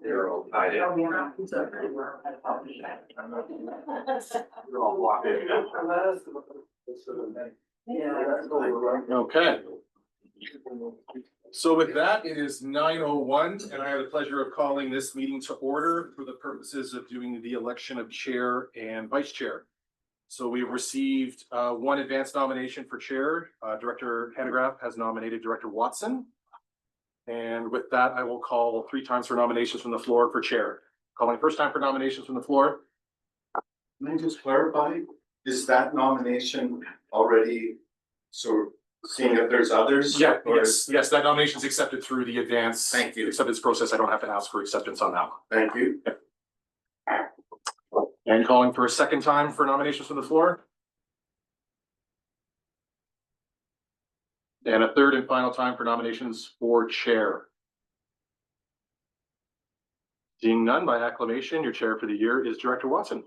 They're all tied in. You're all locked in. Okay. So with that, it is 9:01, and I have the pleasure of calling this meeting to order for the purposes of doing the election of chair and vice chair. So we've received one advance nomination for chair. Director Hanegraaff has nominated Director Watson. And with that, I will call 3 times for nominations from the floor for chair. Calling first time for nominations from the floor. Can I just clarify, is that nomination already, so seeing if there's others? Yeah, Or yes, that nomination is accepted through the advance. Thank you. Acceptance process. I don't have to ask for acceptance on that one. Thank you. And calling for a second time for nominations from the floor. And a third and final time for nominations for chair. Seeing none, by acclamation, your chair for the year is Director Watson.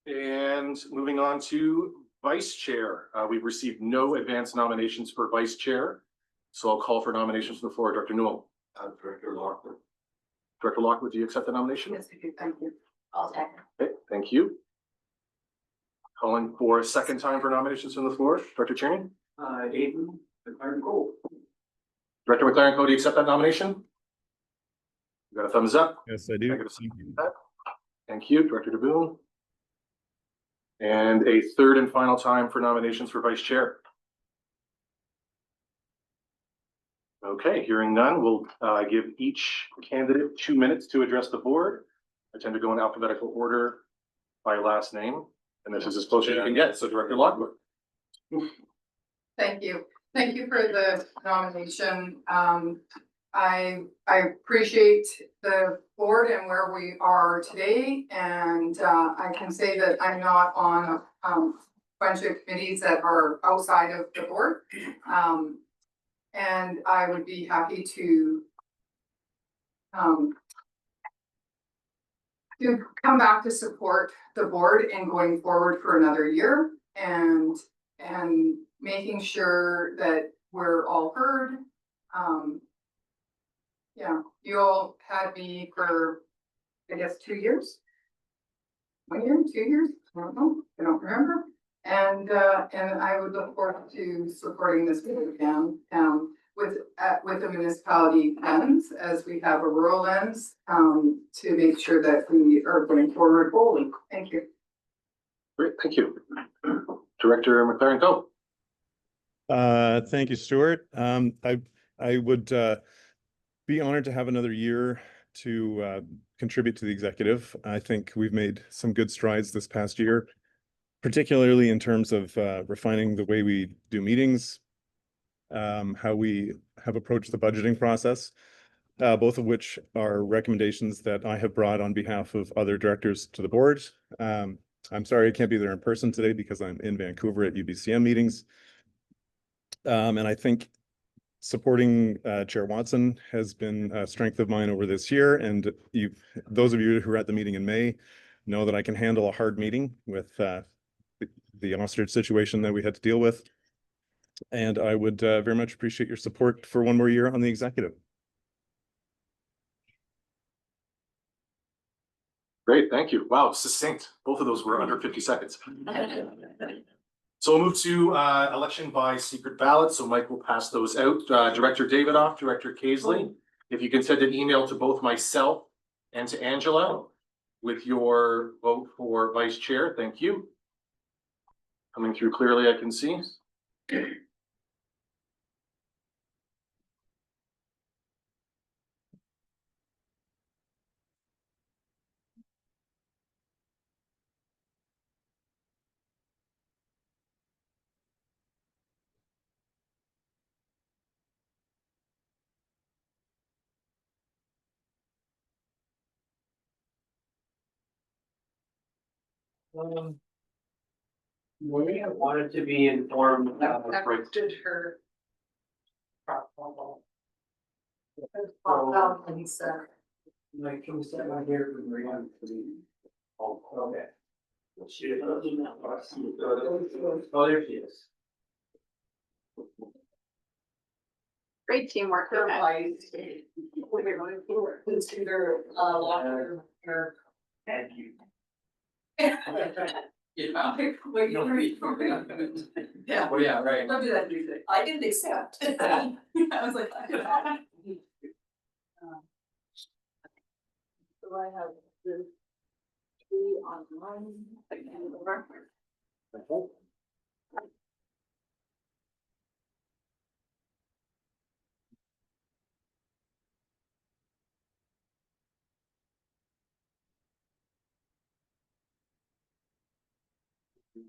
And moving on to vice chair, we've received no advance nominations for vice chair. So I'll call for nominations from the floor. Director Newell. Director Lockwood. Director Lockwood, do you accept the nomination? Yes, I do. Thank you. I'll second. Okay, thank you. Calling for a second time for nominations from the floor. Director Tierney. Aiden, McLaren Cole. Director McLaren Cole, do you accept that nomination? You got a thumbs up? Yes, I do. Negative. Thank you, Director DeBoon. And a third and final time for nominations for vice chair. Okay, hearing none, we'll give each candidate 2 minutes to address the board. I tend to go in alphabetical order by last name, and this is as close as you can get. So Director Lockwood. Thank you. Thank you for the nomination. I appreciate the board and where we are today, and I can say that I'm not on a bunch of committees that are outside of the board. And I would be happy to come back to support the board in going forward for another year and making sure that we're all heard. Yeah, you all had me for, I guess, 2 years. 1 year, 2 years, I don't know, I don't remember. And I would look forward to supporting this again, with the municipality lens, as we have a rural lens, to make sure that we are going forward boldly. Thank you. Great, thank you. Director McLaren Cole. Thank you, Stuart. I would be honored to have another year to contribute to the executive. I think we've made some good strides this past year, particularly in terms of refining the way we do meetings, how we have approached the budgeting process, both of which are recommendations that I have brought on behalf of other directors to the board. I'm sorry I can't be there in person today because I'm in Vancouver at UBCM meetings. And I think supporting Chair Watson has been a strength of mine over this year. And those of you who were at the meeting in May know that I can handle a hard meeting with the ostrich situation that we had to deal with. And I would very much appreciate your support for 1 more year on the executive. Great, thank you. Wow, succinct. Both of those were under 50 seconds. So we'll move to election by secret ballot. So Mike will pass those out. Director Davidoff, Director Kaisley, if you can send an email to both myself and to Angela with your vote for vice chair. Thank you. Coming through clearly, I can see. We have wanted to be informed. Did her. Like, can we set one here for Marianne to be? Oh, okay. Oh, there she is. Great teamwork. They're Okay. wise. Consider, water, or. Thank you. Yeah. Wait, you're ready for it. Yeah. Oh, yeah, right. Don't do that music. I didn't accept. I was like. So I have the three online.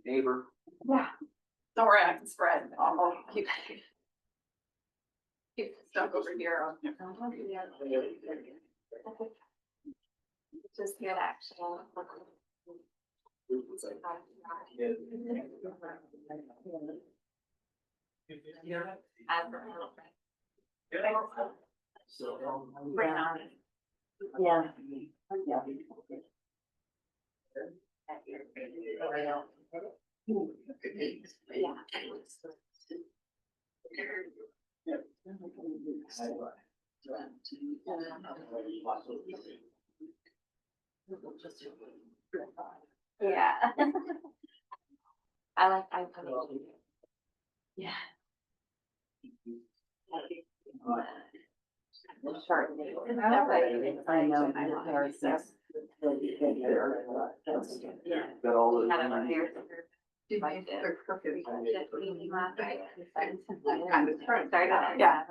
Neighbor. Yeah. Don't worry, I can spread. I'll keep. Keep stuff over here. Just good actual. So. Bring on. Yeah. Yeah. Yeah. I yeah. Short. I know. Yeah. Got all the. Kind of here. They're crooked. Kind of started. Yeah.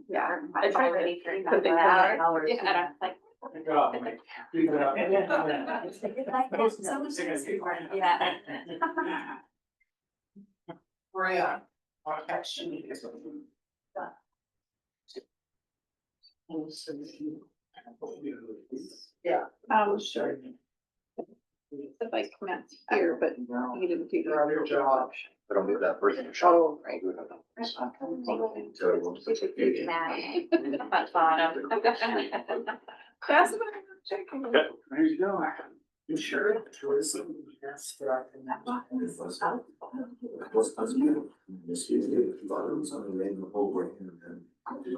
Yeah. I tried to Already figured put things that in out. there. Yeah, and I'm like. Good job, Mike. Keep it up. It's like that, so much yeah. Maria. Action. Yeah. Sure. If I commence here, but you didn't do You're on your job. But I'll move that person. Oh, right. At bottom. That's what I'm checking. There you go. You sure? Tourism, that's what I can.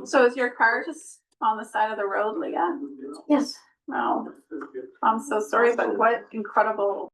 So is your car just on the side of the road, Leah? Yes. No, I'm so sorry, but what incredible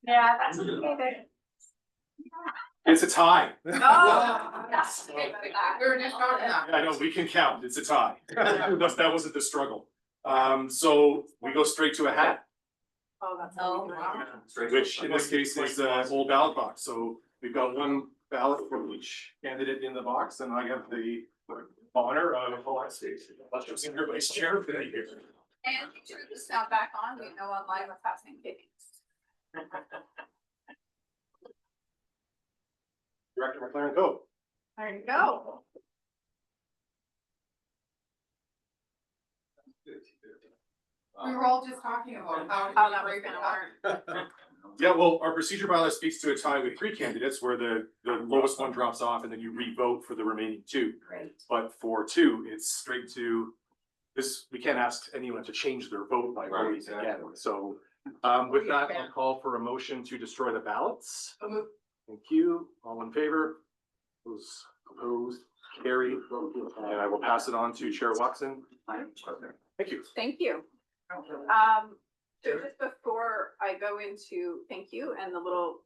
Yeah, that's okay. It's a tie. Oh, that's okay. We were just talking that. I know, we can count, it's a tie. That wasn't the struggle. So we go straight to a hat, Oh, that's. Oh, wow. which in this case is a old ballot box. So we've got one ballot for each candidate in the box, and I have the honor of senior vice chair for the year. And you turn the sound back on, we know online what's happening. Director McLaren, go. There you go. We were all just talking about How that was break it gonna up. work. Yeah, well, our procedure bylaw speaks to a tie with three candidates where the lowest one drops off and then you re-vote for the remaining two. Great. But for two, it's straight to this, we can't ask anyone to change their vote by voting again. So with that, I'll call for a motion to destroy the ballots. Thank you. All in favor? Those opposed, carried. And I will pass it on to Chair Watson. Thank you. Thank you. So just before I go into thank you and the little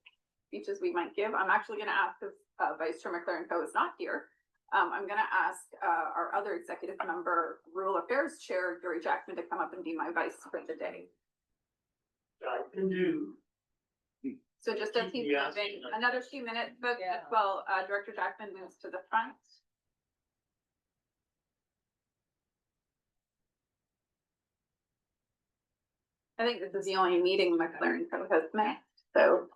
speeches we might give, I'm actually gonna ask if Vice Chair McLaren Co is not here. I'm gonna ask our other executive member, Rural Affairs Chair, Gary Jackman, to come up and be my vice for the day. I can do. So just as he's Yes. moving, another few minutes, but while Director Jackman moves to the front. I think this is the only meeting McLaren Co has missed, so.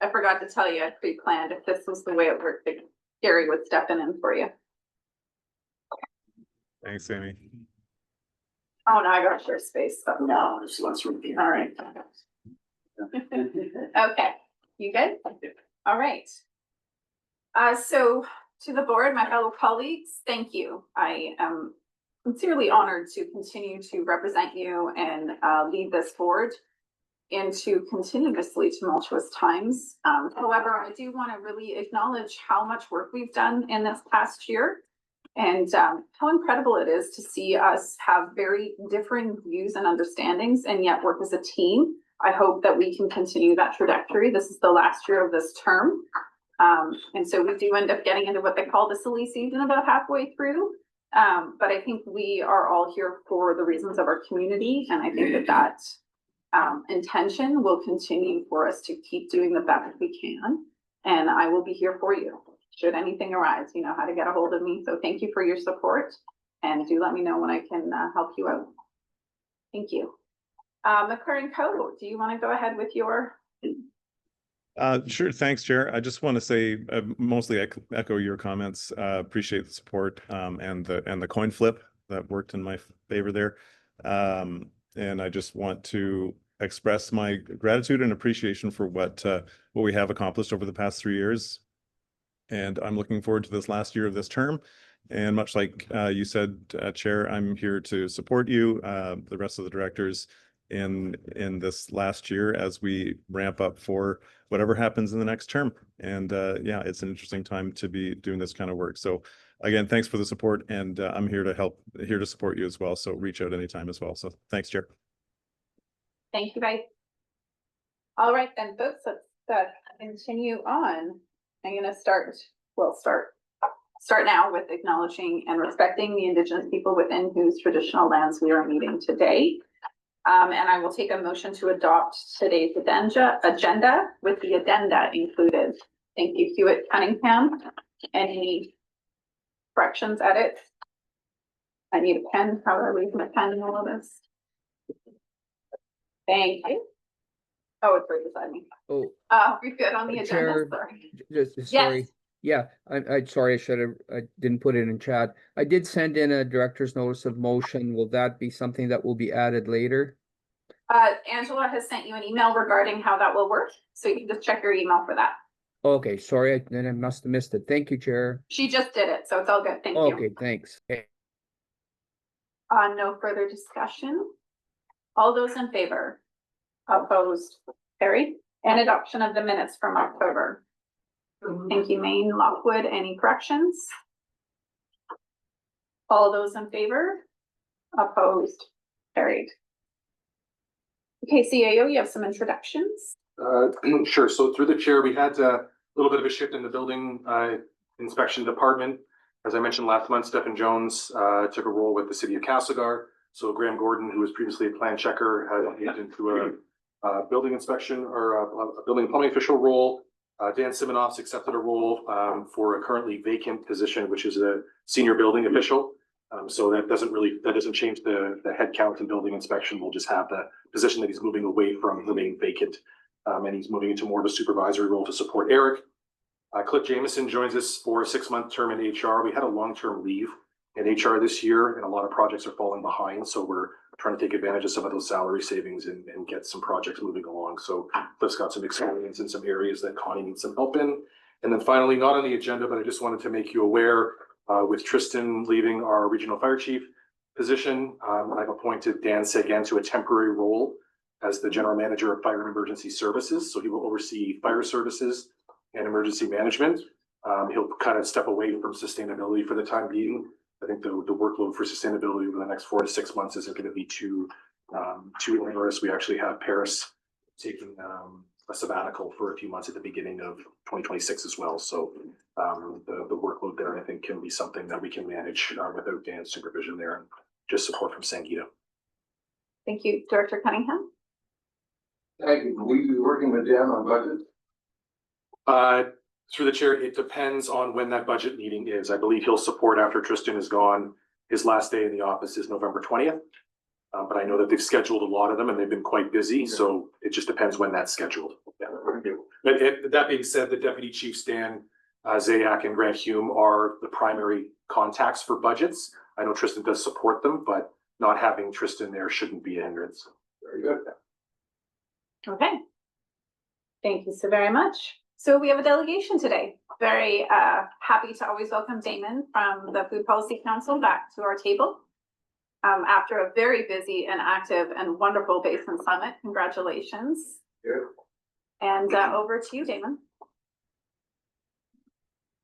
I forgot to tell you, I pre-planned if this was the way it worked, that Gary would step in for you. Thanks, Amy. Oh, no, I got your space, so. No, there's lots of room here. All right. Okay, you good? All right. So to the board, my fellow colleagues, thank you. I am sincerely honored to continue to represent you and lead this board into continuously tumultuous times. However, I do want to really acknowledge how much work we've done in this past year and how incredible it is to see us have very differing views and understandings and yet work as a team. I hope that we can continue that trajectory. This is the last year of this term. And so we do end up getting into what they call the silly season about halfway through. But I think we are all here for the reasons of our community. And I think that intention will continue for us to keep doing the best we can. And I will be here for you. Should anything arise, you know how to get a hold of me. So thank you for your support and do let me know when I can help you out. Thank you. McLaren Co, do you want to go ahead with your? Sure. Thanks, Chair. I just want to say mostly echo your comments. Appreciate the support and the coin flip that worked in my favor there. And I just want to express my gratitude and appreciation for what we have accomplished over the past 3 years. And I'm looking forward to this last year of this term. And much like you said, Chair, I'm here to support you, the rest of the directors in this last year as we ramp up for whatever happens in the next term. And yeah, it's an interesting time to be doing this kind of work. So again, thanks for the support, and I'm here to support you as well. So reach out anytime as well. So thanks, Chair. Thank you, guys. All right, then, folks, let's continue on. I'm gonna start now with acknowledging and respecting the Indigenous people within whose traditional lands we are meeting today. And I will take a motion to adopt today's agenda with the addenda included. Thank you, Hewitt Cunningham. Any corrections, edits? I need a pen. How do I leave my pen in all of this? Thank you. Oh, it's right beside me. Oh, We're good on the agenda. Chair, Sorry. just sorry. Yeah, I'm sorry, I didn't put it in chat. I did send in a director's notice of motion. Will that be something that will be added later? Angela has sent you an email regarding how that will work, so you can just check your email for that. Okay, sorry, then I must have missed it. Thank you, Chair. She just did it, so it's all good. Thank you. Okay, thanks. No further discussion. All those in favor? Opposed? Carried. And adoption of the minutes from October. Thank you, Maine. Lockwood, any corrections? All those in favor? Opposed? Carried. Okay, CAO, you have some introductions. Sure. So through the chair, we had a little bit of a shift in the building inspection department. As I mentioned last month, Stephen Jones took a role with the city of Castlegar. So Graham Gordon, who was previously a plan checker, had moved into a building inspection or a building and plumbing official role. Dan Simonoff's accepted a role for a currently vacant position, which is a senior building official. So that doesn't change the head count in building inspection. We'll just have the position that he's moving away from remain vacant. And he's moving into more of a supervisory role to support Eric. Cliff Jameson joins us for a 6-month term in HR. We had a long-term leave in HR this year, and a lot of projects are falling behind. So we're trying to take advantage of some of those salary savings and get some projects moving along. So Cliff's got some experience in some areas that Connie needs some help in. And then finally, not on the agenda, but I just wanted to make you aware, with Tristan leaving our regional fire chief position, I've appointed Dan Sagan to a temporary role as the general manager of fire and emergency services. So he will oversee fire services and emergency management. He'll kind of step away from sustainability for the time being. I think the workload for sustainability over the next 4 to 6 months isn't going to be too onerous. We actually have Paris taking a sabbatical for a few months at the beginning of 2026 as well. So the workload there, I think, can be something that we can manage without Dan's supervision there and just support from Sangita. Thank you, Director Cunningham. Thank you. Will you be working with Dan on budget? Through the chair, it depends on when that budget meeting is. I believe he'll support after Tristan is gone. His last day in the office is November 20th. But I know that they've scheduled a lot of them and they've been quite busy. So it just depends when that's scheduled. Yeah. But that being said, the Deputy Chief Stan Zayak and Grant Hume are the primary contacts for budgets. I know Tristan does support them, but not having Tristan there shouldn't be a hindrance. Very good. Okay. Thank you so very much. So we have a delegation today. Very happy to always welcome Damon from the Food Policy Council back to our table. After a very busy and active and wonderful Basin Summit. Congratulations. Yeah. And over to you, Damon.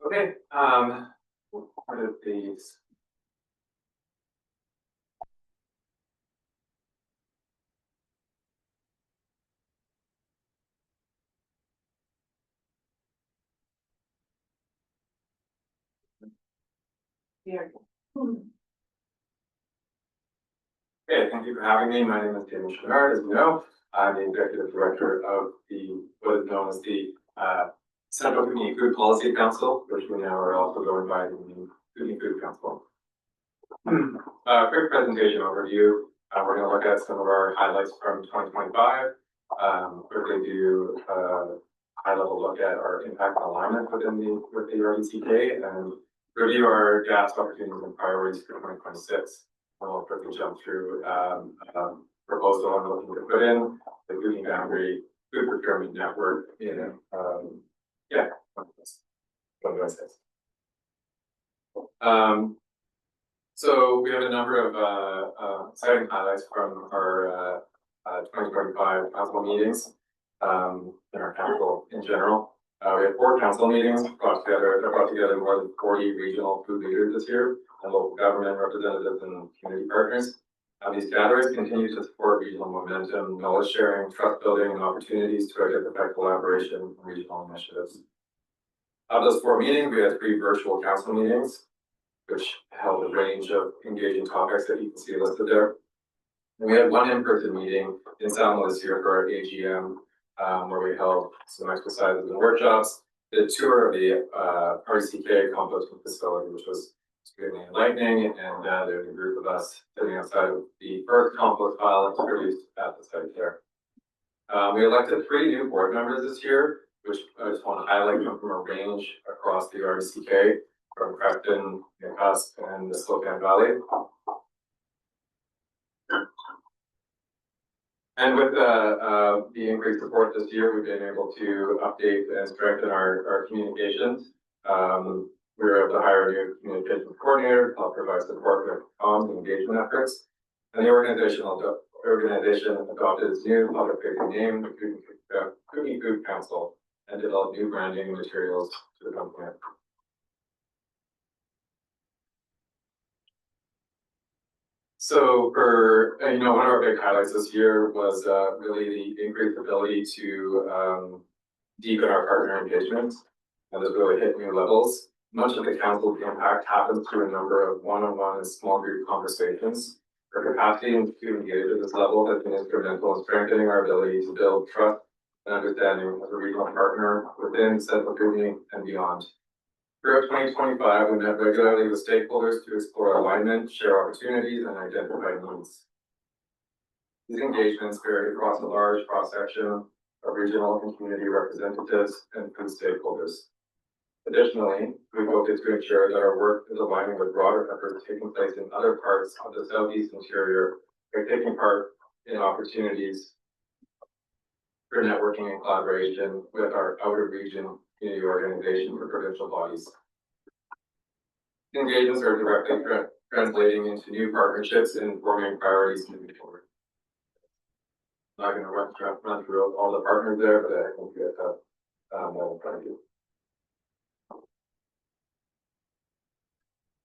Okay, what are these? Here. Okay, thank you for having me. My name is Damon Chenard. As you know, I'm the executive director of what is known as the Central Kootenay Food Policy Council, which we now are also going by the name Kootenay Food Council. Quick presentation overview. We're going to look at some of our highlights from 2025. Quickly do a high-level look at our impact and alignment with the RDCK and review our gaps, opportunities, and priorities for 2026. And we'll quickly jump through proposal I'm looking to put in the Kootenay boundary food procurement network in what do I say? So we have a number of exciting highlights from our 2025 council meetings in our council in general. We have 4 council meetings brought together more than 40 regional food leaders this year and local government representatives and community partners. These gatherings continue to support regional momentum, knowledge sharing, trust building, and opportunities to identify collaboration and regional initiatives. Of those 4 meetings, we had 3 virtual council meetings, which held a range of engaging topics that you can see listed there. And we had 1 in-person meeting in Salmo this year for our AGM, where we held some exercises and workshops, did a tour of the RCK composting facility, which was extremely enlightening, and there's a group of us sitting outside of the first compost pile that's produced at the site there. We elected 3 new board members this year, which I just want to highlight come from a range across the RCK, from Crackton, Newcastle, and the Spokane Valley. And with the increased support this year, we've been able to update and strengthen our communications. We were able to hire a new communications coordinator to help provide support with comms and engagement efforts. And the organization adopted its new public-facing name, the Kootenay Food Council, and developed new branding materials to the company. So for, one of our big highlights this year was really the increased ability to deepen our partner engagement. And has really hit new levels. Much of the council's impact happens through a number of one-on-one and small group conversations. Our capacity to engage at this level has been instrumental in strengthening our ability to build trust and understanding as a regional partner within Central Kootenay and beyond. Throughout 2025, we met regularly with stakeholders to explore alignment, share opportunities, and identify needs. These engagements vary across a large cross-section of regional and community representatives and food stakeholders. Additionally, we focus to ensure that our work is aligning with broader efforts taking place in other parts of the Southeast Interior by taking part in opportunities for networking and collaboration with our outer region community organization for provincial bodies. Engagements are directly translating into new partnerships and forming priorities moving forward. I'm not going to run through all the partners there, but I think we have that in front of you.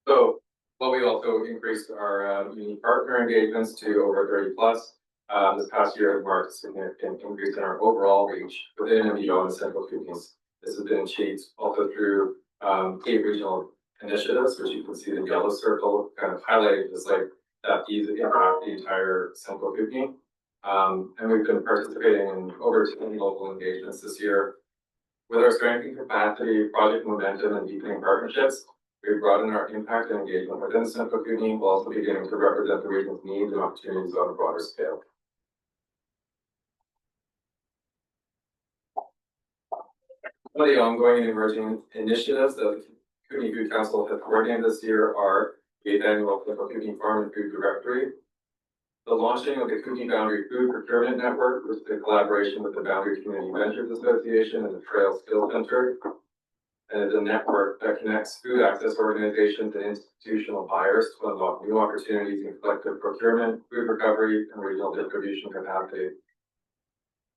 So, while we also increased our unique partner engagements to over 30 plus, this past year has marked a significant increase in our overall reach within and beyond Central Kootenay. This has been achieved also through 8 regional initiatives, which you can see the yellow circle kind of highlighted as like that these impact the entire Central Kootenay. And we've been participating in over 20 local engagements this year. With our strengthening capacity, project momentum, and deepening partnerships, we've broadened our impact and engagement within Central Kootenay while also beginning to represent the region's needs and opportunities on a broader scale. Some of the ongoing and emerging initiatives that the Kootenay Food Council has coordinated this year are the 8th annual Central Kootenay Farm and Food Directory, the launching of the Kootenay Boundary Food Procurement Network, which is a collaboration with the Boundary Community Ventures Association and the Trail Skills Center, and is a network that connects food access organizations and institutional buyers to unlock new opportunities in collective procurement, food recovery, and regional distribution capacity.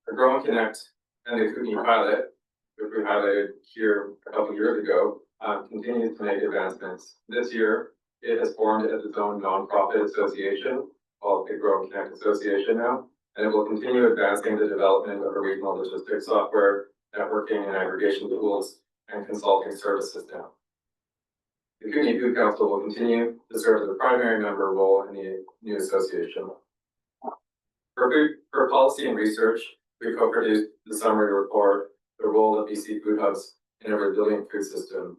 The Grow and Connect and the Kootenay Pilot, which we highlighted here a couple years ago, continues to make advancements. This year, it has formed as its own nonprofit association, called the Grow and Connect Association now, and it will continue advancing the development of a regional logistics software, networking and aggregation tools, and consulting services now. The Kootenay Food Council will continue to serve as a primary member role in the new association. For policy and research, we co-produced the summary report, The Role of BC Food Hubs in a Resilient Food System.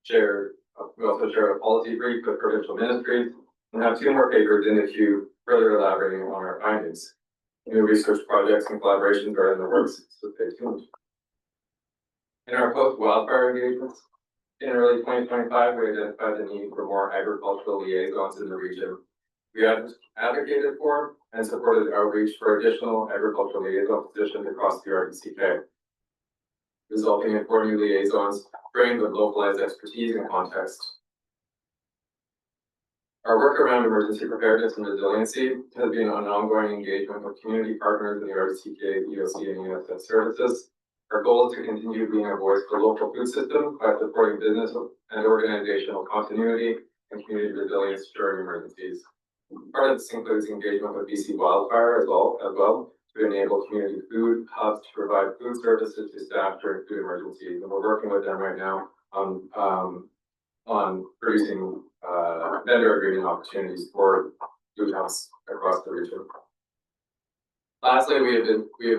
We also shared a policy brief with provincial ministries and have 2 more papers in the queue further elaborating on our findings. New research projects and collaborations are in the works, so stay tuned. In our post-wildfire engagements, in early 2025, we identified the need for more agricultural liaisons in the region. We advocated for and supported outreach for additional agricultural liaison positions across the RDCK, resulting in 4 new liaisons trained with localized expertise and context. Our work around emergency preparedness and resiliency has been an ongoing engagement with community partners in the RDCK, EOC, and USS services. Our goal is to continue being a voice for local food systems by supporting business and organizational continuity and community resilience during emergencies. Part of this includes engagement with BC Wildfire as well to enable community food hubs to provide food services to staff during food emergencies. And we're working with them right now on producing vendor agreement opportunities for food hubs across the region. Lastly, we have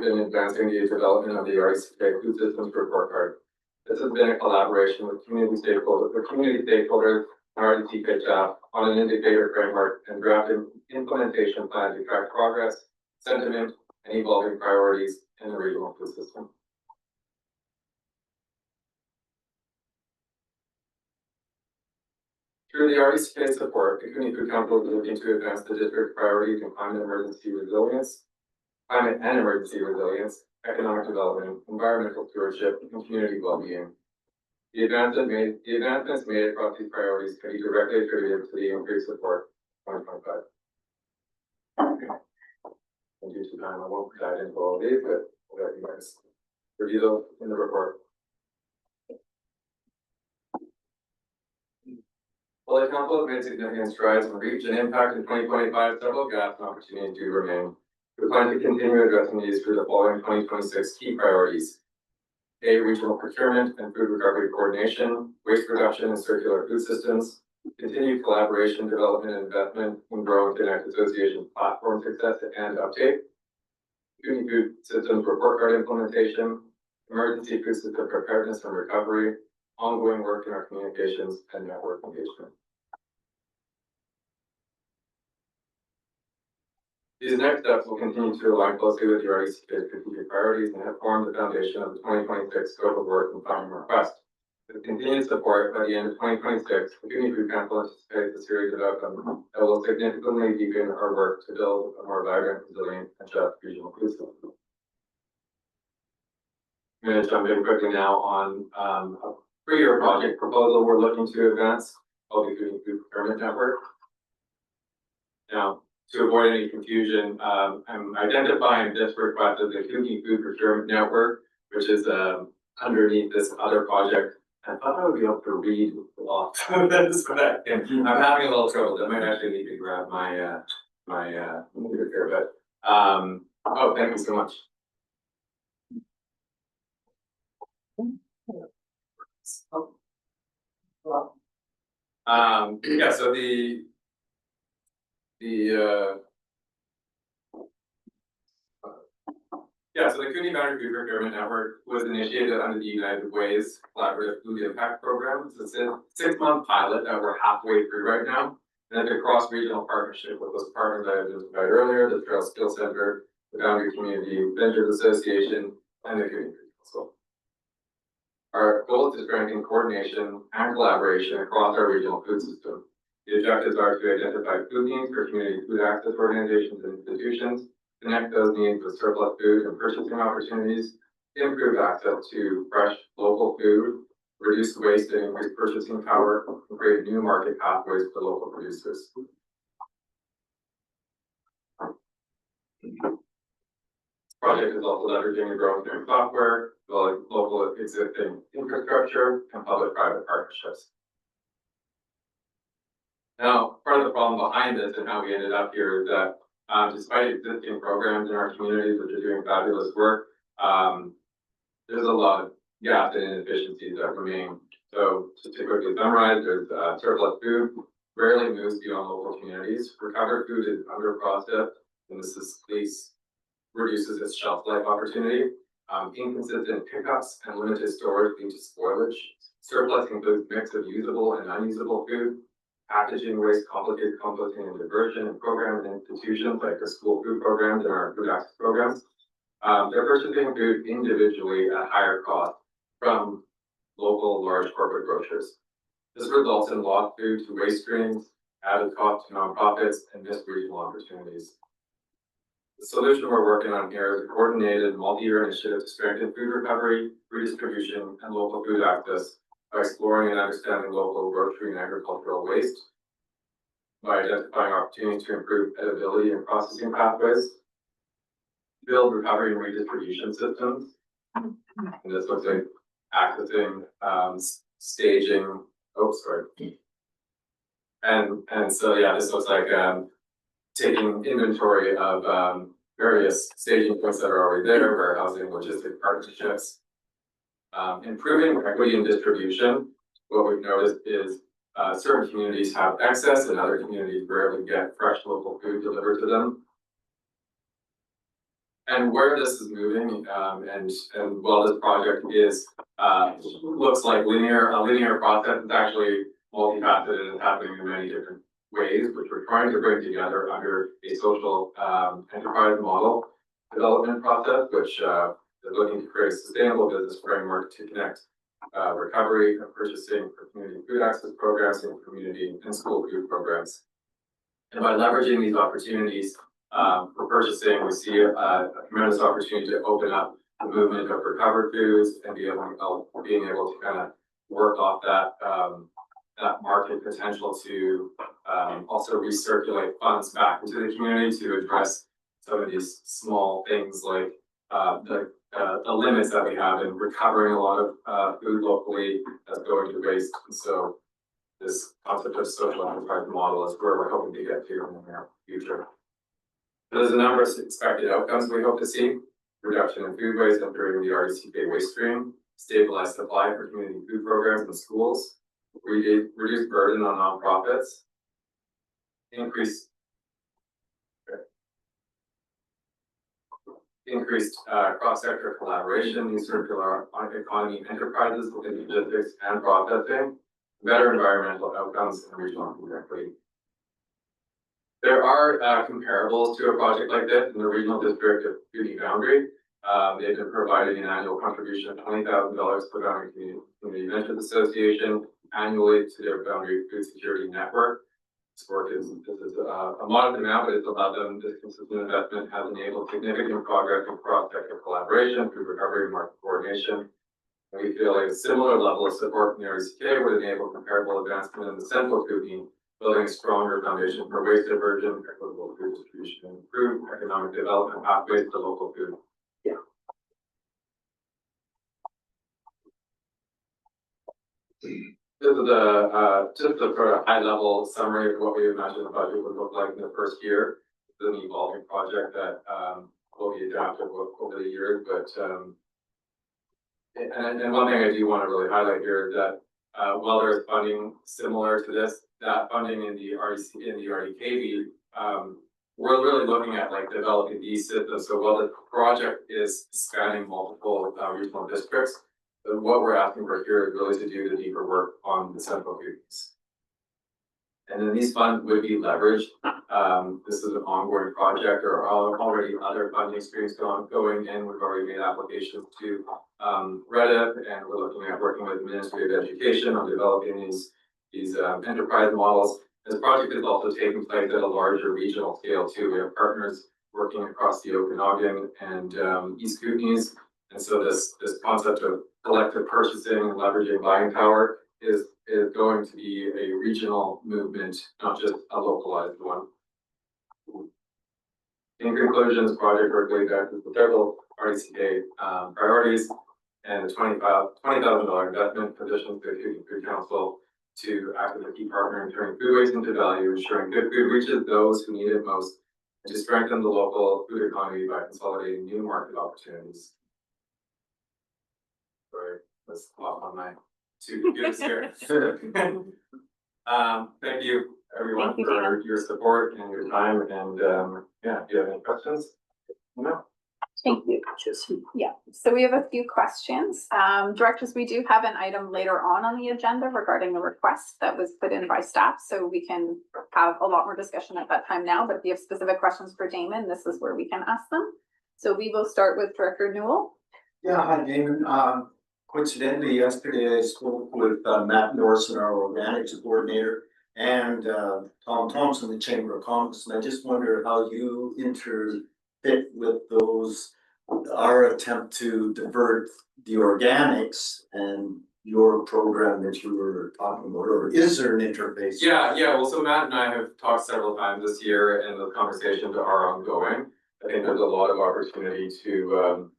been advancing the development of the RDCK Food Systems Report Card. This has been a collaboration with community stakeholders, and RDCK staff on an indicator framework and drafted implementation plan to track progress, sentiment, and evolving priorities in the regional food system. Through the RDCK support, the Kootenay Food Council is looking to advance the district priorities in climate and emergency resilience, economic development, environmental stewardship, and community well-being. The advancements made across these priorities can be directly attributed to the increased support for 2025. And due to time, I won't dive into all of these, but we'll let you guys review those in the report. While the council has made significant strides in reach and impact in 2025, several gaps and opportunities do remain. We plan to continue addressing these through the following 2026 key priorities. A, regional procurement and food recovery coordination, waste reduction and circular food systems, continued collaboration, development, and investment in growing Connect Association platform success and uptake, Kootenay food systems report card implementation, emergency food system preparedness and recovery, ongoing work in our communications and network engagement. These next steps will continue to align closely with the already stated strategic priorities and have formed the foundation of the 2026 scope of work and funding request. With continued support, by the end of 2026, the Kootenay Food Council anticipates a series of outcomes that will significantly deepen our work to build a more vibrant, resilient, and just regional food system. I'm going to jump in quickly now on a 3-year project proposal we're looking to advance called the Kootenay Food Procurement Network. Now, to avoid any confusion, I'm identifying this request as the Kootenay Food Procurement Network, which is underneath this other project. I thought I would be able to read off of this, but I'm having a little trouble. I might actually need to grab my computer here, but oh, thank you so much. Yeah, so so the Kootenay Boundary Food Procurement Network was initiated under the United Way's Collaborative Food Impact Program. It's a 6-month pilot that we're halfway through right now. And it's a cross-regional partnership with those partners I identified earlier, the Trail Skill Center, the Boundary Community Ventures Association, and the Kootenay Food Council. Our goal is to strengthen coordination and collaboration across our regional food system. The objectives are to identify food needs for community food access organizations and institutions, connect those needs with surplus food and purchasing opportunities, improve access to fresh local food, reduce waste and increase purchasing power, and create new market pathways for local producers. This project is also leveraging the growing food software, local existing infrastructure, and public-private partnerships. Now, part of the problem behind this and how we ended up here is that despite existing programs in our communities which are doing fabulous work, there's a lot of gaps and inefficiencies that remain. So just to quickly summarize, there's surplus food rarely moves beyond local communities. Recovered food is under-processed, and this reduces its shelf life opportunity. Inconsistent pickups and limited storage lead to spoilage. Surplus includes mix of usable and unusable food. Packaging waste complicates composting and diversion in programs and institutions like the school food programs and our food access programs. They're purchasing food individually at higher cost from local large corporate grocers. This results in lost food to waste streams, added cost to nonprofits, and missed regional opportunities. The solution we're working on here is a coordinated multi-year initiative to strengthen food recovery, redistribution, and local food access by exploring and understanding local grocery and agricultural waste, by identifying opportunities to improve edibility and processing pathways, build recovery and redistribution systems. And this looks like accessing, staging, and so yeah, this looks like taking inventory of various staging points that are already there, warehousing, logistic partnerships. Improving equity and distribution. What we've noticed is certain communities have excess and other communities rarely get fresh local food delivered to them. And where this is moving, and while this project is looks like a linear process, it's actually multifaceted and happening in many different ways, which we're trying to bring together under a social enterprise model development process, which is looking to create a sustainable business framework to connect recovery and purchasing for community food access programs and community and school food programs. And by leveraging these opportunities for purchasing, we see a tremendous opportunity to open up the movement of recovered foods and being able to kind of work off that that market potential to also recirculate funds back into the community to address some of these small things like the limits that we have in recovering a lot of food locally that's going to waste. And so this concept of social enterprise model is where we're hoping to get to in the near future. There's a number of expected outcomes we hope to see: reduction in food waste entering the RDCK waste stream, stabilized supply for community food programs in schools, reduce burden on nonprofits, increased cross-sector collaboration, new circular economy enterprises within logistics and processing, better environmental outcomes, and regional food equity. There are comparables to a project like this in the regional district of Kootenay Boundary. They've been providing an annual contribution of $20,000 to the Boundary Community Ventures Association annually to their Boundary Food Security Network. This is a modest amount, but it's allowed them. This consistent investment has enabled significant progress in cross-sector collaboration through recovery and market coordination. And we feel a similar level of support from the RDCK would enable comparable advancement in the central Kootenay, building a stronger foundation for waste diversion, equitable food distribution, and improved economic development pathways to local food. This is just a sort of high-level summary of what we imagine the budget would look like in the first year. It's an evolving project that will be adapted over the years, but and one thing I do want to really highlight here is that while there's funding similar to this, that funding in the RDKB, we're really looking at like developing these systems. So while the project is spanning multiple regional districts, what we're asking for here is really to do the deeper work on the central Kootenays. And then these funds would be leveraged. This is an ongoing project. There are already other funding streams going in. We've already made applications to REDIP, and we're looking at working with the Ministry of Education on developing these enterprise models. This project is also taking place at a larger regional scale too. We have partners working across the Okanagan and East Kootenays. And so this concept of collective purchasing and leveraging buying power is going to be a regional movement, not just a localized one. In conclusion, this project work laid back with several RDCK priorities, and the $20,000 investment positions the Kootenay Food Council to act as a key partner in turning food waste into value, ensuring good food reaches those who need it most, and to strengthen the local food economy by consolidating new market opportunities. Sorry, that's off on my two computers here. Thank you, everyone, for your support and your time. And yeah, if you have any questions, no. Thank you. Yeah, so we have a few questions. Directors, we do have an item later on the agenda regarding a request that was put in by staff, so we can have a lot more discussion at that time now. But if you have specific questions for Damon, this is where we can ask them. So we will start with Director Newell. Yeah, hi Damon. Coincidentally, yesterday I spoke with Matt Norson, our organics coordinator, and Tom Thompson, the Chamber of Commerce, and I just wonder how you fit with those, our attempt to divert the organics and your program that you were talking about, or is there an interface? Yeah, well, so Matt and I have talked several times this year, and the conversations are ongoing. I think there's a lot of opportunity to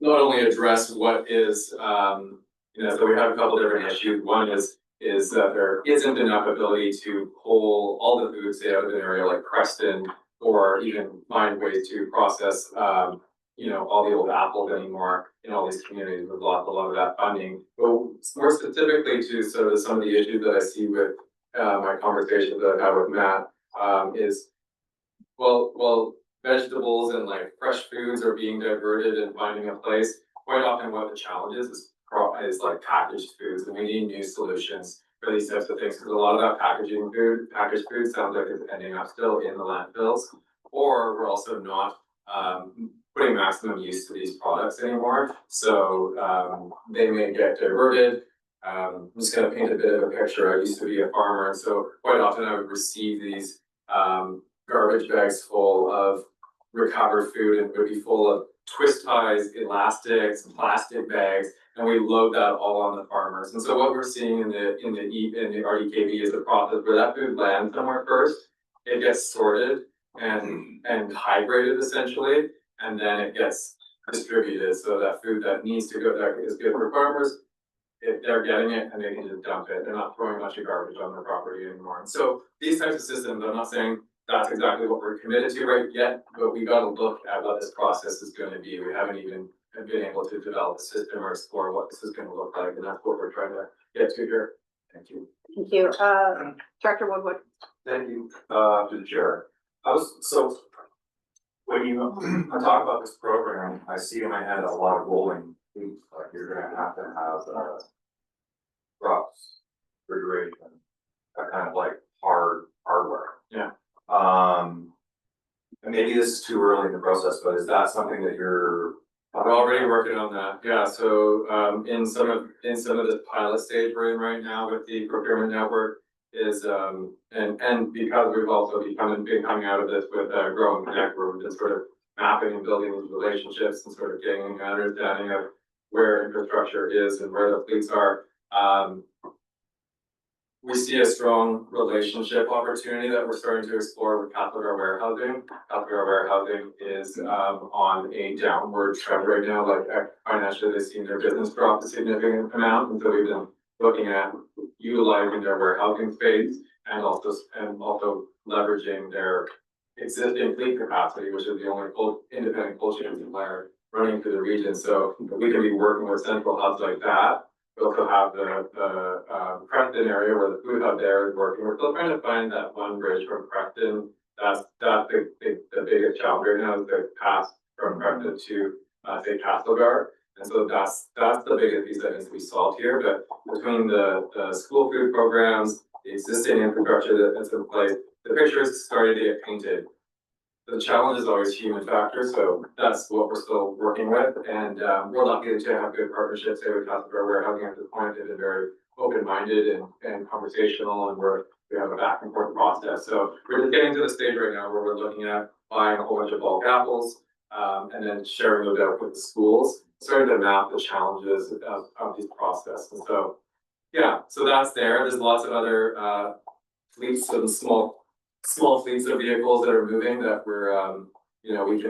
not only address what is, so we have a couple different issues. One is that there isn't enough ability to pull all the food, say, out of an area like Preston, or even find ways to process, all the old apples anymore in all these communities. We've lost a lot of that funding. But more specifically to sort of some of the issues that I see with my conversations that I've had with Matt is, well, vegetables and like fresh foods are being diverted and finding a place. Quite often what the challenge is like packaged foods, and we need new solutions for these types of things, because a lot of that packaged food sounds like it's ending up still in the landfills, or we're also not putting maximum use to these products anymore. So they may get diverted. I'm just going to paint a bit of a picture. I used to be a farmer, and so quite often I would receive these garbage bags full of recovered food, and it would be full of twist ties, elastics, plastic bags, and we load that all on the farmers. And so what we're seeing in the RDKB is the process where that food lands somewhere first, it gets sorted and hydrated essentially, and then it gets distributed. So that food that needs to go, that is good for farmers, if they're getting it and they can just dump it, they're not throwing a bunch of garbage on their property anymore. And so these types of systems, I'm not saying that's exactly what we're committed to right yet, but we gotta look at what this process is gonna be. We haven't even been able to develop a system or explore what this is gonna look like, and that's what we're trying to get to here. Thank you. Thank you. Director Woodward. Thank you, to the chair. When you talk about this program, I see in my head a lot of rolling things, like you're gonna have trucks, refrigeration, that kind of like hardware. Yeah. And maybe this is too early in the process, but is that something that you're? We're already working on that, yeah, so in some of the pilot stage we're in right now with the procurement network is and because we've also been coming out of this with Grow and Connect, where we've been sort of mapping and building these relationships and sort of getting an understanding of where infrastructure is and where the fleets are. We see a strong relationship opportunity that we're starting to explore with Catholic Warehousing. Catholic Warehousing is on a downward trend right now, like financially they've seen their business drop a significant amount, and so we've been looking at utilizing their warehousing space and also leveraging their existing fleet capacity, which is the only independent cold chain supplier running through the region. So we can be working with central hubs like that. We also have the Preston area where the food hub there is working. We're still trying to find that one bridge from Preston. That's the biggest challenge right now, is the pass from Preston to say Castlegar. And so that's the biggest piece that needs to be solved here. But between the school food programs, the existing infrastructure that's in place, the picture is starting to get painted. The challenge is always human factor, so that's what we're still working with. And we're lucky to have good partnerships here with Catholic Warehousing at this point. They've been very open-minded and conversational, and we have a back and forth process. So we're just getting to the stage right now where we're looking at buying a whole bunch of bulk apples and then sharing those out with the schools, starting to map the challenges of these processes. So yeah, so that's there. There's lots of other fleets and small fleets of vehicles that are moving that we're we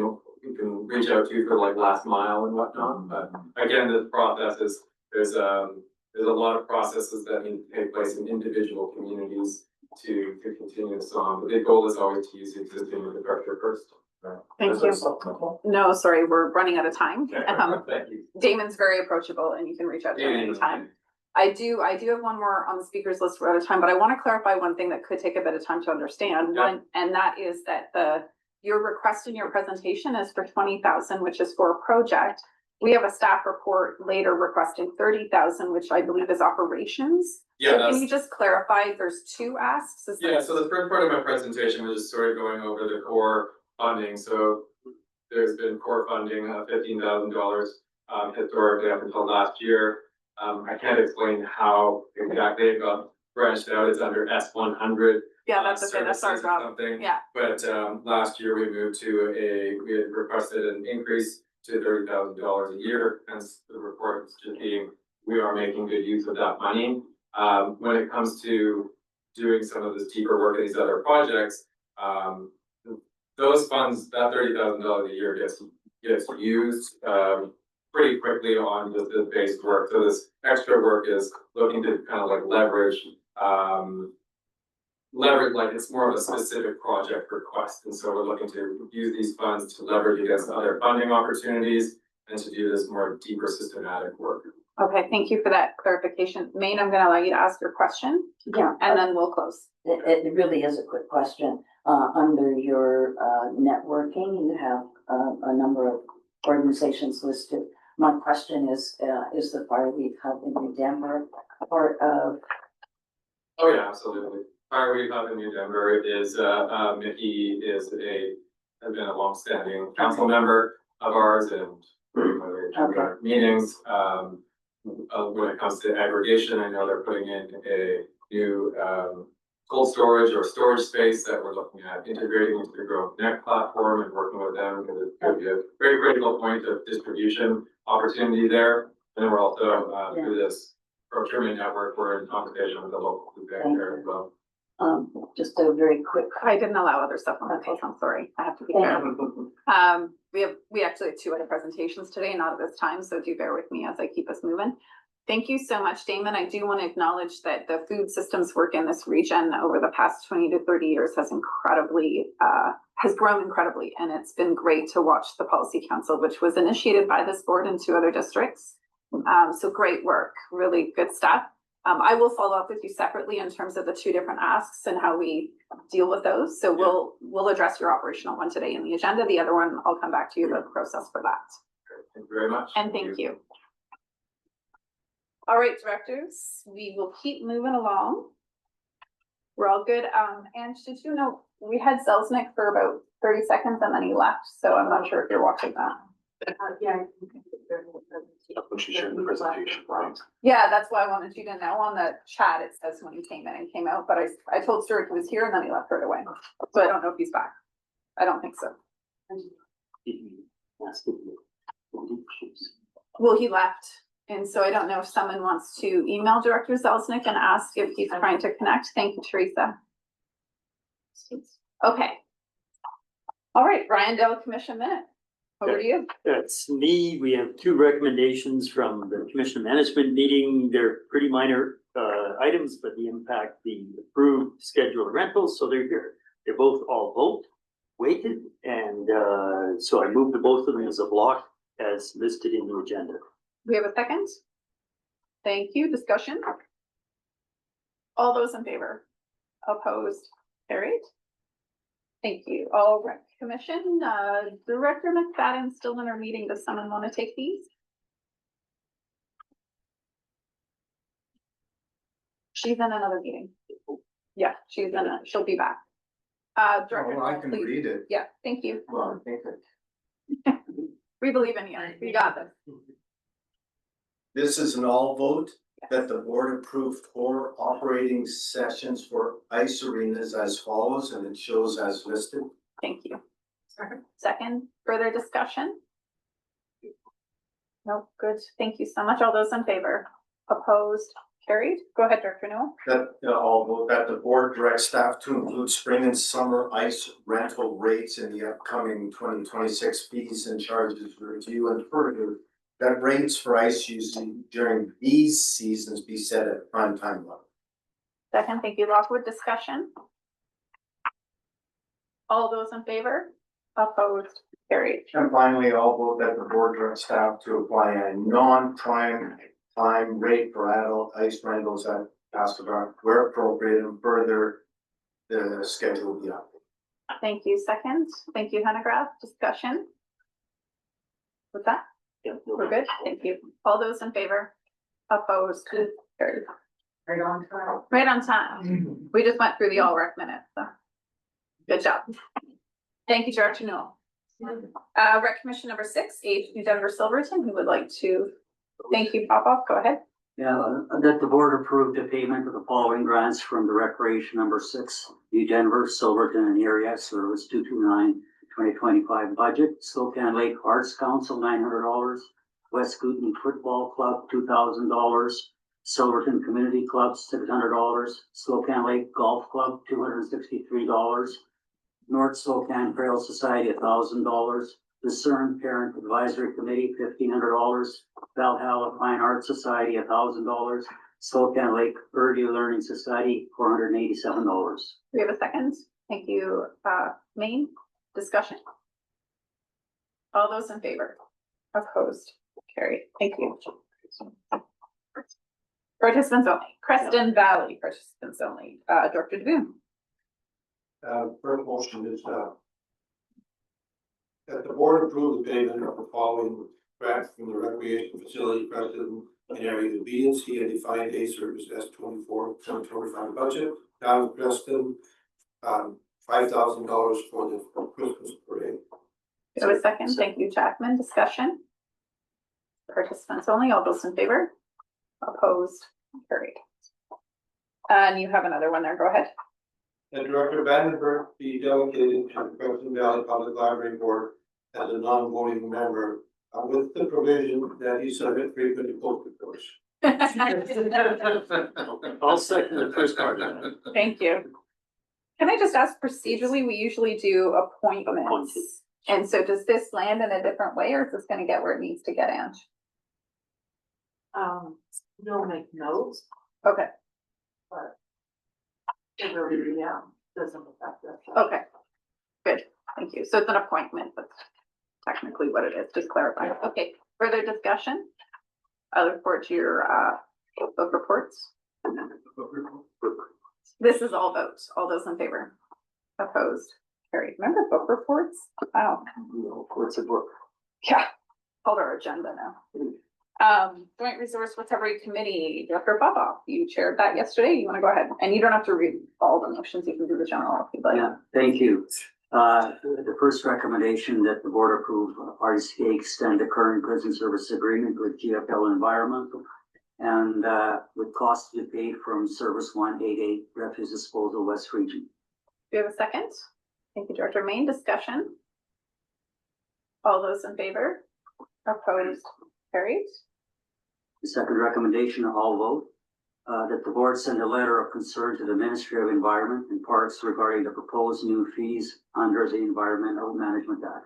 can reach out to for like last mile and whatnot. But again, this process is there's a lot of processes that need to take place in individual communities to continue this on. The big goal is always to use the existing infrastructure first. Thank you. No, sorry, we're running out of time. Thank you. Damon's very approachable and you can reach out to him anytime. I do have one more on the speakers list. We're out of time, but I want to clarify one thing that could take a bit of time to understand. One, and that is that your request in your presentation is for 20,000, which is for a project. We have a staff report later requesting 30,000, which I believe is operations. Yeah. So can you just clarify? There's two asks. Yeah. So the first part of my presentation was just sort of going over the core funding. So there's been core funding of $15,000 historically up until last year. I can't explain how exactly it got branched out. It's under S100. Yeah, that's okay. That's our job. Something. Yeah. But last year we moved to we had requested an increase to $30,000 a year, hence the report just being we are making good use of that money. When it comes to doing some of this deeper work in these other projects, those funds, that $30,000 a year gets used pretty quickly on the base work. So this extra work is looking to kind of like leverage like it's more of a specific project request. And so we're looking to use these funds to leverage against other funding opportunities and to do this more deeper systematic work. Okay, thank you for that clarification. Maine, I'm going to allow you to ask your question. Yeah. And then we'll close. It really is a quick question. Under your networking, you have a number of organizations listed. My question is the Fire Week Hub in New Denver part of? Oh yeah, absolutely. Fire Week Hub in New Denver is Mickey has been a longstanding council member of ours and regular meetings. When it comes to aggregation, I know they're putting in a new cold storage or storage space that we're looking at integrating into the Grow Connect platform and working with them because it's going to be a very critical point of distribution opportunity there. And then we're also through this procurement network, we're in conversation with the local food bank there as well. Just a very quick. I didn't allow other stuff on the case. I'm sorry. I have to be fair. We actually have two other presentations today, not at this time, so do bear with me as I keep us moving. Thank you so much, Damon. I do want to acknowledge that the food systems work in this region over the past 20 to 30 years has grown incredibly. And it's been great to watch the Policy Council, which was initiated by this board in 2 other districts. So great work, really good stuff. I will follow up with you separately in terms of the 2 different asks and how we deal with those. So we'll address your operational one today in the agenda. The other one, I'll come back to you the process for that. Thank you very much. And thank you. All right, directors, we will keep moving along. We're all good. And did you know, we had Selznick for about 30 seconds and then he left. So I'm not sure if you're watching that. Yeah. When she shared the presentation, right? Yeah, that's why I wanted you to know. On the chat, it says when he came in and came out, but I told Stuart he was here and then he left right away. So I don't know if he's back. I don't think so. Well, he left. And so I don't know if someone wants to email Director Selznick and ask if he's trying to connect. Thank you, Teresa. Okay. All right, Brian Dell, Commission Minute. Over to you. That's me. We have 2 recommendations from the Commission Management meeting. They're pretty minor items, but they impact the approved scheduled rentals, so they're here. They're both all vote weighted, and so I moved to both of them as a block as listed in the agenda. We have a second. Thank you. Discussion. All those in favor? Opposed? Carried. Thank you. All right, Commission, Director McFadden's still in our meeting. Does someone want to take these? She's in another meeting. Yeah, she'll be back. Director, Oh, I can please. read it. Yeah, thank you. Well, I think that We believe in you. We got this. this is an all vote that the board approved 4 operating sessions for ice arenas as follows, and it shows as listed. Thank you. Second, further discussion? No, good. Thank you so much. All those in favor? Opposed? Carried. Go ahead, Director Newell. That all vote that the board directs staff to include spring and summer ice rental rates in the upcoming 2026 fees and charges review, and further that rates for ice using during these seasons be set at prime time level. Second, thank you. Lockwood, discussion? All those in favor? Opposed? Carried. And finally, I'll vote that the board directs staff to apply a non-prime time rate for adult ice rentals at Pastabar where appropriate, and further the schedule will be up. Thank you. Second, thank you, Hanegraaff. Discussion? With that? We're good. Thank you. All those in favor? Opposed? Carried. Right on time. Right on time. We just went through the all rec minutes, so. Good job. Thank you, Director Newell. Rec Commission number 6, New Denver Silverton, who would like to, thank you, Popoff, go ahead. Yeah, that the board approved the payment of the following grants from the Recreation number 6, New Denver, Silverton, and Area Service 229 2025 budget. Spokane Lake Arts Council $900, West Kootenay Football Club $2,000, Silverton Community Club $600, Spokane Lake Golf Club $263, North Spokane Trail Society $1,000, the CERN Parent Advisory Committee $1,500, Valhalla Fine Arts Society $1,000, Spokane Lake Purdue Learning Society $487. We have a second. Thank you, Maine. Discussion? All those in favor? Opposed? Carried. Thank you. Participants only. Creston Valley participants only. Director DeBoon. First motion is, that the board approve the payment of the following grants from the recreation facility president and area of B and C and defined day service S24/2025 budget. Town of Preston, $5,000 for the Christmas parade. We have a second. Thank you, Jackman. Discussion? Participants only. All those in favor? Opposed? Carried. And you have another one there. Go ahead. That Director Vandenberg be delegated to the Crescent Valley Public Library Board as a non-voting member, with the provision that he submit frequent posted course. I'll second the first part of that. Thank you. Can I just ask procedurally, we usually do appointments. Appointed. And so does this land in a different way or is this gonna get where it needs to get, Ange? You'll make notes, Okay, but it really, yeah, doesn't affect us. okay, good, thank you. So it's an appointment, that's technically what it is, just clarifying. Okay, further discussion? I look forward to your book reports. This is all votes. All those in favor? Opposed? Carried. Remember book reports? Wow. Reports of work. Yeah, called our agenda now. Joint Resource Recovery Committee, Director Baba, you chaired that yesterday. You want to go ahead? And you don't have to read all the motions. You can do the general if you'd like. Yeah, thank you. The first recommendation that the board approve RCA extend the current prison service agreement with GFL Environmental and with costs to be paid from Service 188 Refuse Disposal West Region. Do you have a second? Thank you, Director Main. Discussion? All those in favor? Opposed? Carried. The second recommendation, all vote, that the board send a letter of concern to the Ministry of Environment and Parks regarding the proposed new fees under the Environmental Management Act.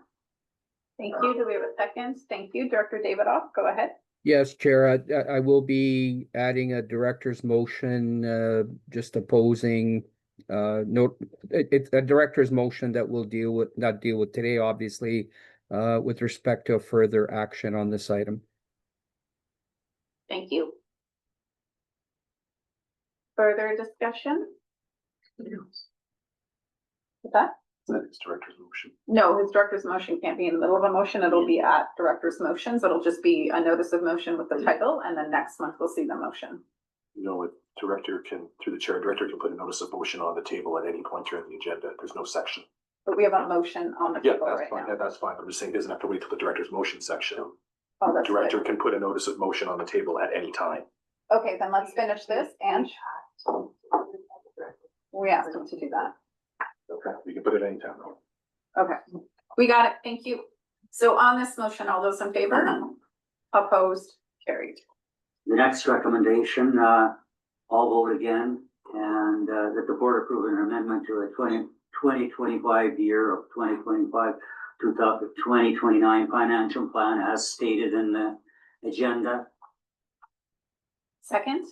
Thank you. Do we have a second? Thank you. Director Davidoff, go ahead. Yes, Chair, I will be adding a director's motion, just opposing, it's a director's motion that will not deal with today, obviously, with respect to further action on this item. Thank you. Further discussion? With that? That is director's motion. No, his director's motion can't be in the middle of a motion. It'll be at director's motions. It'll just be a notice of motion with the title, and then next month we'll see the motion. No, director can, through the chair, director can put a notice of motion on the table at any point during the agenda. There's no section. But we have a motion on the Yeah, table that's right fine. now. Yeah, that's fine. I'm just saying, it doesn't have to wait till the director's motion section. Oh, that's Director good. can put a notice of motion on the table at any time. Okay, then let's finish this and we asked him to do that. Okay, you can put it anytime. Okay, we got it. Thank you. So on this motion, all those in favor? Opposed? Carried. The next recommendation, all vote again, and that the board approve an amendment to a 2025 year of 2025 to 2029 financial plan as stated in the agenda. Second?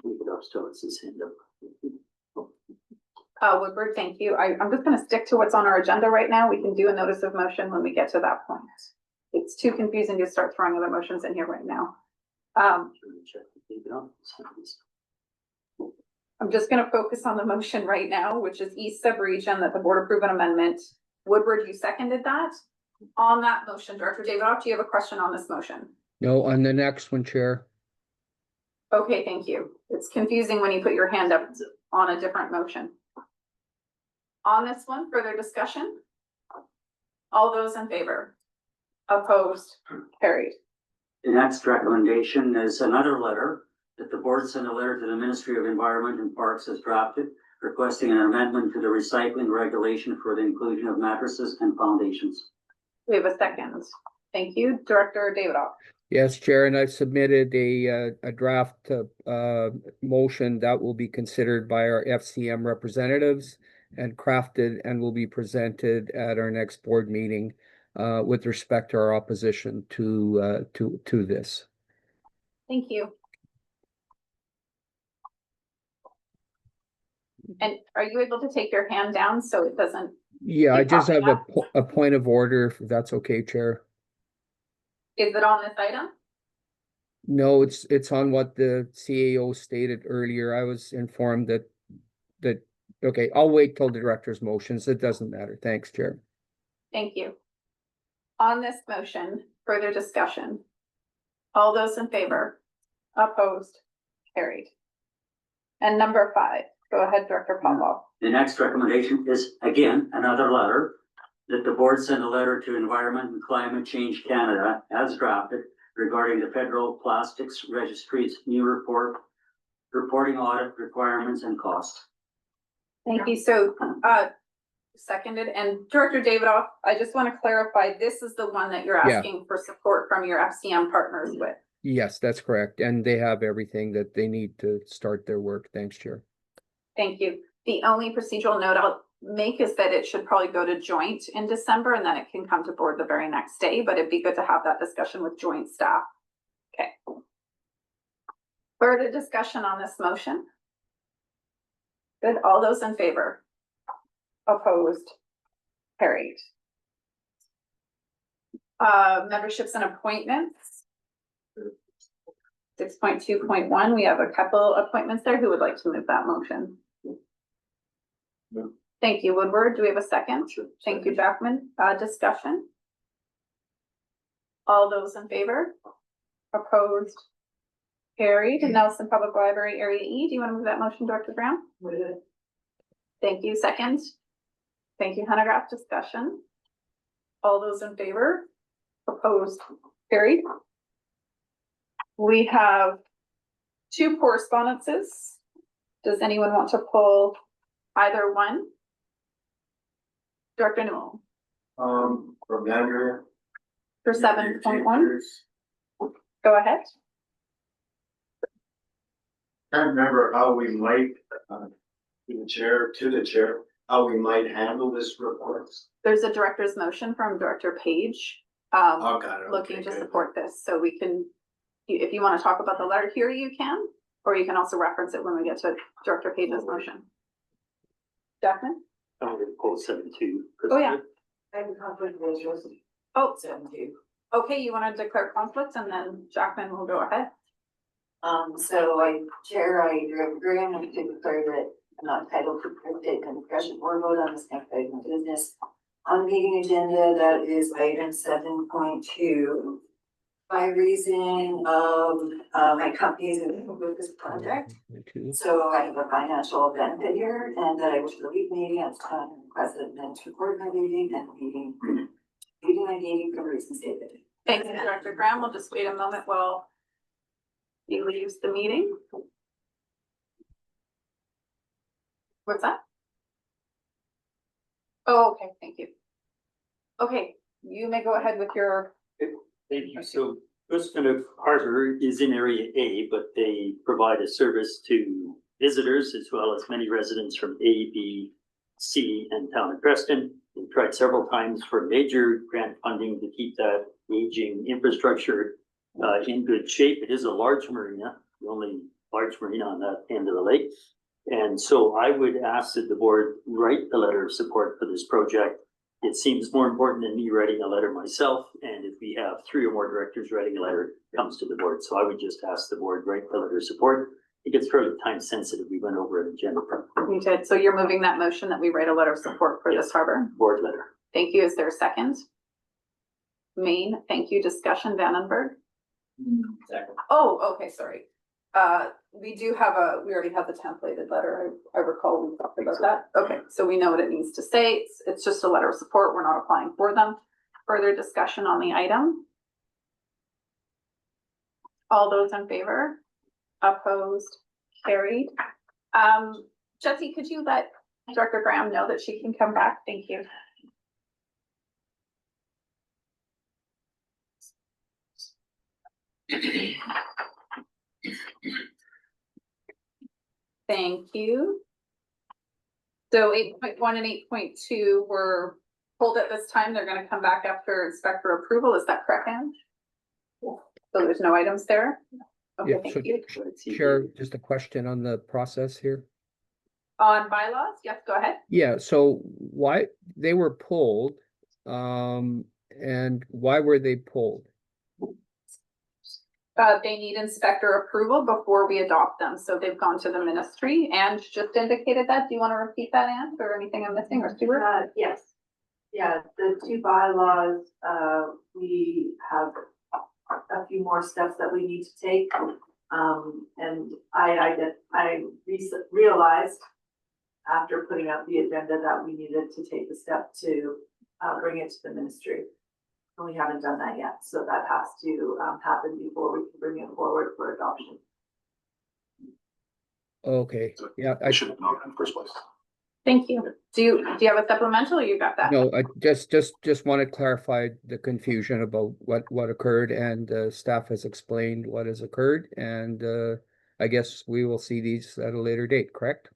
Keep it up still, it's his hand up. Woodward, thank you. I'm just gonna stick to what's on our agenda right now. We can do a notice of motion when we get to that point. It's too confusing to start throwing other motions in here right now. I'm just gonna focus on the motion right now, which is East Sub-Region, that the board approve an amendment. Woodward, you seconded that. On that motion, Director Davidoff, do you have a question on this motion? No, on the next one, Chair. Okay, thank you. It's confusing when you put your hand up on a different motion. On this one, further discussion? All those in favor? Opposed? Carried. The next recommendation is another letter that the board send a letter to the Ministry of Environment and Parks as drafted, requesting an amendment to the recycling regulation for the inclusion of mattresses and foundations. We have a second. Thank you. Director Davidoff. Yes, Chair, and I've submitted a draft motion that will be considered by our FCM representatives and crafted and will be presented at our next board meeting with respect to our opposition to this. Thank you. And are you able to take your hand down so it doesn't? Yeah, I just have Yeah. a point of order, if that's okay, Chair. Is it on this item? No, it's on what the CAO stated earlier. I was informed that, okay, I'll wait till the director's motions. It doesn't matter. Thanks, Chair. Thank you. On this motion, further discussion. All those in favor? Opposed? Carried. And number 5, go ahead, Director Popov. The next recommendation is, again, another letter, that the board send a letter to Environment and Climate Change Canada as drafted regarding the Federal Plastics Registry's new reporting audit requirements and costs. Thank you. So, seconded, and Director Davidoff, I just want to clarify, this is the one that you're Yeah. asking for support from your FCM partners with. Yes, that's correct. And they have everything that they need to start their work. Thanks, Chair. Thank you. The only procedural note I'll make is that it should probably go to joint in December and then it can come to board the very next day, but it'd be good to have that discussion with joint staff. Okay. Further discussion on this motion? Good, all those in favor? Opposed? Carried. Memberships and appointments. 6.2.1, we have a couple appointments there. Who would like to move that motion? Move. Thank you, Woodward. Do we have a second? Thank you, Jackman. Discussion? All those in favor? Opposed? Carried. Nelson Public Library Area E, do you want to move that motion, Director Brown? Thank you. Second. Thank you, Hanegraaff. Discussion? All those in favor? Opposed? Carried. We have 2 correspondences. Does anyone want to pull either one? Director Newell, From Andrea. for 7.1, go ahead. Can't remember how we might, to the chair, how we might handle this report. There's a director's motion from Director Page, Oh, got it. looking Okay, to good. support this, so we can, if you want to talk about the letter here, you can, or you can also reference it when we get to Director Page's motion. Jackman? I'm gonna pull 7.2. Oh, yeah. I have a conflict of interest. Oh, 72. okay, you want to declare conflict and then Jackman will go ahead. So I agree, I'm going to declare that I'm not entitled to take a discussion or vote on this next item of business. On the meeting agenda, that is item 7.2. By reason of my company's involvement with this project. So I have a financial benefit here, and that I wish to leave meeting at time president to record my meeting and leaving my meeting for reasons stated. Thank you, Director Graham. We'll just wait a moment while he leaves the meeting. What's that? Oh, okay, thank you. Okay, you may go ahead with your, Thank you. So Christopher Harbor is in Area A, but they provide a service to visitors as well as many residents from A, B, C, and Town of Preston. We've tried several times for major grant funding to keep that aging infrastructure in good shape. It is a large marina, the only large marina on that end of the lake. And so I would ask that the board write a letter of support for this project. It seems more important than me writing a letter myself, and if we have 3 or more directors writing a letter, it comes to the board. So I would just ask the board write a letter of support. It gets fairly time sensitive. We went over an agenda prep. you did, so you're moving that motion that we write a letter of support for this harbor. Board letter. Thank you. Is there a second? Maine, thank you. Discussion, Vandenberg? Second. Oh, okay, sorry. We do have we already have the templated letter. I recall we talked about that. Okay, so we know what it needs to say. It's just a letter of support. We're not applying for them. Further discussion on the item? All those in favor? Opposed? Carried. Jesse, could you let Director Graham know that she can come back? Thank you. Thank you. So 8.1 and 8.2 were pulled at this time. They're gonna come back after inspector approval. Is that correct, Anne? So there's no items there? Okay, Yeah, so thank you. Chair, just a question on the process here. On bylaws, yes, go ahead. Yeah, so why they were pulled, and why were they pulled? They need inspector approval before we adopt them. So they've gone to the ministry and just indicated that. Do you want to repeat that, Anne, or anything I'm missing, or Stuart? Yes. Yeah, the 2 bylaws, we have a few more steps that we need to take. And I realized after putting up the agenda that we needed to take the step to bring it to the ministry. And we haven't done that yet, so that has to happen before we can bring it forward for adoption. Okay, yeah, I I should have known in the first place. Thank you. Do you have a supplemental or you got that? no, I just want to clarify the confusion about what occurred, and staff has explained what has occurred, and I guess we will see these at a later date, correct?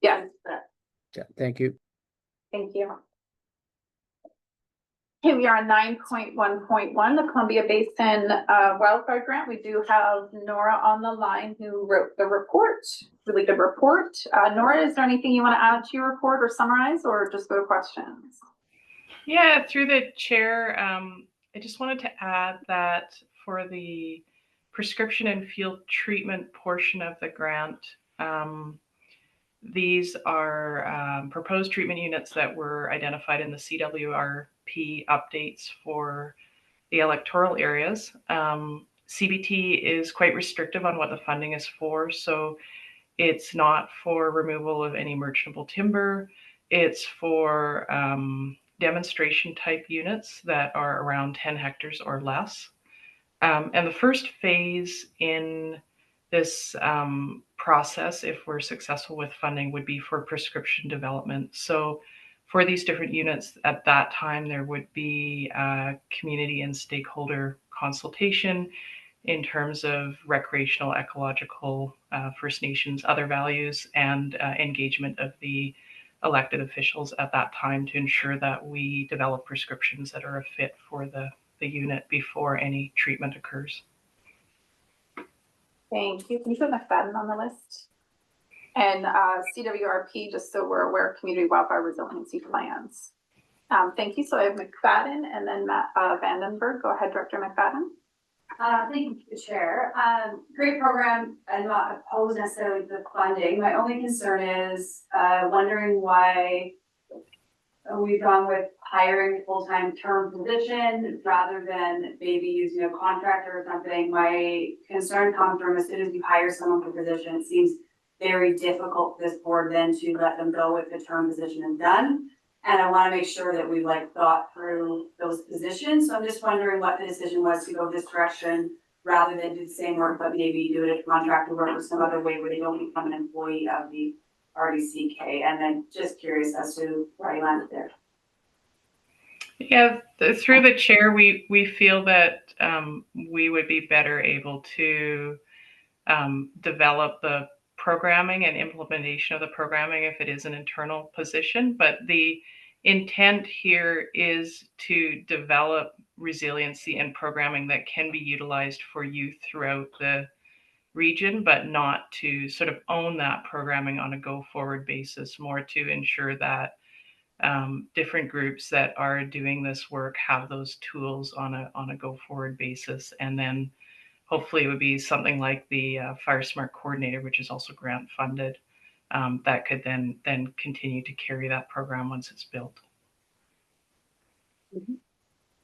Yeah, Yeah, thank you. thank you. Okay, we are on 9.1.1, the Columbia Basin Wildfire Grant. We do have Nora on the line who wrote the report, really good report. Nora, is there anything you want to add to your report or summarize, or just go to questions? Yeah, through the chair, I just wanted to add that for the prescription and field treatment portion of the grant, these are proposed treatment units that were identified in the CWRP updates for the electoral areas. CBT is quite restrictive on what the funding is for, so it's not for removal of any merchantable timber. It's for demonstration type units that are around 10 hectares or less. And the first phase in this process, if we're successful with funding, would be for prescription development. So for these different units at that time, there would be community and stakeholder consultation in terms of recreational, ecological, First Nations, other values, and engagement of the elected officials at that time to ensure that we develop prescriptions that are a fit for the unit before any treatment occurs. Thank you. Can you put McFadden on the list? And CWRP, just so we're aware, Community Wildfire Resiliency Plans. Thank you. So I have McFadden and then Matt Vandenberg. Go ahead, Director McFadden. Thank you, Chair. Great program. I'm not opposed necessarily to the funding. My only concern is wondering why we've gone with hiring a full-time term position rather than maybe using a contractor or something. My concern comes from as soon as you hire someone for a position, it seems very difficult for this board then to let them go with the term position and done. And I want to make sure that we thought through those positions. So I'm just wondering what the decision was to go this direction rather than do the same work, but maybe do it as contractor work or some other way where they don't become an employee of the RDCK. And then just curious as to where I landed there. Yeah, through the chair, we feel that we would be better able to develop the programming and implementation of the programming if it is an internal position. But the intent here is to develop resiliency and programming that can be utilized for youth throughout the region, but not to sort of own that programming on a go forward basis, more to ensure that different groups that are doing this work have those tools on a go forward basis. And then hopefully it would be something like the Fire Smart Coordinator, which is also grant funded, that could then continue to carry that program once it's built.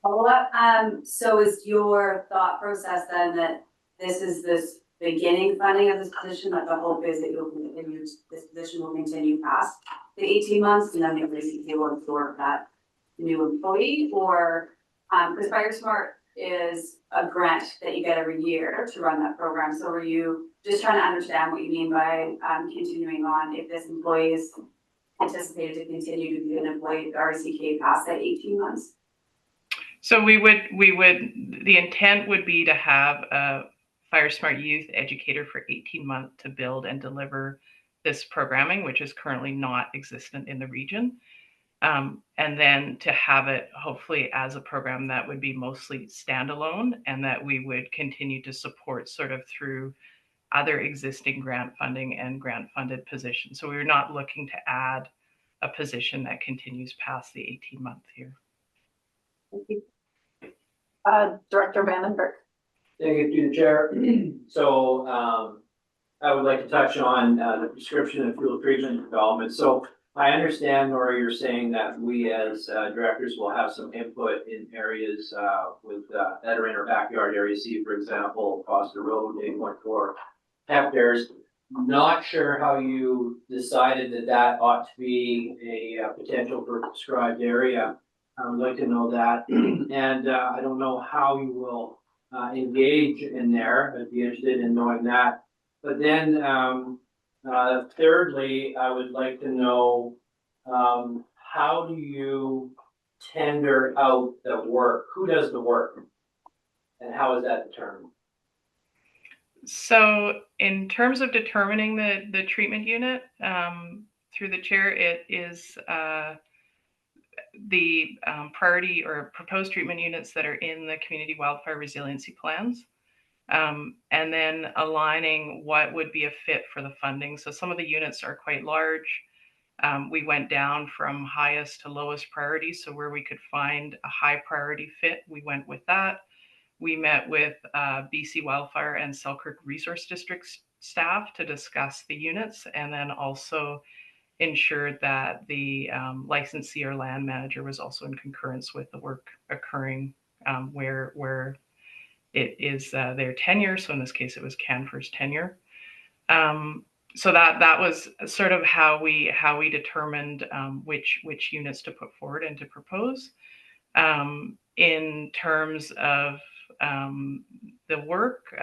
Follow up. So is your thought process then that this beginning funding of this position, that the hope is that you'll continue, this position will continue past the 18 months and then the RDCK will absorb that new employee? Or because Fire Smart is a grant that you get every year to run that program. So are you just trying to understand what you mean by continuing on if this employee is anticipated to continue to be an employee at the RDCK past that 18 months? So the intent would be to have a Fire Smart Youth educator for 18 months to build and deliver this programming, which is currently not existent in the region. And then to have it hopefully as a program that would be mostly standalone and that we would continue to support sort of through other existing grant funding and grant funded positions. So we're not looking to add a position that continues past the 18-month year. Thank you. Director Vandenberg. Thank you to the chair. So I would like to touch on the prescription and field treatment development. So I understand, Nora, you're saying that we as directors will have some input in areas that are in our backyard area. See, for example, across the road, 8.4 hectares. Not sure how you decided that ought to be a potential for a prescribed area. I would like to know that. And I don't know how you will engage in there. I'd be interested in knowing that. But then thirdly, I would like to know how do you tender out the work? Who does the work? And how is that determined? So in terms of determining the treatment unit, through the chair, it is the priority or proposed treatment units that are in the community wildfire resiliency plans. And then aligning what would be a fit for the funding. So some of the units are quite large. We went down from highest to lowest priority. So where we could find a high priority fit, we went with that. We met with BC Wildfire and Selkirk Resource District staff to discuss the units, and then also ensured that the licensee or land manager was also in concurrence with the work occurring where it is their tenure. So in this case, it was Canfor's tenure. So that was sort of how we determined which units to put forward and to propose. In terms of the work,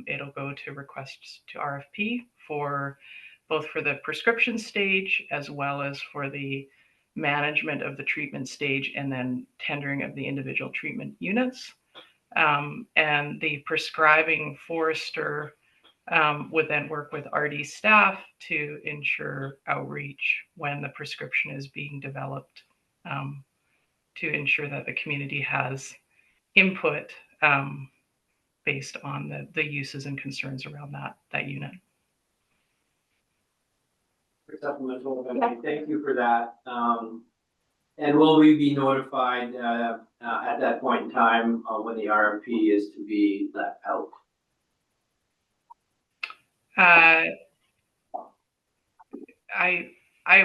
it'll go to requests to RFP for both for the prescription stage as well as for the management of the treatment stage and then tendering of the individual treatment units. And the prescribing forester would then work with RD staff to ensure outreach when the prescription is being developed, to ensure that the community has input based on the uses and concerns around that unit. Supplemental, thank you for that. And will we be notified at that point in time when the RFP is to be let out? I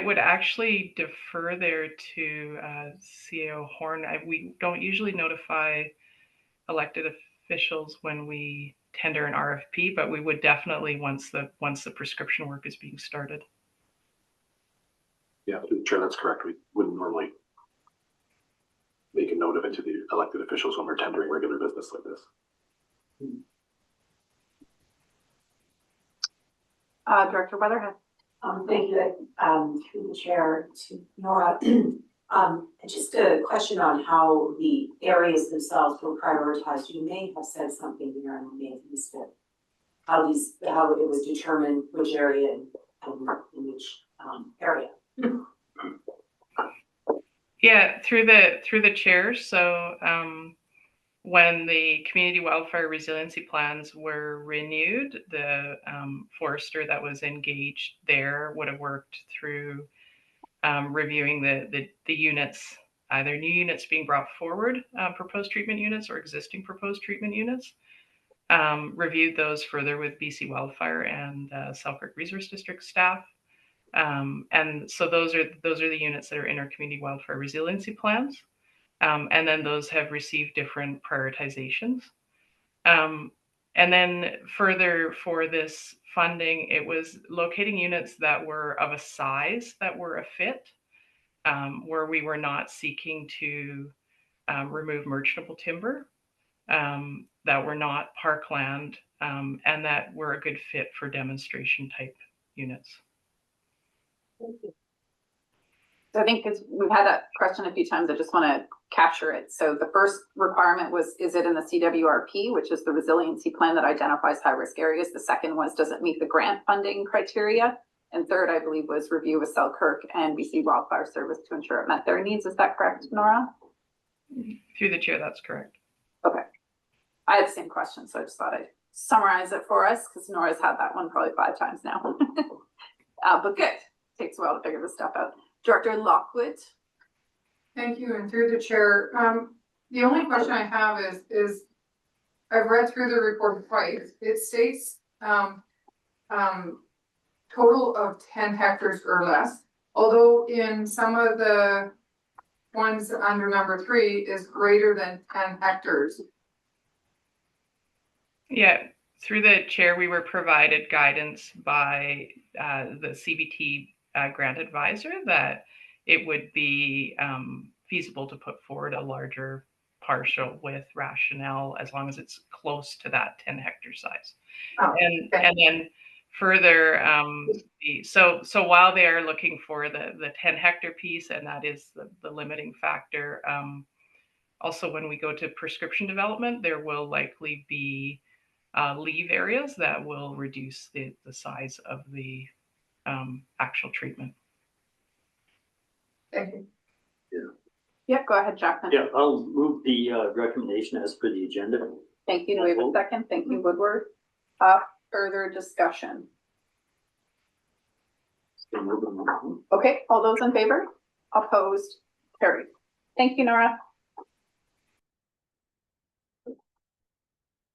would actually defer there to CEO Horn. We don't usually notify elected officials when we tender an RFP, but we would definitely once the prescription work is being started. Yeah, Chair, that's correct. We wouldn't normally make a note of it to the elected officials when we're tendering regular business like this. Director Weatherhead. Thank you, through the chair to Nora. Just a question on how the areas themselves were prioritized. You may have said something here and I may have missed it. How it was determined which area and in which area. Yeah, through the chair. So when the community wildfire resiliency plans were renewed, the forester that was engaged there would have worked through reviewing the units, either new units being brought forward, proposed treatment units, or existing proposed treatment units. Reviewed those further with BC Wildfire and Selkirk Resource District staff. And so those are the units that are in our community wildfire resiliency plans. And then those have received different prioritizations. And then further for this funding, it was locating units that were of a size that were a fit, where we were not seeking to remove merchantable timber, that were not parkland, and that were a good fit for demonstration type units. So I think because we've had that question a few times, I just want to capture it. So the first requirement was, is it in the CWRP, which is the resiliency plan that identifies high-risk areas? The second was, does it meet the grant funding criteria? And third, I believe, was review with Selkirk and BC Wildfire Service to ensure it met their needs. Is that correct, Nora? Through the chair, that's correct. Okay. I had the same question, so I just thought I'd summarize it for us because Nora's had that one probably 5 times now. But good. Takes a while to figure this stuff out. Director Lockwood. Thank you, and through the chair, the only question I have is I've read through the report twice. It states total of 10 hectares or less, although in some of the ones under number 3 is greater than 10 hectares. Yeah, through the chair, we were provided guidance by the CBT grant advisor that it would be feasible to put forward a larger partial with rationale as long as it's close to that 10 hectare size. Oh, and then further, so while they are looking for the 10 hectare piece, and that is the limiting factor, also when we go to prescription development, there will likely be leave areas that will reduce the size of the actual treatment. Thank you. Yeah. Yeah, go ahead, Jackman. Yeah, I'll move the recommendation as per the agenda. Thank you. Do we have a second? Thank you, Woodward. Further discussion. So moving on. Okay, all those in favor? Opposed? Carried. Thank you, Nora.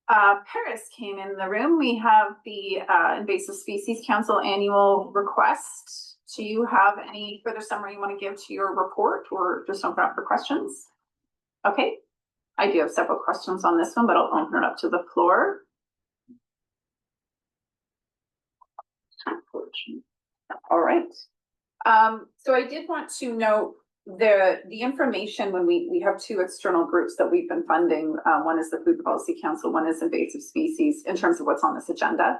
Paris came in the room. We have the Invasive Species Council annual request. Do you have any further summary you want to give to your report, or just open up for questions? Okay, I do have several questions on this one, but I'll open it up to the floor. All right. So I did want to note the information when we have two external groups that we've been funding. One is the Food Policy Council, one is Invasive Species, in terms of what's on this agenda.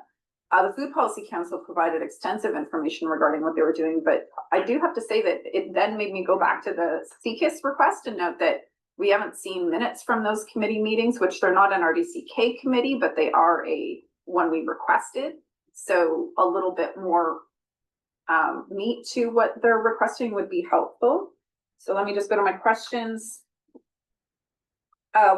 The Food Policy Council provided extensive information regarding what they were doing, but I do have to say that it then made me go back to the CCIS request and note that we haven't seen minutes from those committee meetings, which they're not an RDCK committee, but they are one we requested. So a little bit more meat to what they're requesting would be helpful. So let me just go to my questions.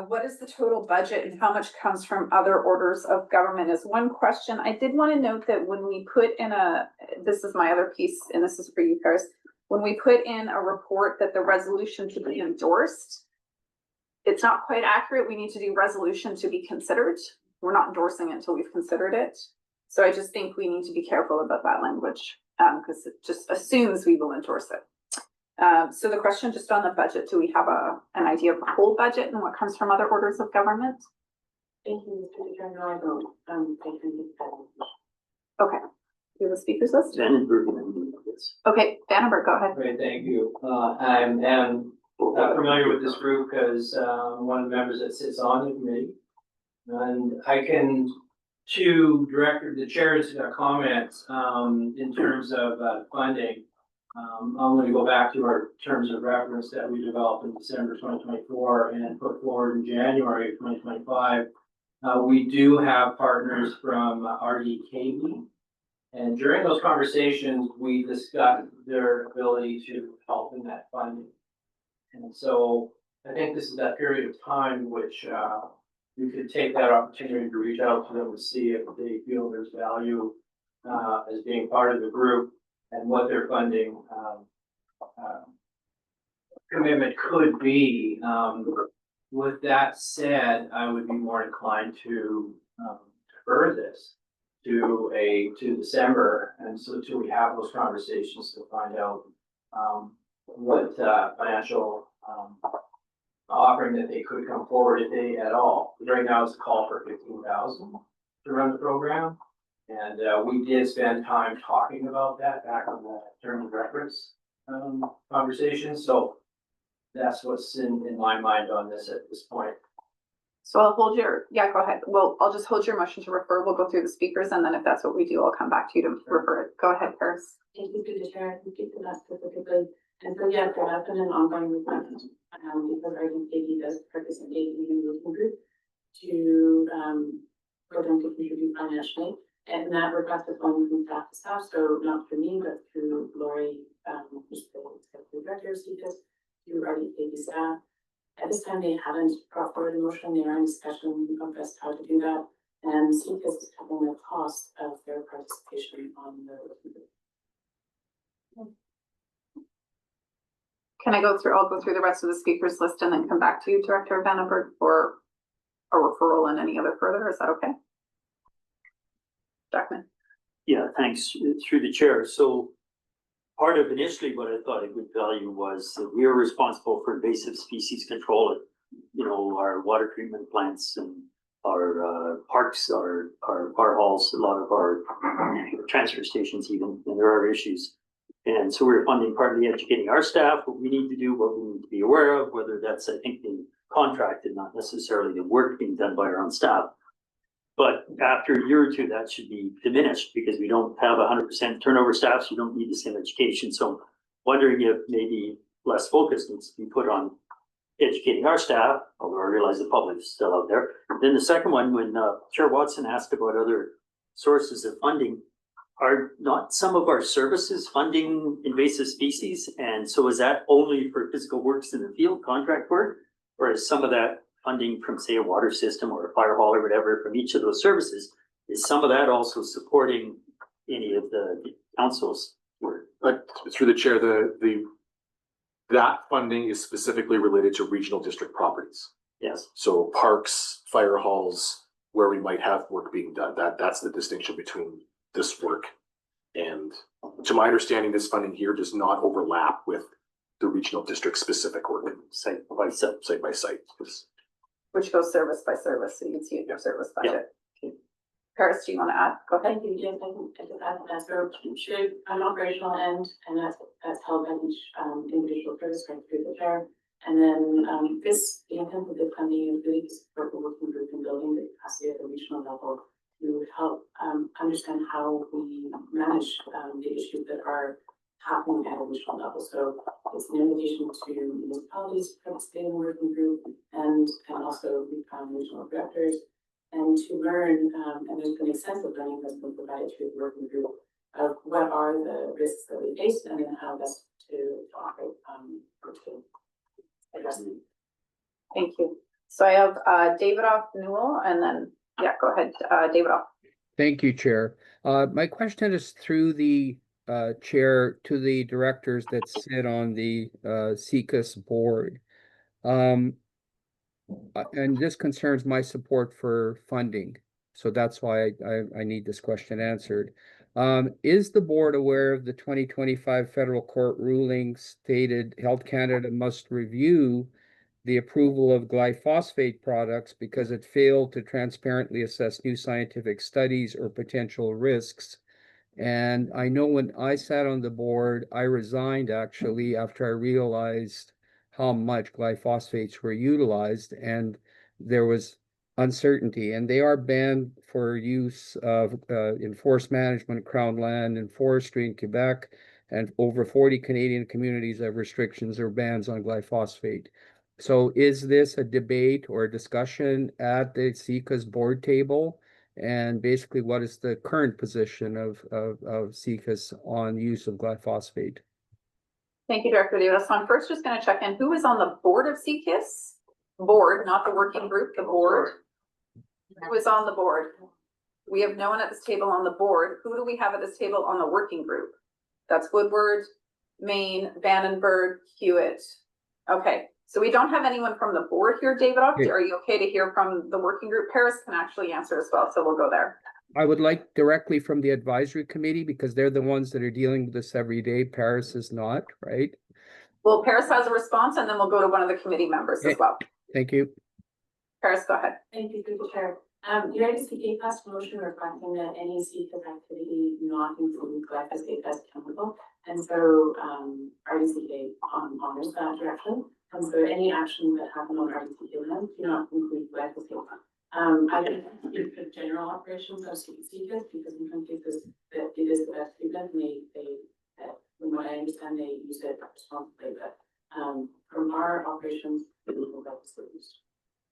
What is the total budget and how much comes from other orders of government is one question. I did want to note that when we put in this is my other piece, and this is for you, Paris. When we put in a report that the resolution to be endorsed, it's not quite accurate. We need to do resolution to be considered. We're not endorsing it until we've considered it. So I just think we need to be careful about that language because it just assumes we will endorse it. So the question just on the budget, do we have an idea of the whole budget and what comes from other orders of government? Thank you, Mr. Chairman. I vote. Thank you. Okay. Do you have a speakers list? Vandenberg. Okay, Vandenberg, go ahead. Great, thank you. I'm familiar with this group because I'm one of the members that sits on the committee. And I can, to the chair's comments in terms of funding, I'm going to go back to our terms of reference that we developed in December 2024 and put forward in January of 2025. We do have partners from RDKB, and during those conversations, we discussed their ability to help in that funding. And so I think this is that period of time which we could take that opportunity to reach out to them to see if they feel there's value as being part of the group and what their funding commitment could be. With that said, I would be more inclined to defer this to December, and so till we have those conversations to find out what financial offering that they could come forward if they at all. Right now it's a call for 15,000 to run the program. And we did spend time talking about that back on the terms of reference conversation. So that's what's in my mind on this at this point. So I'll hold yeah, go ahead. Well, I'll just hold your motion to refer. We'll go through the speakers, and then if that's what we do, I'll come back to you to refer it. Go ahead, Paris. Thank you, Mr. Chair. Thank you for that specifically. And so, yes, there has been an ongoing request because RDKB does participate in the working group to for them to contribute financially. And that request is only from staff to staff, so not through me, but through Lori, who's the executive director of CCIS, through RDKB staff. At this time, they haven't brought forward a motion. They are in discussion of best how to do that. And CCIS is covering the cost of their participation on the working group. Can I go through? I'll go through the rest of the speakers list and then come back to you, Director Vandenberg, for a referral and any other further. Is that okay? Jackman. Yeah, thanks. Through the chair. So part of initially what I thought a good value was that we are responsible for invasive species control at, our water treatment plants and our parks, our water halls, a lot of our transfer stations even, and there are issues. And so we're funding partly educating our staff, what we need to do, what we need to be aware of, whether that's, I think, being contracted, not necessarily the work being done by our own staff. But after a year or two, that should be diminished because we don't have 100% turnover staff, so you don't need the same education. So wondering if maybe less focus needs to be put on educating our staff, although I realize the public is still out there. Then the second one, when Chair Watson asked about other sources of funding, are not some of our services funding invasive species? And so is that only for physical works in the field, contract work? Or is some of that funding from, say, a water system or a fire hall or whatever from each of those services, is some of that also supporting any of the council's work? But through the chair, that funding is specifically related to regional district properties. Yes. So parks, fire halls, where we might have work being done, that's the distinction between this work. And to my understanding, this funding here does not overlap with the regional district specific work, site by site. Which goes service by service, so you can see it in your service budget. Paris, do you want to add? Go ahead. Thank you, Jim. Thank you. That's sort of should an operational end, and that's held by each individual service right through the chair. And then the intent of this funding is really to support the working group in building the capacity at the regional level to help understand how we manage the issues that are happening at a regional level. So it's an invitation to municipalities to participate in the working group and also regional directors, and to learn, and there's been extensive learning that's been provided to the working group of what are the risks that we face and then how best to operate or to address them. Thank you. So I have Davidoff Newell, and then, yeah, go ahead, Davidoff. Thank you, Chair. My question is through the chair to the directors that sit on the CCAS board. And this concerns my support for funding. So that's why I need this question answered. Is the board aware of the 2025 federal court ruling stated Health Canada must review the approval of glyphosate products because it failed to transparently assess new scientific studies or potential risks? And I know when I sat on the board, I resigned actually after I realized how much glyphosates were utilized, and there was uncertainty, and they are banned for use of in forest management, crown land, and forestry in Quebec, and over 40 Canadian communities have restrictions or bans on glyphosate. So is this a debate or a discussion at the CCAS board table? And basically, what is the current position of CCAS on use of glyphosate? Thank you, Director Davis. So I'm first just going to check in. Who is on the board of CCAS? Board, not the working group, the board. Who is on the board? We have no one at this table on the board. Who do we have at this table on the working group? That's Woodward, Maine, Vandenberg, Hewitt. Okay, so we don't have anyone from the board here, David. Are you okay to hear from the working group? Paris can actually answer as well, so we'll go there. I would like directly from the advisory committee because they're the ones that are dealing with this every day. Paris is not, right? Well, Paris has a response, and then we'll go to one of the committee members as well. Thank you. Paris, go ahead. Thank you, through the chair. United States passed a motion reflecting that any CCAS activity not include glyphosate as chemical, and so RDCA honors that direction. And so any actions that happen on RDCA land do not include glyphosate. I think it's the general operations of CCAS because in some cases that it is the best treatment, and they from what I understand, they use it responsibly. But from our operations, it will glyphosate used.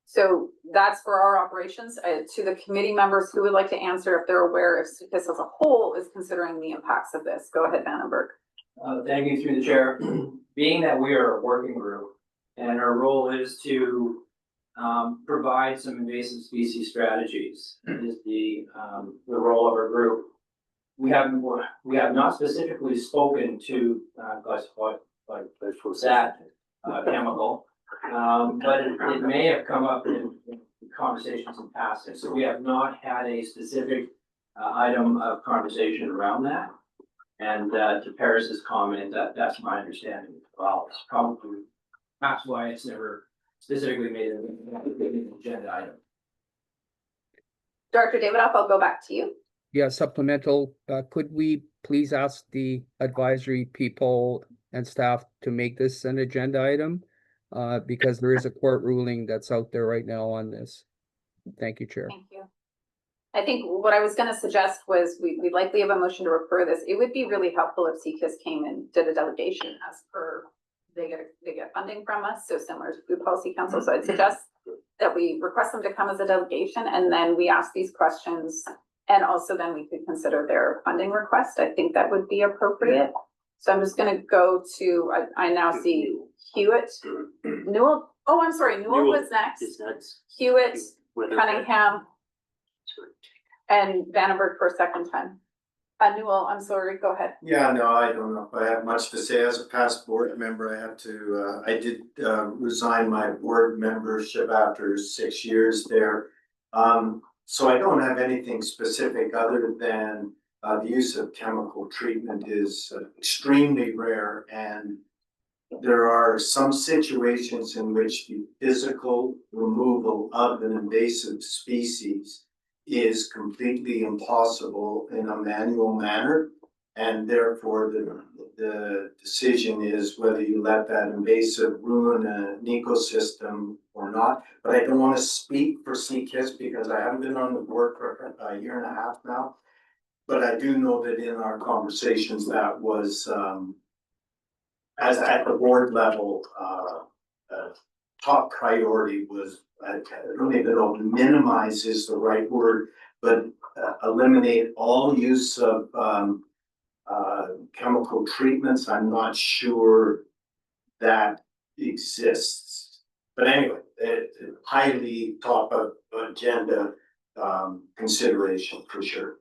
So that's for our operations. To the committee members who would like to answer if they're aware if this as a whole is considering the impacts of this. Go ahead, Vandenberg. Thank you, through the chair. Being that we are a working group and our role is to provide some invasive species strategies is the role of our group. We have not specifically spoken to glyphosate, that chemical, but it may have come up in conversations in passing. So we have not had a specific item of conversation around that. And to Paris's comment, that's my understanding as well. It's probably that's why it's never specifically made an agenda item. Director Davidoff, I'll go back to you. Yeah, supplemental. Could we please ask the advisory people and staff to make this an agenda item? Because there is a court ruling that's out there right now on this. Thank you, Chair. Thank you. I think what I was going to suggest was we likely have a motion to refer this. It would be really helpful if CCAS came and did a delegation as per they get funding from us, so similar to Food Policy Council. So I'd suggest that we request them to come as a delegation, and then we ask these questions And also then we could consider their funding request. I think that would be appropriate. So I'm just gonna go to, I now see Hewitt, Newell, oh, I'm sorry, Newell was next. Hewitt, Cunningham, and Vandenberg for a second time. Newell, I'm sorry, go ahead. Yeah, no, I don't know if I have much to say. As a past board member, I have to, I did resign my board membership after 6 years there. So I don't have anything specific other than the use of chemical treatment is extremely rare, and there are some situations in which the physical removal of an invasive species is completely impossible in a manual manner. And therefore, the decision is whether you let that invasive ruin an ecosystem or not. But I don't want to speak for CKIS because I haven't been on the board for a year and a half now. But I do know that in our conversations that was, as at the board level, top priority was, I don't even know if minimize is the right word, but eliminate all use of chemical treatments. I'm not sure that exists. But anyway, highly top of agenda consideration for sure.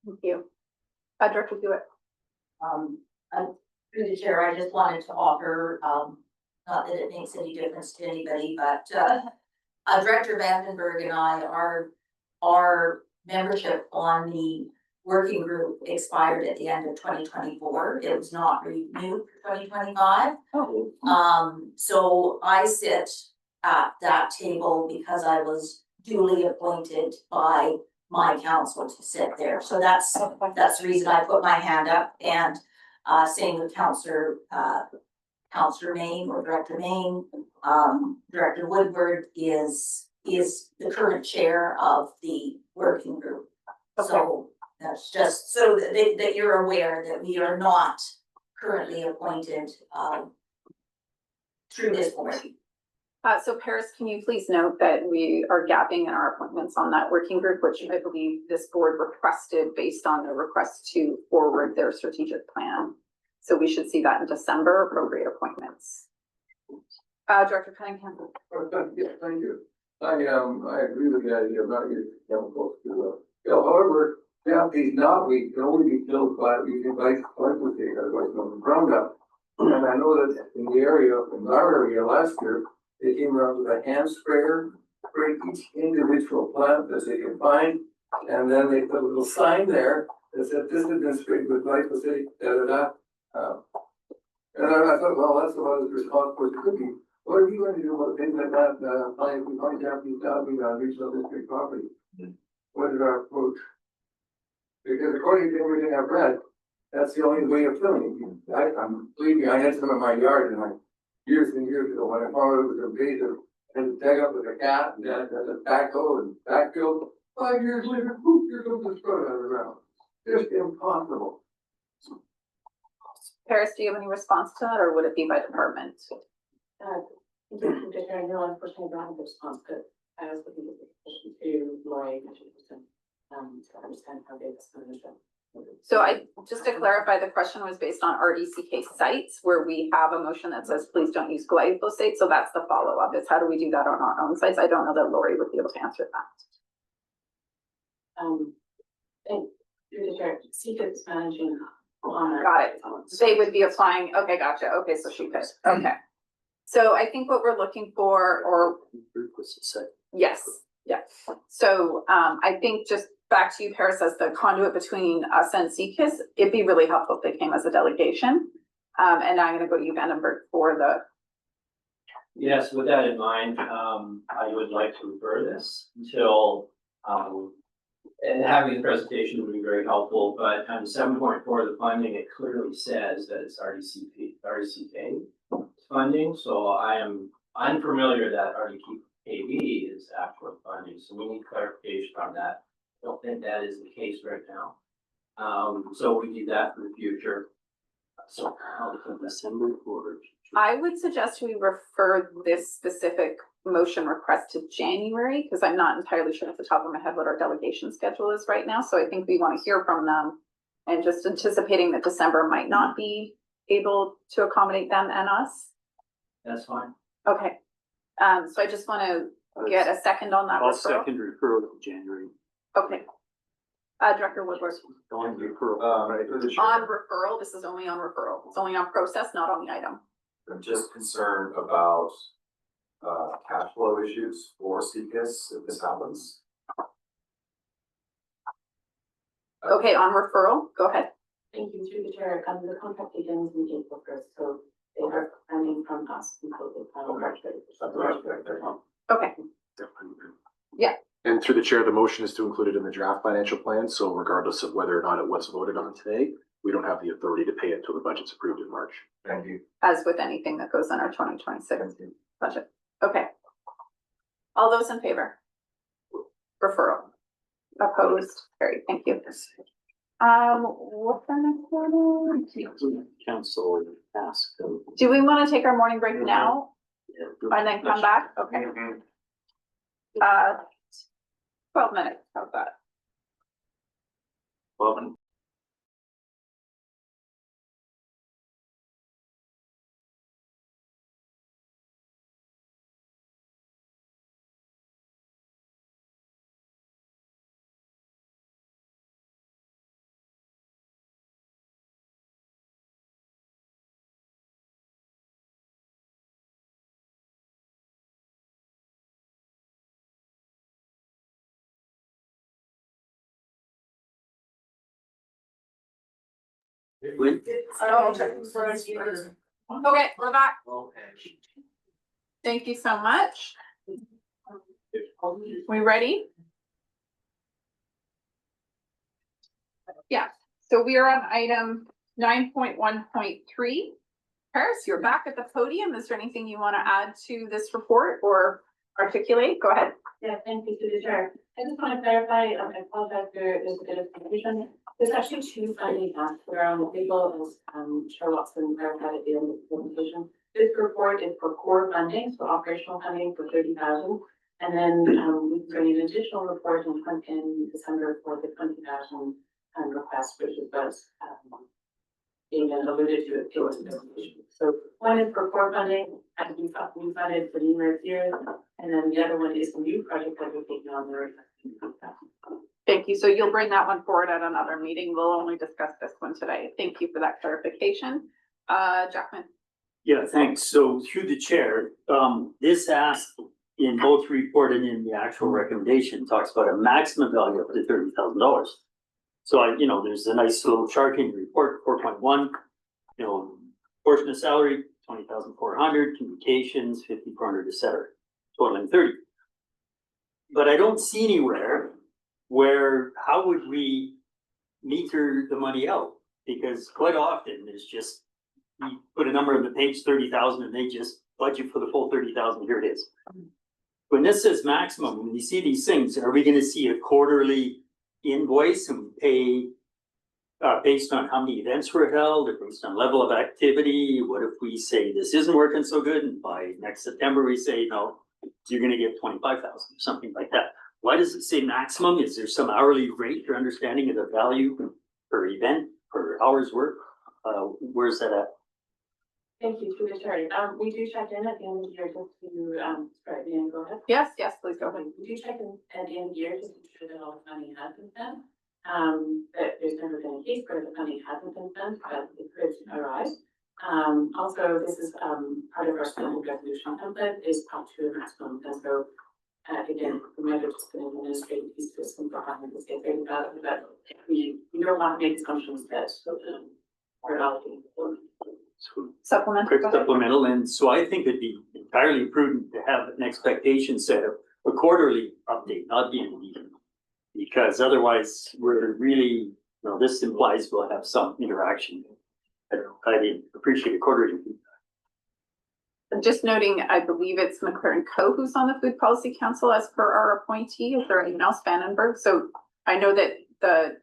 Thank you. Director Hewitt. Through the chair, I just wanted to offer, not that it makes any difference to anybody, but Director Vandenberg and I, our membership on the working group expired at the end of 2024. It was not renewed for 2025. So I sit at that table because I was duly appointed by my council to sit there. So that's the reason I put my hand up, and same with Councillor Main or Director Main. Director Woodward is the current chair of the working group. Okay. So that's just so that you're aware that we are not currently appointed through this board. So Paris, can you please note that we are gapping in our appointments on that working group, which I believe this board requested based on the request to forward their strategic plan. So we should see that in December, appropriate appointments. Director Cunningham. Yeah, thank you. I agree with the idea of not using chemicals to kill. However, these knotweed can only be killed by using glyphosate, otherwise known as Roundup. And I know that in the area, in our area last year, they came around with a hand sprayer, sprayed each individual plant as they could find, and then they put a little sign there that said, "This has been sprayed with glyphosate, da da da." And I thought, well, that's about as responsible as it could be. What are you going to do about things like that? We find Japanese knotweed on regional district property. What is our approach? Because according to everything I've read, that's the only way of killing it. Believe me, I had some in my yard, and years and years ago, when I found it was invasive, and dug up with a cat and a backhoe and backfill. 5 years later, poof, here comes the spread out of the ground. Just impossible. Paris, do you have any response to that, or would it be by department? I know unfortunately I don't have a response, but I was looking at the question to Lori, to understand how big this is. So just to clarify, the question was based on RDCK sites where we have a motion that says, please don't use glyphosate. So that's the follow-up, is how do we do that on our own sites? I don't know that Lori would be able to answer that. And through the chair, CKIS managing. Got it. They would be applying, okay, gotcha. Okay, so she could, okay. So I think what we're looking for, or yes, yes. So I think just back to you, Paris, as the conduit between us and CKIS, it'd be really helpful if they came as a delegation. And I'm gonna go to you, Vandenberg, for the. Yes, with that in mind, I would like to refer this until, and having the presentation would be very helpful, but on 7.4 of the funding, it clearly says that it's RDCK funding, so I am unfamiliar that RDKB is actual funding, so we need clarification on that. I don't think that is the case right now. So we need that for the future. So December quarter. I would suggest we refer this specific motion request to January, because I'm not entirely sure off the top of my head what our delegation schedule is right now, so I think we want to hear from them. And just anticipating that December might not be able to accommodate them and us. That's fine. Okay, so I just want to get a second on that I'll referral. second referral to January. Okay. Director Woodward, Going referral. on referral, this is only on referral, it's only on process, not on the item. I'm just concerned about cash flow issues for CPS if this happens. Okay, on referral, go ahead. Thank you, through the chair, the contract begins in April first, so they are planning from us until they final. Okay, yeah. And through the chair, the motion is to include it in the draft financial plan, so regardless of whether or not it was voted on today, we don't have the authority to pay it until the budget's approved in March. Thank you. As with anything that goes in our 2026 budget. Okay. All those in favor? Referral. Opposed? Carried. Thank you. What's the next one? Council ask them. Do we want to take our morning break now and then come back? Okay. 12 minutes. How's that? Well, Oh, okay. Okay, we're back. Thank you so much. We ready? Yeah, so we are on item 9.1.3. Paris, you're back at the podium. Is there anything you want to add to this report or articulate? Go ahead. Yeah, thank you, through the chair. I just want to clarify, I apologize there is a bit of confusion. There's actually two funding asks that are on the table, as Chair Watson clarified at the end of the presentation. This report is for core funding, so operational funding for 30,000. And then we can bring an additional report in December for the 20,000 request, which was being alluded to at the presentation. So one is for core funding, and we funded for numerous years, and then the other one is a new project that we're taking on there. Thank you. So you'll bring that one forward at another meeting. We'll only discuss this one today. Thank you for that clarification. Jackman. yeah, thanks. So through the chair, this ask in both report and in the actual recommendation talks about a maximum value of $30,000. So there's a nice little chart in the report, 4.1, portion of salary, 20,400, communications, 5,400, etc., totaling 30. But I don't see anywhere where, how would we meter the money out? Because quite often there's just, you put a number on the page, 30,000, and they just budget for the full 30,000, here it is. When this says maximum, when you see these things, are we gonna see a quarterly invoice and we pay based on how many events were held or based on level of activity? What if we say this isn't working so good and by next September we say, no, you're gonna get 25,000 or something like that? Why does it say maximum? Is there some hourly rate or understanding of the value per event, per hours work? Where's that at? Thank you, through the chair. We do check in at the end of the year just to, sorry, Ian, go ahead. Yes, please go ahead. We do check in at the end of the year just to ensure that all the funding has been spent. That there's never been a case where the funding hasn't been spent, but it could arise. Also, this is part of our standard resolution template is up to a maximum. And so, again, we might have just been an administrative piece of system for having this get figured about it, but we don't want to make assumptions that we're allocating. Supplemental. Quick supplemental, and so I think it'd be entirely prudent to have an expectation set of a quarterly update, not the end of the year. Because otherwise, we're really, this implies we'll have some interaction. I appreciate a quarterly. I'm just noting, I believe it's McLaren Co. who's on the Food Policy Council as per our appointee. Is there anyone else, Vandenberg? So I know that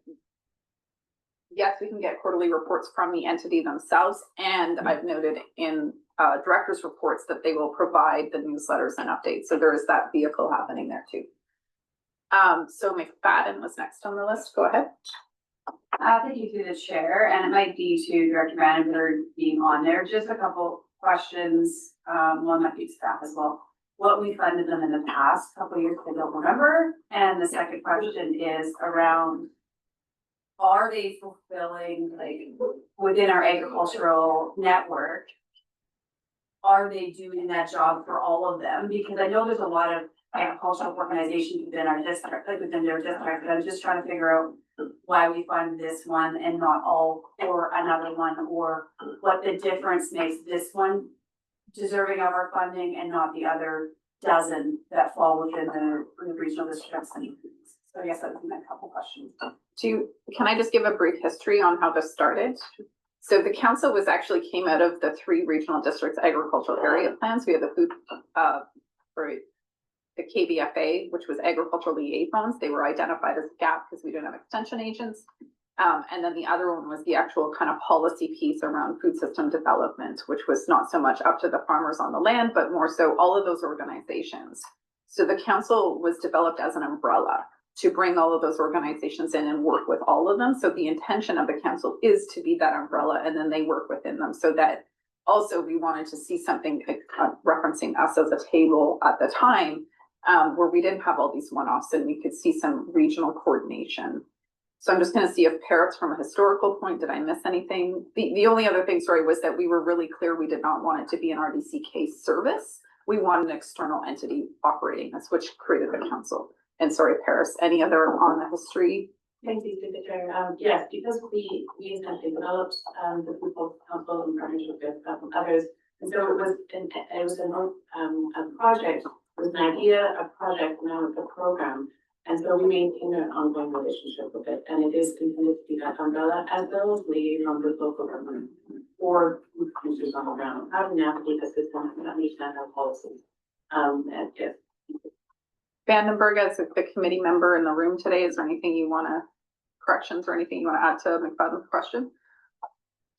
yes, we can get quarterly reports from the entity themselves. And I've noted in director's reports that they will provide the newsletters and updates. So there is that vehicle happening there too. So McFadden was next on the list. Go ahead. Thank you to the chair, and it might be to Director Manager being on there. Just a couple questions. One might be staff as well. What we funded them in the past couple of years, I don't remember. And the second question is around, are they fulfilling, like, within our agricultural network? Are they doing that job for all of them? Because I know there's a lot of agricultural organizations within our district, like within their district, but I'm just trying to figure out why we fund this one and not all, or another one, or what the difference makes this one deserving of our funding and not the other dozen that fall within the regional districts. So I guess that would be my couple questions. Can I just give a brief history on how this started? So the council was actually came out of the 3 regional districts agricultural area plans. We had the food, the KBFA, which was agricultural liaisons. They were identified as a gap because we didn't have extension agents. And then the other one was the actual kind of policy piece around food system development, which was not so much up to the farmers on the land, but more so all of those organizations. So the council was developed as an umbrella to bring all of those organizations in and work with all of them. So the intention of the council is to be that umbrella, and then they work within them. So that also we wanted to see something referencing us as a table at the time, where we didn't have all these one-offs and we could see some regional coordination. So I'm just going to see if Parrots from a historical point, did I miss anything? The only other thing, sorry, was that we were really clear we did not want it to be an RDCK service. We wanted an external entity operating this, which created the council. And sorry, Paris, any other on the history? Thank you, Secretary. Yes, because we essentially developed the Food Council in partnership with others, and so it was a project. It was an idea, a project, now it's a program. And so we maintain an ongoing relationship with it, and it is intended to be that umbrella as well as liaison with local government or food producers on the ground, how to navigate the system and understand our policies. And yes. Vandenberg, as the committee member in the room today, is there anything you want to, corrections or anything you want to add to McFadden's question?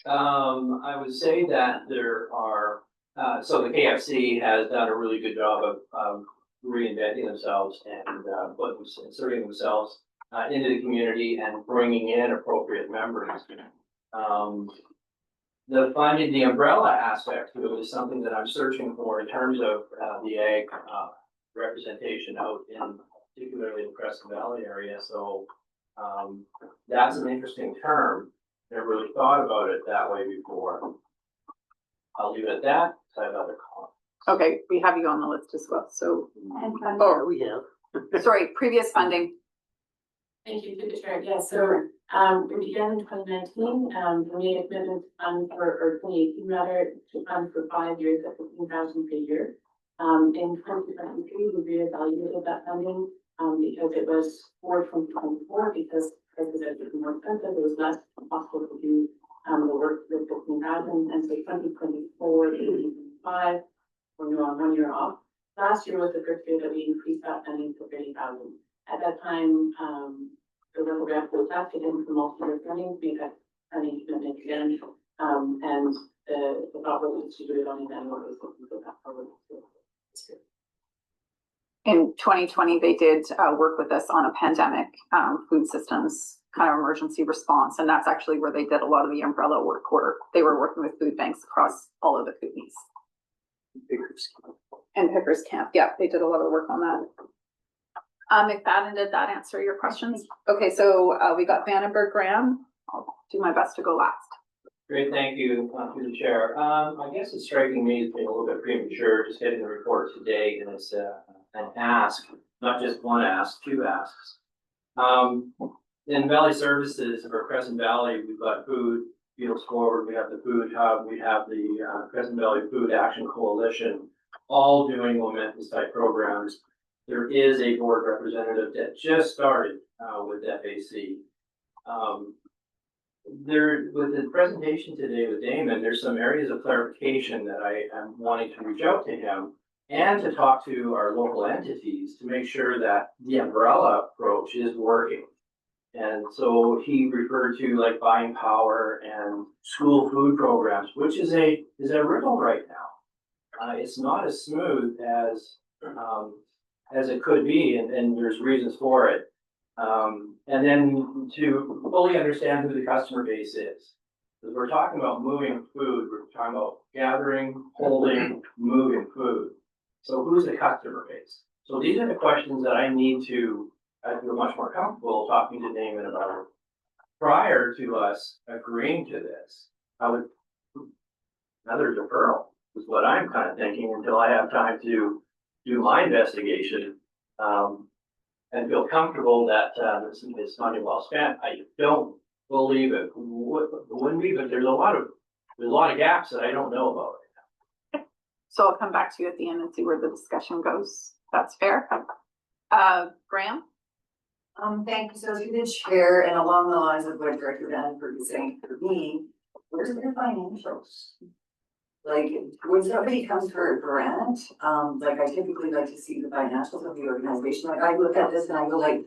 I would say that there are, so the KFC has done a really good job of reinventing themselves and inserting themselves into the community and bringing in appropriate members. The funding, the umbrella aspect to it is something that I'm searching for in terms of the ag representation out in particularly the Crescent Valley area. So that's an interesting term. Never really thought about it that way before. I'll leave it at that. I have other comments. Okay, we have you on the list as well. So, Oh, we have. sorry, previous funding. Thank you, Secretary. Yeah, so we began in 2019. We made a commitment to fund or 2018 rather, to fund for 5 years at 15,000 per year. In 2023, we reevaluated that funding because it was for 2024 because prices are getting more expensive. It was less possible to do the work with 15,000, and so 2024 to 2025. We're now 1 year off. Last year was the first year that we increased that funding to 30,000. At that time, the local grant was adopted into multi-year funding, we had funding commitment again, and the thought was to do it on an annual basis. So that's how we're doing it. In 2020, they did work with us on a pandemic food systems kind of emergency response, and that's actually where they did a lot of the umbrella work where they were working with food banks across all of the Kootenays. And Pickers Camp, yeah, they did a lot of work on that. McFadden, did that answer your questions? Okay, so we got Vandenberg Graham. I'll do my best to go last. Great, thank you, through the chair. I guess it's striking me as being a little bit premature, just getting the report today, and it's an ask, not just one ask, 2 asks. In Valley Services for Crescent Valley, we've got food, Fields Forward, we have the Food Hub, we have the Crescent Valley Food Action Coalition, all doing momentous type programs. There is a board representative that just started with FAC. With the presentation today with Damon, there's some areas of clarification that I am wanting to reach out to him and to talk to our local entities to make sure that the umbrella approach is working. And so he referred to like buying power and school food programs, which is a riddle right now. it's not as smooth as it could be, and there's reasons for it. And then to fully understand who the customer base is. Because we're talking about moving food, we're talking about gathering, holding, moving food. So who's the customer base? So these are the questions that I need to, I feel much more comfortable talking to Damon about. Prior to us agreeing to this, I would, another deferral is what I'm kind of thinking until I have time to do my investigation. And feel comfortable that this money well spent. I don't believe it wouldn't be, but there's a lot of gaps that I don't know about. So I'll come back to you at the end and see where the discussion goes. That's fair. Graham? Thank you. So through the chair and along the lines of what Director Vandenberg is saying, for me, where's their financials? Like, when somebody comes for a grant, like I typically like to see the financials of the organization. Like I look at this and I go like,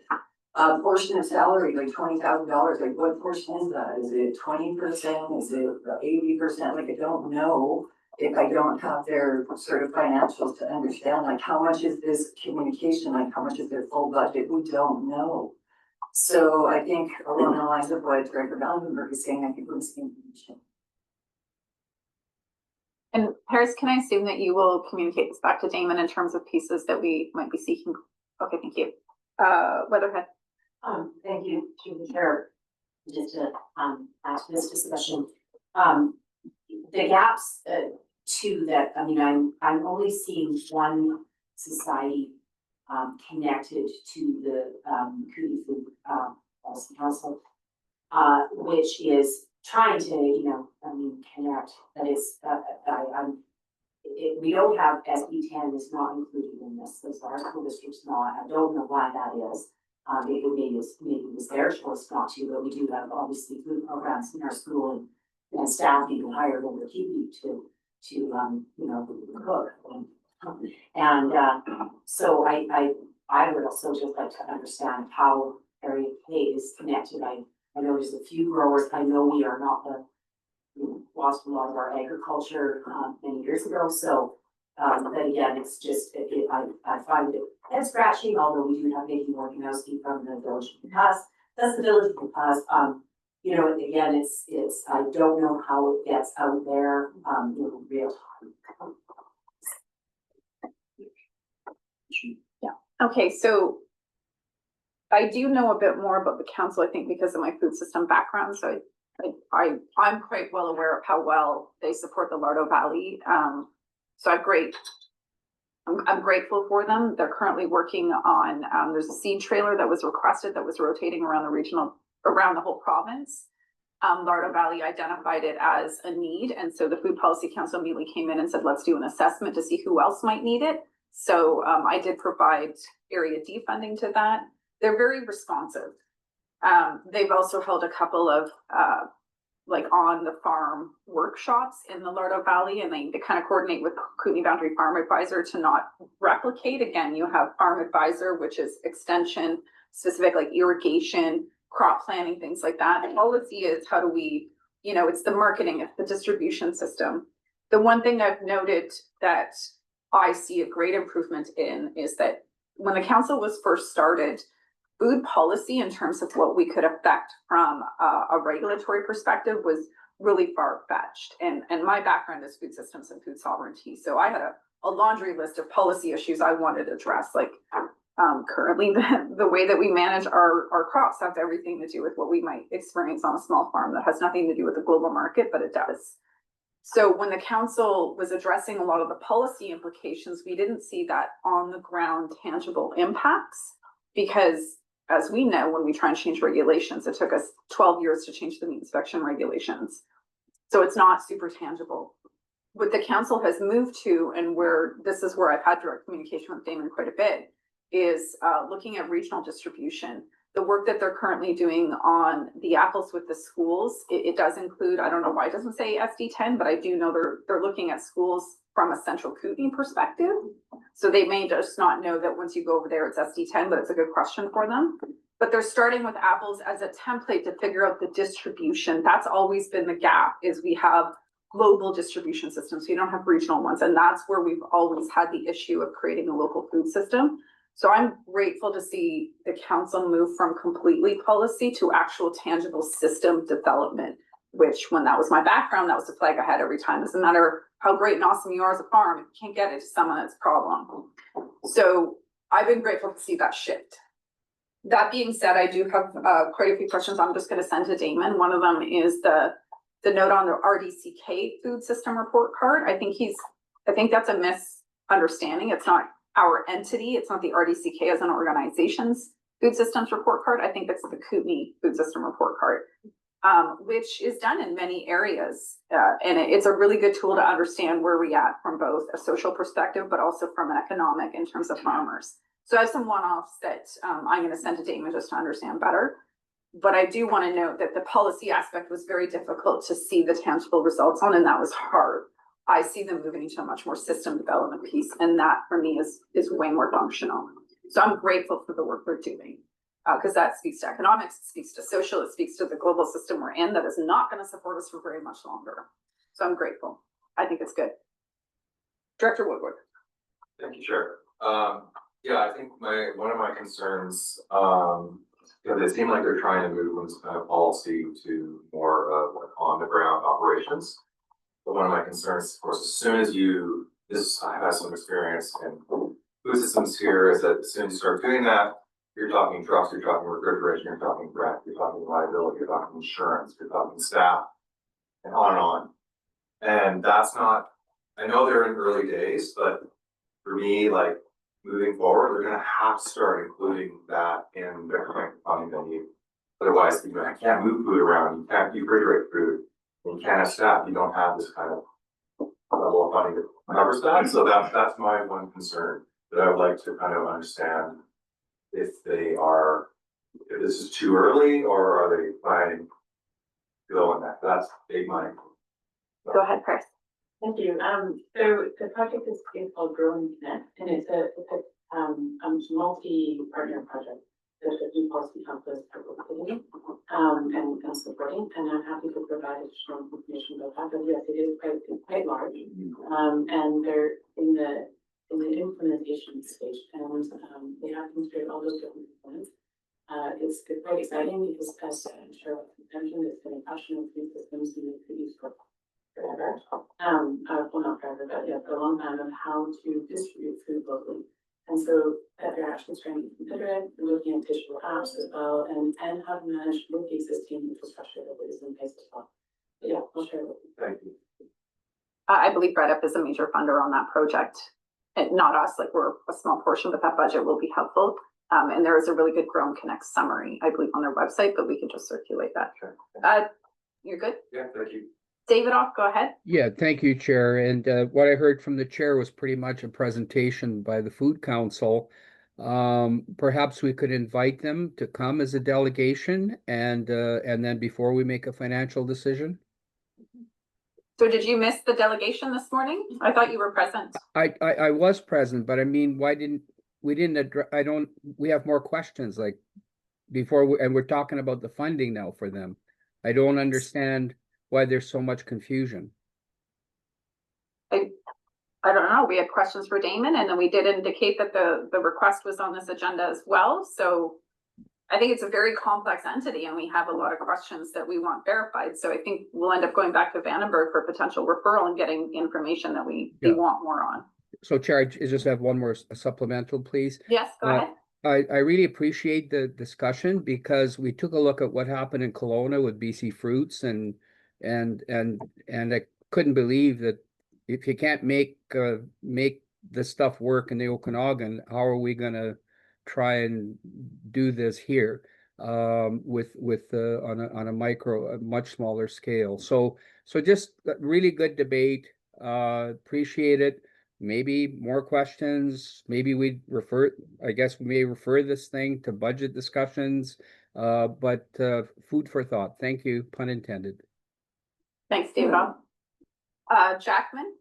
a portion of salary, like $20,000, like what portion is that? Is it 20%? Is it 80%? Like I don't know if I don't have their sort of financials to understand, like how much is this communication, like how much is their full budget? We don't know. So I think along the lines of what Director Vandenberg is saying, I think we're missing information. And Paris, can I assume that you will communicate this back to Damon in terms of pieces that we might be seeking? Okay, thank you. Weatherhead. Thank you to the chair. Just to add to this discussion, the gaps too that, I mean, I'm only seeing one society connected to the Kootenay Food Policy Council, which is trying to, you know, I mean, connect. That is, we don't have SB10 is not included in this. So our school district's not. I don't know why that is. Maybe it was their choice not to, but we do have obviously food programs in our school and staff even hired over the QB to you know, cook. And so I would also just like to understand how Area K is connected. I know there's a few growers. I know we are not lost a lot of our agriculture many years ago. So, but again, it's just, I find it head scratching, although we do have Nikki Morganowski from the Village of the Pass. That's the Village of the Pass. You know, again, it's, I don't know how it gets out there in real time. Yeah. Okay, so I do know a bit more about the council, I think, because of my food system background. So I'm quite well aware of how well they support the Lardo Valley. So I'm grateful for them. They're currently working on, there's a seed trailer that was requested that was rotating around the whole province. Lardo Valley identified it as a need. And so the Food Policy Council immediately came in and said, let's do an assessment to see who else might need it. So I did provide Area D funding to that. They're very responsive. They've also held a couple of like on the farm workshops in the Lardo Valley, and they kind of coordinate with Kootenay Boundary Farm Advisor to not replicate. Again, you have Farm Advisor, which is extension specific, like irrigation, crop planning, things like that. And policy is how do we, you know, it's the marketing, it's the distribution system. The one thing I've noted that I see a great improvement in is that when the council was first started, food policy in terms of what we could affect from a regulatory perspective was really far-fetched. And my background is food systems and food sovereignty. So I had a laundry list of policy issues I wanted to address. Like currently the way that we manage our crops has everything to do with what we might experience on a small farm that has nothing to do with the global market, but it does. So when the council was addressing a lot of the policy implications, we didn't see that on the ground tangible impacts, because as we know, when we try and change regulations, it took us 12 years to change the meat inspection regulations. So it's not super tangible. What the council has moved to, and this is where I've had direct communication with Damon quite a bit, is looking at regional distribution. The work that they're currently doing on the apples with the schools, it does include, I don't know why it doesn't say SD10, but I do know they're looking at schools from a central Kootenay perspective. So they may just not know that once you go over there, it's SD10, but it's a good question for them. But they're starting with apples as a template to figure out the distribution. That's always been the gap, is we have global distribution system, so you don't have regional ones, and that's where we've always had the issue of creating a local food system. So I'm grateful to see the council move from completely policy to actual tangible system development, which when that was my background, that was the flag I had every time. Doesn't matter how great and awesome you are as a farm, if you can't get it to someone, that's a problem. So I've been grateful to see that shift. That being said, I do have quite a few questions I'm just going to send to Damon. One of them is the note on the RDCK food system report card. I think that's a misunderstanding. It's not our entity. It's not the RDCK as an organization's food systems report card. I think it's the Kootenay food system report card, which is done in many areas. And it's a really good tool to understand where we at from both a social perspective, but also from an economic in terms of farmers. So I have some one-offs that I'm going to send to Damon just to understand better. But I do want to note that the policy aspect was very difficult to see the tangible results on, and that was hard. I see them moving to a much more system development piece, and that for me is way more functional. So I'm grateful for the work we're doing, because that speaks to economics, it speaks to social, it speaks to the global system we're in that is not going to support us for very much longer. So I'm grateful. I think it's good. Director Woodward. Thank you, Chair. Yeah, I think one of my concerns, because it seemed like they're trying to move from this kind of policy to more of like on the ground operations. But one of my concerns, of course, as soon as I've had some experience in food systems here, is that as soon as you start doing that, you're talking trucks, you're talking refrigeration, you're talking rent, you're talking liability, you're talking insurance, you're talking staff, and on and on. And that's not, I know they're in early days, but for me, like moving forward, they're gonna have to start including that in their current funding menu. Otherwise, you can't move food around, you can't refrigerate food, and you can't have staff, you don't have this kind of level of funding that covers that. So that's my one concern that I would like to kind of understand if this is too early or are they planning to go on that? That's big money. Go ahead, Chris. Thank you. So the project is called Grow and Connect, and it's a multi-partner project. There's a few policy conflicts participating and supporting, and I'm happy to provide additional information about that. But yes, it is quite large, and they're in the implementation stage, and they have considered all those different components. It's quite exciting because, as Cheryl mentioned, it's been a passion of food systems and food use for forever. Well, not forever, but yeah, for a long time, of how to distribute food locally. And so they're actually trying to consider it, looking at digital apps as well, and how to manage with the existing infrastructure that is in place as well. But yeah, I'll share with you. Thank you. I believe Red Up is a major funder on that project. And not us, like we're a small portion, but that budget will be helpful. And there is a really good Grow and Connect summary, I believe, on their website, but we can just circulate that. Sure. You're good? Yeah, thank you. David off, go ahead. Yeah, thank you, Chair. And what I heard from the chair was pretty much a presentation by the Food Council. Perhaps we could invite them to come as a delegation and then before we make a financial decision. So did you miss the delegation this morning? I thought you were present. I was present, but I mean, why didn't we address, we have more questions like before, and we're talking about the funding now for them. I don't understand why there's so much confusion. I don't know. We had questions for Damon, and then we did indicate that the request was on this agenda as well. So I think it's a very complex entity, and we have a lot of questions that we want verified. So I think we'll end up going back to Vandenberg for potential referral and getting information that we want more on. So Chair, I just have one more supplemental, please. Yes, go ahead. I really appreciate the discussion because we took a look at what happened in Kelowna with BC Fruits and I couldn't believe that if you can't make the stuff work in the Okanagan, how are we gonna try and do this here with on a much smaller scale? So just a really good debate. Appreciate it. Maybe more questions. Maybe we may refer this thing to budget discussions. But food for thought. Thank you, pun intended. Thanks, David. Jackman.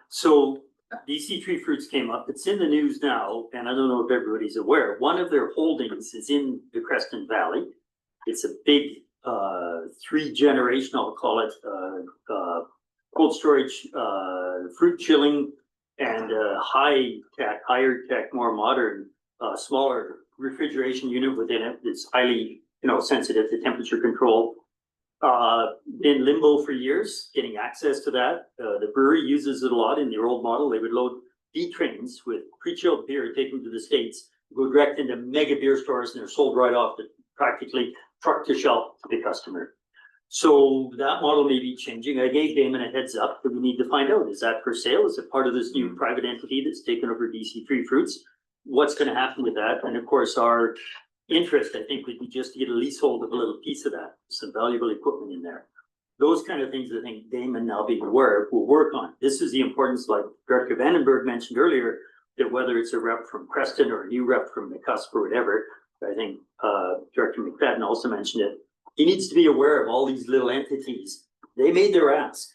So BC Tree Fruits came up. It's in the news now, and I don't know if everybody's aware. One of their holdings is in the Creston Valley. It's a big three generation, I'll call it, cold storage, fruit chilling, and higher tech, more modern, smaller refrigeration unit within it that's highly, sensitive to temperature control. Been limbo for years, getting access to that. The brewery uses it a lot. In their old model, they would load B trains with pre-chilled beer, take them to the States, go direct into mega beer stores, and they're sold right off the practically truck to shelf to the customer. So that model may be changing. I gave Damon a heads up that we need to find out, is that for sale? Is it part of this new private entity that's taken over BC Free Fruits? What's going to happen with that? And of course, our interest, I think, would be just to get a leasehold of a little piece of that, some valuable equipment in there. Those kind of things, I think Damon, now being aware, will work on. This is the importance, like Director Vandenberg mentioned earlier, that whether it's a rep from Creston or a new rep from the cusp or whatever, I think Director McFadden also mentioned it, he needs to be aware of all these little entities. They made their ask.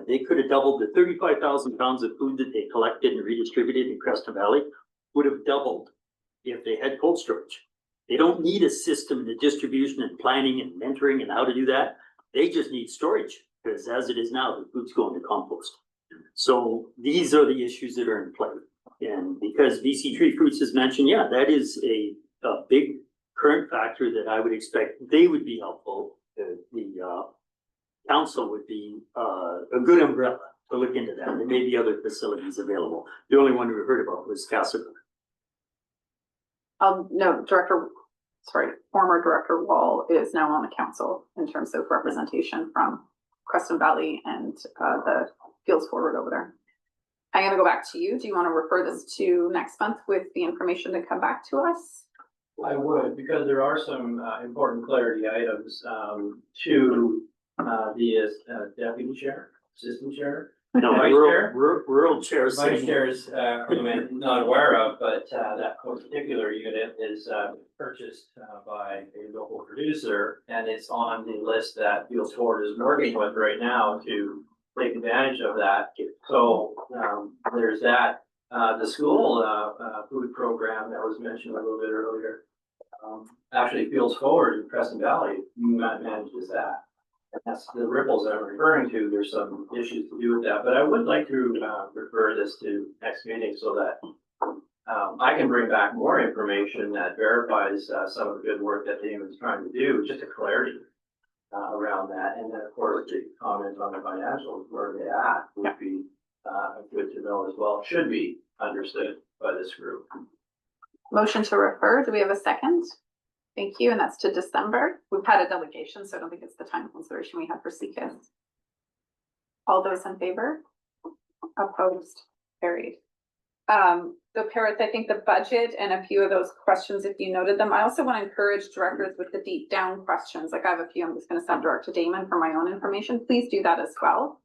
They could have doubled the 35,000 pounds of food that they collected and redistributed in Creston Valley, would have doubled if they had cold storage. They don't need a system, the distribution and planning and mentoring and how to do that. They just need storage, because as it is now, the food's going to compost. So these are the issues that are in play. And because BC Tree Fruits is mentioned, yeah, that is a big current factor that I would expect they would be helpful. The council would be a good umbrella to look into that. There may be other facilities available. The only one we heard about was Castleton. No, former Director Wall is now on the council in terms of representation from Creston Valley and the Fields Forward over there. I'm gonna go back to you. Do you want to refer this to next month with the information to come back to us? I would, because there are some important clarity items to the deputy chair, assistant chair. No, vice chair. rural chair. Vice chairs, who I'm not aware of, but that particular unit is purchased by a local producer, and it's on the list that Fields Forward is working with right now to take advantage of that. So there's that. The school food program that was mentioned a little bit earlier, actually Fields Forward in Crescent Valley manages that. And that's the ripples that I'm referring to. There's some issues to do with that, but I would like to refer this to next meeting so that I can bring back more information that verifies some of the good work that Damon's trying to do, just a clarity around that. And then of course, the comment on the financials, where they at would be good to know as well. Should be understood by this group. Motion to refer. Do we have a second? Thank you, and that's to December. We've had a delegation, so I don't think it's the time consideration we had for CKIS. All those in favor? Opposed? Carried. So Parrot, I think the budget and a few of those questions, if you noted them, I also want to encourage directors with the deep down questions. Like I have a few, I'm just going to send direct to Damon for my own information. Please do that as well.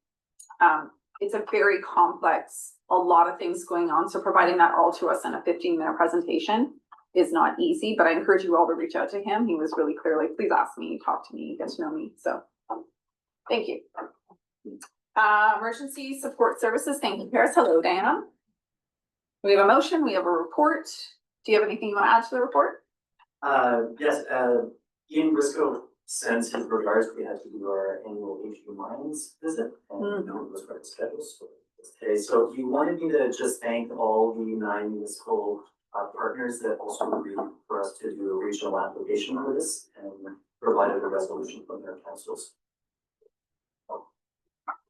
It's a very complex, a lot of things going on. So providing that all to us in a 15-minute presentation is not easy, but I encourage you all to reach out to him. He was really clear, like, please ask me, talk to me, get to know me. So thank you. Emergency support services. Thank you, Paris. Hello, Diana. We have a motion, we have a report. Do you have anything you want to add to the report? Yes, Ian Briscoe sends his regards. We had to do our annual HU Mines visit, and it was quite scheduled today. So he wanted me to just thank all the 9 municipal partners that also agreed for us to do a regional application for this and provided a resolution from their councils.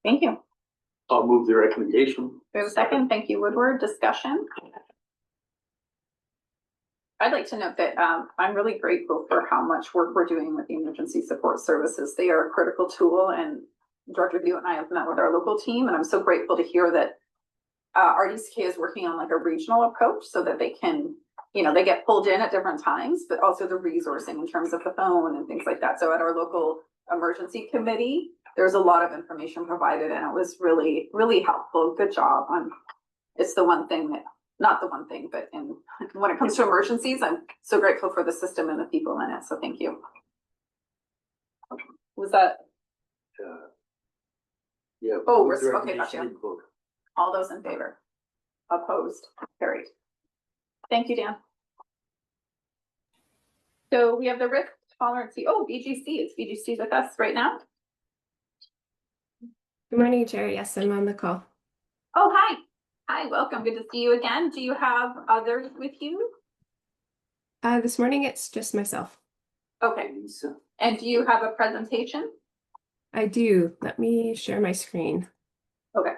Thank you. I'll move the recommendation. We have a second. Thank you, Woodward. Discussion. I'd like to note that I'm really grateful for how much work we're doing with the emergency support services. They are a critical tool, and Director View and I have met with our local team, and I'm so grateful to hear that RDCK is working on like a regional approach so that they can, they get pulled in at different times, but also the resourcing in terms of the phone and things like that. So at our local emergency committee, there's a lot of information provided, and it was really, really helpful. Good job. It's the one thing that, not the one thing, but when it comes to emergencies, I'm so grateful for the system and the people in it. So thank you. Was that? Yeah. Oh, okay, gotcha. All those in favor? Opposed? Carried. Thank you, Dan. So we have the risk tolerance. Oh, BGC, is BGC with us right now? Good morning, Chair. Yes, I'm on the call. Oh, hi. Hi, welcome. Good to see you again. Do you have others with you? This morning it's just myself. Okay. And do you have a presentation? I do. Let me share my screen. Okay.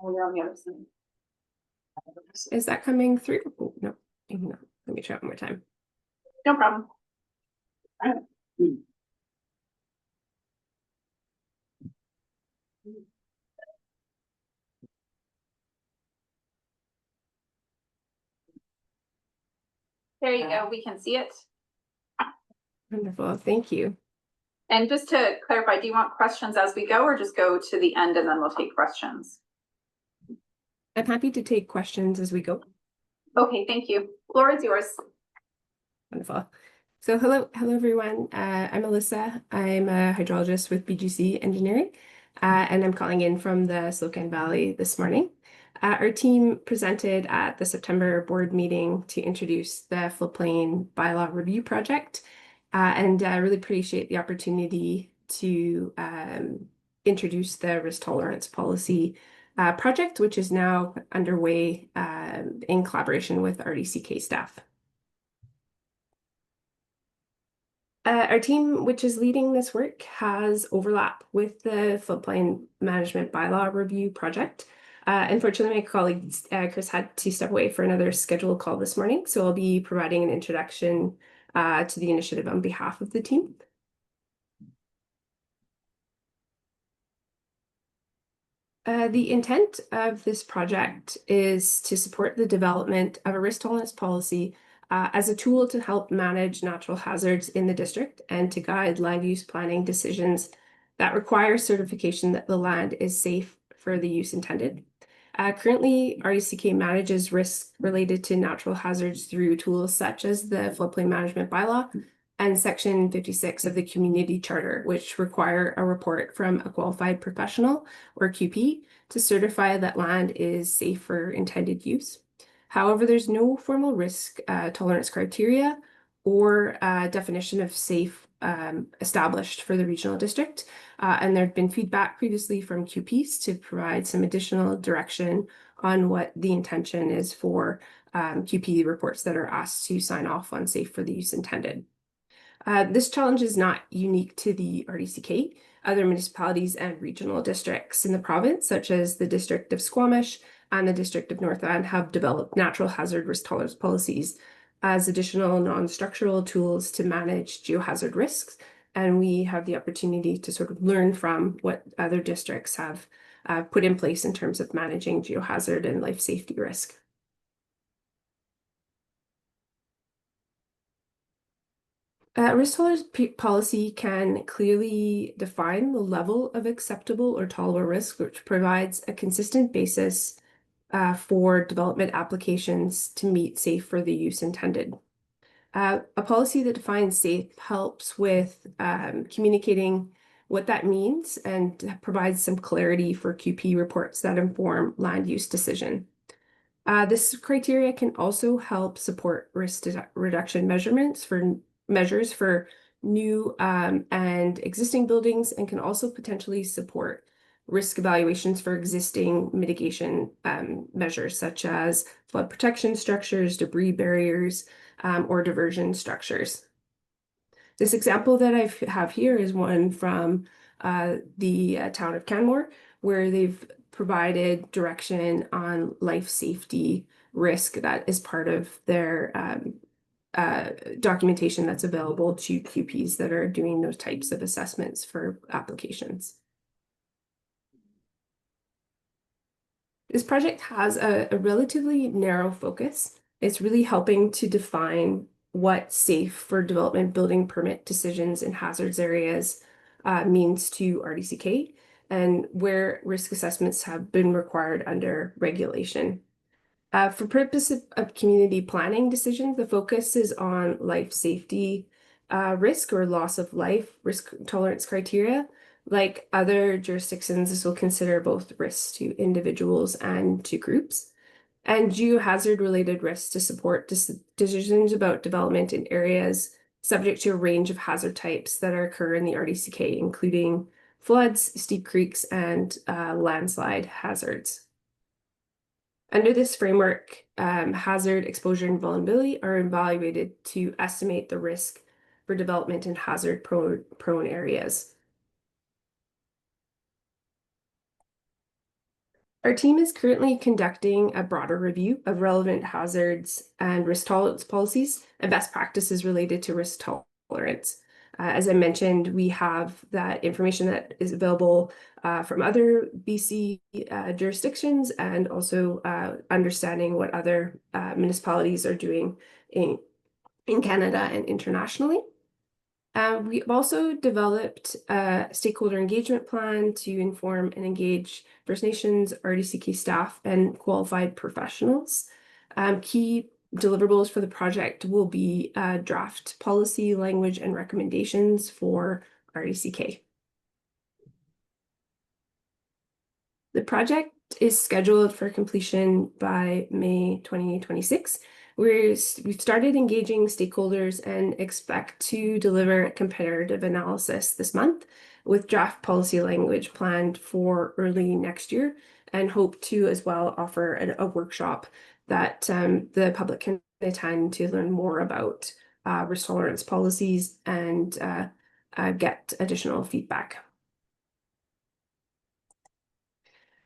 Oh, you're on the other side. Is that coming through? Oh, no, maybe not. Let me try it one more time. No problem. There you go. We can see it. Wonderful. Thank you. And just to clarify, do you want questions as we go or just go to the end and then we'll take questions? I'm happy to take questions as we go. Okay, thank you. Floor is yours. Wonderful. So hello everyone. I'm Alyssa. I'm a hydrologist with BGC Engineering, and I'm calling in from the Slocan Valley this morning. Our team presented at the September board meeting to introduce the floodplain bylaw review project, and I really appreciate the opportunity to introduce the risk tolerance policy project, which is now underway in collaboration with RDCK staff. Our team, which is leading this work, has overlap with the floodplain management bylaw review project. Unfortunately, my colleague Chris had to step away for another scheduled call this morning, so I'll be providing an introduction to the initiative on behalf of the team. The intent of this project is to support the development of a risk tolerance policy as a tool to help manage natural hazards in the district and to guide land use planning decisions that require certification that the land is safe for the use intended. Currently, RDCK manages risks related to natural hazards through tools such as the floodplain management bylaw and Section 56 of the Community Charter, which require a report from a qualified professional or QP to certify that land is safe for intended use. However, there's no formal risk tolerance criteria or definition of safe established for the regional district. And there had been feedback previously from QPs to provide some additional direction on what the intention is for QP reports that are asked to sign off on safe for the use intended. This challenge is not unique to the RDCK. Other municipalities and regional districts in the province, such as the District of Squamish and the District of Northland, have developed natural hazard risk tolerance policies as additional non-structural tools to manage geohazard risks. And we have the opportunity to sort of learn from what other districts have put in place in terms of managing geohazard and life safety risk. Risk tolerance policy can clearly define the level of acceptable or tolerable risk, which provides a consistent basis for development applications to meet safe for the use intended. A policy that defines safe helps with communicating what that means and provides some clarity for QP reports that inform land use decision. This criteria can also help support risk reduction measurements for measures for new and existing buildings, and can also potentially support risk evaluations for existing mitigation measures such as flood protection structures, debris barriers, or diversion structures. This example that I have here is one from the town of Canmore, where they've provided direction on life safety risk that is part of their documentation that's available to QPs that are doing those types of assessments for applications. This project has a relatively narrow focus. It's really helping to define what safe for development building permit decisions in hazards areas means to RDCK and where risk assessments have been required under regulation. For purposes of community planning decisions, the focus is on life safety risk or loss of life risk tolerance criteria, Like other jurisdictions, this will consider both risks to individuals and to groups, and geohazard related risks to support decisions about development in areas subject to a range of hazard types that occur in the RDCK, including floods, steep creeks, and landslide hazards. Under this framework, hazard, exposure, and vulnerability are evaluated to estimate the risk for development in hazard prone areas. Our team is currently conducting a broader review of relevant hazards and risk tolerance policies and best practices related to risk tolerance. As I mentioned, we have that information that is available from other BC jurisdictions, and also understanding what other municipalities are doing in Canada and internationally. We've also developed a stakeholder engagement plan to inform and engage First Nations, RDCK staff, and qualified professionals. Key deliverables for the project will be draft policy language and recommendations for RDCK. The project is scheduled for completion by May 2026. We've started engaging stakeholders and expect to deliver a comparative analysis this month, with draft policy language planned for early next year, and hope to as well offer a workshop that the public can attend to learn more about risk tolerance policies and get additional feedback.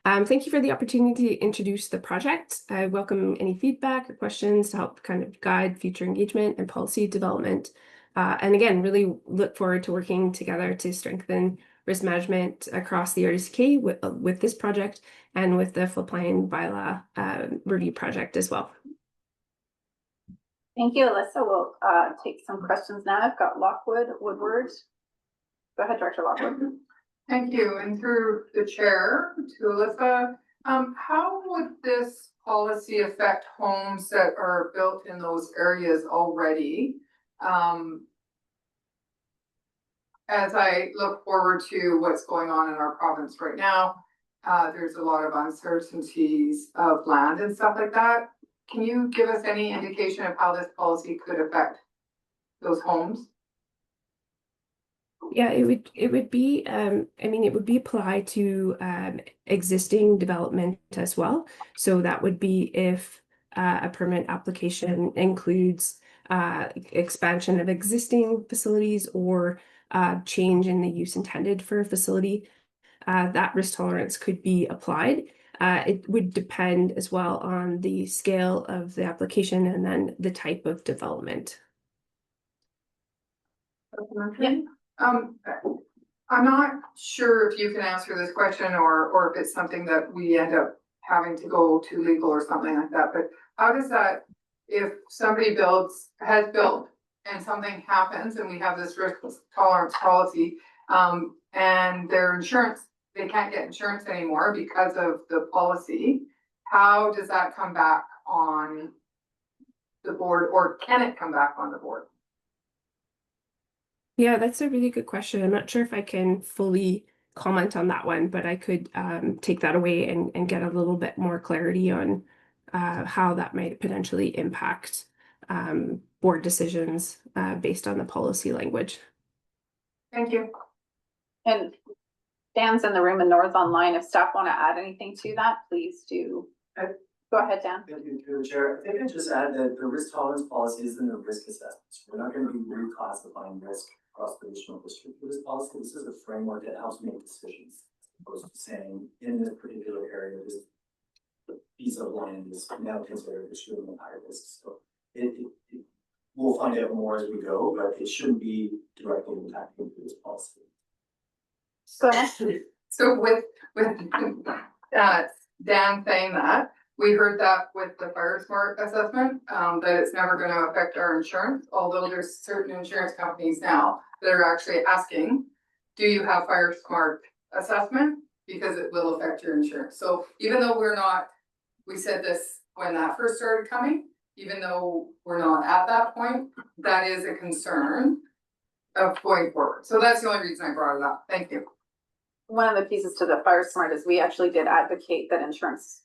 Thank you for the opportunity to introduce the project. I welcome any feedback or questions to help kind of guide future engagement and policy development. And again, really look forward to working together to strengthen risk management across the RDCK with this project and with the floodplain bylaw review project as well. Thank you, Alyssa. We'll take some questions now. I've got Woodward. Go ahead, Director Lockwood. Thank you, and through the chair to Alyssa, how would this policy affect homes that are built in those areas already? As I look forward to what's going on in our province right now, there's a lot of uncertainties of land and stuff like that. Can you give us any indication of how this policy could affect those homes? Yeah, it would be, I mean, it would be applied to existing development as well. So that would be if a permit application includes expansion of existing facilities or change in the use intended for a facility, that risk tolerance could be applied. It would depend as well on the scale of the application and then the type of development. Yeah. I'm not sure if you can answer this question or if it's something that we end up having to go to legal or something like that, but how does that, if somebody has built and something happens and we have this risk tolerance policy, and their insurance, they can't get insurance anymore because of the policy, how does that come back on the board, or can it come back on the board? Yeah, that's a really good question. I'm not sure if I can fully comment on that one, but I could take that away and get a little bit more clarity on how that might potentially impact board decisions based on the policy language. Thank you. And Dan's in the room and Nora's online. If staff want to add anything to that, please do. Go ahead, Dan. Thank you, through the chair. I think I'd just add that the risk tolerance policy isn't a risk assessment. We're not going to be reclassifying risk across the regional district for this policy. This is a framework that helps make decisions, as opposed to saying in this particular area, this piece of land is now considered extremely high risk. So we'll find out more as we go, but it shouldn't be directly impacting this policy. Go ahead. So with Dan saying that, we heard that with the Fire Smart assessment, that it's never going to affect our insurance, although there's certain insurance companies now that are actually asking, do you have Fire Smart assessment? Because it will affect your insurance. So even though we said this when that first started coming, even though we're not at that point, that is a concern of going forward. So that's the only reason I brought it up. Thank you. one of the pieces to the Fire Smart is we actually did advocate that insurance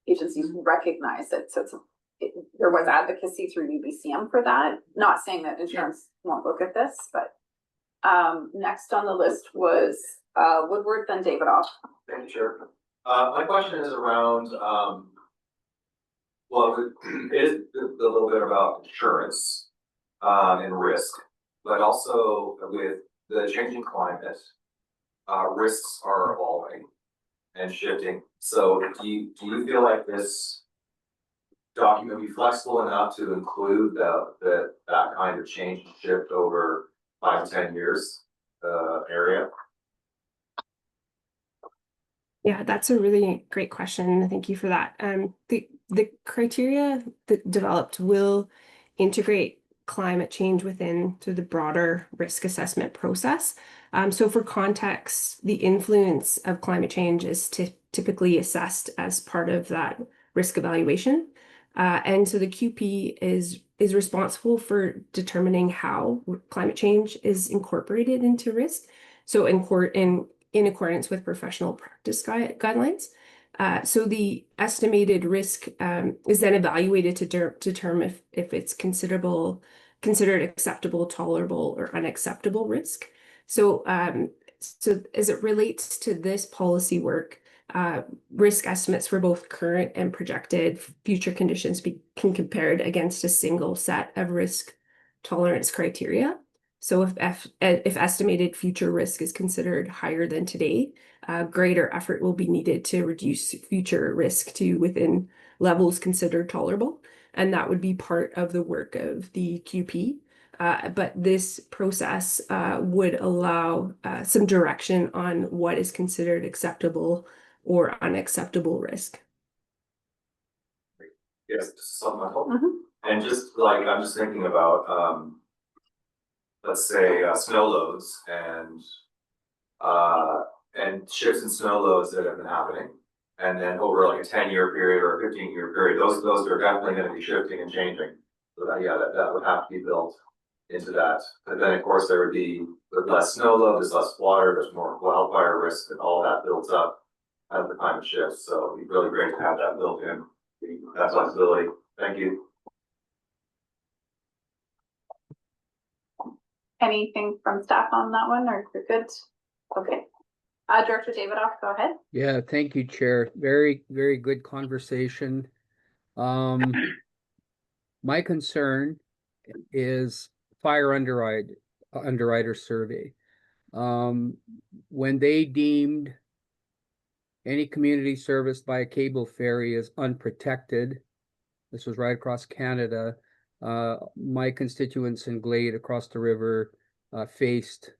agencies recognize it. So there was advocacy through UBCM for that. Not saying that insurance won't look at this, but next on the list was Woodward, then Davidoff. Thank you, Chair. My question is around, well, it is a little bit about insurance and risk, but also with the changing climate, risks are evolving and shifting. So do you feel like this document be flexible enough to include that kind of change and shift over 5 to 10 years area? Yeah, that's a really great question. Thank you for that. The criteria that developed will integrate climate change within to the broader risk assessment process. So for context, the influence of climate change is typically assessed as part of that risk evaluation. And so the QP is responsible for determining how climate change is incorporated into risk. So in accordance with professional practice guidelines. So the estimated risk is then evaluated to determine if it's considered acceptable, tolerable, or unacceptable risk. So as it relates to this policy work, risk estimates for both current and projected future conditions can be compared against a single set of risk tolerance criteria. So if estimated future risk is considered higher than today, greater effort will be needed to reduce future risk to within levels considered tolerable. And that would be part of the work of the QP. But this process would allow some direction on what is considered acceptable or unacceptable risk. Yes, supplemental. And just like, I'm just thinking about, let's say, snow loads and shifts in snow loads that have been happening. And then over like a 10-year period or a 15-year period, those are definitely going to be shifting and changing. So that would have to be built into that. But then of course there would be, with less snow load, there's less water, there's more wildfire risk, and all that builds up as the climate shifts. So it'd be really great to have that built in, that flexibility. Thank you. Anything from staff on that one, or you're good? Okay. Director Davidoff, go ahead. Yeah, thank you, Chair. Very, very good conversation. My concern is fire underwriter survey. When they deemed any community serviced by a cable ferry as unprotected, this was right across Canada, my constituents in Glade across the river faced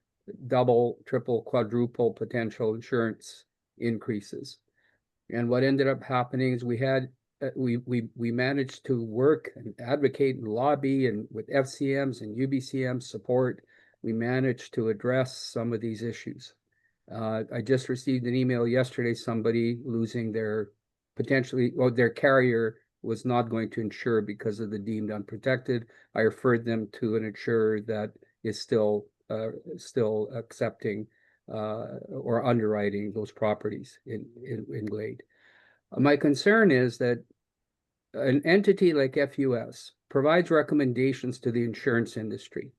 double, triple, quadruple potential insurance increases. And what ended up happening is we managed to work and advocate and lobby, and with FCMs and UBCM support, we managed to address some of these issues. I just received an email yesterday, somebody losing their their carrier was not going to insure because of the deemed unprotected. I referred them to an insurer that is still accepting or underwriting those properties in Glade. My concern is that an entity like FUS provides recommendations to the insurance industry.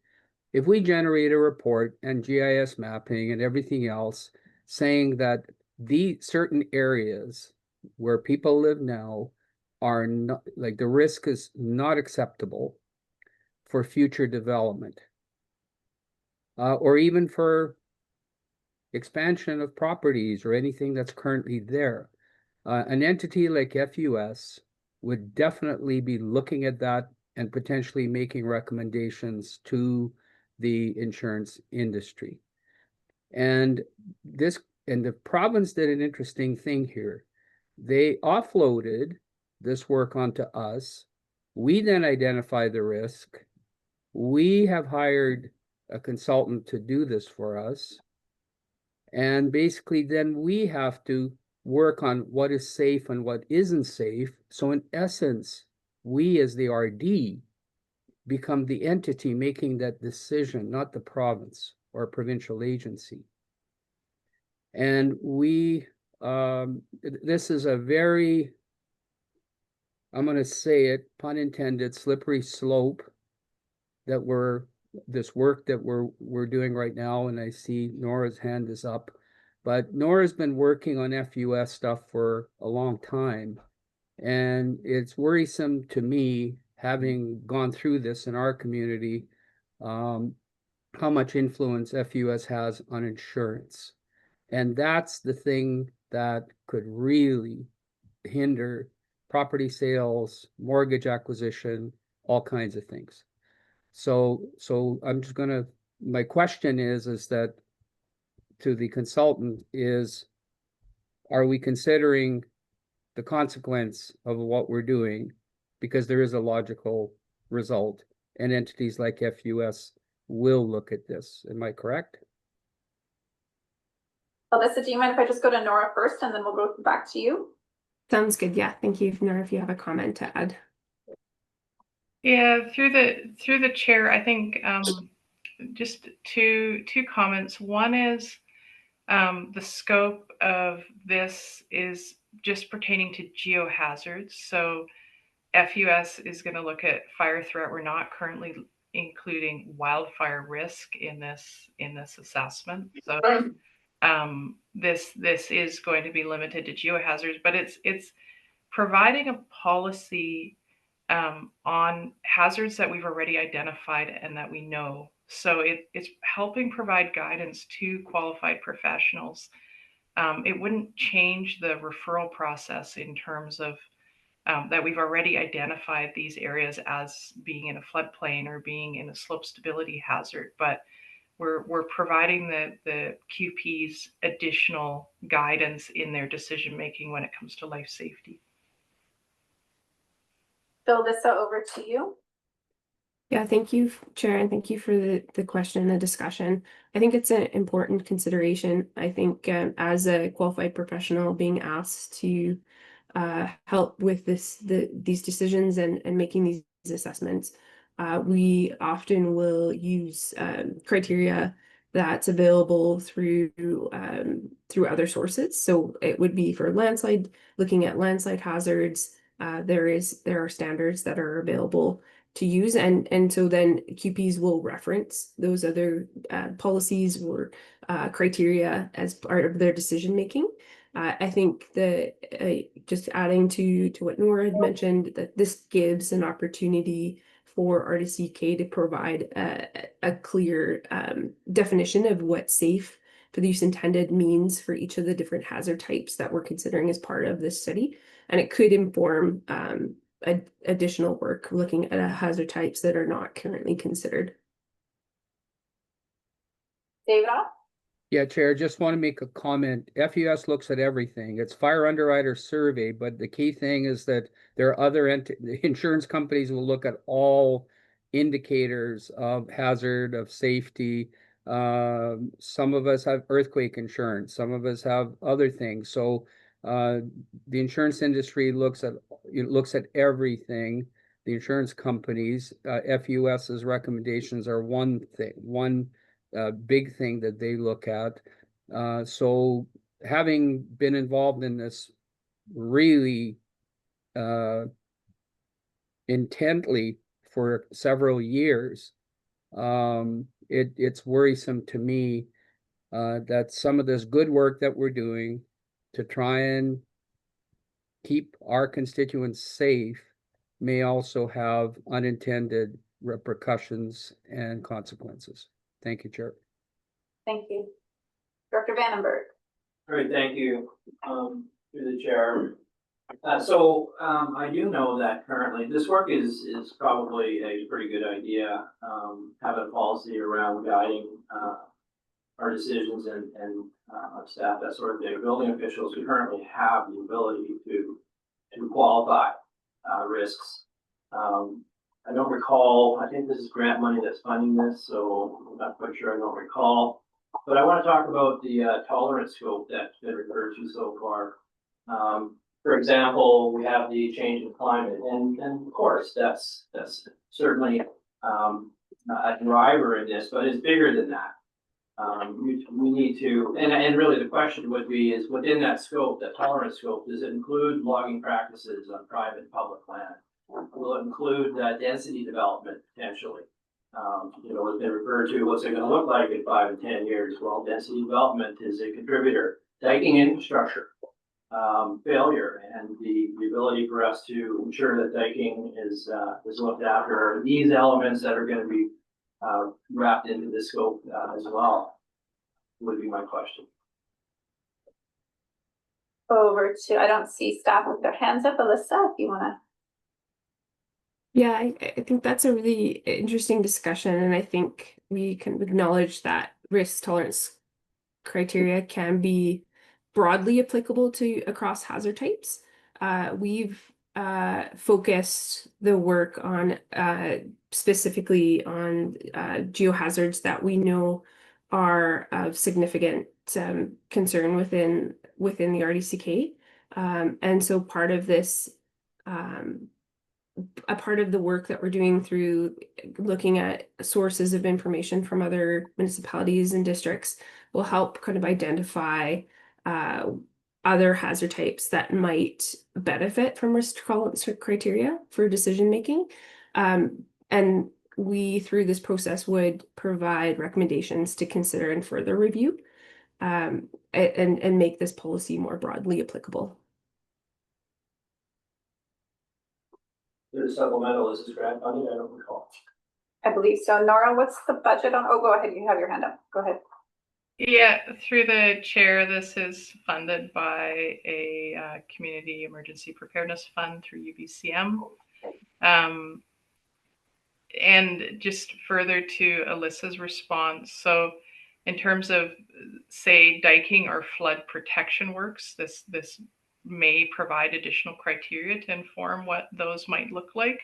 If we generate a report and GIS mapping and everything else saying that the certain areas where people live now are not, like, the risk is not acceptable for future development, or even for expansion of properties or anything that's currently there, an entity like FUS would definitely be looking at that and potentially making recommendations to the insurance industry. And the province did an interesting thing here. They offloaded this work onto us. We then identify the risk. We have hired a consultant to do this for us. And basically then we have to work on what is safe and what isn't safe. So in essence, we as the RD become the entity making that decision, not the province or a provincial agency. And this is a very, I'm gonna say it, pun intended, slippery slope that this work that we're doing right now, and I see Nora's hand is up. But Nora's been working on FUS stuff for a long time. And it's worrisome to me, having gone through this in our community, how much influence FUS has on insurance. And that's the thing that could really hinder property sales, mortgage acquisition, all kinds of things. So I'm just my question is that to the consultant is, are we considering the consequence of what we're doing? Because there is a logical result, and entities like FUS will look at this. Am I correct? Alyssa, do you mind if I just go to Nora first and then we'll go back to you? Sounds good. Yeah, thank you, Nora, if you have a comment to add. Yeah, through the chair, I think just two comments. One is the scope of this is just pertaining to geohazards. So FUS is going to look at fire threat. We're not currently including wildfire risk in this assessment. So this is going to be limited to geohazards, but it's providing a policy on hazards that we've already identified and that we know. So it's helping provide guidance to qualified professionals. It wouldn't change the referral process in terms of that we've already identified these areas as being in a floodplain or being in a slope stability hazard, but we're providing the QPs additional guidance in their decision making when it comes to life safety. So Alyssa, over to you. Yeah, thank you, Chair, and thank you for the question and the discussion. I think it's an important consideration. I think as a qualified professional being asked to help with these decisions and making these assessments, we often will use criteria that's available through other sources. So it would be for landslide, looking at landslide hazards. There are standards that are available to use, and so then QPs will reference those other policies or criteria as part of their decision making. I think that just adding to what Nora had mentioned, that this gives an opportunity for RDCK to provide a clear definition of what safe for the use intended means for each of the different hazard types that we're considering as part of this study. And it could inform additional work looking at hazard types that are not currently considered. David? Yeah, Chair, just want to make a comment. FUS looks at everything. It's fire underwriter survey, but the key thing is that there are other insurance companies will look at all indicators of hazard, of safety. Some of us have earthquake insurance. Some of us have other things. So the insurance industry looks at everything. The insurance companies, FUS's recommendations are one big thing that they look at. So having been involved in this really intently for several years, it's worrisome to me that some of this good work that we're doing to try and keep our constituents safe may also have unintended repercussions and consequences. Thank you, Chair. Thank you. Dr. Vandenberg. All right, thank you, through the chair. I do know that currently this work is probably a pretty good idea. Having a policy around guiding our decisions and our staff, that sort of thing. Building officials who currently have the ability to qualify risks. I don't recall, I think this is grant money that's funding this, so I'm not quite sure, I don't recall. But I want to talk about the tolerance scope that's been referred to so far. For example, we have the change in climate, and of course, that's certainly a driver in this, but it's bigger than that. We need to, and really the question would be, is within that scope, that tolerance scope, does it include logging practices on private and public land? Will it include density development potentially? What's been referred to, what's it gonna look like in 5 and 10 years? Well, density development is a contributor. Diking infrastructure, failure, and the ability for us to ensure that diking is looked after. Are these elements that are gonna be wrapped into the scope as well, would be my question. Over to, I don't see staff with their hands up. Alyssa, if you wanna. Yeah, I think that's a really interesting discussion, and I think we can acknowledge that risk tolerance criteria can be broadly applicable to across hazard types. We've focused the work on specifically on geohazards that we know are of significant concern within the RDCK, and so part of this. A part of the work that we're doing through looking at sources of information from other municipalities and districts will help kind of identify other hazard types that might benefit from risk tolerance criteria for decision making. And we, through this process, would provide recommendations to consider and further review and make this policy more broadly applicable. The supplemental, is this grant funded? I don't recall. I believe so. Nora, what's the budget on? Oh, go ahead. You have your hand up. Go ahead. Yeah, through the chair, this is funded by a community emergency preparedness fund through UBCM. And just further to Alyssa's response, so in terms of, say, diking or flood protection works, this may provide additional criteria to inform what those might look like.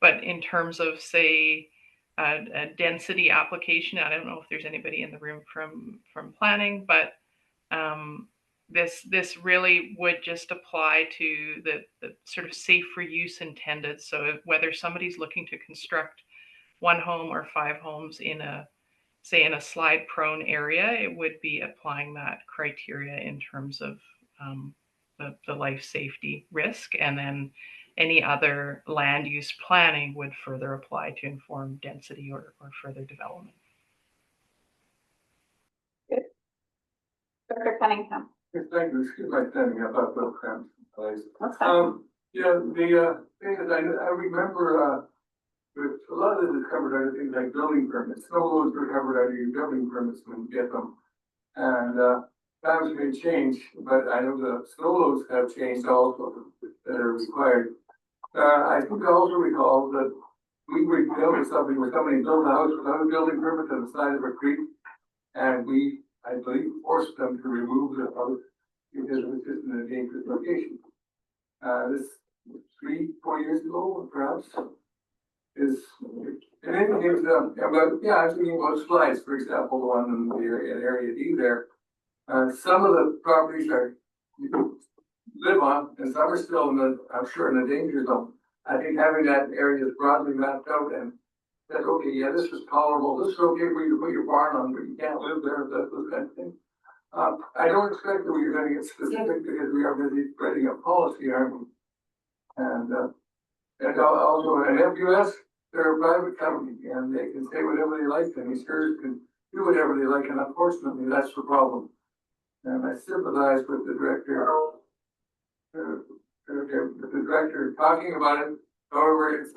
But in terms of, say, a density application, I don't know if there's anybody in the room from planning, but this really would just apply to the sort of safe for use intended. So whether somebody's looking to construct 1 home or 5 homes in a slide prone area, it would be applying that criteria in terms of the life safety risk, and then any other land use planning would further apply to inform density or further development. Good. Dr. Cunningham. Yes, thank you. Excuse my standing up. I've got cramps. What's that? Yeah, the thing is, I remember with a lot of this is covered under things like building permits. Snow loads are covered under your building permits when you get them. And times may change, but I know the snow loads have changed also that are required. I think I also recall that we were dealing with something where somebody built a house without a building permit on the side of a creek. And we, I believe, forced them to remove the house because it was just in a dangerous location. This 3-4 years ago, perhaps, is, and it is, but yeah, I'm thinking about slides, for example, the one in the area D there. Some of the properties are, you can live on, and some are still in the, I'm sure, in the danger zone. I think having that area broadly mapped out and said, okay, yeah, this is tolerable, this is okay for you to put your barn on, but you can't live there, that's the kind of thing. I don't expect that we're going to get specific because we are busy spreading a policy, aren't we? And also an FUS, they're a private company and they can say whatever they like, and insurers can do whatever they like, and unfortunately, that's the problem. And I sympathize with the director. With the director talking about it. However, it's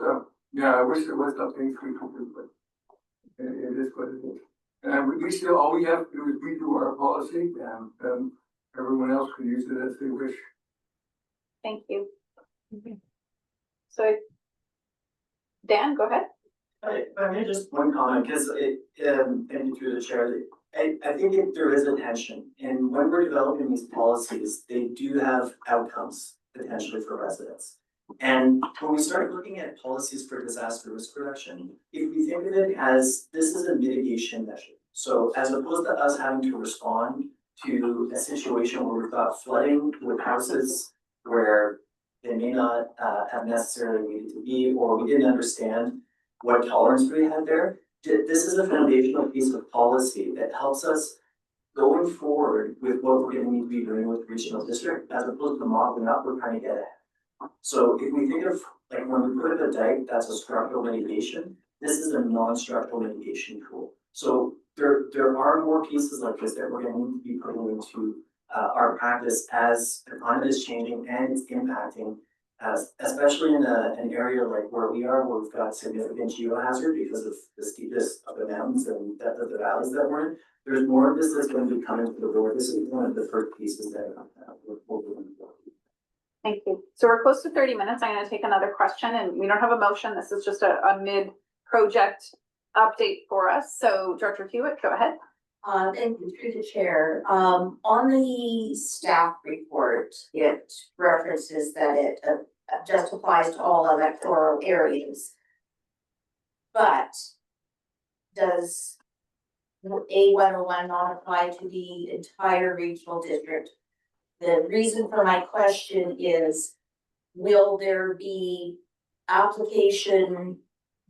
yeah, I wish there was something we could do, but it is what it is. And we still, all we have to do is redo our policy, and everyone else can use it as they wish. Thank you. So, Dan, go ahead. I mean, just one comment, because and through the chair, I think if there is a tension, and when we're developing these policies, they do have outcomes potentially for residents. And when we start looking at policies for disaster risk reduction, if we think of it as this is a mitigation measure. So as opposed to us having to respond to a situation where we've got flooding with houses where they may not have necessarily needed to be, or we didn't understand what tolerance we had there, this is a foundational piece of policy that helps us going forward with what we're gonna need to be doing with regional district, as opposed to modeling up, we're trying to get ahead. So if we think of, like, when we put in a dike, that's a structural mitigation, this is a non-structural mitigation tool. So there are more pieces like this that we're gonna need to be putting into our practice as the climate is changing and it's impacting, especially in an area like where we are, where we've got significant geohazard because of the steepness of the mountains and depth of the valleys that we're in. There's more of this that's going to be coming to the board. This is one of the first pieces that we'll do. Thank you. So we're close to 30 minutes. I'm going to take another question, and we don't have a motion. This is just a mid-project update for us. So Director Hewitt, go ahead. Thank you, through the chair. On the staff report, it references that it just applies to all electoral areas. But does A101 not apply to the entire regional district? The reason for my question is, will there be application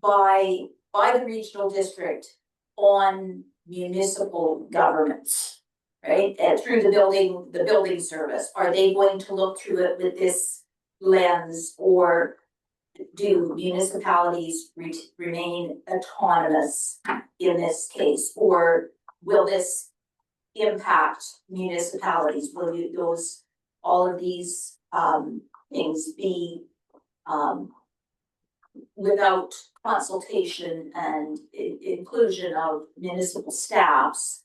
by the regional district on municipal governments, right? And through the building service, are they going to look through it with this lens, or do municipalities remain autonomous in this case, or will this impact municipalities? Will all of these things be without consultation and inclusion of municipal staffs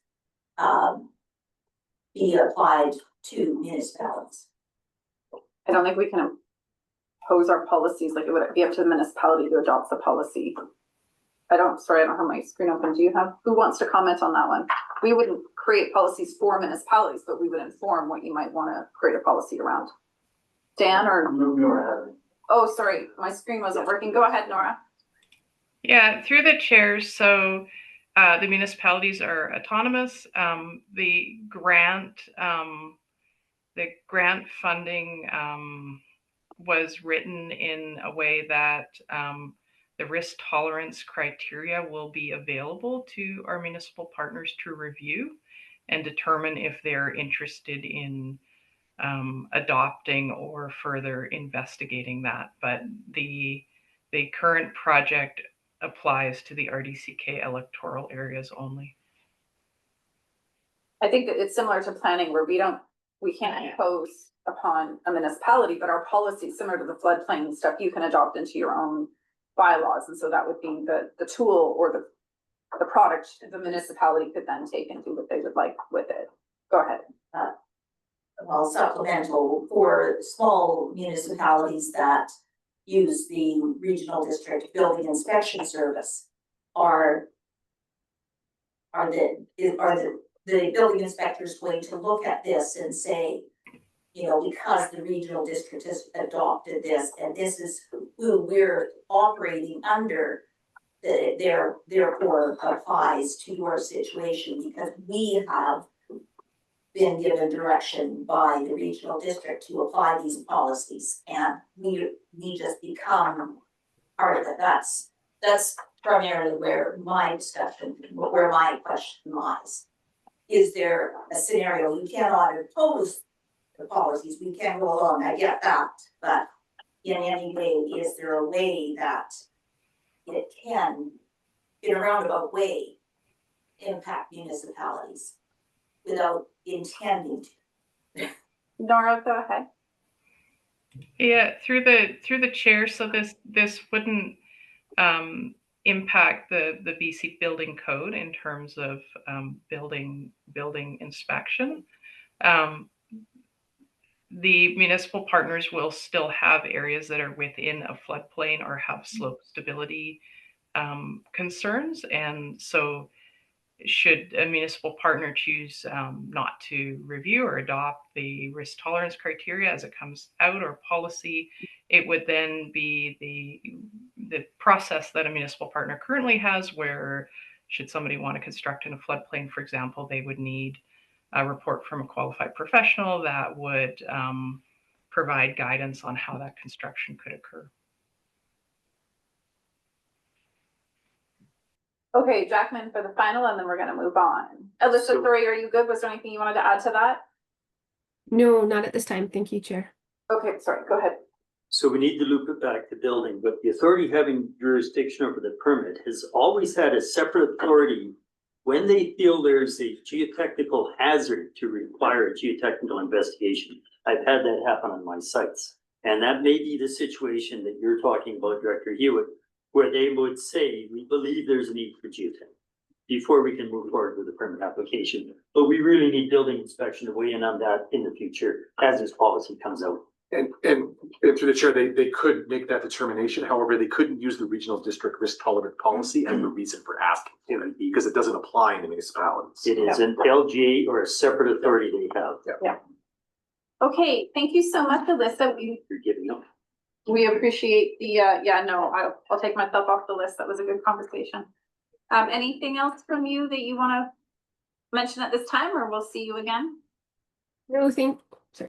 be applied to municipalities? I don't think we can impose our policies, like it would be up to the municipality to adopt the policy. I don't have my screen open. Who wants to comment on that one? We wouldn't create policies for municipalities, but we would inform what you might want to create a policy around. Dan or? Nora. Oh, sorry, my screen wasn't working. Go ahead, Nora. Yeah, through the chairs. So the municipalities are autonomous. The grant funding was written in a way that the risk tolerance criteria will be available to our municipal partners to review and determine if they're interested in adopting or further investigating that. But the current project applies to the RDCK electoral areas only. I think that it's similar to planning, where we can't impose upon a municipality, but our policy, similar to the floodplain stuff, you can adopt into your own bylaws. And so that would be the tool or the product the municipality could then take and do what they would like with it. Go ahead. Well, supplemental for small municipalities that use the regional district building inspection service, are the building inspectors going to look at this and say, you know, because the regional district has adopted this and this is who we're operating under, therefore applies to your situation because we have been given direction by the regional district to apply these policies, and we just become part of it. That's primarily where my question lies. Is there a scenario you cannot impose the policies? We can go along, I get that, but in any way, is there a way that it can, in a roundabout way, impact municipalities without intending to? Nora, go ahead. Yeah, through the chair. So this wouldn't impact the BC building code in terms of building inspection. The municipal partners will still have areas that are within a floodplain or have slope stability concerns, and so should a municipal partner choose not to review or adopt the risk tolerance criteria as it comes out or policy, it would then be the process that a municipal partner currently has, where should somebody want to construct in a floodplain, for example, they would need a report from a qualified professional that would provide guidance on how that construction could occur. Okay, Jackman for the final, and then we're gonna move on. Alyssa, So- sorry, are you good? Was there anything you wanted to add to that? No, not at this time. Thank you, Chair. Okay, sorry, go ahead. So we need to loop it back to building, but the authority having jurisdiction over the permit has always had a separate authority when they feel there's a geotechnical hazard to require a geotechnical investigation. I've had that happen on my sites. And that may be the situation that you're talking about, Director Hewitt, where they would say, we believe there's a need for geotech before we can move forward with the permit application. But we really need building inspection to weigh in on that in the future as this policy comes out. And through the chair, they could make that determination. However, they couldn't use the regional district risk tolerant policy as the reason for asking, because it doesn't apply in the municipalities. It is an LGA or a separate authority they have. Yeah. Okay, thank you so much, Alyssa. You're giving up. We appreciate the, I'll take myself off the list. That was a good conversation. Anything else from you that you want to mention at this time, or we'll see you again? No, thank you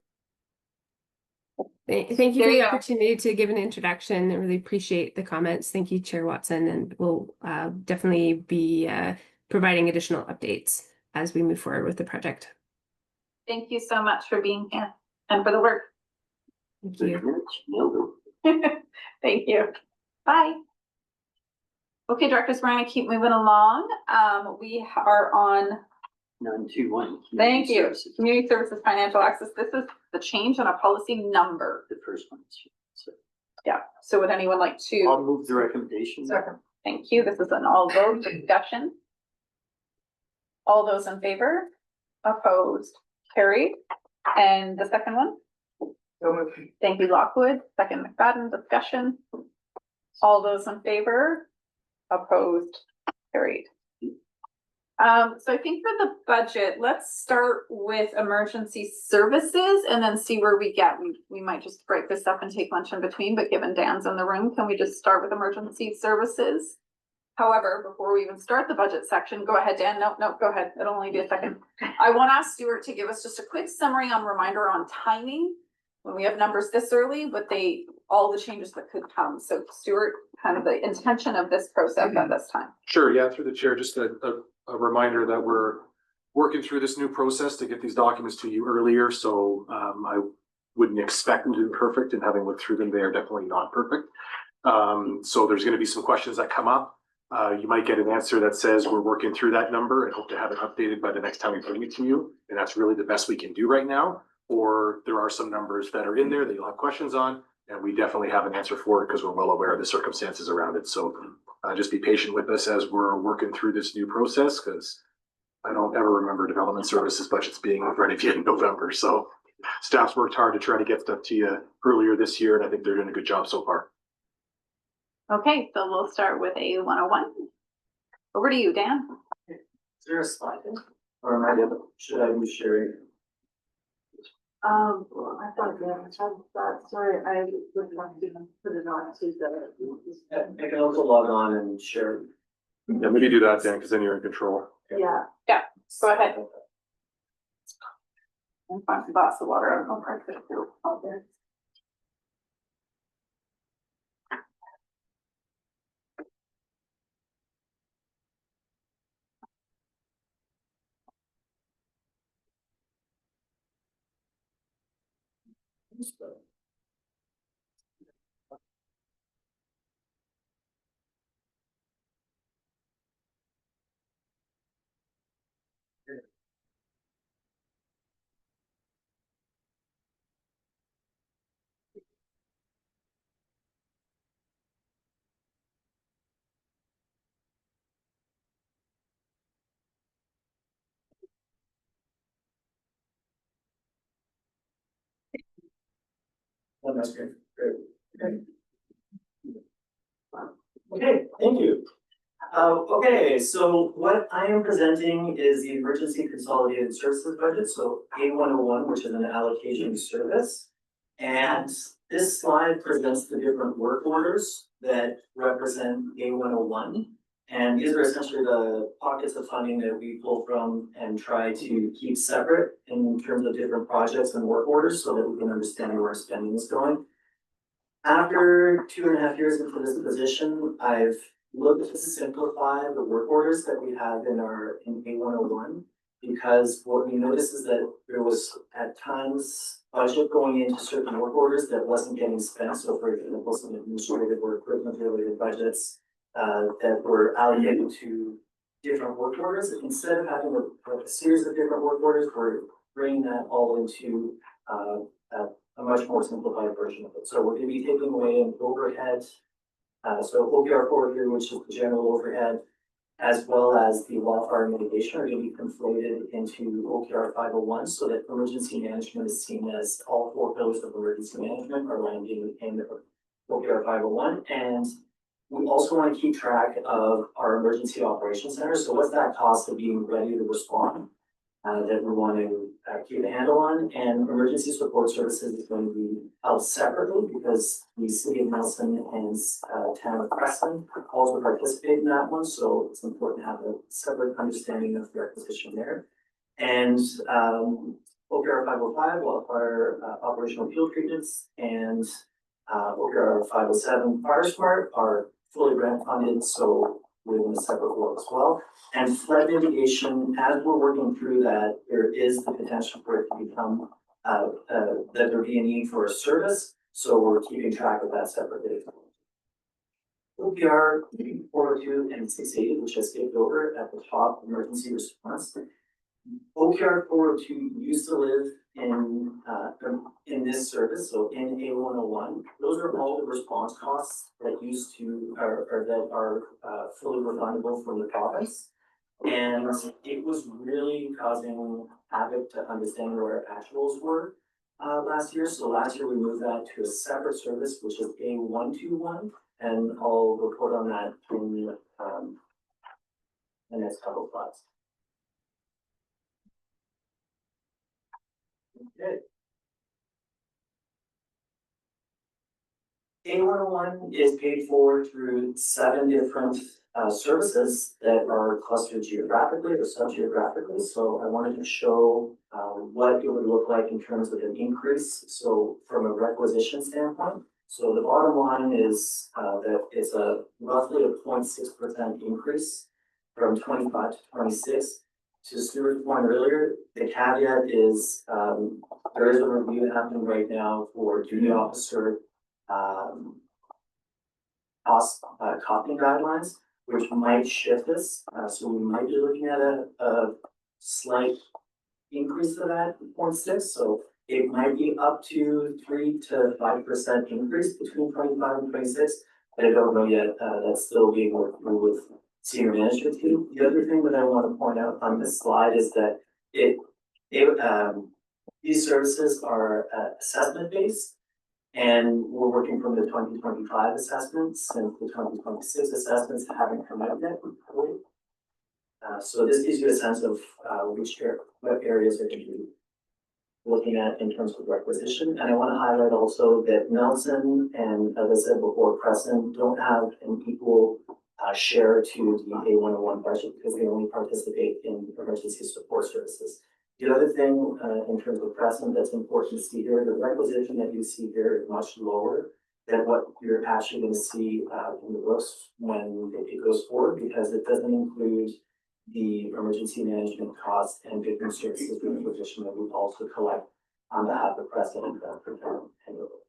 There for you the go. opportunity to give an introduction. I really appreciate the comments. Thank you, Chair Watson, and we'll definitely be providing additional updates as we move forward with the project. Thank you so much for being here and for the work. Thank you. Thank you. Bye. Okay, directors, we're gonna keep moving along. We are on, 921. thank you, Community Services Financial Access. This is the change on a policy number. The first one. So Yeah, so would anyone like to? I'll move the recommendation. Second. Thank you. This is an all vote discussion. All those in favor? Opposed? Carried. And the second one? Thank you, Lockwood. Second, McFadden. Discussion. All those in favor? Opposed? Carried. So I think for the budget, let's start with emergency services and then see where we get. We might just break this up and take lunch in between, but given Dan's in the room, can we just start with emergency services? However, before we even start the budget section, go ahead, Dan. No, go ahead. It'll only be a second. I want to ask Stuart to give us just a quick summary on reminder on timing when we have numbers this early, but all the changes that could come. So Stuart, kind of the intention of this process at this time. Sure, yeah, through the chair, just a reminder that we're working through this new process to get these documents to you earlier. So I wouldn't expect them to be perfect, and having looked through them, they are definitely not perfect. So there's going to be some questions that come up. You might get an answer that says we're working through that number and hope to have it updated by the next time we bring it to you. And that's really the best we can do right now. Or there are some numbers that are in there that you'll have questions on, and we definitely have an answer for it because we're well aware of the circumstances around it. So just be patient with us as we're working through this new process, because I don't ever remember development services budgets being in front of you in November. So staff's worked hard to try to get stuff to you earlier this year, and I think they're doing a good job so far. Okay, so we'll start with a 101. Over to you, Dan. Is there a slide in? Or am I, should I be sharing? Well, I thought that, sorry, I would have to put it on to the. I can also log on and share. Yeah, maybe do that, Dan, because then you're in control. Yeah. Yeah, go ahead. And find a glass of water. I'll park it out there. Oh, that's great. Great. Okay, thank you. Okay, so what I am presenting is the Emergency Consolidated Services Budget, so A101, which is an allocation service. And this slide presents the different work orders that represent A101. And these are essentially the pockets of funding that we pull from and try to keep separate in terms of different projects and work orders so that we can understand where our spending is going. After 2.5 years into this position, I've looked to simplify the work orders that we have in A101. Because what we noticed is that there was at times budget going into certain work orders that wasn't getting spent. So for example, some administrative or equipment related budgets that were allocated to different work orders. Instead of having a series of different work orders, we're bringing that all into a much more simplified version of it. So we're going to be taking away an overhead. So OPR 4 here, which is the general overhead, as well as the wildfire mitigation are going to be conflated into OPR 501 so that emergency management is seen as all four pillars of emergency management are landing in OPR 501. And we also want to keep track of our emergency operations center. So what's that cost of being ready to respond that we want to keep a handle on? And emergency support services is going to be held separately because the city of Nelson and town of Preston also participate in that one. So it's important to have a separate understanding of their position there. And OPR 505 will acquire operational field treatments, and OPR 507 Fire Smart are fully grant funded, so we're in a separate role as well. And flood mitigation, as we're working through that, there is the potential for it to become that there be a need for a service, so we're keeping track of that separately. OPR 402 and 680, which I skipped over at the top, emergency response. OPR 402 used to live in this service, so in A101. Those are all the response costs that used to or that are fully refundable from the province. And it was really causing havoc to understand where our actuals were last year. So last year we moved that to a separate service, which is A121, and I'll report on that in the next couple of slides. Okay. A101 is paid for through 7 different services that are clustered geographically or sub-geographically. So I wanted to show what it would look like in terms of an increase. So from a requisition standpoint, so the bottom line is that it's a roughly a 0.6% increase from 25 to 26. To Stuart's point earlier, the caveat is there is a review happening right now for duty officer costing guidelines, which might shift this. So we might be looking at a slight increase of that 0.6. So it might be up to 3 to 5% increase between 25 and 26. But I don't know yet. That's still being worked through with senior management team. The other thing that I want to point out on this slide is that these services are assessment based, and we're working from the 2025 assessments, and the 2026 assessments haven't come out yet. So this gives you a sense of what areas are going to be looking at in terms of requisition. And I want to highlight also that Nelson and, as I said before, Preston don't have an equal share to the A101 budget because they only participate in emergency support services. The other thing in terms of precedent that's important to see here, the requisition that you see here is much lower than what you're actually going to see in the books when it goes forward, because it doesn't include the emergency management costs and different services requisition that we also collect on behalf of precedent for town annually.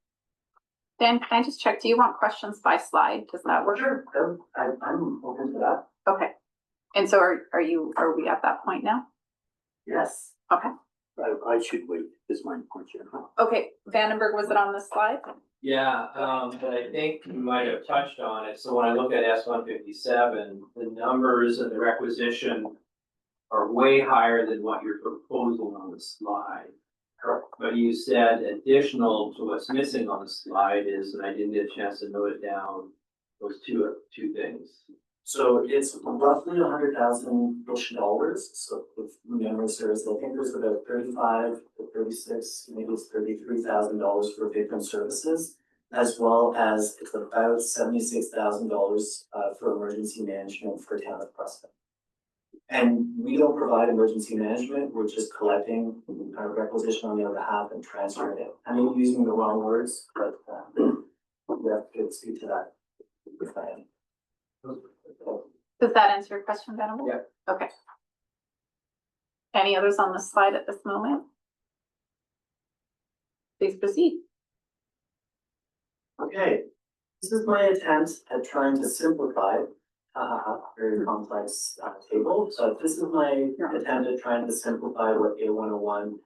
Dan, can I just check, do you want questions by slide? Does that work? Sure, I'm open to that. Okay. And so are we at that point now? Yes. Okay. I should wait, is my point here. Okay, Vandenberg, was it on this slide? Yeah, but I think you might have touched on it. So when I look at S-157, the numbers and the requisition are way higher than what you're proposing on the slide. Correct. But you said additional to what's missing on the slide is, and I didn't get a chance to note it down, those two things. So it's roughly $100,000. So if memory serves, I think there's about 35 to 36, maybe it's $33,000 for victim services, as well as it's about $76,000 for emergency management for town of Preston. And we don't provide emergency management, we're just collecting our requisition on their behalf and transferring it. I mean, using the wrong words, but we have to speak to that if I am. Does that answer your question, Venable? Yeah. Okay. Any others on the slide at this moment? Please proceed. Okay, this is my attempt at trying to simplify very complex table. So this is my attempt at trying to simplify what A101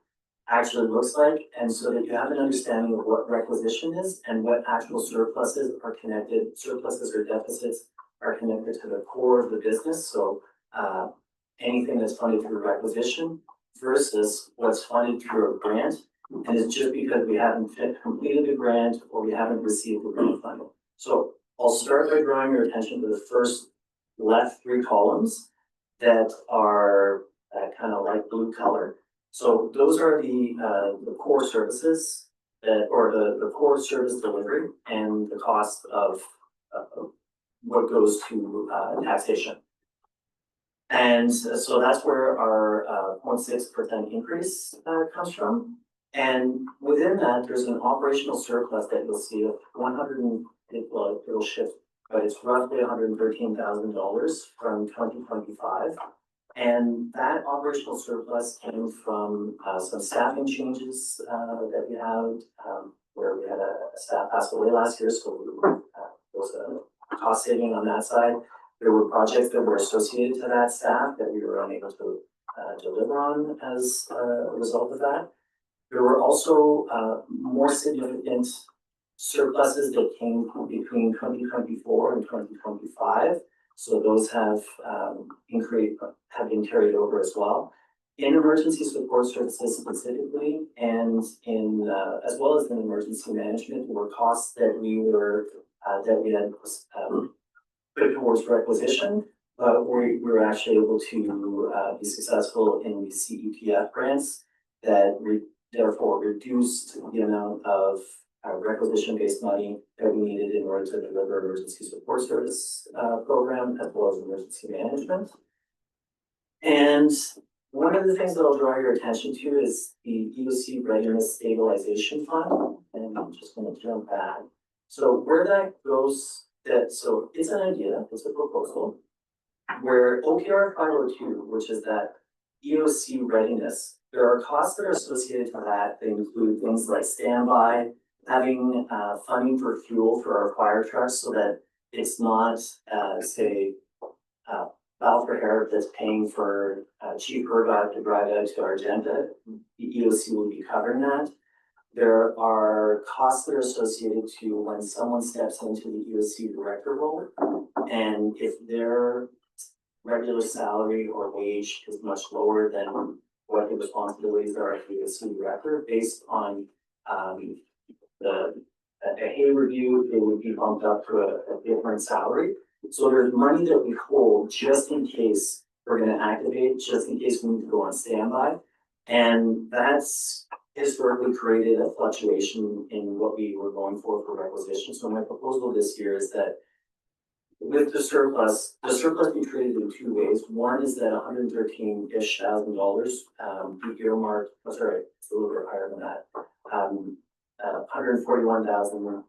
actually looks like, and so that you have an understanding of what requisition is and what actual surpluses are connected, surpluses or deficits are connected to the core of the business. So anything that's funded through requisition versus what's funded through a grant. And it's just because we haven't completed the grant or we haven't received the grant funding. So I'll start by drawing your attention to the first left three columns that are kind of light blue color. So those are the core services that, or the core service delivery and the cost of what goes to taxation. And so that's where our 0.6% increase comes from. And within that, there's an operational surplus that you'll see of well, it'll shift, but it's roughly $113,000 from 2025. And that operational surplus came from some staffing changes that we had, where we had a staff pass away last year, so there was a cost saving on that side. There were projects that were associated to that staff that we were unable to deliver on as a result of that. There were also more significant surpluses that came between 2024 and 2025. So those have been carried over as well. In emergency support services specifically, and in as well as in emergency management, were costs that we had put towards requisition, but we were actually able to be successful in the CEPF grants that therefore reduced the amount of requisition-based money that we needed in order to deliver emergency support service program as well as emergency management. And one of the things that I'll draw your attention to is the EOC Readiness Stabilization Fund, and I'm just going to jump back. So where that goes, so it's an idea, it's a proposal, where OPR 502, which is that EOC readiness, there are costs that are associated to that. They include things like standby, having funding for fuel for our fire trucks so that it's not, say, Balfour Harrop that's paying for Chief Burgott to drive out to Argenta. The EOC will be covering that. There are costs that are associated to when someone steps into the EOC director role, and if their regular salary or wage is much lower than what the responsibilities are of the EOC director, based on a hay review, it would be bumped up to a different salary. So there's money that we hold just in case we're going to activate, just in case we need to go on standby, and that's historically created a fluctuation in what we were going for requisition. So my proposal this year is that with the surplus be treated in two ways. One is that $113,000-ish be earmarked, it's a little bit higher than that. 141,000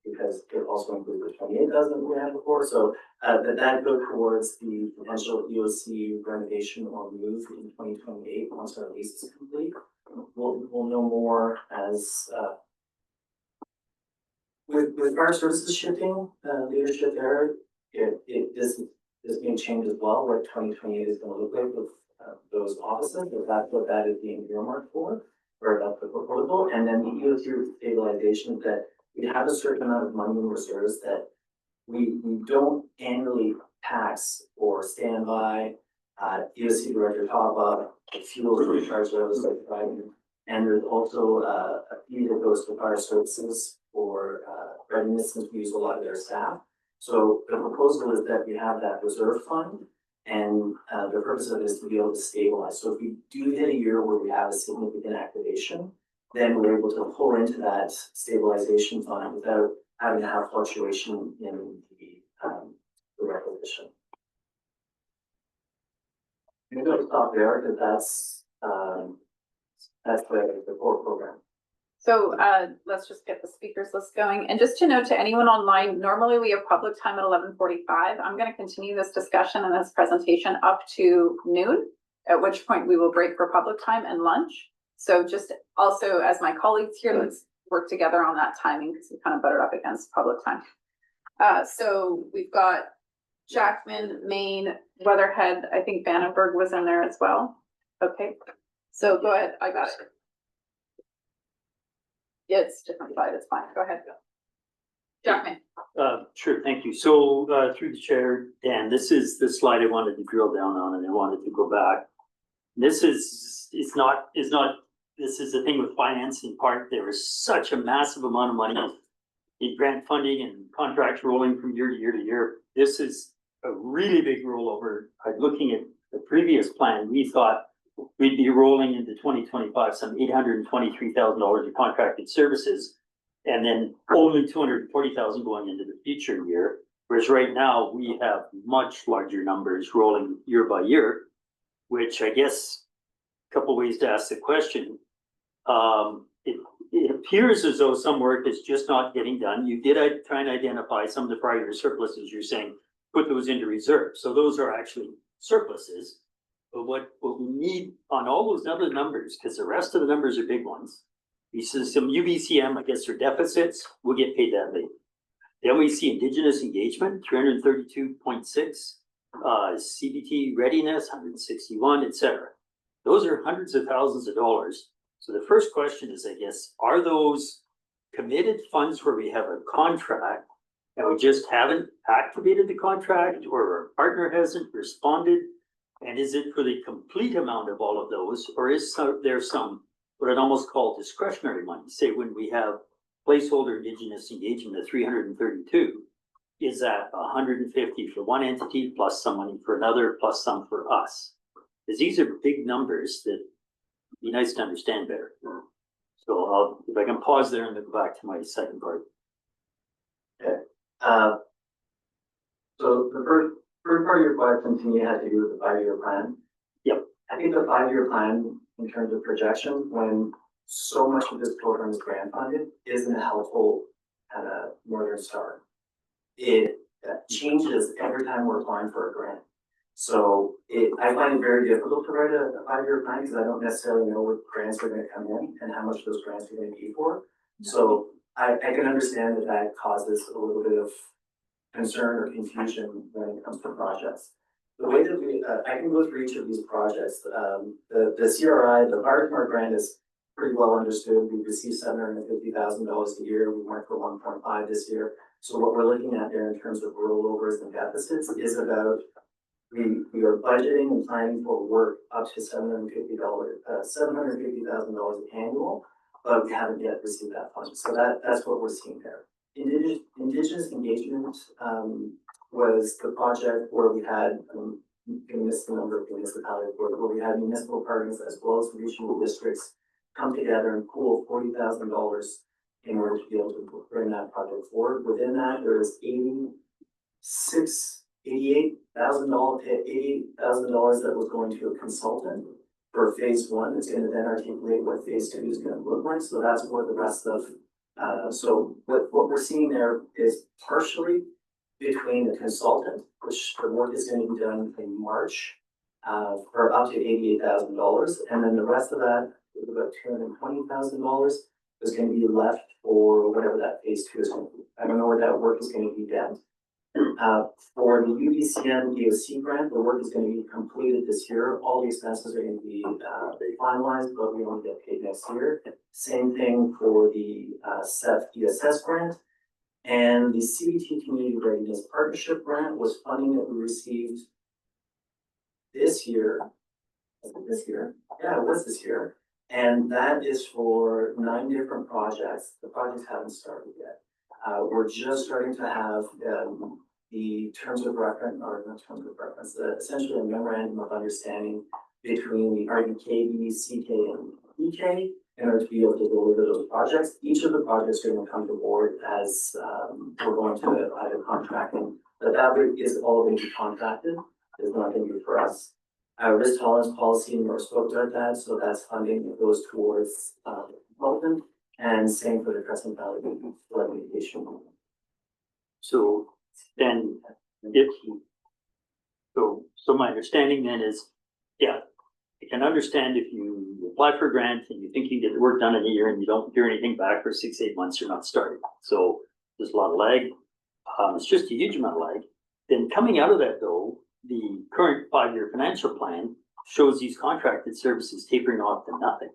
because it also includes the 28,000 we had before. So that go towards the potential EOC renovation or move in 2028 once our lease is complete. We'll know more as with fire services shifting leadership there. This may change as well. What 2028 is going to look like with those offices, if that's what that is being earmarked for, or that's the proposal, and then the EOC stabilization that we have a certain amount of money in reserves that we don't annually tax or standby, EOC director top up, fuel recharge levels like driving, and there's also a fee that goes to fire services for readiness since we use a lot of their staff. So the proposal is that we have that reserve fund, and the purpose of it is to be able to stabilize. So if we do hit a year where we have a significant activation, then we're able to pull into that stabilization fund without having to have fluctuation in the requisition. Maybe I'll stop there because that's the core program. So let's just get the speakers list going. And just to note to anyone online, normally we have public time at 11:45. I'm going to continue this discussion and this presentation up to noon, at which point we will break for public time and lunch. So just also as my colleagues here, let's work together on that timing because we kind of butted up against public time. So we've got Jackman, Maine, Weatherhead. I think Vandenberg was in there as well. Okay, so go ahead. I got it. Yeah, it's different slide. It's fine. Go ahead. Jackman. Sure, thank you. So, through the chair, Dan, this is the slide I wanted to drill down on and I wanted to go back. This is the thing with finance in part. There is such a massive amount of money in grant funding and contracts rolling from year to year to year. This is a really big rollover. Looking at the previous plan, we thought we'd be rolling into 2025 some $823,000 in contracted services, and then only $240,000 going into the future year. Whereas right now we have much larger numbers rolling year by year, which I guess a couple ways to ask the question. It appears as though some work is just not getting done. You did try and identify some of the prior surpluses. You're saying put those into reserve, so those are actually surpluses. But what we need on all those other numbers, because the rest of the numbers are big ones, we see some UBCM, I guess, are deficits, we'll get paid that late. Then we see Indigenous engagement, 332.6, CBT readiness, 161, etc. Those are hundreds of thousands of dollars. So the first question is, I guess, are those committed funds where we have a contract and we just haven't activated the contract, or our partner hasn't responded? And is it for the complete amount of all of those, or is there some, what I'd almost call discretionary money? Say when we have placeholder Indigenous engagement of 332, is that 150 for one entity plus some money for another plus some for us? Because these are big numbers that would be nice to understand better. So if I can pause there and then go back to my second part. Okay. So the first part of your question to me had to do with the 5-year plan. Yep. I think the 5-year plan, in terms of projection, when so much of this program is grant funded, isn't a helpful kind of Northern Star. It changes every time we're applying for a grant. So I find it very difficult to write a 5-year plan because I don't necessarily know what grants are going to come in and how much those grants are going to be for. So I can understand that causes a little bit of concern or confusion when it comes to projects. The way that I can go through each of these projects. The CRI, the Fire Smart grant, is pretty well understood. We received $750,000 a year. We went for 1.5 this year. So what we're looking at there in terms of rollovers and deficits is about we are budgeting and planning for work up to $750,000 annual, but we haven't yet received that fund. So that's what we're seeing there. Indigenous engagement was the project where we had, I'm gonna miss the number of municipalities, where we had municipal partners as well as regional districts come together and pool $40,000 in order to be able to bring that project forward. Within that, there is $88,000 that was going to a consultant for phase 1. It's going to then articulate what phase 2 is going to look like. So that's where the rest of so what we're seeing there is partially between the consultant, which the work is going to be done in March for up to $88,000, and then the rest of that is about $220,000 is going to be left for whatever that phase 2 is going to be. I don't know where that work is going to be done. For the UBCN EOC grant, the work is going to be completed this year. All the expenses are going to be finalized, but we only get paid next year. Same thing for the CEF ESS grant. And the CBT Community Readiness Partnership grant was funding that we received this year. Was it this year? Yeah, it was this year. And that is for 9 different projects. The projects haven't started yet. We're just starting to have the terms of reference, or not terms of reference, essentially a memorandum of understanding between the RDKB, CK, and EK in order to be able to deliver those projects. Each of the projects are going to come to board as we're going to either contracting, but that is all going to be contracted. It's not going to be for us. Risk tolerance policy, and we spoke about that, so that's funding that goes towards consultant. And same for the Crescent Valley flood mitigation. So then, if you, so my understanding then is, yeah, I can understand if you apply for a grant and you think you can get the work done in a year and you don't hear anything back for 6-8 months, you're not starting. So there's a lot of lag. It's just a huge amount of lag. Then coming out of that though, the current 5-year financial plan shows these contracted services tapering off to nothing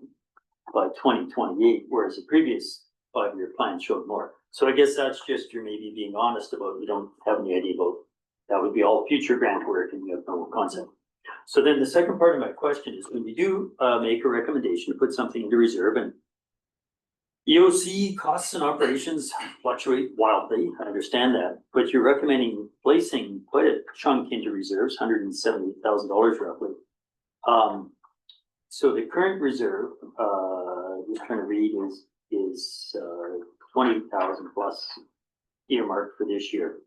by 2028, whereas the previous 5-year plan showed more. So I guess that's just you're maybe being honest about, you don't have any idea about, that would be all future grant work and you have no concept. So then the second part of my question is, when you do make a recommendation to put something into reserve, and EOC costs and operations fluctuate wildly, I understand that, but you're recommending placing quite a chunk into reserves, $170,000 roughly. So the current reserve, just trying to read, is 20,000 plus earmarked for this year.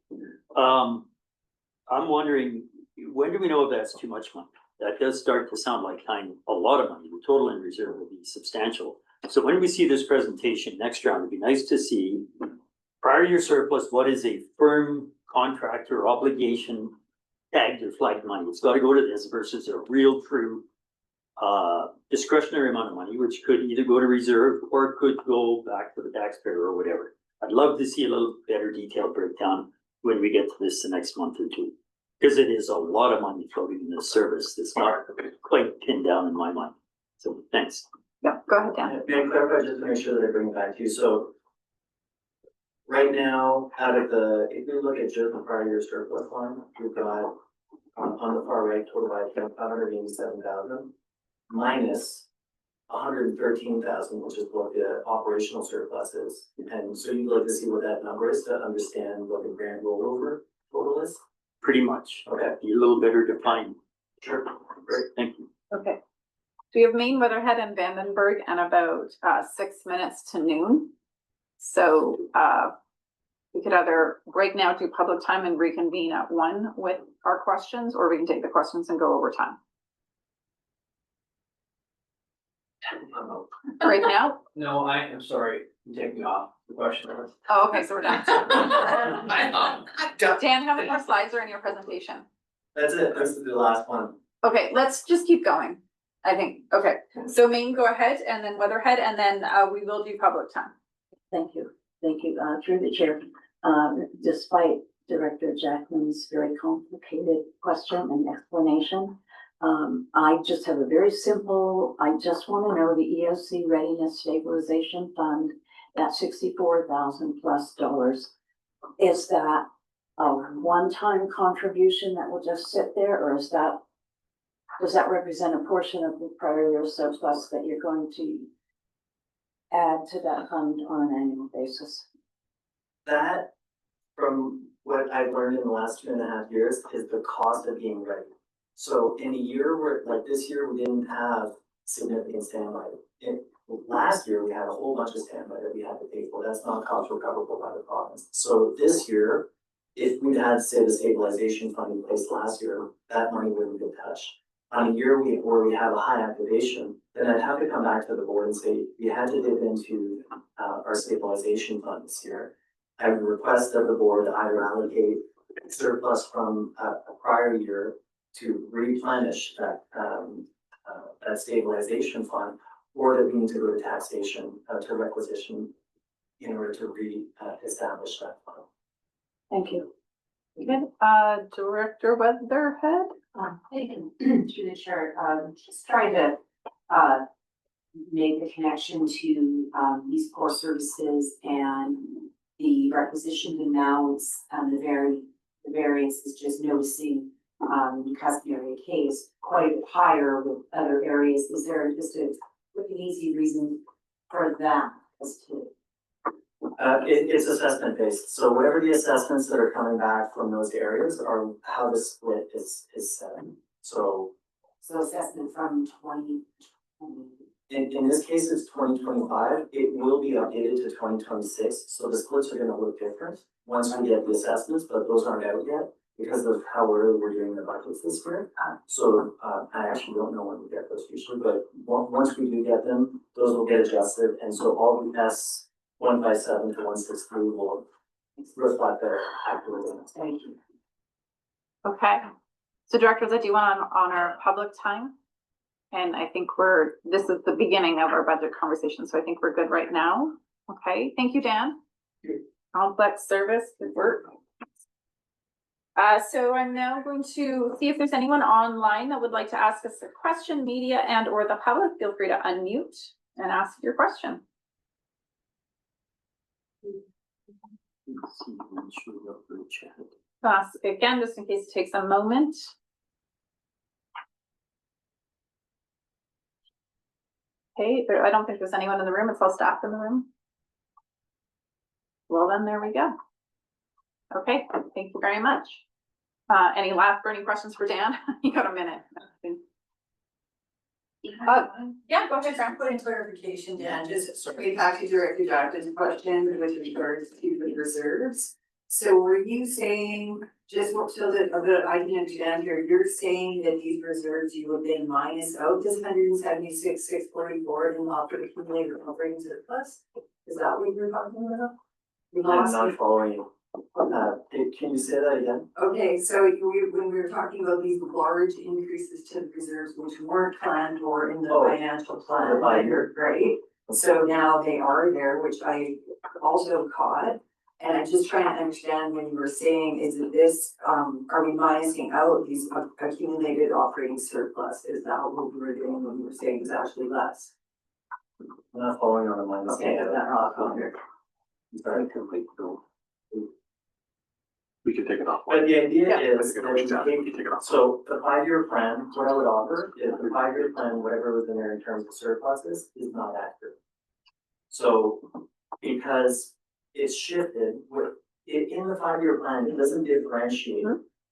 I'm wondering, when do we know if that's too much money? That does start to sound like a lot of money. The total in reserve will be substantial. So when we see this presentation next round, it'd be nice to see prior year surplus, what is a firm contract or obligation tagged or flagged money? It's got to go to this versus a real true discretionary amount of money, which could either go to reserve or could go back to the taxpayer or whatever. I'd love to see a little better detailed breakdown when we get to this the next month or two, because it is a lot of money floating in this service that's not quite pinned down in my mind. So thanks. Yeah, go ahead, Dan. May I clarify just to make sure that I bring it back to you? So right now, out of the, if you look at just the prior year surplus line, we've got on the far right, total by account, 587,000 minus 113,000, which is what the operational surplus is. And so you'd like to see what that number is to understand what the grant rollover total is? Pretty much. Okay. Be a little better defined. Sure. Great. Thank you. Okay. So we have Maine, Weatherhead, and Vandenberg, and about 6 minutes to noon. So we could either break now, do public time, and reconvene at 1 with our questions, or we can take the questions and go over time. Right now? No, I am sorry, you take me off the question. Oh, okay, so we're done. Dan, how many more slides are in your presentation? That's it. That's the last one. Okay, let's just keep going. I think, okay. So Maine, go ahead, and then Weatherhead, and then we will do public time. Thank you. Through the chair, despite Director Jackman's very complicated question and explanation, I just have a very simple, I just want to know the EOC Readiness Stabilization Fund, that $64,000 plus. Is that a one-time contribution that will just sit there, or does that represent a portion of the prior year surplus that you're going to add to that fund on an annual basis? That, from what I've learned in the last 2.5 years, is the cost of being ready. So in a year where, like this year, we didn't have significant standby. Last year, we had a whole bunch of standby that we had to pay for. That's not cost recoverable by the province. So this year, if we'd had, say, the stabilization fund in place last year, that money wouldn't have been touched. On a year where we have a high activation, then I'd have to come back to the board and say, we had to dip into our stabilization fund this year. I would request of the board to either allocate surplus from a prior year to replenish that stabilization fund, or that we need to go to taxation to requisition in order to establish that fund. Thank you. Good. Director Weatherhead? Thank you, through the chair, just trying to make the connection to these core services and the requisition amounts, the variance is just noticing customary case quite a bit higher with other areas. Is there just a quick and easy reason for that as to? It's assessment based. So whatever the assessments that are coming back from those areas are how the split is set. So assessment from 2020. in this case, it's 2025. It will be updated to 2026. So the splits are going to look different once we get the assessments, but those aren't out yet. because of how early we're doing the budgets this year. So, I actually don't know when we get those usually, but once we do get them, those will get adjusted, and so all the S 157 to 163 will reflect their actual. Thank you. Okay, so directors, I do want to honor public time. And I think this is the beginning of our budget conversation, so I think we're good right now. Okay, thank you, Dan. Complex service, good work. So I'm now going to see if there's anyone online that would like to ask us a question, media and or the public. Feel free to unmute and ask your question. Again, just in case it takes a moment. Okay, I don't think there's anyone in the room. It's all staff in the room. Well, then there we go. Okay, thank you very much. Any last burning questions for Dan? You got a minute. Yeah, go ahead, Graham. Put in clarification, Dan, just way back to Director Jackson's question with regards to the reserves. So were you saying, just so that I can understand here, you're saying that these reserves you would then minus out this 176,644 and not for the accumulated operating surplus? Is that what you're talking about? I'm not following you. Can you say that again? Okay, so when we were talking about these large increases to the reserves, which weren't planned for in the financial plan, right? So now they are there, which I also caught. And I'm just trying to understand when you were saying, is it this, are we minusing out these accumulated operating surplus? Is that what we were doing when we were saying it's actually less? I'm not following on the minus. Okay, that's not under. Sorry. We can take it off. But the idea is, We can take it off. so the 5-year plan, what I would offer is the 5-year plan, whatever was in there in terms of surpluses, is not accurate. So, because it's shifted, in the 5-year plan, it doesn't differentiate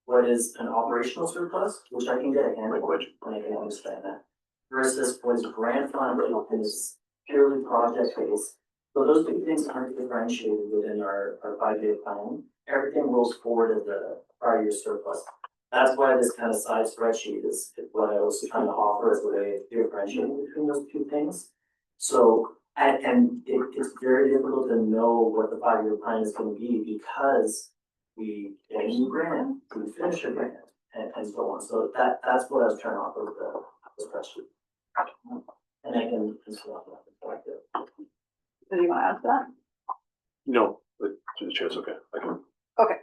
what is an operational surplus, which I can get a handle on, and I can understand that, versus what is grant funded and is purely project based. So those two things aren't differentiated within our 5-year plan. Everything rolls forward as a prior year surplus. That's why this kind of side spreadsheet is what I was trying to offer as a way of differentiating between those two things. So, it's very difficult to know what the 5-year plan is going to be because we get a new grant, we finish a grant, and so on. So that's what I was trying to offer with the spreadsheet. And I can swap that. Do you want to add to that? No, but to the chair's okay. I can. Okay.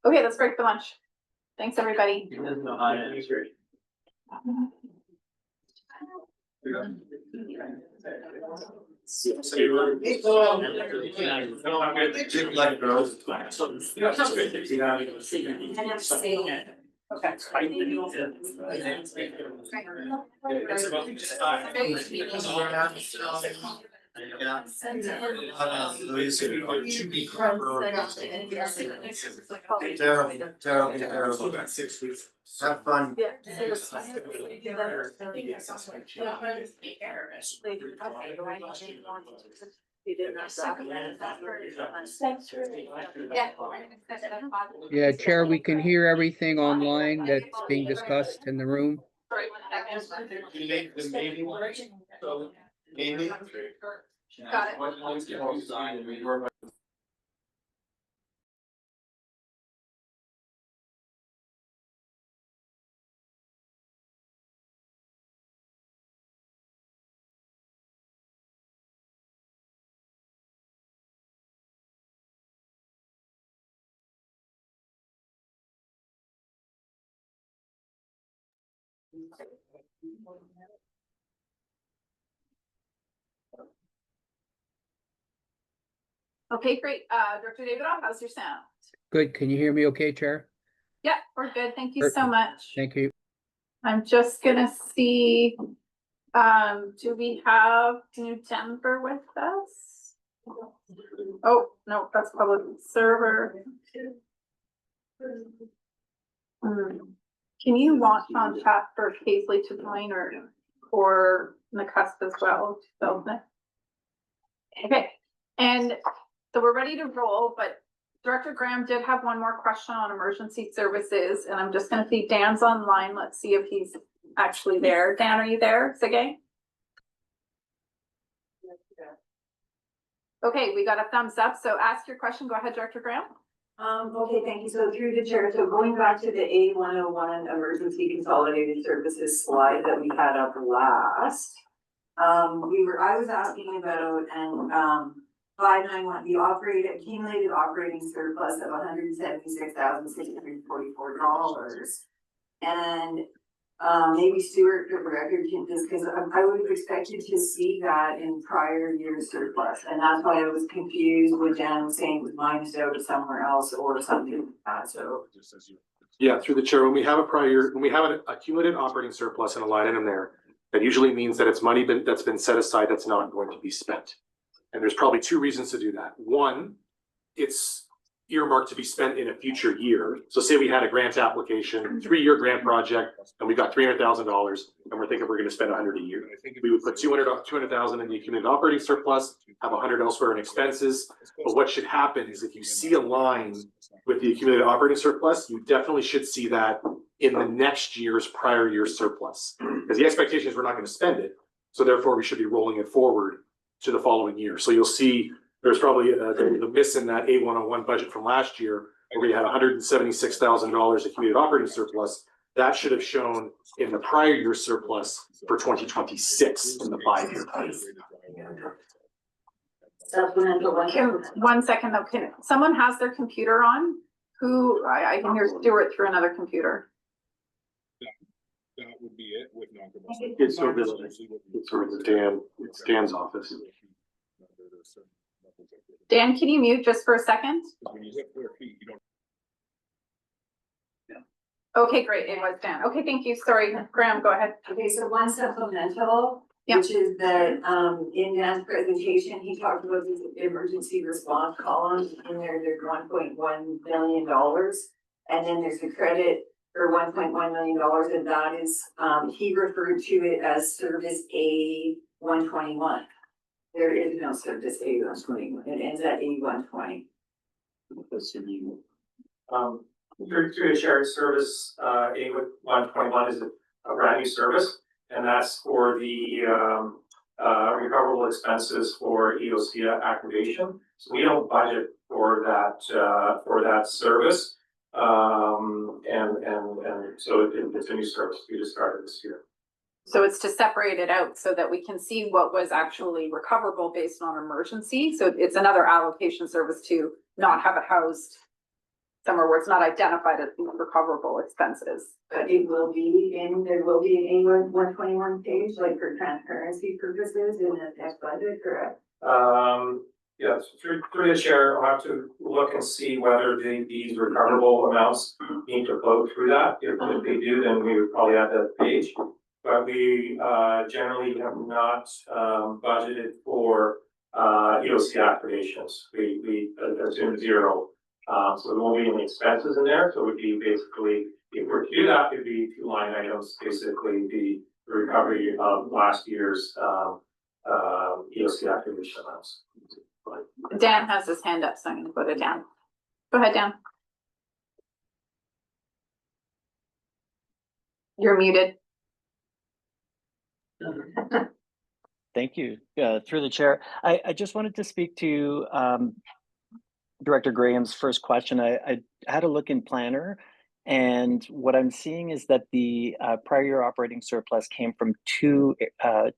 Okay, let's break for lunch. Thanks, everybody. Terrible. Have fun. Yeah, Chair, we can hear everything online that's being discussed in the room. Got it. Okay, great. Director Davidoff, how's your sound? Good. Can you hear me okay, Chair? Yeah, we're good. Thank you so much. Thank you. I'm just gonna see, do we have New Denver with us? Oh, no, that's public server. Can you watch on chat for Paisley to join or McCusp as well? Okay, and so we're ready to roll, but Director Graham did have one more question on emergency services, and I'm just gonna see Dan's online. Let's see if he's actually there. Dan, are you there, Sige? Okay, we got a thumbs up, so ask your question. Go ahead, Director Graham. Okay, thank you. So through the chair, so going back to the A101 emergency consolidated services slide that we had up last. I was asking about, and, 591, the accumulated operating surplus of $176,644. And, maybe Stuart, for the record, can just, because I would have expected to see that in prior year's surplus. And that's why I was confused with Jan saying it was minus out somewhere else or something like that, so. Yeah, through the chair, when we have an accumulated operating surplus in a line item there, that usually means that it's money that's been set aside that's not going to be spent. And there's probably two reasons to do that. One, it's earmarked to be spent in a future year. So say we had a grant application, 3-year grant project, and we got $300,000, and we're thinking we're going to spend 100 a year. We would put 200,000 in the accumulated operating surplus, have 100 elsewhere in expenses. But what should happen is if you see a line with the accumulated operating surplus, you definitely should see that in the next year's prior year surplus, because the expectation is we're not going to spend it. So therefore, we should be rolling it forward to the following year. So you'll see there's probably the miss in that A101 budget from last year, where we had $176,000 accumulated operating surplus. That should have shown in the prior year surplus for 2026 in the 5-year plan. One second though, can someone has their computer on? I can hear Stuart through another computer. That would be it with non-combustible. It's so visible. It's Dan's office. Dan, can you mute just for a second? Okay, great. It was Dan. Okay, thank you. Sorry, Graham, go ahead. Okay, so one supplemental, Yep. which is that, in Dan's presentation, he talked about this emergency response column. In there's $1.1 million. And then there's a credit for $1.1 million, and that is, he referred to it as service A121. There is no service A121. It ends at A120. Through the shared service, A121 is a brand new service, and that's for the recoverable expenses for EOC activation. So we don't budget for that service. And so it's a new service we just started this year. So it's to separate it out so that we can see what was actually recoverable based on emergency. So it's another allocation service to not have it housed somewhere where it's not identified as being recoverable expenses. But it will be there will be an A121 page, like for transparency purposes in the next budget, correct? Yes, through the chair, I'll have to look and see whether these recoverable amounts need to flow through that. If they do, then we would probably add that page. But we generally have not budgeted for EOC activations. We assume zero. So there won't be any expenses in there. So it would be basically, if we're to do that, it'd be 2 line items, basically the recovery of last year's EOC activation amounts. Dan has his hand up, so I'm gonna put it down. Go ahead, Dan. You're muted. Thank you. Through the chair, I just wanted to speak to Director Graham's first question. I had a look in Planner, and what I'm seeing is that the prior year operating surplus came from 2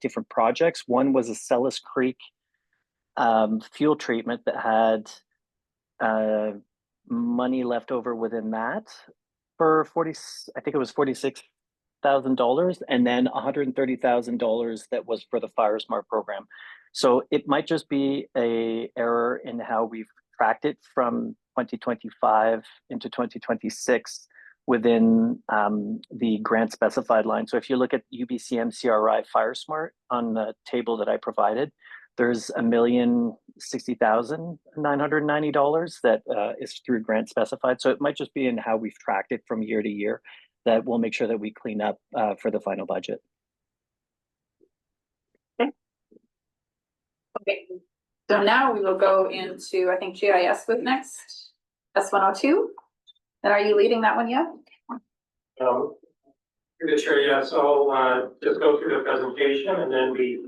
different projects. One was a Sellis Creek fuel treatment that had money left over within that for $46,000, and then $130,000 that was for the Fire Smart program. So it might just be a error in how we've tracked it from 2025 into 2026 within the grant specified line. So if you look at UBCM CRI Fire Smart on the table that I provided, there's $1,060,990 that is through grant specified. So it might just be in how we've tracked it from year to year that we'll make sure that we clean up for the final budget. Okay. So now we will go into, I think GIS was next. S102. And are you leading that one yet? Through the chair, yes, I'll just go through the presentation and then we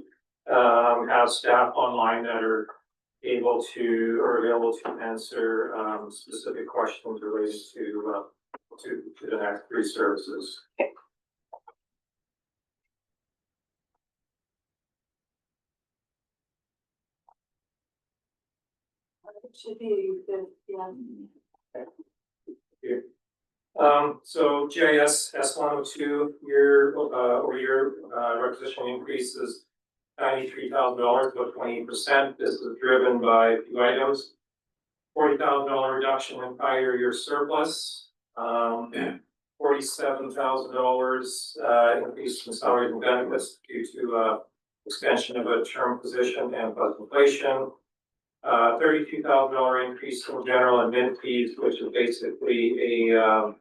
have staff online that are able to or available to answer specific questions related to the next three services. Okay. It should be good, yeah. So GIS S102, your requisition increase is $93,000, about 28%. This is driven by a few items. $40,000 reduction in prior year surplus. $47,000 increase in salaries and benefits due to extension of a term position and plus inflation. $32,000 increase in general admin fees, which is basically a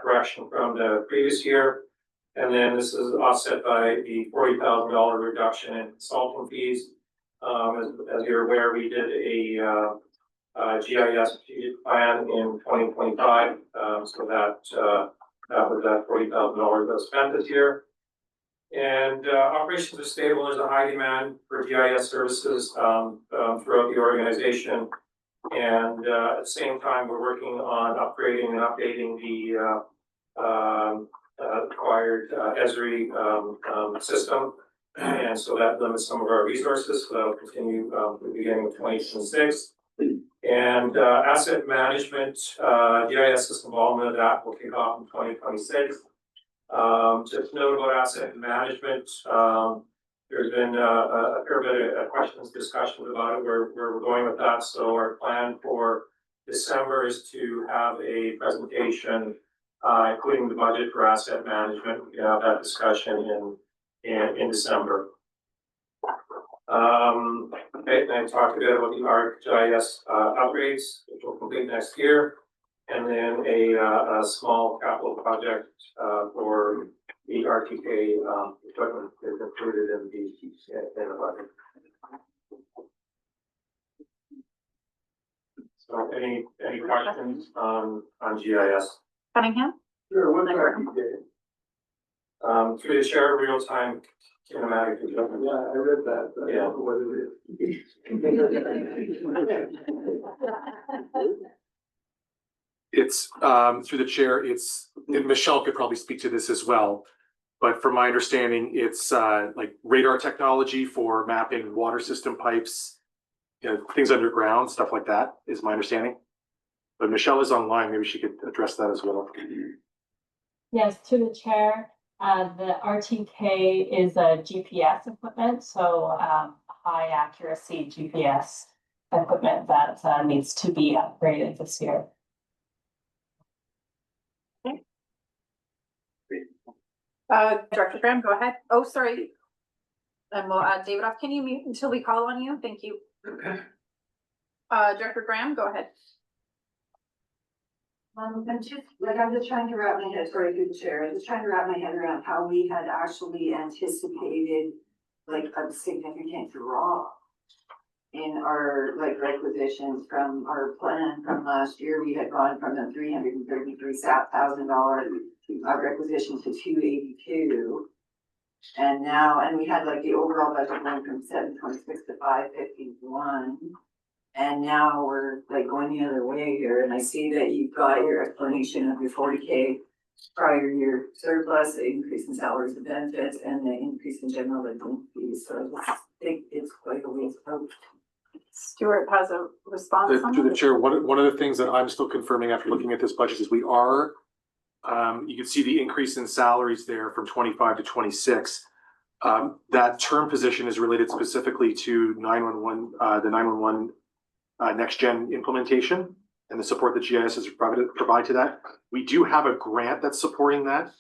correction from the previous year. And then this is offset by the $40,000 reduction in consulting fees. As you're aware, we did a GIS strategic plan in 2025, so that was that $40,000 that was spent this year. And operations are stable. There's a high demand for GIS services throughout the organization. And at the same time, we're working on upgrading and updating the required Esri system. And so that limits some of our resources. So that'll continue beginning of 2026. And asset management, GIS involvement of that will kick off in 2026. Just note about asset management, there's been a fair bit of questions, discussions about it, where we're going with that. So our plan for December is to have a presentation, including the budget for asset management. We have that discussion in December. Okay, and I talked a bit about the ArcGIS upgrades, which will complete next year. And then a small capital project for the RTK equipment is included in the budget. So any questions on GIS? Cunningham? Sure, what's RTK? Through the chair, real-time kinematic adjustment. Yeah, I read that. I Yeah. don't know what it is. It's through the chair, and Michelle could probably speak to this as well. But from my understanding, it's like radar technology for mapping water system pipes, things underground, stuff like that is my understanding. But Michelle is online, maybe she could address that as well. Yes, to the chair, the RTK is a GPS equipment, so high accuracy GPS equipment that needs to be upgraded this year. Director Graham, go ahead. Oh, sorry. And we'll add David off. Can you mute until we call on you? Thank you. Director Graham, go ahead. I'm just trying to wrap my head, sorry, through the chair, I'm just trying to wrap my head around how we had actually anticipated like a significant drop in our like requisitions from our plan from last year. We had gone from the $333,000 requisition to 282. And now, and we had like the overall budget going from 726 to 551. And now we're like going the other way here, and I see that you've got your explanation of your 40K prior year surplus, the increase in salaries and benefits, and the increase in general admin fees. So I think it's quite a ways out. Stuart has a response. To the chair, one of the things that I'm still confirming after looking at this budget is we are, you can see the increase in salaries there from 25 to 26. That term position is related specifically to 911, the 911 next gen implementation and the support that GIS has provide to that. We do have a grant that's supporting that,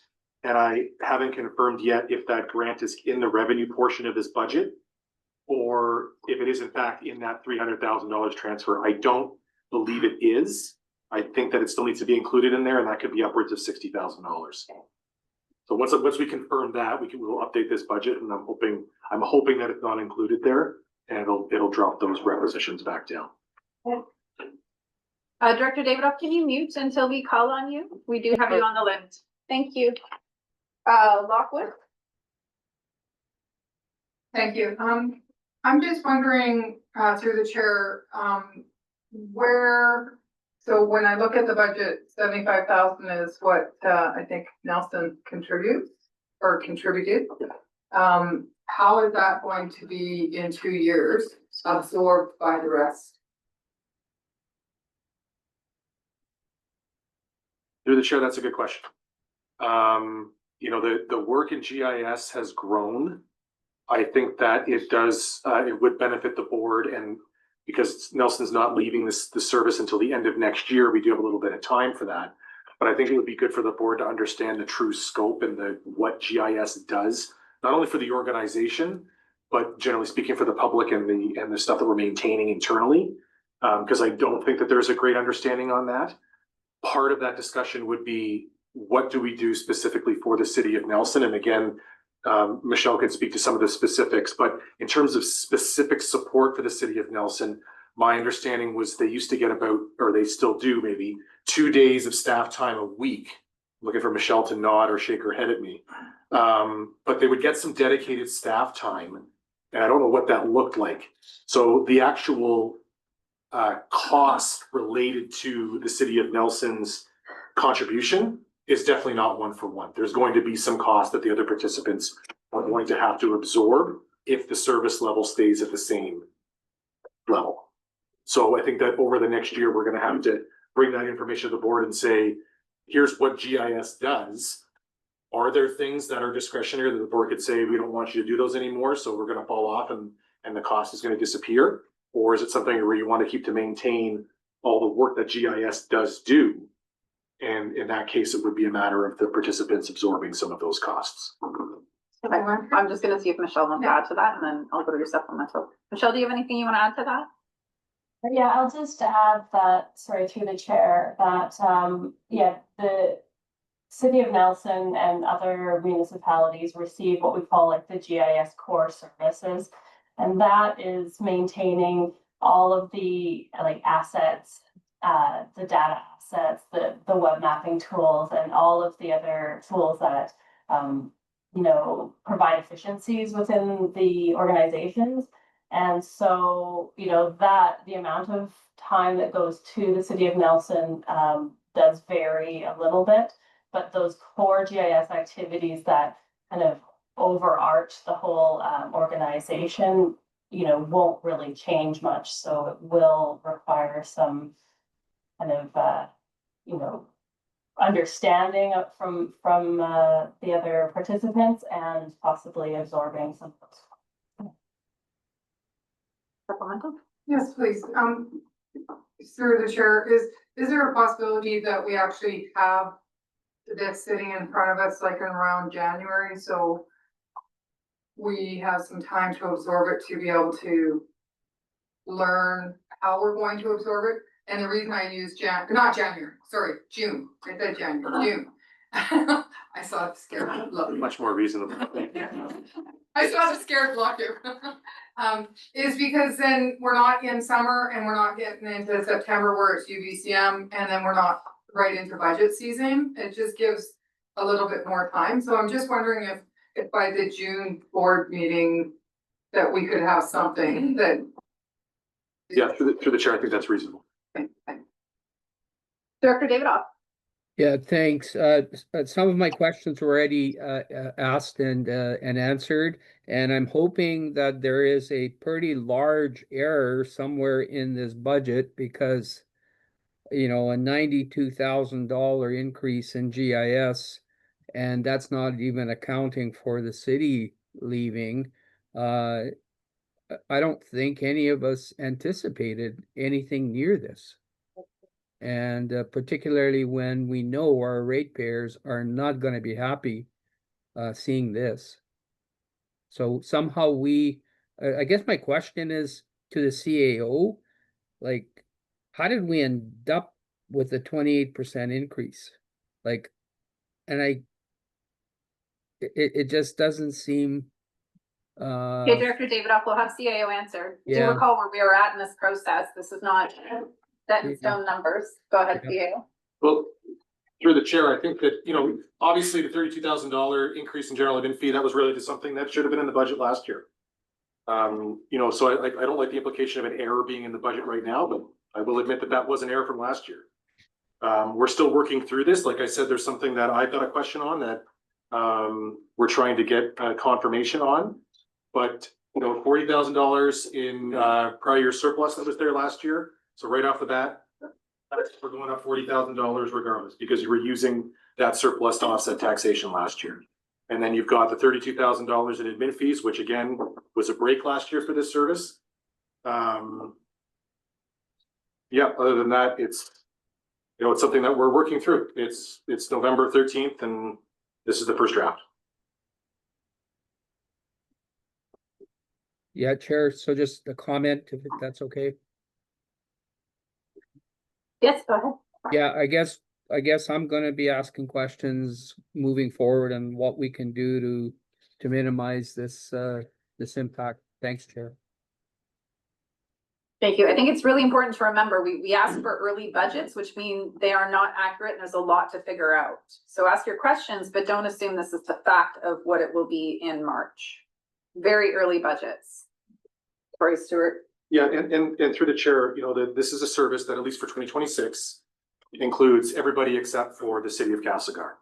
and I haven't confirmed yet if that grant is in the revenue portion of this budget or if it is in fact in that $300,000 transfer. I don't believe it is. I think that it still needs to be included in there, and that could be upwards of $60,000. So once we confirm that, we'll update this budget, and I'm hoping that it's not included there, and it'll drop those requisitions back down. Director Davidoff, can you mute until we call on you? We do have you on the list. Thank you. Lockwood? Thank you. I'm just wondering, through the chair, where, so when I look at the budget, 75,000 is what, I think Nelson contributes or contributed. How is that going to be in 2 years absorbed by the rest? Through the chair, that's a good question. You know, the work in GIS has grown. I think that it does, it would benefit the board, and because Nelson's not leaving the service until the end of next year, we do have a little bit of time for that. But I think it would be good for the board to understand the true scope and what GIS does, not only for the organization, but generally speaking for the public and the stuff that we're maintaining internally. Because I don't think that there's a great understanding on that. Part of that discussion would be, what do we do specifically for the city of Nelson? And again, Michelle can speak to some of the specifics, but in terms of specific support for the city of Nelson, my understanding was they used to get about, or they still do maybe, 2 days of staff time a week. I'm looking for Michelle to nod or shake her head at me. But they would get some dedicated staff time, and I don't know what that looked like. So the actual cost related to the city of Nelson's contribution is definitely not one for one. There's going to be some cost that the other participants are going to have to absorb if the service level stays at the same level. So I think that over the next year, we're going to have to bring that information to the board and say, here's what GIS does. Are there things that are discretionary that the board could say, we don't want you to do those anymore, so we're going to fall off and the cost is going to disappear? Or is it something where you want to keep to maintain all the work that GIS does do? And in that case, it would be a matter of the participants absorbing some of those costs. Okay. I'm just gonna see if Michelle wants to add to that, and then I'll go to your supplemental. Michelle, do you have anything you want to add to that? Yeah, I'll just add that, sorry, through the chair, that, yeah, the City of Nelson and other municipalities receive what we call like the GIS core services. And that is maintaining all of the like assets, the data assets, the web mapping tools, and all of the other tools that, you know, provide efficiencies within the organizations. And so, you know, that the amount of time that goes to the City of Nelson does vary a little bit, but those core GIS activities that kind of overarch the whole organization, you know, won't really change much. So it will require some kind of, you know, understanding from the other participants and possibly absorbing some of those. Supplemental? Yes, please. Through the chair, is there a possibility that we actually have this sitting in front of us like in around January, so we have some time to absorb it, to be able to learn how we're going to absorb it? And the reason I use June. I said January, June. I saw the scared look. Much more reasonable. I saw the scared look. Is because then we're not in summer and we're not getting into September where it's UBCM, and then we're not right into budget season. It just gives a little bit more time. So I'm just wondering if by the June board meeting that we could have something that. Yeah, through the chair, I think that's reasonable. Director Davidoff. Yeah, thanks. Some of my questions were already asked and answered, and I'm hoping that there is a pretty large error somewhere in this budget, because, you know, a $92,000 increase in GIS, and that's not even accounting for the city leaving. I don't think any of us anticipated anything near this. And particularly when we know our ratepayers are not going to be happy seeing this. So somehow I guess my question is to the CAO, like, how did we end up with a 28% increase? Like, and it just doesn't seem. Okay, Director Davidoff, we'll have CAO answer. Do Yeah. recall where we were at in this process. This is not set in stone numbers. Go ahead, Yeah. PA. Well, through the chair, I think that, obviously the $32,000 increase in general admin fee, that was related to something that should have been in the budget last year. So I don't like the implication of an error being in the budget right now, but I will admit that that was an error from last year. We're still working through this. Like I said, there's something that I've got a question on that we're trying to get confirmation on. But $40,000 in prior year surplus that was there last year. So right off the bat, we're going up $40,000 regardless, because you were using that surplus to offset taxation last year. And then you've got the $32,000 in admin fees, which again was a break last year for this service. Yeah, other than that, it's something that we're working through. It's November 13th, and this is the first draft. Yeah, Chair, so just a comment, if that's okay. Yes, go ahead. Yeah, I guess I'm gonna be asking questions moving forward and what we can do to minimize this impact. Thanks, Chair. Thank you. I think it's really important to remember, we ask for early budgets, which mean they are not accurate and there's a lot to figure out. So ask your questions, but don't assume this is the fact of what it will be in March. Very early budgets. Corey Stewart. Yeah, and through the chair, this is a service that, at least for 2026, includes everybody except for the city of Castlegar.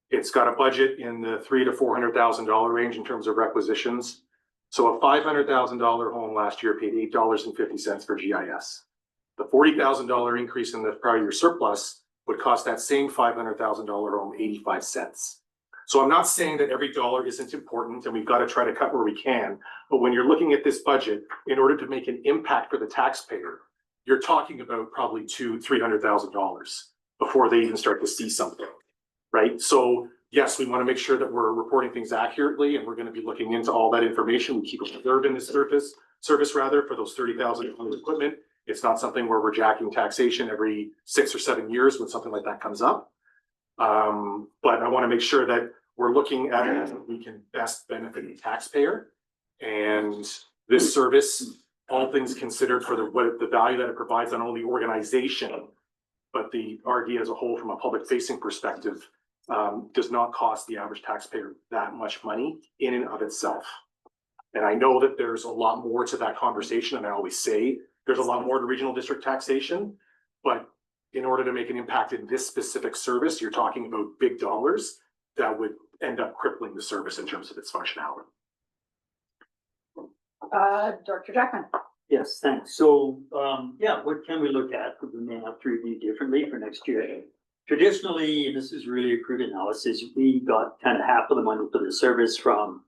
It's got a budget in the $300,000 to $400,000 range in terms of requisitions. So a $500,000 home last year paid $8.50 for GIS. The $40,000 increase in the prior year surplus would cost that same $500,000 home 85 cents. So I'm not saying that every dollar isn't important and we've got to try to cut where we can, but when you're looking at this budget, in order to make an impact for the taxpayer, you're talking about probably $200,000 to $300,000 before they even start to see something, right? So yes, we want to make sure that we're reporting things accurately, and we're going to be looking into all that information. We keep a reserve in this service for those $30,000 equipment. It's not something where we're jacking taxation every 6 or 7 years when something like that comes up. But I want to make sure that we're looking at how we can best benefit the taxpayer. And this service, all things considered, for the value that it provides, not only the organization, but the RD as a whole from a public facing perspective, does not cost the average taxpayer that much money in and of itself. And I know that there's a lot more to that conversation, and I always say there's a lot more to regional district taxation, but in order to make an impact in this specific service, you're talking about big dollars that would end up crippling the service in terms of its functionality. Dr. Jackman. Yes, thanks. So, what can we look at that we may have to review differently for next year? Traditionally, and this is really a crude analysis, we got kind of half of the money for the service from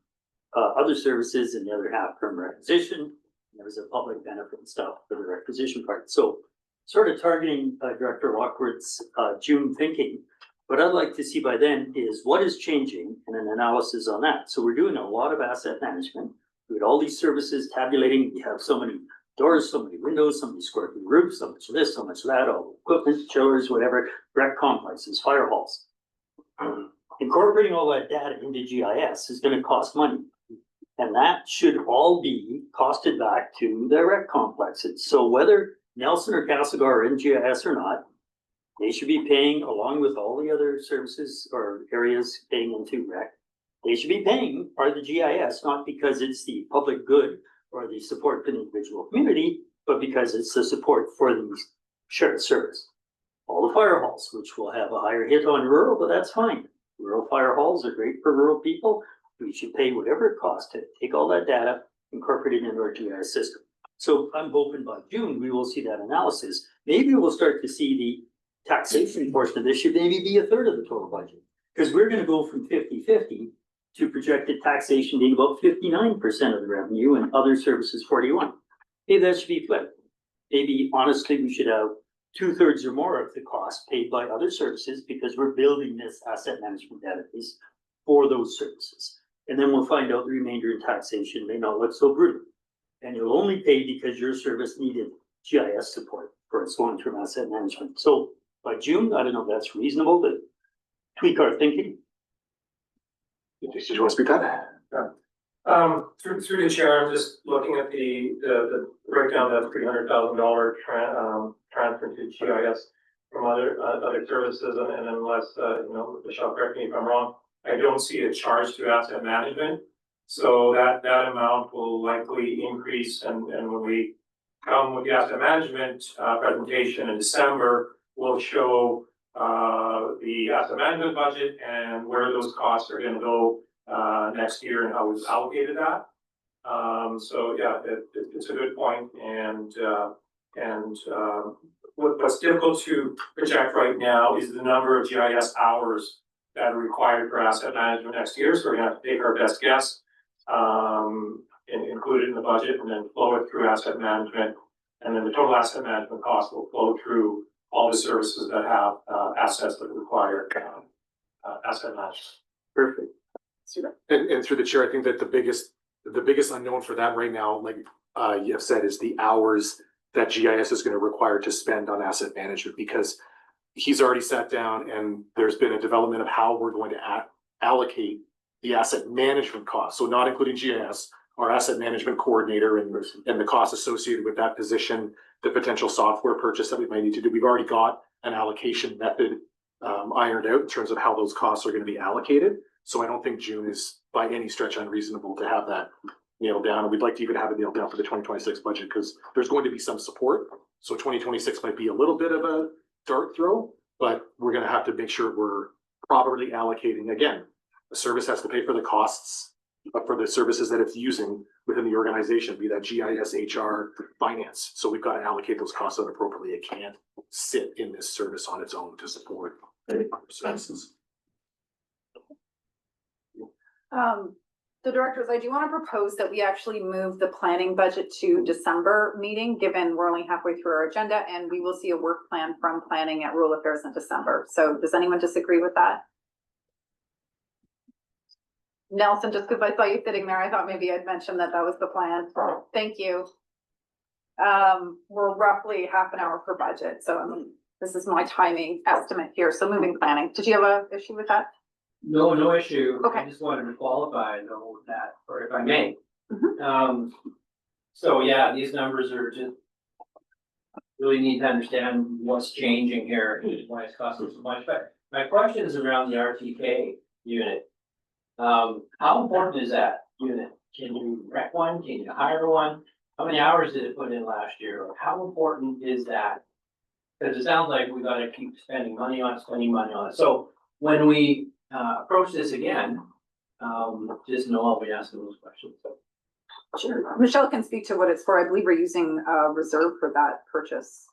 other services and the other half from requisition. There was a public benefit stuff for the requisition part. So sort of targeting Director Lockwood's June thinking. What I'd like to see by then is what is changing and an analysis on that. So we're doing a lot of asset management. We had all these services tabulating. We have so many doors, so many windows, so many square feet roofs, so much of this, so much of that, all equipment, chillers, whatever, rec complexes, fire halls. Incorporating all that data into GIS is going to cost money. And that should all be costed back to the rec complexes. So whether Nelson or Castlegar are in GIS or not, they should be paying, along with all the other services or areas paying into rec. They should be paying part of the GIS, not because it's the public good or the support for the individual community, but because it's the support for the shared service. All the fire halls, which will have a higher hit on rural, but that's fine. Rural fire halls are great for rural people. We should pay whatever it costs to take all that data, incorporate it into our GIS system. So I'm hoping by June, we will see that analysis. Maybe we'll start to see the taxation portion of this should maybe be a third of the total budget. Because we're going to go from 50-50 to projected taxation being about 59% of the revenue and other services 41%. Maybe that should be flipped. Maybe honestly, we should have 2/3 or more of the cost paid by other services because we're building this asset management database for those services. And then we'll find out the remainder in taxation may not look so brutal. And you'll only pay because your service needed GIS support for its long-term asset management. So by June, I don't know if that's reasonable, but tweak our thinking. Did you want to speak to that? Through the chair, I'm just looking at the breakdown of that $300,000 transfer different to GIS from other services, and unless, Michelle, correct me if I'm wrong, I don't see a charge to asset management. So that amount will likely increase, and when we come with the asset management presentation in December, we'll show the asset management budget and where those costs are gonna go next year and how we've allocated that. So yeah, it's a good point, and what's difficult to project right now is the number of GIS hours that are required for asset management next year. So we're gonna have to take our best guess, and include it in the budget, and then flow it through asset management, and then the total asset management cost will flow through all the services that have assets that require asset management. Perfect. And through the chair, I think that the biggest unknown for that right now, like you have said, is the hours that GIS is going to require to spend on asset management, because he's already sat down and there's been a development of how we're going to allocate the asset management costs. So not including GIS, our asset management coordinator and the costs associated with that position, the potential software purchase that we might need to do. We've already got an allocation method ironed out in terms of how those costs are going to be allocated. So I don't think June is by any stretch unreasonable to have that nailed down. And we'd like to even have it nailed down for the 2026 budget, because there's going to be some support. So 2026 might be a little bit of a dart throw, but we're going to have to make sure we're properly allocating. Again, the service has to pay for the costs for the services that it's using within the organization, be that GIS, HR, finance. So we've got to allocate those costs out appropriately. It can't sit in this service on its own to support other services. The directors, I do want to propose that we actually move the planning budget to December meeting, given we're only halfway through our agenda, and we will see a work plan from planning at Rural Affairs in December. So does anyone disagree with that? Nelson, just because I saw you sitting there, I thought maybe I'd mention that was the plan. Thank you. We're roughly half an hour per budget, so this is my timing estimate here. So moving planning. Did you have an issue with that? No issue. Okay. I just wanted to qualify though that, or if I may. So yeah, these numbers are just really need to understand what's changing here, why it's costing so much. But my question is around the RTK unit. How important is that unit? Can you rent one? Can you hire one? How many hours did it put in last year? How important is that? Because it sounds like we got to keep spending money on it. So when we approach this again, just know I'll be asking those questions. Sure. Michelle can speak to what it's for. I believe we're using a reserve for that purchase.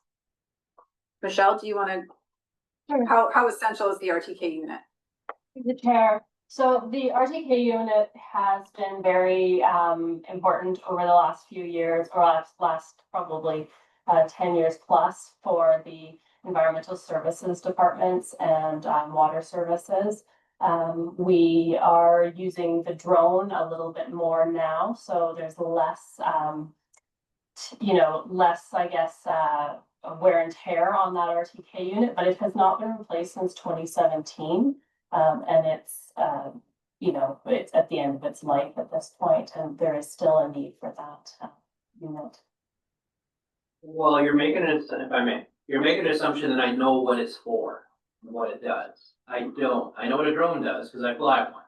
Michelle, do you want to? Sure. How essential is the RTK unit? The chair. So the RTK unit has been very important over the last few years, or last probably 10 years plus, for the environmental services departments and water services. We are using the drone a little bit more now, so there's less, less, I guess, wear and tear on that RTK unit, but it has not been replaced since 2017. And it's, it's at the end of its life at this point, and there is still a need for that unit. Well, you're making it, if I may, you're making an assumption that I know what it's for and what it does. I don't. I know what a drone does because I fly one.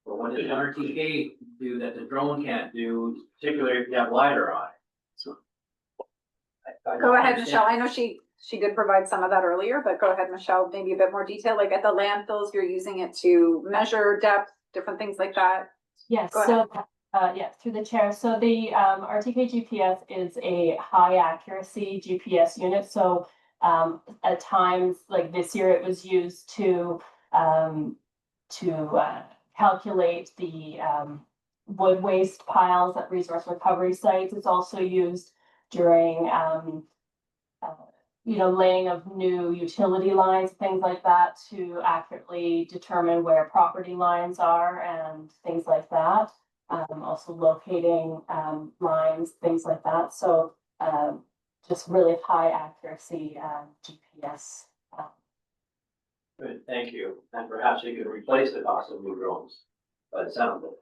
But what does an RTK do that the drone can't do, particularly if you have LiDAR on it? So, go ahead, Michelle. I know she did provide some of that earlier, but go ahead, Michelle, maybe a bit more detail. Like at the landfills, you're using it to measure depth, different things like that. Yes. So yes, through the chair. So the RTK GPS is a high accuracy GPS unit. So at times, like this year, it was used to calculate the wood waste piles at resource recovery sites. It's also used during laying of new utility lines, things like that, to accurately determine where property lines are and things like that. Also locating lines, things like that. So just really high accuracy GPS. Good, thank you. And perhaps you could replace the cost of new drones, by the sound of it.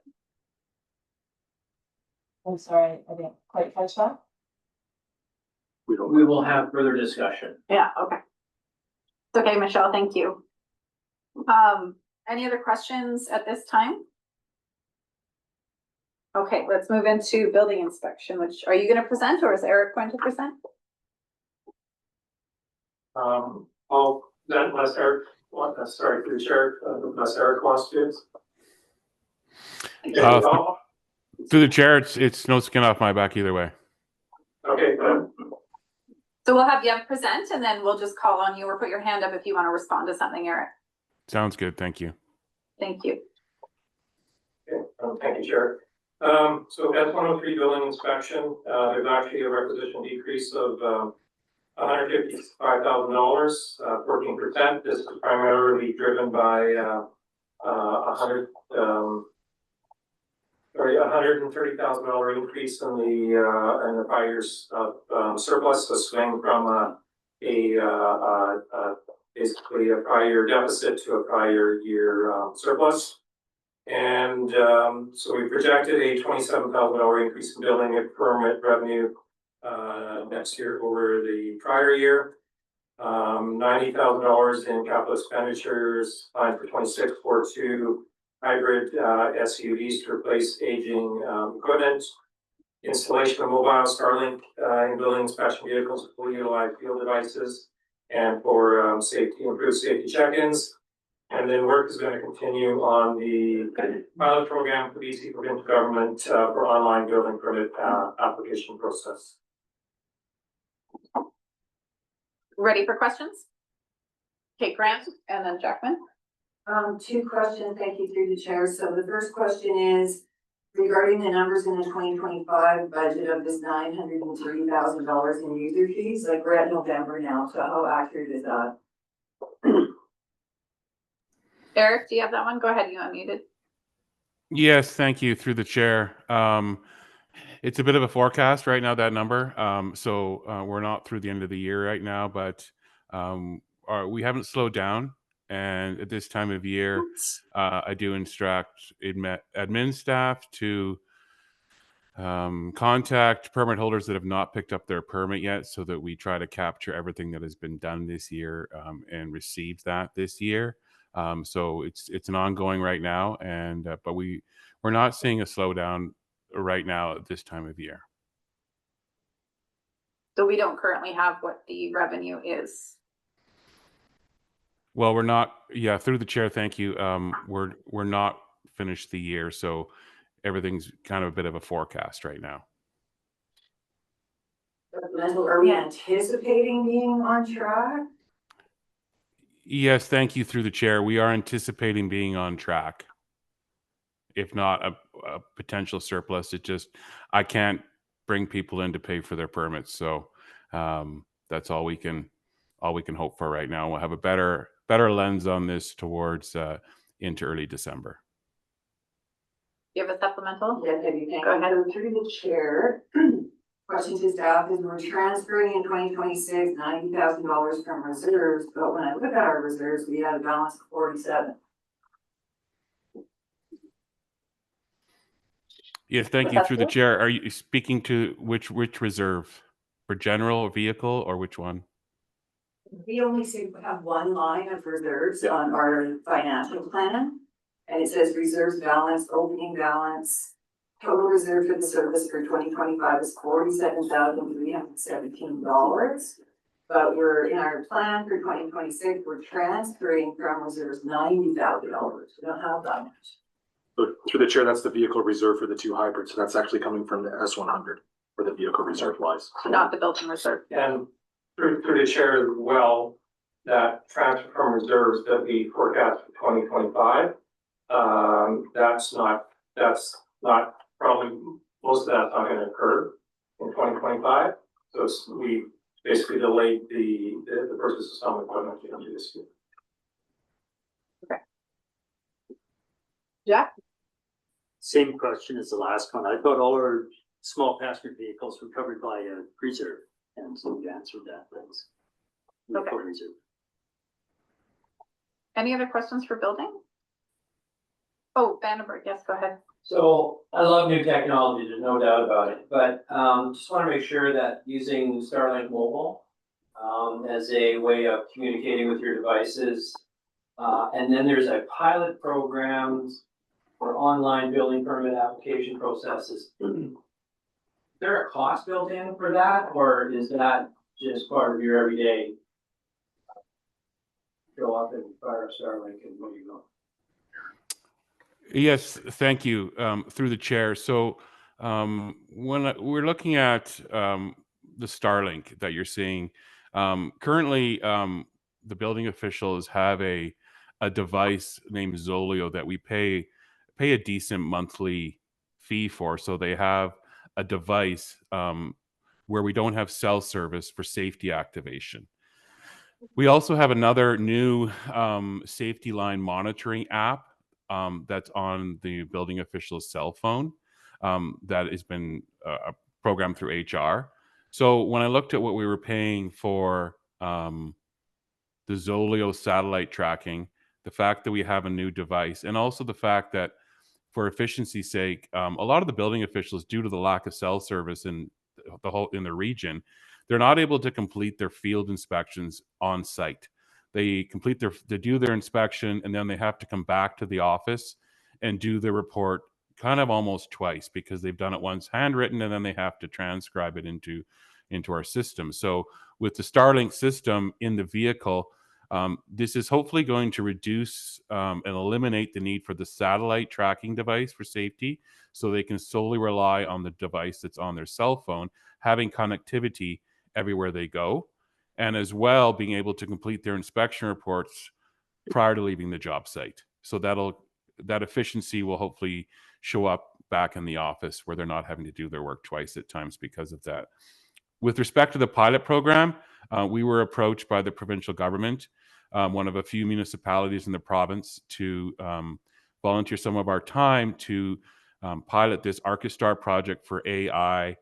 I'm sorry, I didn't quite catch that. we will have further discussion. Yeah, okay. It's okay, Michelle, thank you. Any other questions at this time? Okay, let's move into building inspection, which, are you gonna present or is Eric going to present? Unless Eric, sorry, through the chair, unless Eric wants to. Through the chair, it's no skin off my back either way. Okay, good. So we'll have Yev present and then we'll just call on you or put your hand up if you want to respond to something, Eric. Sounds good. Thank you. Thank you. Okay, thank you, Chair. So S-103 building inspection, there's actually a requisition decrease of $155,000, 14%. This is primarily driven by $130,000 increase in the prior year's surplus, a swing from basically a prior year deficit to a prior year surplus. And so we projected a $27,000 increase in building and permit revenue next year over the prior year. $90,000 in capital expenditures, planned for 26 for 2 hybrid SUVs to replace aging equipment. Installation of mobile Starlink in building inspection vehicles with fully utilized field devices and for improved safety check-ins. And then work is going to continue on the pilot program for BC provincial government for online building permit application process. Ready for questions? Okay, Grant and then Jackman. 2 questions, thank you through the chair. So the first question is regarding the numbers in the 2025 budget of this $930,000 in user fees. Like we're at November now, so how accurate is that? Eric, do you have that one? Go ahead, you unmuted. Yes, thank you. Through the chair. It's a bit of a forecast right now, that number. So we're not through the end of the year right now, but we haven't slowed down. And at this time of year, I do instruct admin staff to contact permit holders that have not picked up their permit yet, so that we try to capture everything that has been done this year and received that this year. So it's an ongoing right now, and but we're not seeing a slowdown right now at this time of year. So we don't currently have what the revenue is. Well, we're not. Yeah, through the chair. Thank you. We're not finished the year, so everything's kind of a bit of a forecast right now. Are we anticipating being on track? Yes, thank you. Through the chair, we are anticipating being on track. If not a potential surplus, I can't bring people in to pay for their permits, so that's all we can hope for right now. We'll have a better lens on this towards into early December. You have a supplemental? Yes, I do. Go ahead. Through the chair. Question to staff is we're transferring in 2026 $90,000 from reserves, but when I look at our reserves, we had a balance of 47. Yes, thank you. Through the chair, are you speaking to which reserve? For general vehicle or which one? We only seem to have one line of reserves on our financial plan. And it says reserves balance, opening balance, total reserve for the service for 2025 is $47,317. But we're in our plan for 2026, we're transferring from reserves $90,000. We don't have that much. So through the chair, that's the vehicle reserve for the 2 hybrids. So that's actually coming from the S100 for the vehicle reserve wise. Not the built-in reserve. And through the chair as well, that transfer from reserves that we forecast for 2025, that's not probably, most of that's not going to occur in 2025. So we basically delayed the purchase of some equipment into this year. Okay. Jack? Same question as the last one. I thought all our small passenger vehicles were covered by a reserve, and so you answered that. Thanks. Okay. Reserve. Any other questions for building? Oh, Vandenberg, yes, go ahead. So I love new technology, there's no doubt about it, but just want to make sure that using Starlink Mobile as a way of communicating with your devices. And then there's a pilot program for online building permit application processes. Is there a cost built in for that, or is that just part of your everyday? Go up and fire Starlink and where you go? Yes, thank you, through the chair. So when we're looking at the Starlink that you're seeing, currently the building officials have a device named Zolio that we pay a decent monthly fee for. So they have a device where we don't have cell service for safety activation. We also have another new safety line monitoring app that's on the building official's cell phone that has been programmed through HR. So when I looked at what we were paying for the Zolio satellite tracking, the fact that we have a new device, and also the fact that for efficiency's sake, a lot of the building officials, due to the lack of cell service in the region, they're not able to complete their field inspections on site. They do their inspection, and then they have to come back to the office and do the report kind of almost twice, because they've done it once handwritten and then they have to transcribe it into our system. So with the Starlink system in the vehicle, this is hopefully going to reduce and eliminate the need for the satellite tracking device for safety, so they can solely rely on the device that's on their cell phone, having connectivity everywhere they go, and as well being able to complete their inspection reports prior to leaving the job site. So that efficiency will hopefully show up back in the office, where they're not having to do their work twice at times because of that. With respect to the pilot program, we were approached by the provincial government, one of a few municipalities in the province, to volunteer some of our time to pilot this Archistar project for AI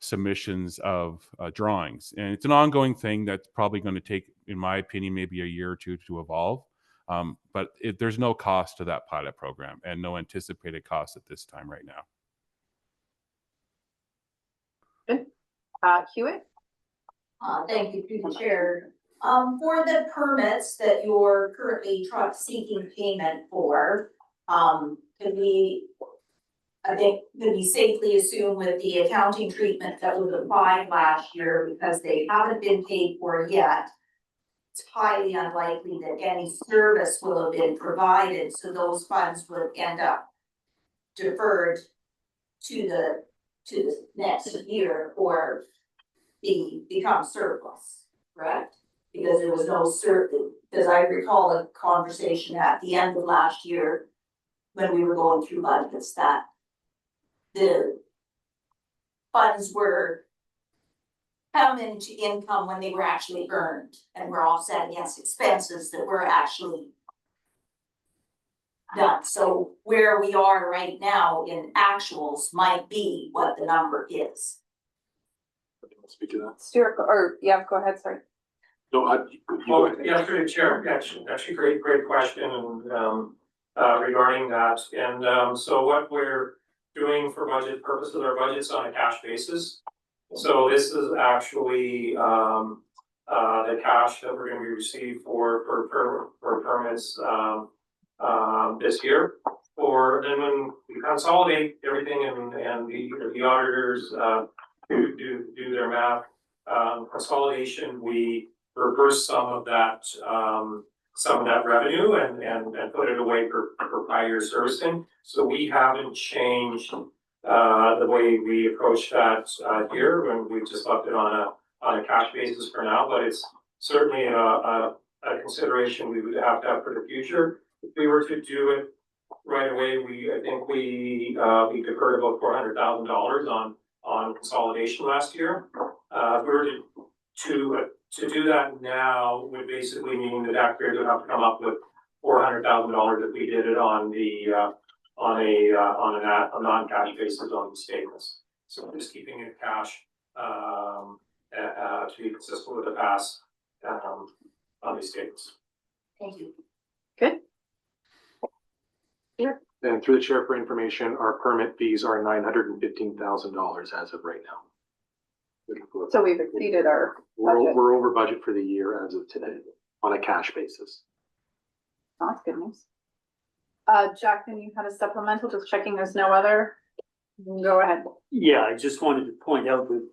submissions of drawings. And it's an ongoing thing that's probably going to take, in my opinion, maybe a year or two to evolve. But there's no cost to that pilot program, and no anticipated cost at this time right now. Good. Hewitt? Thank you, through the chair. For the permits that you're currently seeking payment for, can we safely assume with the accounting treatment that was applied last year, because they haven't been paid for yet, it's highly unlikely that any service will have been provided, so those funds would end up deferred to the next year, or become surplus, correct? Because there was no because I recall a conversation at the end of last year when we were going through budgets that the funds were coming into income when they were actually earned, and were offset against expenses that were actually done. So where we are right now in actuals might be what the number is. Speak to that. Stuart, or yeah, go ahead, sorry. No, Yeah, through the chair, actually great question, and regarding that. And so what we're doing for budget purposes, our budget's on a cash basis. So this is actually the cash that we're going to be received for permits this year. Or then when we consolidate everything and the auditors do their math, consolidation, we reverse some of that revenue and put it away for prior servicing. So we haven't changed the way we approach that here, when we just left it on a cash basis for now, but it's certainly a consideration we would have to have for the future. If we were to do it right away, I think we deferred about $400,000 on consolidation last year. If we were to do that now, would basically mean the taxpayers would have to come up with $400,000 if we did it on a non-cash basis on the statements. So I'm just keeping it cash to be consistent with the past on these statements. Thank you. Good. Here. And through the chair for information, our permit fees are $915,000 as of right now. So we've exceeded our budget. We're over budget for the year as of today on a cash basis. Oh, that's good news. Jack, then you had a supplemental, just checking there's no other. Go ahead. Yeah, I just wanted to point out that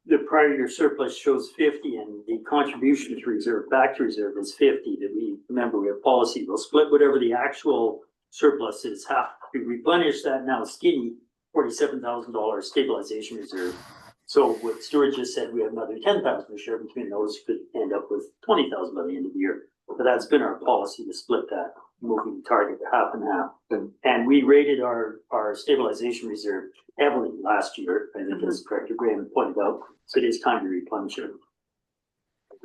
the prior year surplus shows 50 and the contribution to reserve, back to reserve is 50. That we remember we have policy, we'll split whatever the actual surplus is, half. We replenish that now skinny $47,000 stabilization reserve. So what Stuart just said, we have another 10,000 to share between those, could end up with 20,000 by the end of the year. But that's been our policy to split that moving target to half and half. And we rated our stabilization reserve heavily last year, I think as Director Graham pointed out. So it is time to replenish it.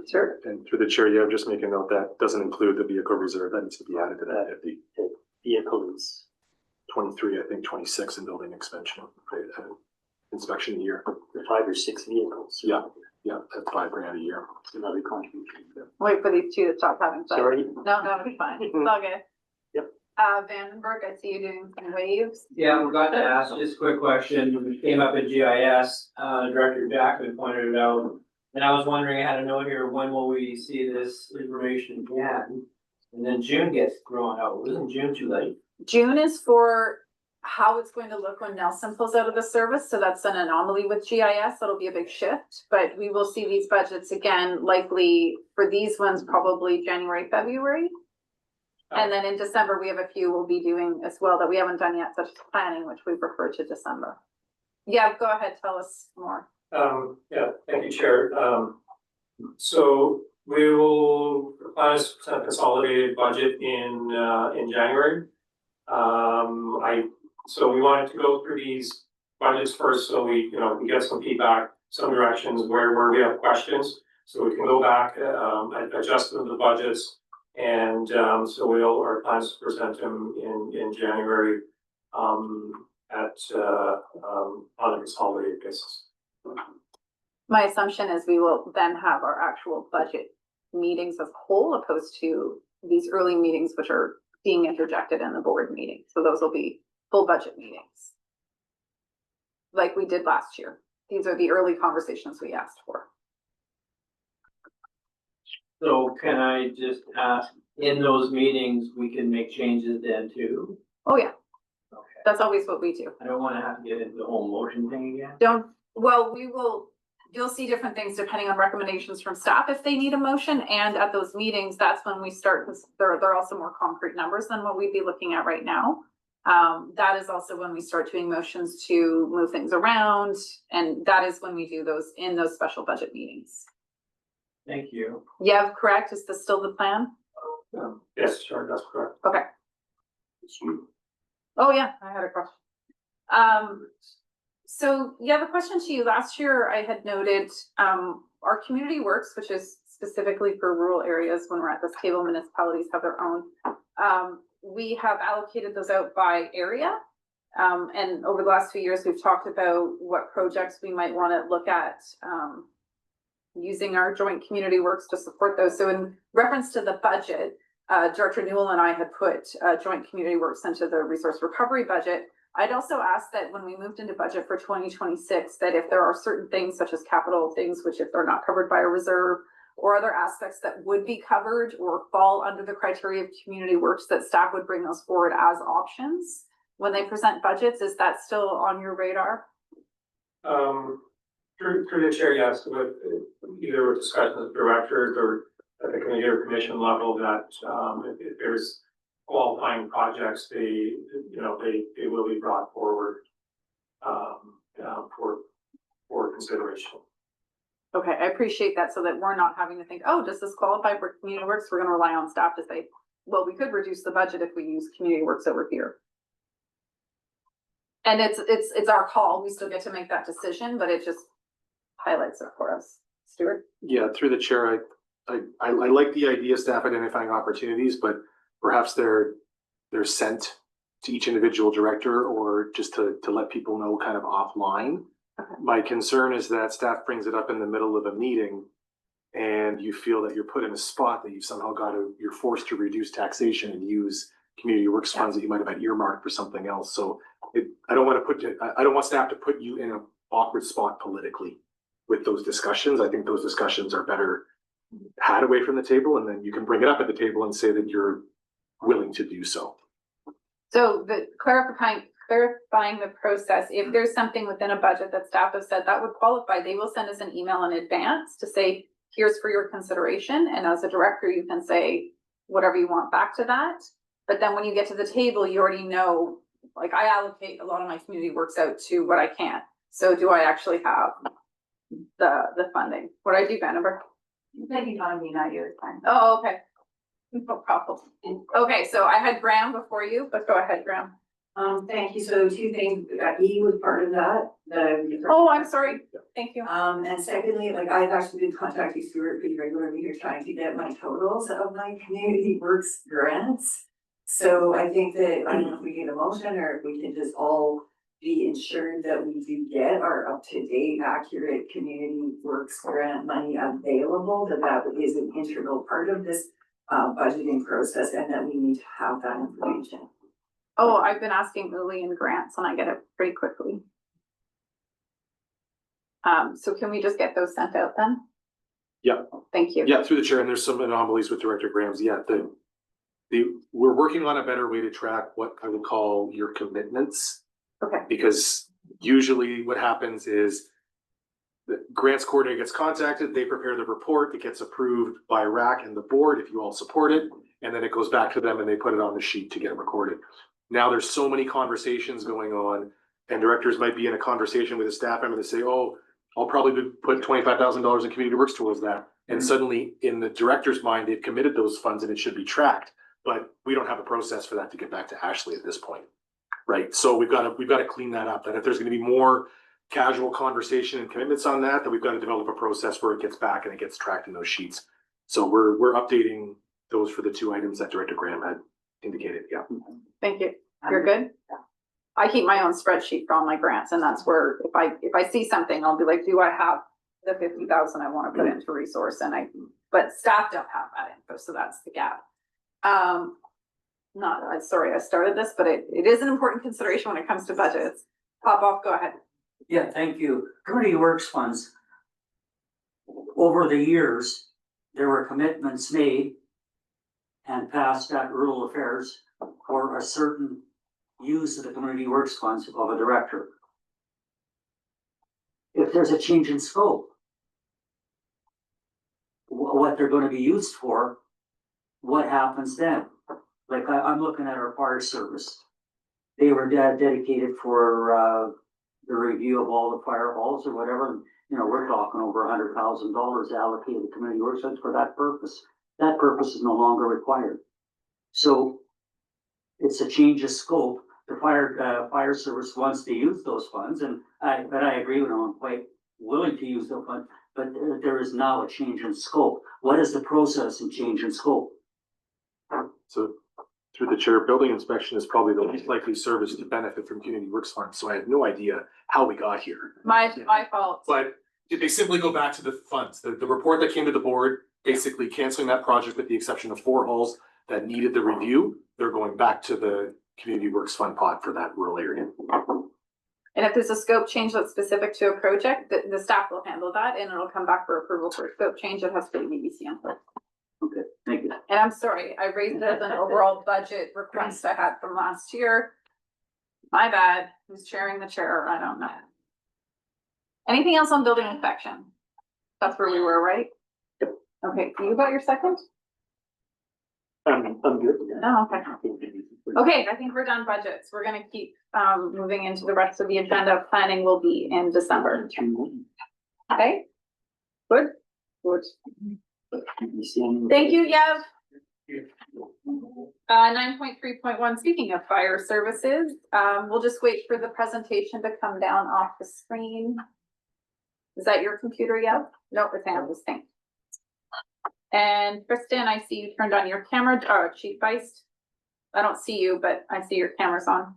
Sure. And through the chair, yeah, I'm just making a note that doesn't include the vehicle reserve. That needs to be added to that 50. The vehicle is 23, I think 26 in building expansion, inspection a year. 5 or 6 vehicles. Yeah, that's $5,000 a year. It's another contribution. Wait for these two to stop having fun. Sorry. No, it'll be fine. It's all good. Yep. Vandenberg, I see you doing some waves. Yeah, I forgot to ask just a quick question, which came up at GIS, Director Jackman pointed it out. And I was wondering, I had a note here, when will we see this information again? And then June gets thrown out, wasn't June too late? June is for how it's going to look when Nelson pulls out of the service, so that's an anomaly with GIS, that'll be a big shift. But we will see these budgets again, likely for these ones, probably January, February. And then in December, we have a few we'll be doing as well that we haven't done yet, such as planning, which we refer to December. Yeah, go ahead, tell us more. Yeah, thank you, Chair. So we will plan a consolidated budget in January. So we wanted to go through these budgets first, so we can get some feedback, some directions where we have questions, so we can go back, adjust the budgets. And so our plans to present them in January on a consolidated basis. My assumption is we will then have our actual budget meetings as whole, opposed to these early meetings which are being interjected in the board meeting. So those will be full budget meetings, like we did last year. These are the early conversations we asked for. So can I just ask, in those meetings, we can make changes then too? Oh, yeah. Okay. That's always what we do. I don't wanna have to get into the whole motion thing again. You'll see different things depending on recommendations from staff if they need a motion, and at those meetings, that's when we start, because there are also more concrete numbers than what we'd be looking at right now. That is also when we start doing motions to move things around, and that is when we do those in those special budget meetings. Thank you. Yeah, correct. Is this still the plan? Yes, sure, that's correct. Okay. Oh, yeah, I had a question. So yeah, the question to you, last year I had noted, our community works, which is specifically for rural areas when we're at this table, municipalities have their own. We have allocated those out by area. And over the last few years, we've talked about what projects we might want to look at, using our joint community works to support those. So in reference to the budget, Director Newell and I had put joint community works into the resource recovery budget. I'd also asked that when we moved into budget for 2026, that if there are certain things such as capital things, which if they're not covered by a reserve, or other aspects that would be covered or fall under the criteria of community works, that staff would bring those forward as options when they present budgets. Is that still on your radar? Through the chair, yes, with either with discussions with directors or at the committee or commission level, that if there's qualifying projects, they will be brought forward for consideration. Okay, I appreciate that, so that we're not having to think, oh, does this qualify for community works? We're gonna rely on staff to say, well, we could reduce the budget if we use community works over here. And it's our call. We still get to make that decision, but it just highlights it for us. Stuart? Yeah, through the chair, I like the idea of staff identifying opportunities, but perhaps they're sent to each individual director or just to let people know kind of offline. Okay. My concern is that staff brings it up in the middle of a meeting and you feel that you're put in a spot that you've somehow you're forced to reduce taxation and use community works funds that you might have had earmarked for something else. So I don't want to I don't want staff to put you in an awkward spot politically with those discussions. I think those discussions are better had away from the table, and then you can bring it up at the table and say that you're willing to do so. So the clarifying the process, if there's something within a budget that staff has said that would qualify, they will send us an email in advance to say, here's for your consideration. And as a director, you can say whatever you want back to that. But then when you get to the table, you already know, like I allocate a lot of my community works out to what I can. So do I actually have the funding? What do I do, Vandenberg? Maybe not me, not you, it's fine. Oh, okay. No problem. Okay, so I had Graham before you, but go ahead, Graham. Thank you. So two things, E was part of that. Oh, I'm sorry. Thank you. And secondly, like I've actually been contacting Stuart pretty regularly here trying to get my totals of my community works grants. So I think that, I don't know if we need a motion or if we can just all be ensured that we do get our up-to-date, accurate community works grant money available, that is an integral part of this budgeting process and that we need to have that information. Oh, I've been asking Uli and grants and I get it pretty quickly. So can we just get those sent out then? Yeah. Thank you. Yeah, through the chair, and there's some anomalies with Director Graham's. Yeah, we're working on a better way to track what I would call your commitments. Okay. Because usually what happens is the grants coordinator gets contacted, they prepare the report, it gets approved by RAC and the board if you all support it, and then it goes back to them and they put it on the sheet to get recorded. Now there's so many conversations going on, and directors might be in a conversation with a staff member that say, oh, I'll probably put $25,000 in community works towards that. And suddenly in the director's mind, they've committed those funds and it should be tracked, but we don't have a process for that to get back to Ashley at this point. Right, so we've got to clean that up, that if there's gonna be more casual conversation and commitments on that we've got to develop a process where it gets back and it gets tracked in those sheets. So we're updating those for the two items that Director Graham had indicated, yeah. Thank you. You're good? I keep my own spreadsheet for all my grants, and that's where if I see something, I'll be like, do I have the 50,000 I want to put into resource? And but staff don't have that info, so that's the gap. Sorry, I started this, but it is an important consideration when it comes to budgets. Pop off, go ahead. Yeah, thank you. Community Works funds. Over the years, there were commitments made and passed at rural affairs for a certain use of the Community Works funds of a director. If there's a change in scope, what they're going to be used for, what happens then? Like I'm looking at our fire service. They were dedicated for the review of all the fire halls or whatever. You know, we're talking over $100,000 allocated to community work sites for that purpose. That purpose is no longer required. So it's a change of scope. The fire service wants to use those funds, and I agree with them. I'm quite willing to use the fund, but there is now a change in scope. What is the process in change in scope? So through the chair, building inspection is probably the least likely service to benefit from community works funds. So I have no idea how we got here. My fault. But they simply go back to the funds. The report that came to the board, basically canceling that project with the exception of 4 halls that needed the review. They're going back to the community works fund pot for that rural area. And if there's a scope change that's specific to a project, the staff will handle that and it'll come back for approval for a scope change. It has to be BBC input. Okay, thank you. And I'm sorry, I raised it as an overall budget request I had from last year. My bad. Who's chairing the chair? I don't know. Anything else on building inspection? That's where we were, right? Okay, you got your second? I'm good. No, okay. Okay, I think we're done budgets. We're gonna keep moving into the rest of the agenda. Planning will be in December. Okay? Good? Good. Thank you, Yev. 9.3.1, speaking of fire services, we'll just wait for the presentation to come down off the screen. Is that your computer, Yev? No, it's Anna's thing. And Kristen, I see you turned on your camera, Chief Feist. I don't see you, but I see your camera's on.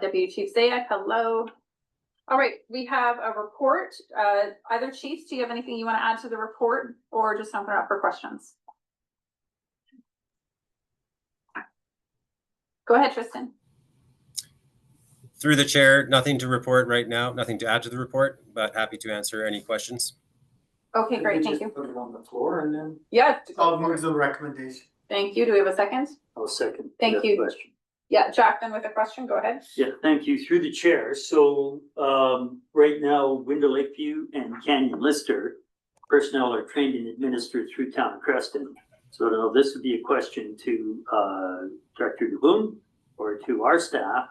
Deputy Chief Zayak, hello. All right, we have a report. Either chiefs, do you have anything you want to add to the report or just open it up for questions? Go ahead, Tristan. Through the chair, nothing to report right now, nothing to add to the report, but happy to answer any questions. Okay, great, thank you. Put it on the floor and then. Yeah. I'll move the recommendation. Thank you. Do we have a second? I'll second. Thank that you. question. Yeah, Jackman with a question, go ahead. Yeah, thank you. Through the chair. So right now, Window Lakeview and Canyon Lister personnel are trained and administered through Town of Creston. So I don't know if this would be a question to Director DeBoon or to our staff.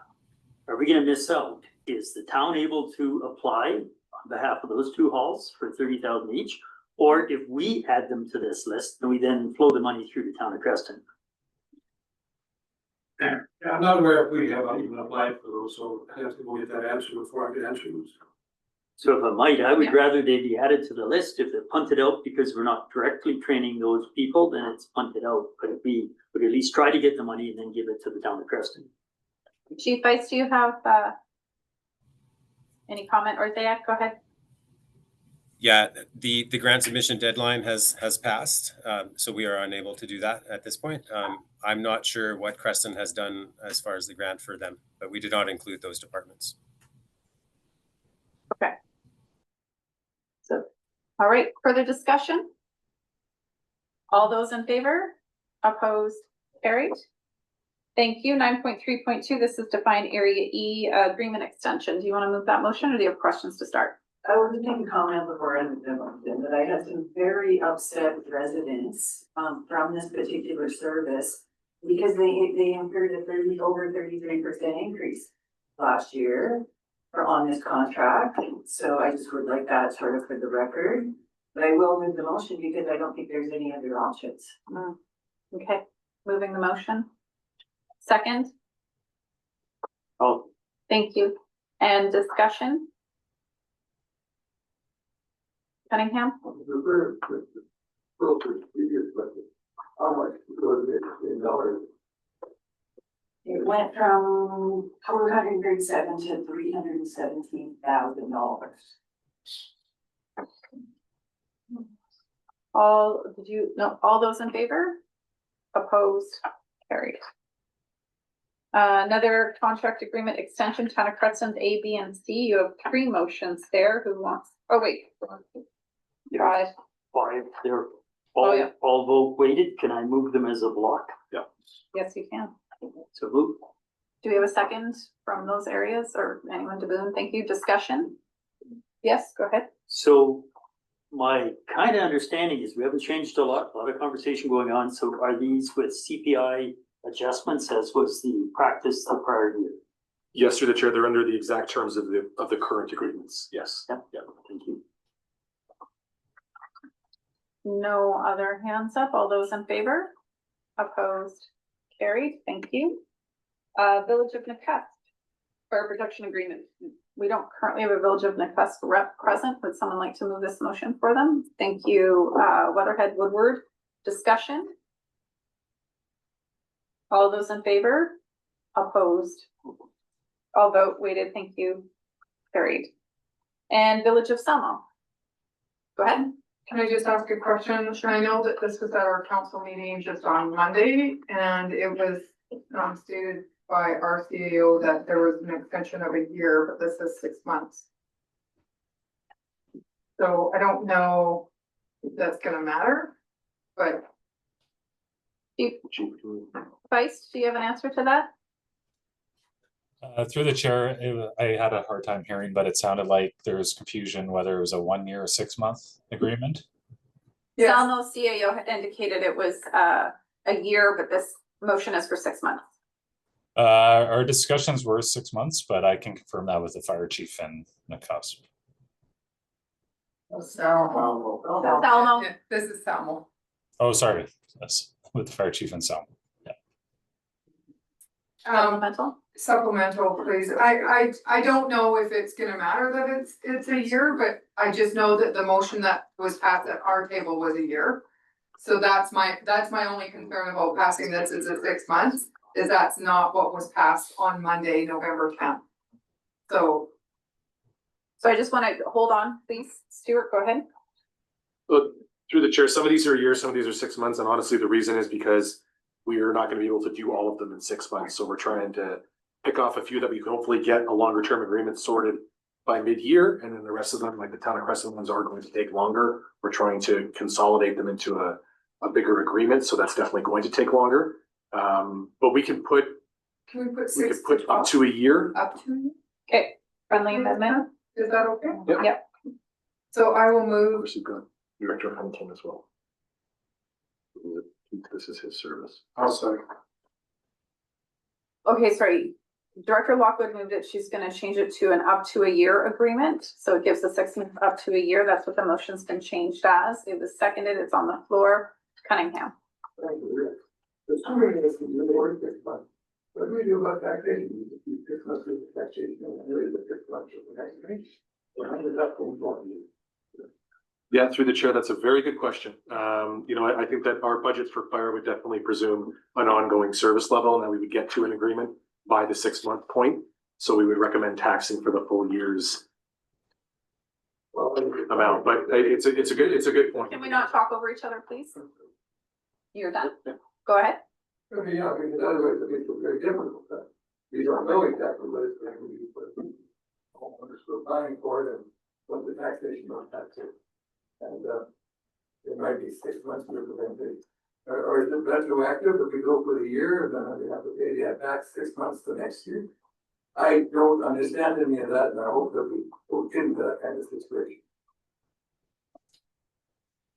Are we going to miss out? Is the town able to apply on behalf of those two halls for $30,000 each? Or if we add them to this list, then we then flow the money through the Town of Creston? Yeah, I'm not aware if we have even applied for those, so I have to go get that answer before I can answer those. So if I might, I would rather they be added to the list. If they're punted out because we're not directly training those people, then it's punted out. But if we would at least try to get the money and then give it to the Town of Creston. Chief Vice, do you have any comment, or Zayak? Go ahead. Yeah, the grant submission deadline has passed, so we are unable to do that at this point. I'm not sure what Creston has done as far as the grant for them, but we did not include those departments. Okay. So, all right, further discussion? All those in favor? Opposed? Carried. Thank you. 9.3.2, this is defined area E agreement extension. Do you want to move that motion or do you have questions to start? I want to make a comment before I move the motion that I had some very upset residents from this particular service because they incurred a over 33% increase last year on this contract. So I just would like that sort of for the record. But I will move the motion because I don't think there's any other options. Okay, moving the motion. Second. Oh. Thank you. And discussion? Cunningham? How much was it in dollars? It went from $437,000 to $317,000. All those in favor? Opposed? Carried. Another contract agreement extension, Town of Creston A, B, and C. You have 3 motions there. Who wants? Oh, wait. Five. They're all vote weighted. Can I move them as a block? Yeah. Yes, you can. So move. Do we have a second from those areas or anyone to boom? Thank you. Discussion? Yes, go ahead. So my kind of understanding is we haven't changed a lot of conversation going on. So are these with CPI adjustments as was the practice the prior year? Yes, through the chair, they're under the exact terms of the current agreements. Yes. Yeah. Thank you. No other hands up. All those in favor? Opposed? Carried. Thank you. Village of Nakusp Fire Protection Agreement. We don't currently have a Village of Nakusp rep present. Would someone like to move this motion for them? Thank you. Weatherhead Woodward. Discussion? All those in favor? Opposed? All vote weighted. Thank you. Carried. And Village of Selma. Go ahead. Can I just ask a question? I know that this was at our council meeting just on Monday and it was stated by our CEO that there was an extension of a year, but this is 6 months. So I don't know if that's gonna matter, but. Vice, do you have an answer to that? Through the chair, I had a hard time hearing, but it sounded like there was confusion whether it was a 1 year or 6 month agreement. Salmo CAO had indicated it was a year, but this motion is for 6 months. Our discussions were 6 months, but I can confirm that with the fire chief and Nakusp. Salmo. Yeah, this is Salmo. Oh, sorry. Yes, with the fire chief and Salmo. Supplemental, please. I don't know if it's gonna matter that it's a year, but I just know that the motion that was passed at our table was a year. So that's my only concern about passing this as a 6 months, is that's not what was passed on Monday, November 10th. So I just want to hold on, please. Stuart, go ahead. Look, through the chair, some of these are a year, some of these are 6 months, and honestly, the reason is because we are not gonna be able to do all of them in 6 months, so we're trying to pick off a few that we can hopefully get a longer term agreement sorted by mid-year, and then the rest of them, like the town of Crescent ones, are going to take longer. We're trying to consolidate them into a bigger agreement, so that's definitely going to take longer. But we can put up to a year. Up to, Okay, friendly amendment? is that okay? Yep. So I will move, Of course, you've got Director Huntington as well. This is his service. I'll second. Okay, sorry. Director Lockwood moved it. She's gonna change it to an up to a year agreement. So it gives the 6 months up to a year. That's what the motion's been changed as. It was seconded. It's on the floor. Cunningham. Thank you, Rick. The summary is the board 6 months. What do we do about taxation? 6 months of taxation and there is a 6 months of taxation. How does that go on? Yeah, through the chair, that's a very good question. You know, I think that our budgets for fire would definitely presume an ongoing service level, and that we would get to an agreement by the 6 month point. So we would recommend taxing for the full year's amount, but it's a good point. Can we not talk over each other, please? You're done. Go ahead. Okay, yeah, because otherwise it makes it very difficult. We don't know exactly what it's going to be, but we're still planning for it and what the taxation on that is. And it might be 6 months worth of entry. Or is it retroactive if we go for the year and then we have to pay that back 6 months the next year? I don't understand any of that, and I hope that we don't get into that kind of situation.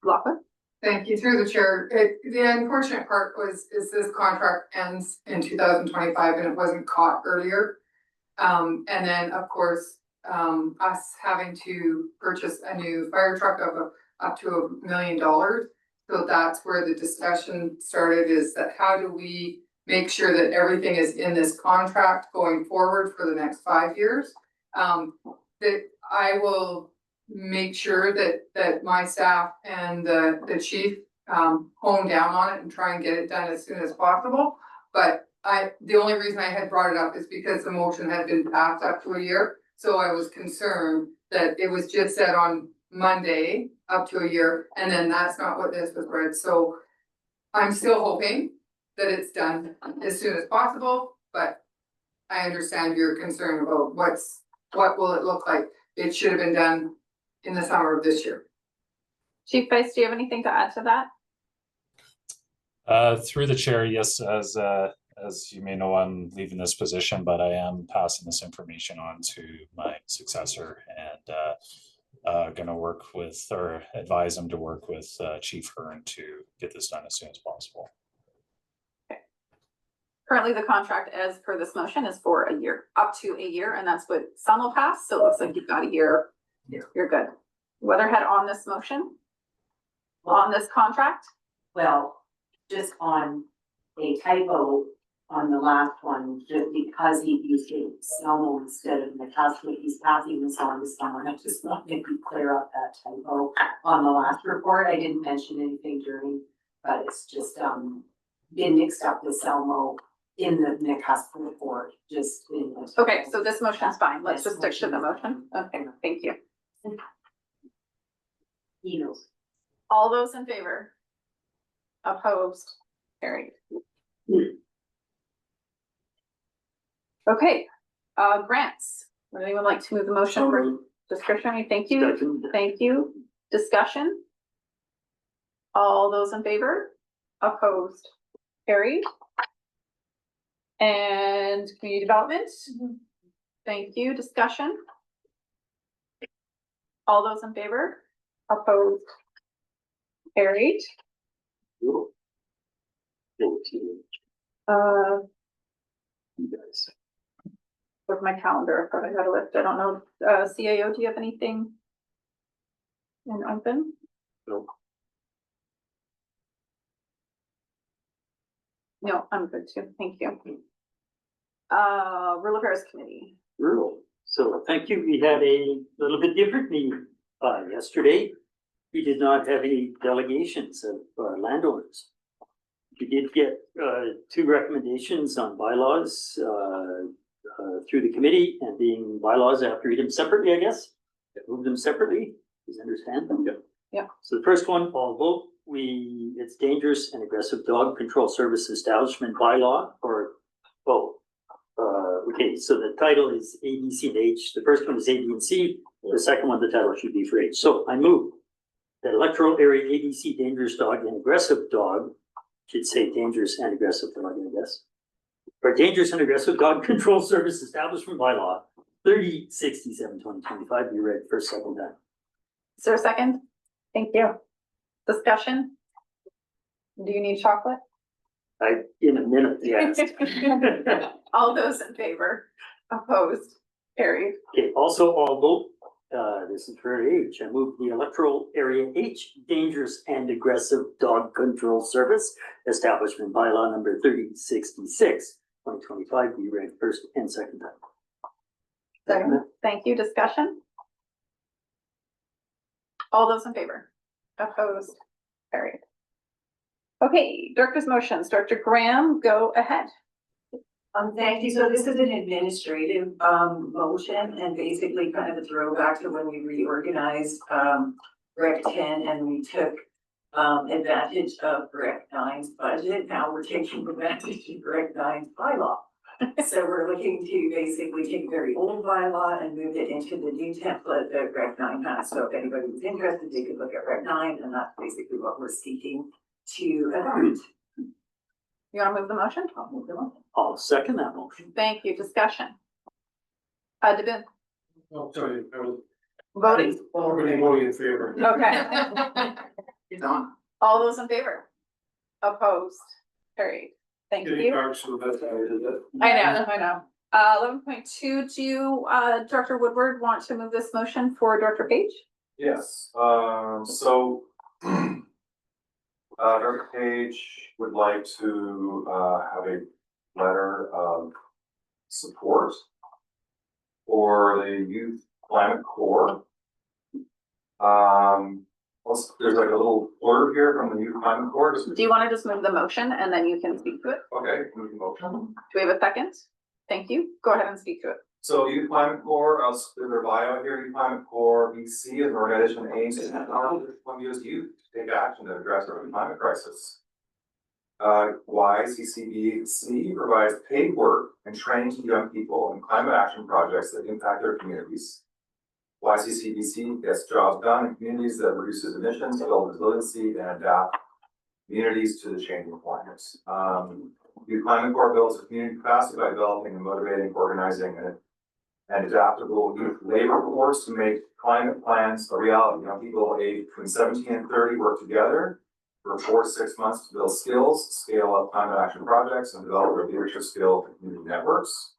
Lockwood? thank you, through the chair. The unfortunate part is this contract ends in 2025 and it wasn't caught earlier. And then, of course, us having to purchase a new fire truck of up to $1 million. So that's where the discussion started, is that how do we make sure that everything is in this contract going forward for the next 5 years? That I will make sure that my staff and the chief hone down on it and try and get it done as soon as possible. But the only reason I had brought it up is because the motion had been passed up to a year. So I was concerned that it was just said on Monday, up to a year, and then that's not what this was read. So I'm still hoping that it's done as soon as possible, but I understand your concern about what will it look like. It should have been done in the summer of this year. Chief Vice, do you have anything to add to that? Through the chair, yes, as you may know, I'm leaving this position, but I am passing this information on to my successor and going to work with, or advise him to work with Chief Hearn to get this done as soon as possible. Okay. Currently, the contract as per this motion is for a year, up to a year, and that's what some will pass. So it looks like you've got a year. Yeah. You're good. Weatherhead on this motion? On this contract? Well, just on a typo on the last one, just because he used Selmo instead of McCaskill, he's passing this on to someone. I just wanted to clear up that typo on the last report. I didn't mention anything during, but it's just been mixed up with Selmo in the McCaskill report, just in the. Okay, so this motion's fine. Let's just stick to the motion. Okay, thank you. He knows. All those in favor? Opposed? Carried. Okay, grants. Would anyone like to move the motion for discretionary? Thank you. Thank you. Discussion? All those in favor? Opposed? Carried. And community development? Thank you. Discussion? All those in favor? Opposed? Carried. With my calendar, I probably had a list. I don't know. CAO, do you have anything in open? No. No, I'm good too. Thank you. Rural Affairs Committee. Rural. So thank you. We had a little bit different meeting yesterday. We did not have any delegations of landowners. We did get 2 recommendations on bylaws through the committee, and being bylaws, I have to read them separately, I guess. Move them separately, please understand them. Yeah. So the first one, all vote it's dangerous and aggressive dog control service establishment bylaw okay, so the title is A, B, C, and H. The first one is A, B, and C. The second one, the title should be for H. So I move that electoral area ABC dangerous dog and aggressive dog, should say dangerous and aggressive dog, I guess. For dangerous and aggressive dog control service establishment bylaw 3067/2025 be read first, second time. Is there a second? Thank you. Discussion? Do you need chocolate? In a minute, yes. All those in favor? Opposed? Carried. Okay, also, although, this is for H, I move the electoral area H, dangerous and aggressive dog control service establishment bylaw number 3066/2025 be read first and second time. Second. Thank you. Discussion? All those in favor? Opposed? Carried. Okay, director's motions. Director Graham, go ahead. Thank you. So this is an administrative, motion and basically kind of a throwback to when we reorganized, Rec 10 and we took, advantage of Rec 9's budget. Now we're taking advantage of Rec 9's bylaw. So we're looking to basically take a very old bylaw and move it into the new template that Rec 9 has. So if anybody was interested, they could look at Rec 9 and that's basically what we're seeking to adopt. You want to move the motion? I'll move the motion. I'll second that motion. Thank you. Discussion. DeBoon. Oh, sorry, I was Voting? already voting in favor. Okay. All those in favor? Opposed? Carried. Thank Getting you. dark, so that's how I did that. I know. 11.2, do Director Woodward want to move this motion for Director Page? Yes, so Dr. Page would like to have a letter of support for the Youth Climate Corps. There's like a little blurb here from the Youth Climate Corps. Do you want to just move the motion and then you can speak to it? Okay, move the motion. Do we have a second? Thank you. Go ahead and speak to it. So Youth Climate Corps, there's their bio here, Youth Climate Corps BC is an organization that aims to empower Columbia's youth to take action to address the climate crisis. YCCBC provides paid work and training to young people in climate action projects that impact their communities. YCCBC gets jobs done in communities that reduces emissions, build resiliency, and adapt communities to the changing climate. Youth Climate Corps builds a community capacity by developing and motivating, organizing, and adaptable youth labor force to make climate plans a reality. Young people aged between 17 and 30 work together for 4 to 6 months to build skills, scale up climate action projects, and develop their leadership skill in community networks.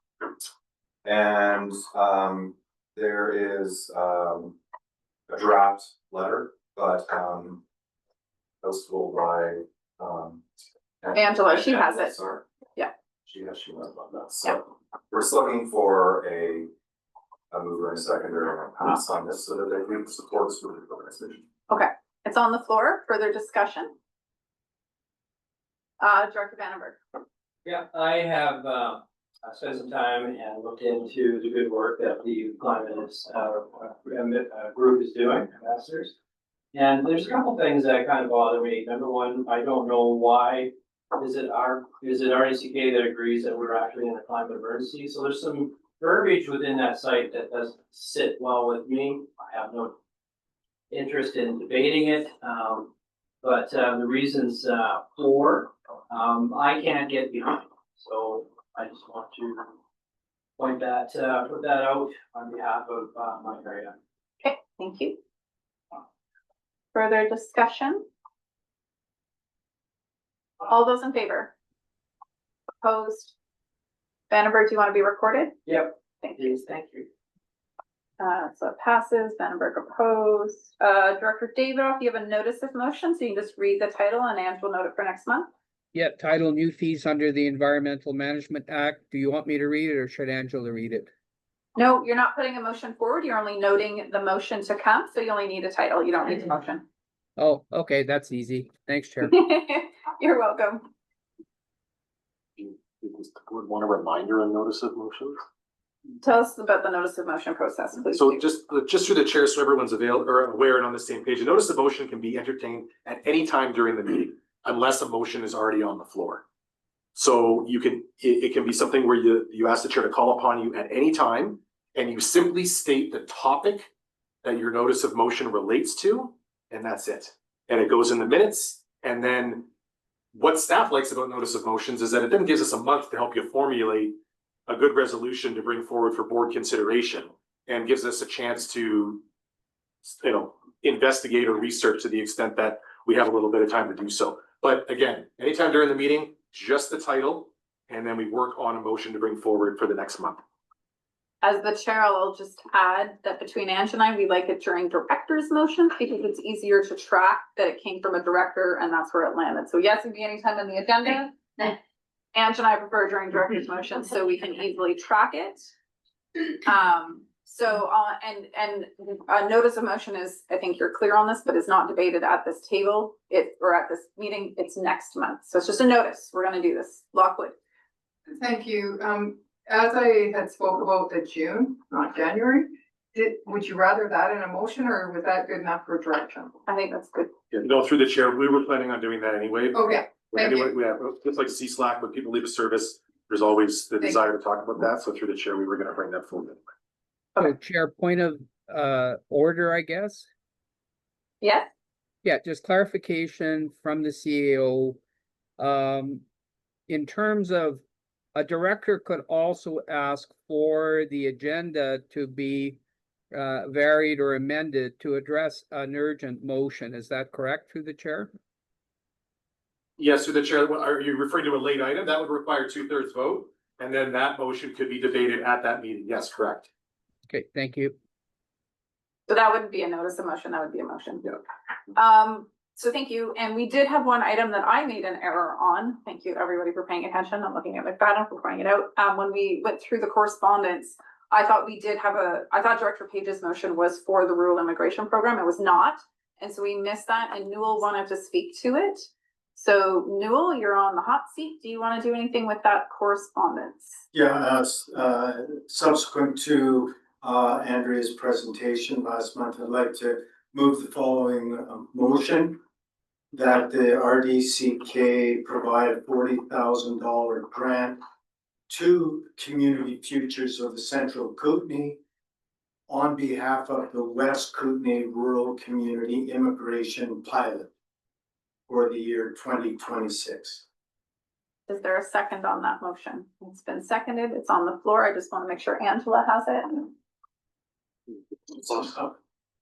And there is a draft letter, but postable by Angela, she has it. Sorry. Yeah. She knows about that. So we're just looking for a mover and a seconder and a pass on this so that they can support this with the organization. Okay, it's on the floor. Further discussion? Director Vandenberg. Yeah, I have spent some time and looked into the good work that the climate group is doing, ambassadors. And there's a couple things that kind of bother me. Number one, I don't know why is it RACK that agrees that we're actually in a climate emergency? So there's some verbiage within that site that doesn't sit well with me. I have no interest in debating it. But the reasons for, I can't get behind. So I just want to put that out on behalf of my area. Okay, thank you. Further discussion? All those in favor? Opposed? Vandenberg, do you want to be recorded? Yep. Thank you. Thank you. So it passes. Vandenberg opposed. Director Davidoff, you have a notice of motion, so you can just read the title and Ange will note it for next month. Yeah, title new fees under the Environmental Management Act. Do you want me to read it or should Angela read it? No, you're not putting a motion forward. You're only noting the motion to come, so you only need a title. You don't need the motion. Oh, okay, that's easy. Thanks, Chair. You're welcome. Would want a reminder on notice of motions? Tell us about the notice of motion process, please. So just through the chair, so everyone's available or aware and on the same page, a notice of motion can be entertained at any time during the meeting unless a motion is already on the floor. So you can, it can be something where you ask the chair to call upon you at any time and you simply state the topic that your notice of motion relates to, and that's it. And it goes in the minutes. And then what staff likes about notice of motions is that it then gives us a month to help you formulate a good resolution to bring forward for board consideration and gives us a chance to, you know, investigate or research to the extent that we have a little bit of time to do so. But again, anytime during the meeting, just the title, and then we work on a motion to bring forward for the next month. As the chair, I'll just add that between Ange and I, we like it during director's motions because it's easier to track that it came from a director and that's where it landed. So yes, it'd be anytime in the agenda. Ange and I prefer during director's motions so we can easily track it. And a notice of motion is, I think you're clear on this, but is not debated at this table, or at this meeting, it's next month. So it's just a notice. We're gonna do this. Lockwood. Thank you. As I had spoke about the June, not January, would you rather that in a motion or was that good enough for direction? I think that's good. Yeah, no, through the chair, we were planning on doing that anyway. Okay. Anyway, we have, just like CSLAC, when people leave a service, there's always the desire to talk about that. So through the chair, we were gonna bring that forward. Chair, point of order, I guess. Yeah. Yeah, just clarification from the CAO. In terms of a director could also ask for the agenda to be varied or amended to address an urgent motion. Is that correct through the chair? Yes, through the chair. Are you referring to a late item? That would require 2/3 vote. And then that motion could be debated at that meeting. Yes, correct. Okay, thank you. So that wouldn't be a notice of motion, that would be a motion. Yeah. So thank you. And we did have one item that I made an error on. Thank you, everybody, for paying attention. I'm looking at McFadden for pointing it out. When we went through the correspondence, I thought we did have I thought Director Page's motion was for the rural immigration program. It was not. And so we missed that and Newell wanted to speak to it. So Newell, you're on the hot seat. Do you want to do anything with that correspondence? Yeah, subsequent to Andrea's presentation last month, I'd like to move the following motion that the RDCK provide a $40,000 grant to Community Futures of the Central Kootenay on behalf of the West Kootenay Rural Community Immigration Pilot for the year 2026. Is there a second on that motion? It's been seconded. It's on the floor. I just want to make sure Angela has it.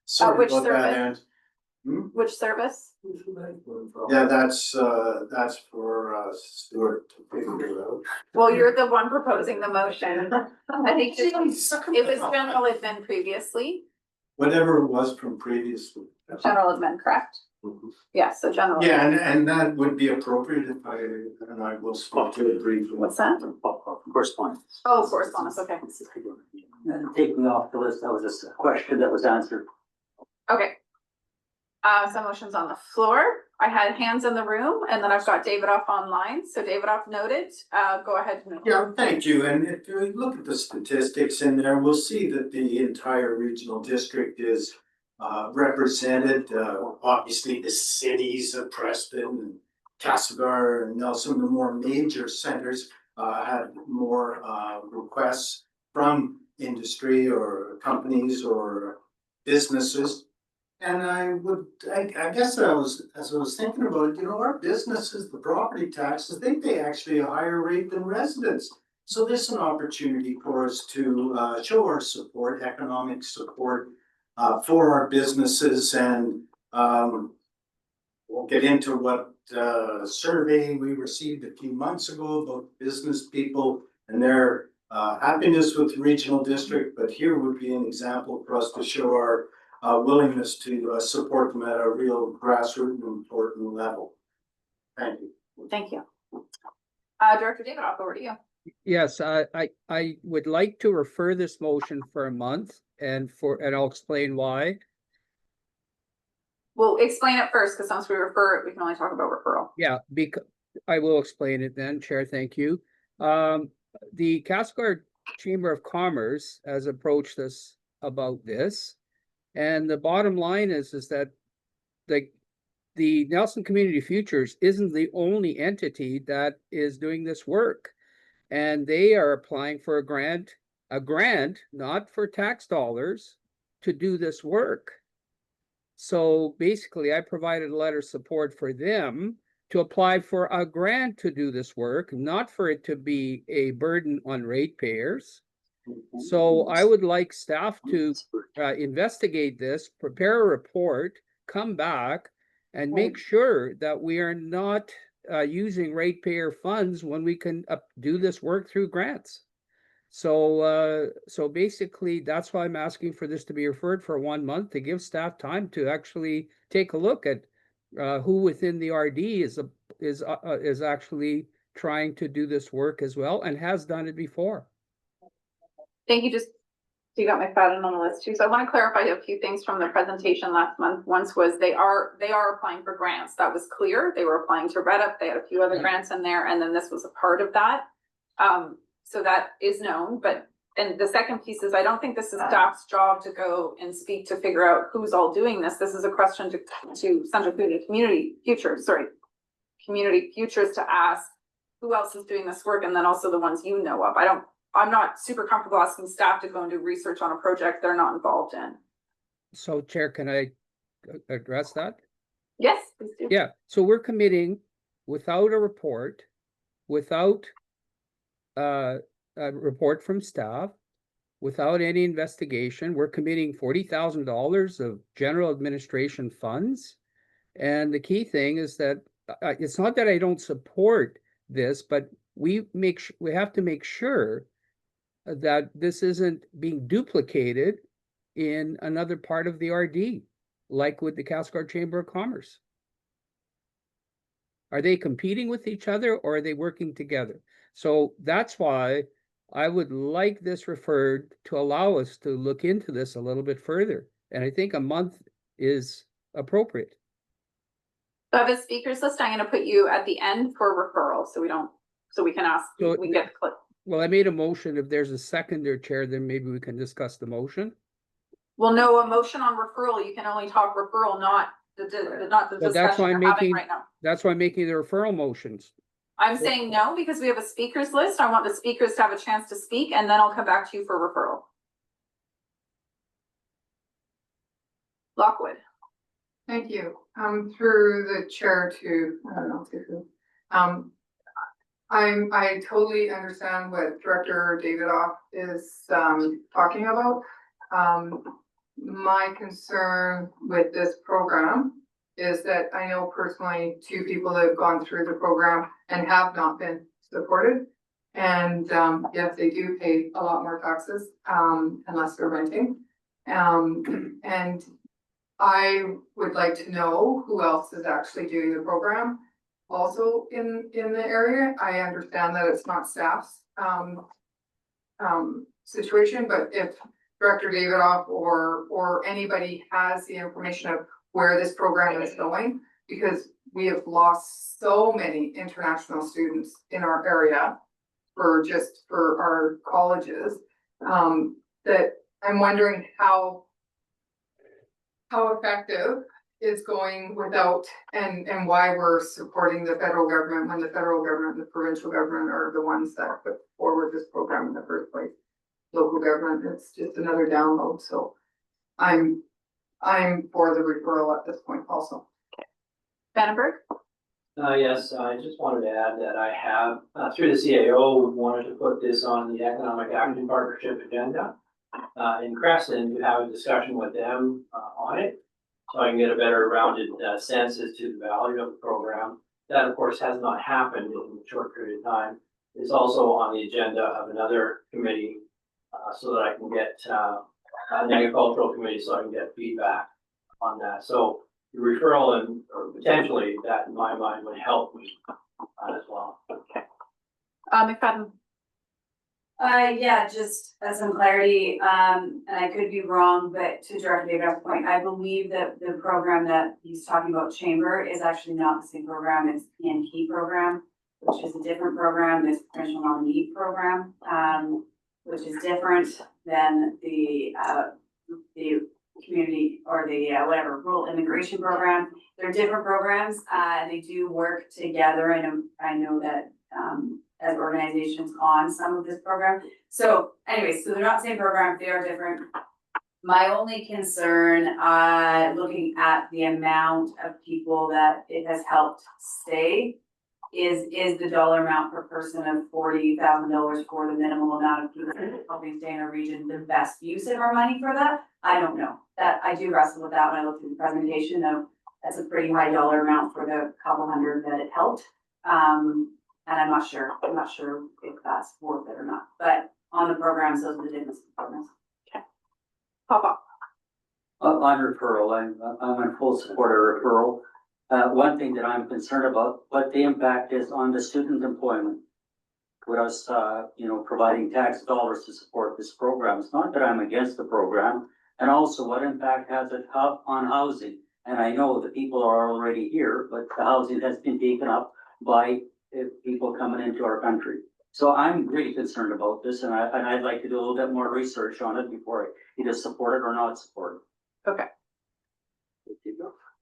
Sorry which about that, service? Ann. Which service? Yeah, that's for Stuart to figure out. Well, you're the one proposing the motion. I think it was general admin previously. Whatever it was from previously. General admin, correct? Yeah, so general. Yeah, and that would be appropriate if I will speak to it briefly. What's that? Correspondence. Oh, correspondence, okay. Take me off the list. That was just a question that was answered. Okay. Some motions on the floor. I had hands in the room and then I've got David off online. So David off noted. Go ahead. Yeah, thank you. And if you look at the statistics in there, we'll see that the entire regional district is represented. Obviously the cities of Preston and Castlegar and Nelson, the more major centers, had more requests from industry or companies or businesses. And I guess as I was thinking about it, you know, our businesses, the property taxes, they pay actually a higher rate than residents. So this is an opportunity for us to show our support, economic support for our businesses. And we'll get into what survey we received a few months ago about business people and their happiness with the regional district. But here would be an example for us to show our willingness to support them at a real grassroots and important level. Thank you. Thank you. Director David, off over to you. Yes, I would like to refer this motion for a month and I'll explain why. Well, explain it first, because once we refer it, we can only talk about referral. Yeah, because I will explain it then, Chair, thank you. The Castlegar Chamber of Commerce has approached us about this. And the bottom line is that the Nelson Community Futures isn't the only entity that is doing this work. And they are applying for a grant, not for tax dollars, to do this work. So basically, I provided a letter of support for them to apply for a grant to do this work, not for it to be a burden on ratepayers. So I would like staff to investigate this, prepare a report, come back, and make sure that we are not using ratepayer funds when we can do this work through grants. So basically, that's why I'm asking for this to be referred for 1 month to give staff time to actually take a look at who within the RD is actually trying to do this work as well and has done it before. Thank you. Just, you got my pattern on the list too. So I want to clarify a few things from the presentation last month. Once was they are applying for grants. That was clear. They were applying to REDUP. They had a few other grants in there, and then this was a part of that. So that is known, and the second piece is I don't think this is staff's job to go and speak to figure out who's all doing this. This is a question to Central Kootenay Community Futures to ask who else is doing this work, and then also the ones you know of. I'm not super comfortable asking staff to go and do research on a project they're not involved in. So Chair, can I address that? Yes, please do. Yeah, so we're committing without a report, without a report from staff, without any investigation, we're committing $40,000 of general administration funds. And the key thing is that it's not that I don't support this, but we have to make sure that this isn't being duplicated in another part of the RD, like with the Cascard Chamber of Commerce. Are they competing with each other or are they working together? So that's why I would like this referred to allow us to look into this a little bit further. And I think a month is appropriate. So I have a speakers list. I'm going to put you at the end for referral, so we can ask. So, we get the clip. Well, I made a motion. If there's a seconder, Chair, then maybe we can discuss the motion. Well, no, a motion on referral. You can only talk referral, not the Well, discussion we're having right now. That's why I'm making the referral motions. I'm saying no because we have a speakers list. I want the speakers to have a chance to speak, and then I'll come back to you for referral. Lockwood. Thank you. Through the chair to, I don't know to who. I totally understand what Director Davidoff is talking about. My concern with this program is that I know personally 2 people that have gone through the program and have not been supported. And yes, they do pay a lot more taxes unless they're renting. And I would like to know who else is actually doing the program also in the area. I understand that it's not staff's situation, but if Director Davidoff or anybody has the information of where this program is going, because we have lost so many international students in our area for our colleges, that I'm wondering how effective is going without, and why we're supporting the federal government when the federal government and the provincial government are the ones that put forward this program in the first place. Local government, it's just another download, so I'm for the referral at this point also. Vandenberg? Yes, I just wanted to add that I have, through the CAO, wanted to put this on the Economic Action Partnership agenda. In Crescent, to have a discussion with them on it, so I can get a better rounded sense as to the value of the program. That, of course, has not happened in a short period of time. It's also on the agenda of another committee, so that I can get an agricultural committee, so I can get feedback on that. So the referral or potentially that, in my mind, would help me as well. Okay. McFadden. Yeah, just as some clarity, and I could be wrong, but to Director Davidoff's point, I believe that the program that he's talking about, Chamber, is actually not the same program as PNP program, which is a different program, this provincial nominee program. which is different than the community or the whatever, rural immigration program. They're different programs, they do work together, and I know that, as organizations on some of this program. So anyways, so they're not the same program, they are different. My only concern, looking at the amount of people that it has helped stay is the dollar amount per person of $40,000 for the minimal amount of people that helping stay in a region, the best use of our money for that? I don't know. That I do wrestle with that when I looked at the presentation, though. That's a pretty high dollar amount for the couple hundred that it helped. And I'm not sure if that's worth it or not, but on the programs, those are the different programs. Okay. Papa. On referral, I'm in full support of referral. One thing that I'm concerned about, what the impact is on the student employment. With us, providing tax dollars to support this program. It's not that I'm against the program, and also what impact has it on housing? And I know the people are already here, but the housing has been taken up by people coming into our country. So I'm really concerned about this, and I'd like to do a little bit more research on it before I either support it or not support it. Okay.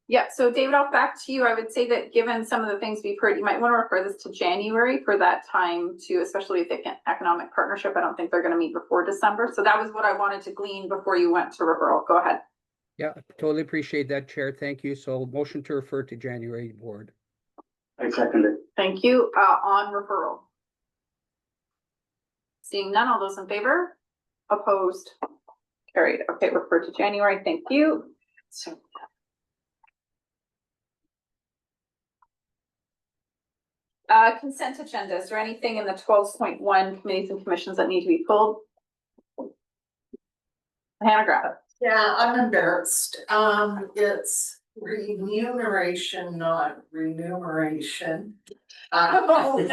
Yeah, so David, I'll back to you. I would say that given some of the things we've heard, you might want to refer this to January for that time to, especially with the economic partnership. I don't think they're going to meet before December. So that was what I wanted to glean before you went to referral. Go ahead. Yeah, totally appreciate that, Chair. Thank you. So motion to refer to January board. I second it. Thank you. On referral. Seeing none, all those in favor? Opposed? Carried. Okay, refer to January. Thank you. So. Consent agenda. Is there anything in the 12.1 committees and commissions that need to be pulled? Hannah Graff. Yeah, I'm embarrassed. It's remuneration, not remuneration. On both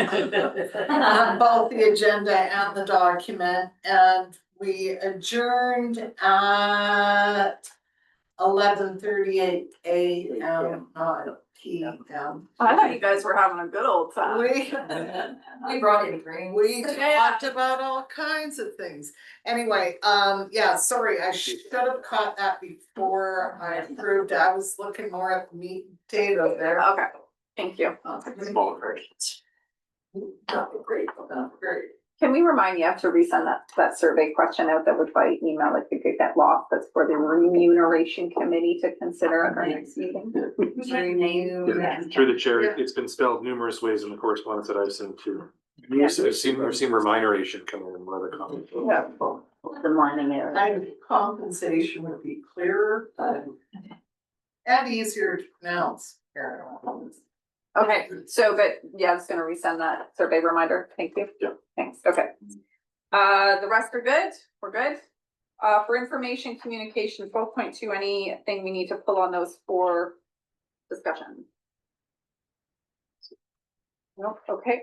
the agenda and the document, and we adjourned at 11:38 a.m. not p.m. I thought you guys were having a good old time. We brought in drinks. We talked about all kinds of things. Anyway, yeah, sorry, I should have caught that before I approved. I was looking more at the meat and potato there. Okay, thank you. Small versions. Not great, not great. Can we remind you, have to resend that survey question out that would by email if you could get lost? That's for the remuneration committee to consider at our next meeting. Yeah, through the chair, it's been spelled numerous ways in the correspondence that I've seen too. I've seen remuneration come in one of the comments. Yeah. The morning area. Compensation would be clearer, and easier to pronounce. Okay, so, but yeah, I was gonna resend that survey reminder. Thank you. Yeah. Thanks, okay. The rest are good? We're good? For information communication, 12.2, anything we need to pull on those for discussion? Nope, okay.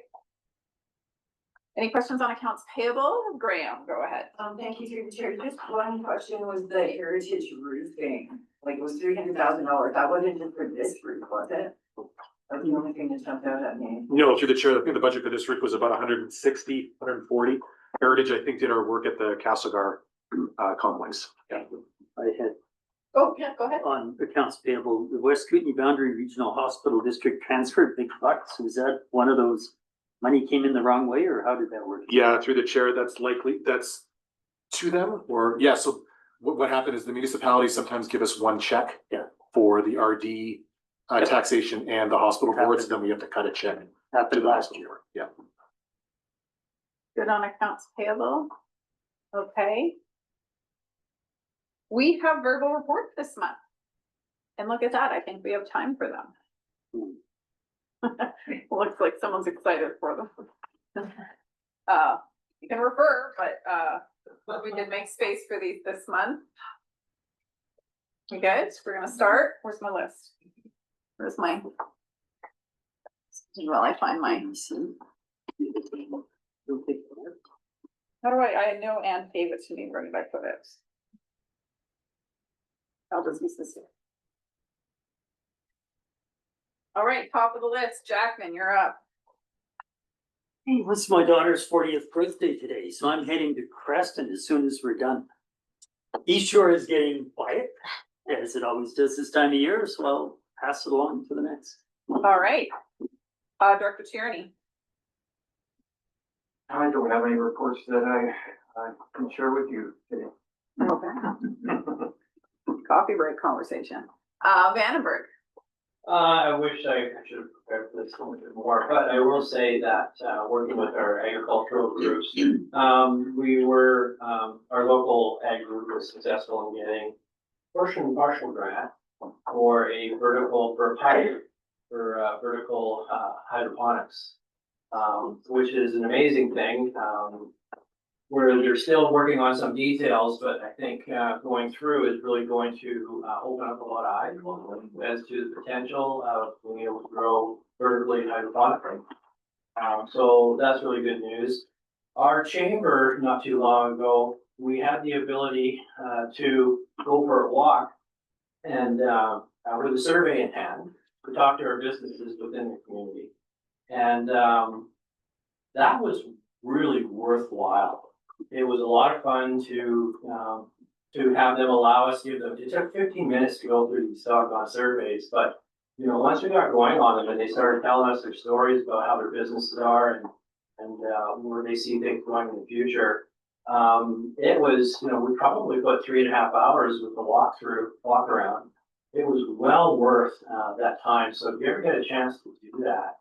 Any questions on accounts payable? Graham, go ahead. Thank you, through the chair. Just one question was the heritage roofing, like it was $300,000. That wasn't just for this roof, was it? That's the only thing that jumped out at me. No, through the chair, I think the budget for this week was about 160, 140. Heritage, I think, did our work at the Castlegar complex. Yeah. I had. Oh, yeah, go ahead. On accounts payable, the West Kootenay Boundary Regional Hospital District transferred big bucks. Was that one of those money came in the wrong way, or how did that work? Yeah, through the chair, that's to them, or yeah. So what happened is the municipalities sometimes give us one check for the RD taxation and the hospital boards, then we have to cut a check to the hospital board. Yeah. Good on accounts payable. Okay. We have verbal reports this month. And look at that, I think we have time for them. Looks like someone's excited for them. You can refer, but we did make space for these this month. You guys, we're gonna start. Where's my list? Where's my? Well, I find mine. How do I know Anne gave it to me, where did I put it? I'll just use this here. All right, top of the list, Jackman, you're up. Hey, it's my daughter's 40th birthday today, so I'm heading to Creston as soon as we're done. East Shore is getting quiet, as it always does this time of year, so I'll pass it along to the next. All right. Director Tierney. I don't have any reports that I can share with you today. Okay. Coffee break conversation. Vandenberg. I wish I should have prepared for this a little bit more, but I will say that, working with our agricultural groups, our local ag group was successful in getting partial grant for a vertical, for a pipe, for vertical hydroponics, which is an amazing thing. Where they're still working on some details, but I think going through is really going to open up a lot of eyes as to the potential of being able to grow vertically hydroponically. So that's really good news. Our chamber, not too long ago, we had the ability to go for a walk and with a survey in hand, to talk to our businesses within the community. And that was really worthwhile. It was a lot of fun to have them allow us to give them. It took 15 minutes to go through these doggone surveys, but once we got going on them and they started telling us their stories about how their businesses are and where they see things going in the future, it was we probably put 3.5 hours with the walk around. It was well worth that time. So if you ever get a chance to do that,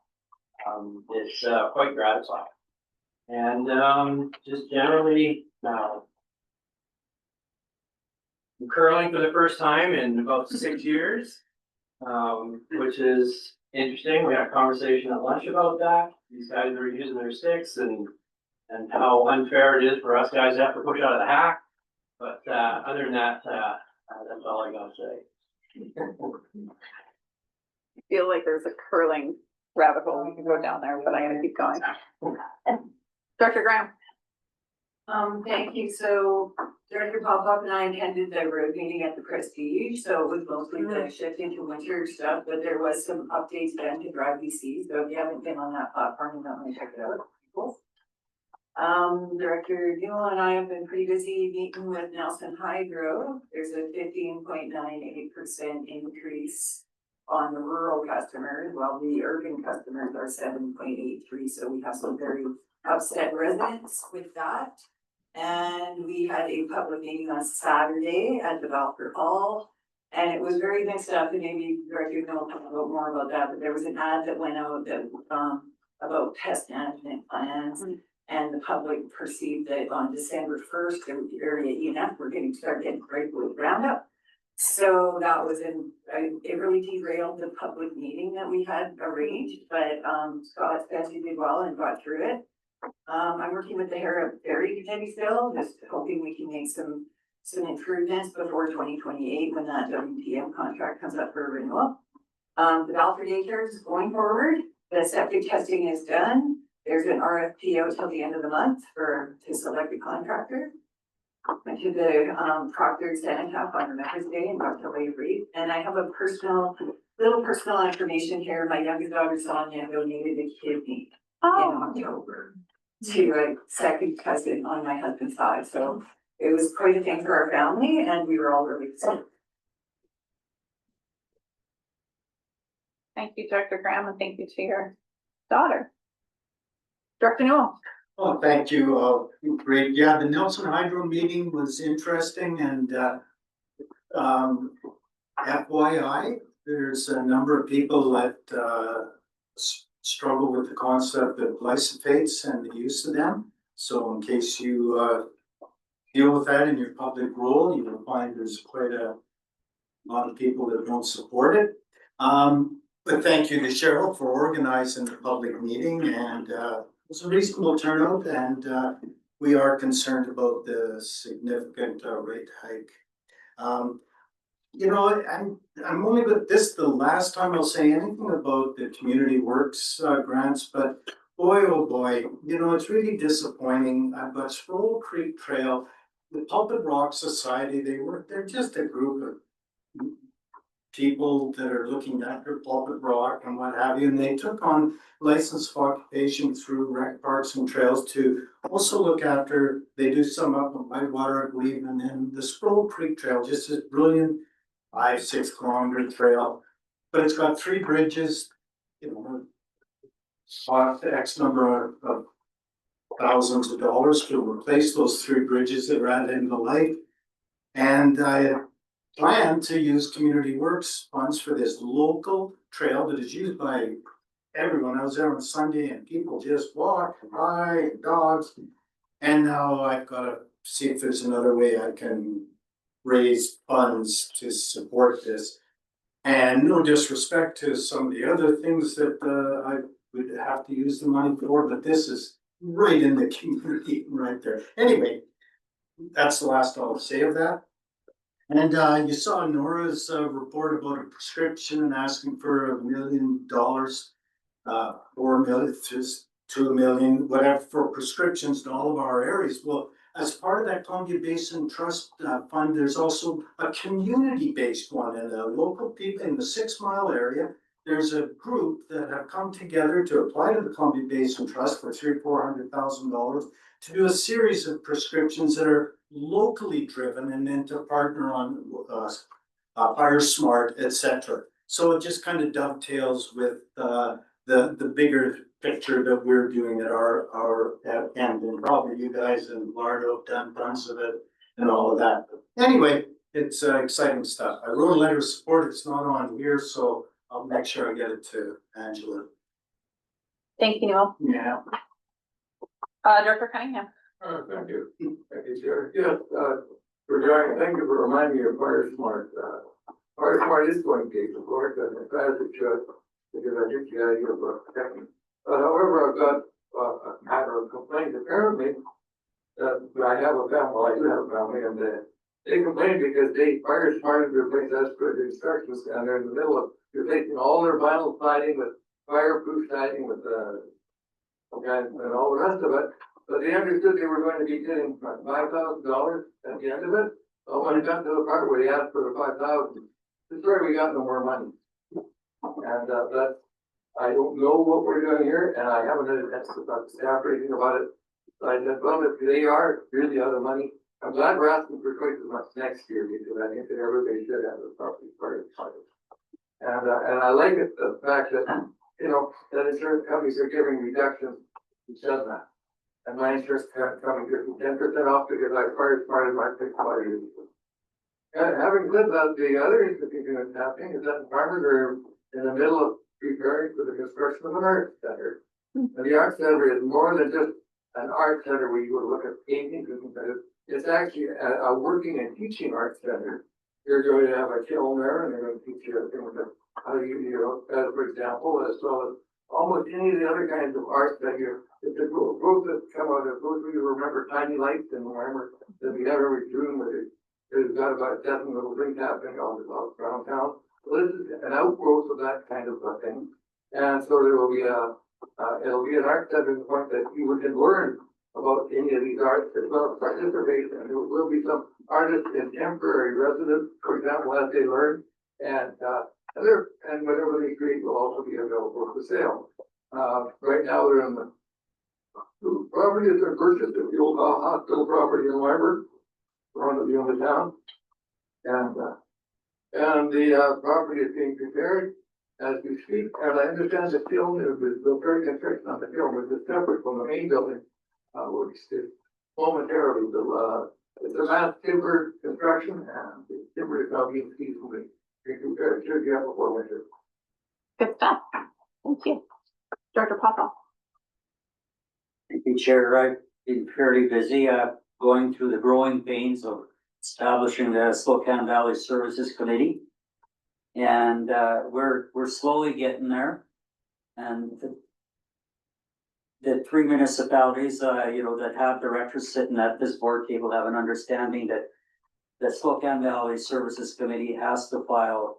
it's quite gratifying. And just generally, I'm curling for the first time in about 6 years, which is interesting. We had a conversation at lunch about that. These guys are using their sticks and how unfair it is for us guys to have to push out of the hack. But other than that, that's all I gotta say. I feel like there's a curling rabbit hole we can go down there, but I'm gonna keep going. Director Graham. Thank you. So Director Popoff and I attended the road meeting at the Prestige, so it was mostly the shift into winter stuff, but there was some updates then to Drive BC. So if you haven't been on that platform, you might check it out. Cool. Director Newell and I have been pretty busy meeting with Nelson Hydro. There's a 15.98% increase on the rural customers, while the urban customers are 7.83. So we have some very upset residents with that. And we had a public meeting on Saturday at Developer Hall, and it was very mixed up, and maybe Director will talk about more about that, but there was an ad that went out that about pest management plans, and the public perceived that on December 1st, the area ENF were start getting sprayed with Roundup. So that was it really derailed the public meeting that we had arranged, but Scott Spencer did well and got through it. I'm working with the Harrop-Berry committee still, just hoping we can make some improvements before 2028 when that WPM contract comes up for renewal. The Balfour daycare is going forward. The septic testing is done. There's an RFP out till the end of the month to select a contractor. I did the Proctor Cenotaph on Remembrance Day and got to lay read. And I have a little personal information here. My youngest daughter Sonia donated a kidney in October to a second cousin on my husband's side. So it was quite a thing for our family and we were all really excited. Thank you, Director Graham, and thank you to your daughter. Director Newell. Oh, thank you. Great. Yeah, the Nelson Hydro meeting was interesting and FYI, there's a number of people that struggle with the concept of glyphosates and the use of them. So in case you deal with that in your public role, you will find there's quite a lot of people that don't support it. But thank you to Cheryl for organizing the public meeting, and it was a reasonable turnout, and we are concerned about the significant rate hike. I'm only with this the last time I'll say anything about the community works grants, but boy, oh boy, it's really disappointing. But Stroll Creek Trail, the Pulpit Rock Society, they're just a group of people that are looking after Pulpit Rock and what have you, and they took on license of occupation through rec parks and trails to also look after, they do some up on Whitewater, I believe, and then the Sproul Creek Trail, just a brilliant 5-6 kilometer trail. But it's got 3 bridges, you know, cost X number of thousands of dollars to replace those 3 bridges that are at end of life. And I plan to use Community Works funds for this local trail that is used by everyone. I was there on Sunday and people just walk by, and dogs. And now I've got to see if there's another way I can raise funds to support this. And no disrespect to some of the other things that I would have to use the money for, but this is right in the community right there. Anyway, that's the last I'll say of that. And you saw Nora's report about a prescription and asking for $1 million, 4 million, just 2 million, whatever, for prescriptions in all of our areas. Well, as part of that Columbia Basin Trust Fund, there's also a community-based one, and the local people in the 6 Mile area. There's a group that have come together to apply to the Columbia Basin Trust for $300,000-400,000 to do a series of prescriptions that are locally driven, and then to partner on Fire Smart, etc. So it just kind of dovetails with the bigger picture that we're doing at our end, and probably you guys in Lardo have done tons of it and all of that. But anyway, it's exciting stuff. I wrote a letter of support. It's not on here, so I'll make sure I get it to Angela. Thank you, Noel. Yeah. Director Cunningham. Thank you. Thank you, Chair. Yes, regarding, thank you for reminding me of Fire Smart. Fire Smart is going to take support, and I'm glad it should, because I think the idea of protecting. However, I've got a matter of complaint. Apparently, I have a family, well, I do have a family, and they complain because they Fire Smart to replace us for the instructions, and they're in the middle of replacing all their vinyl siding with fireproof siding with and all the rest of it. But they understood they were going to be getting $5,000 at the end of it. But when it got to the part where they asked for the $5,000, this is where we got no more money. And that's, I don't know what we're doing here, and I haven't had a chance to talk to staff or anything about it. So I said, well, if they are really out of money, I'm glad we're asking for twice as much next year, because I think that everybody should have the property part of it. And I like it, the fact that, you know, that insurance companies are giving reductions. He said that. And my insurance company gives me 10% off because I Fire Smart in my 6 Mile years. And having said that, the other interesting thing that's happening is that farmers are in the middle of preparing for the construction of an art center. And the art center is more than just an art center where you would look at paintings and things. It's actually a working and teaching art center. You're going to have a kiln there, and they're going to teach you how to use your, for example, as well as almost any of the other kinds of art that it's a group that come out of those of you remember Tiny Lights and remember that we have every June where there's got about 7 little things happening all around town. So this is an outgrowth of that kind of a thing. And so there will be it'll be an art center to the point that you can learn about any of these arts as well as participate, and there will be some artists in temporary residence, for example, as they learn, and whatever they create will also be available for sale. Right now they're in the properties are purchased at the old hospital property in Weimar, one of the only town, and the property is being prepared as we speak. And I understand the kiln is the very construction on the kiln, which is separate from the main building, which is momentarily it's a mass timber construction, and the timber is now being seasonally prepared should you have before winter. Good stuff. Thank you. Director Papa. Thank you, Chair. I've been fairly busy going through the growing pains of establishing the Spokane Valley Services Committee. And we're slowly getting there. And the 3 municipalities, that have directors sitting at this board table have an understanding that the Spokane Valley Services Committee has to follow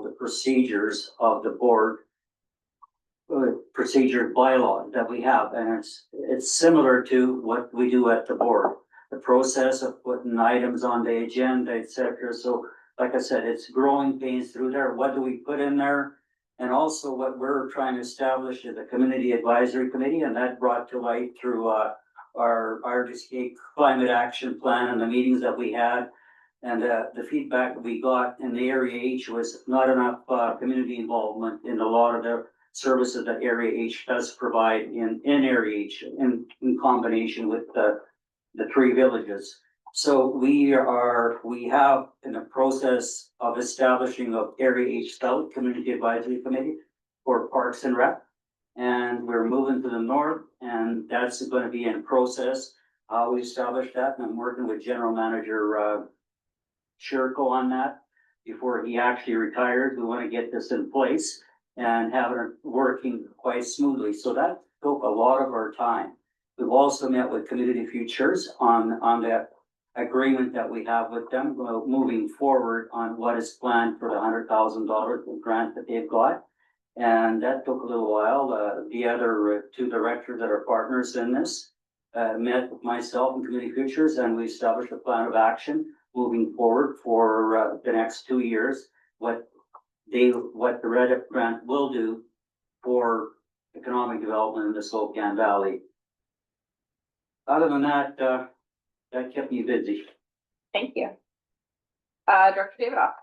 the procedures of the board, procedure bylaw that we have, and it's similar to what we do at the board. The process of putting items on the agenda, etc. So like I said, it's growing pains through there. What do we put in there? And also what we're trying to establish is a community advisory committee, and that brought to light through our RDSK climate action plan and the meetings that we had. And the feedback we got in the Area H was not enough community involvement in a lot of the services that Area H does provide in Area H in combination with the three villages. So we have in the process of establishing a Area H South Community Advisory Committee for Parks and Rec. And we're moving to the north, and that's going to be in process. We established that, and I'm working with General Manager Sherko on that before he actually retires. We want to get this in place and have it working quite smoothly. So that took a lot of our time. We've also met with Community Futures on that agreement that we have with them, moving forward on what is planned for the $100,000 grant that they've got. And that took a little while. The other two directors that are partners in this met with myself and Community Futures, and we established a plan of action moving forward for the next 2 years, what the REDIP grant will do for economic development in the Spokane Valley. Other than that, that kept me busy. Thank you. Director Davidoff.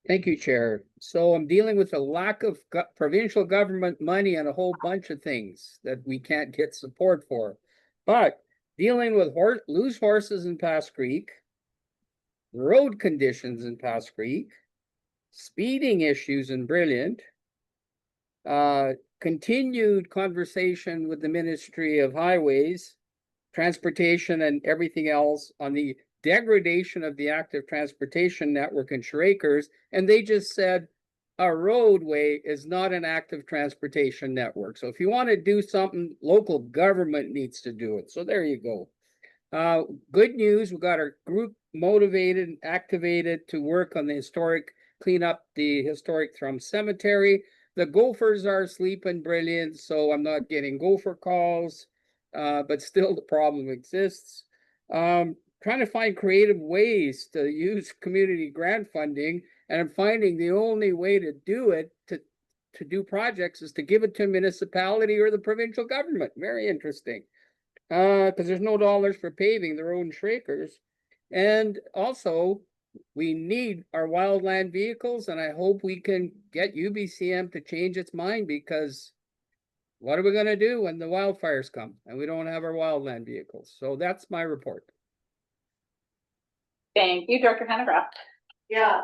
Thank you, Chair. So I'm dealing with a lack of provincial government money on a whole bunch of things that we can't get support for. But dealing with loose horses in Pass Creek, road conditions in Pass Creek, speeding issues in Brilliant, continued conversation with the Ministry of Highways, Transportation and everything else on the degradation of the active transportation network in Shrakers, and they just said a roadway is not an active transportation network. So if you want to do something, local government needs to do it. So there you go. Good news, we got our group motivated and activated to work on the clean up the historic Thrum Cemetery. The gophers are sleeping brilliant, so I'm not getting gopher calls, but still the problem exists. Trying to find creative ways to use community grant funding, and I'm finding the only way to do it, to do projects, is to give it to a municipality or the provincial government. Very interesting. Because there's no dollars for paving the road in Shrakers. And also, we need our wildland vehicles, and I hope we can get UBCM to change its mind, because what are we going to do when the wildfires come and we don't have our wildland vehicles? So that's my report. Thank you, Director Hanegraaff. Yeah,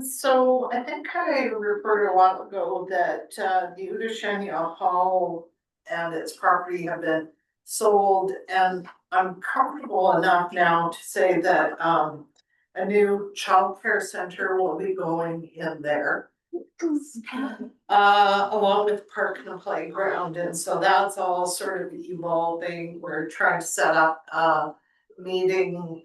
so I think I reported a while ago that the Udashenia Hall and its property have been sold, and I'm comfortable enough now to say that a new childcare center will be going in there. Along with park and playground, and so that's all sort of evolving. We're trying to set up a meeting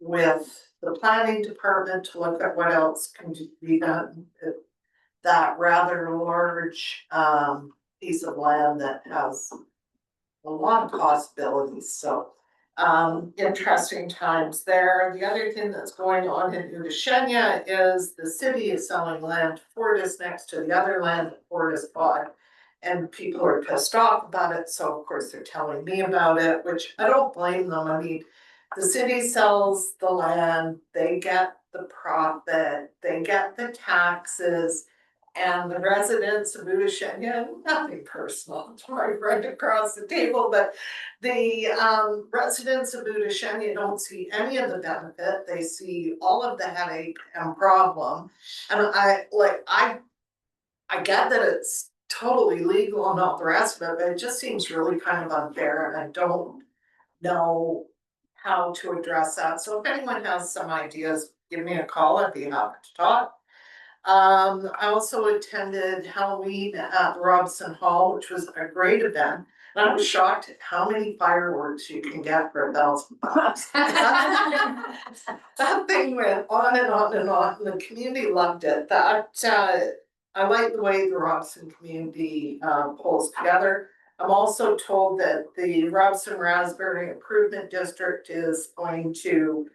with the planning department to look at what else can be done at that rather large piece of land that has a lot of possibilities. So interesting times there. The other thing that's going on in Udashenia is the city is selling land to Fortis next to the other land that Fortis bought, and people are pissed off about it. So of course they're telling me about it, which I don't blame them. I mean, the city sells the land, they get the profit, they get the taxes, and the residents of Udashenia, nothing personal, it's right across the table, but the residents of Udashenia don't see any of the benefit. They see all of the headache and problem. And I get that it's totally legal and all the rest of it, but it just seems really kind of unfair, and I don't know how to address that. So if anyone has some ideas, give me a call. I'd be happy to talk. I also attended Halloween at Robson Hall, which was a great event. And I was shocked at how many fireworks you can get for $1,000. That thing went on and on and on, and the community loved it. I like the way the Robson community pulls together. I'm also told that the Robson Raspberry Improvement District is going to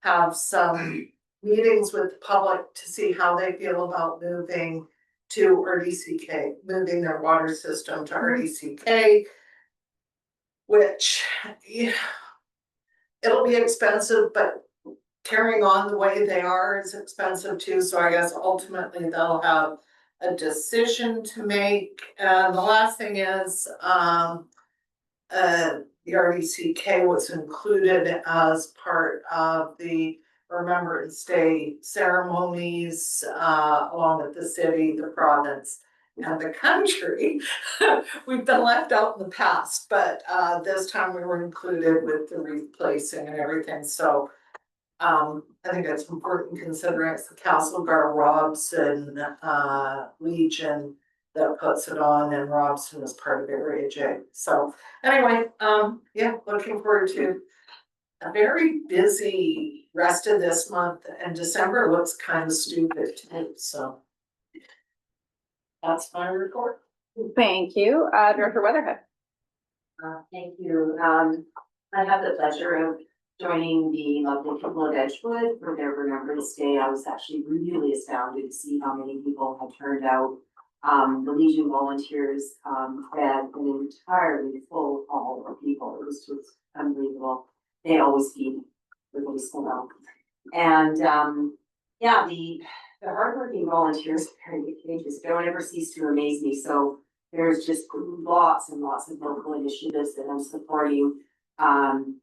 have some meetings with the public to see how they feel about moving to RDCK, moving their water system to RDCK. Which, yeah, it'll be expensive, but carrying on the way they are is expensive too, so I guess ultimately they'll have a decision to make. And the last thing is, the RDCK was included as part of the Remembrance Day ceremonies, along with the city, the province, and the country. We've been left out in the past, but this time we were included with the replacing and everything, so I think it's important considering it's the Castlegar Robson Legion that puts it on, and Robson is part of Area J. So anyway, yeah, looking forward to a very busy rest of this month, and December looks kind of stupid too, so. That's my report. Thank you, Director Weatherhead. Thank you. I have the pleasure of joining the lovely people of Edgewood for their Remembrance Day. I was actually really astounded to see how many people had turned out. The Legion volunteers had an entirely full hall of people. It was just unbelievable. They always feed everybody so well. And yeah, the hardworking volunteers are very contagious. They don't ever cease to amaze me. So there's just lots and lots of local initiatives that I'm supporting. And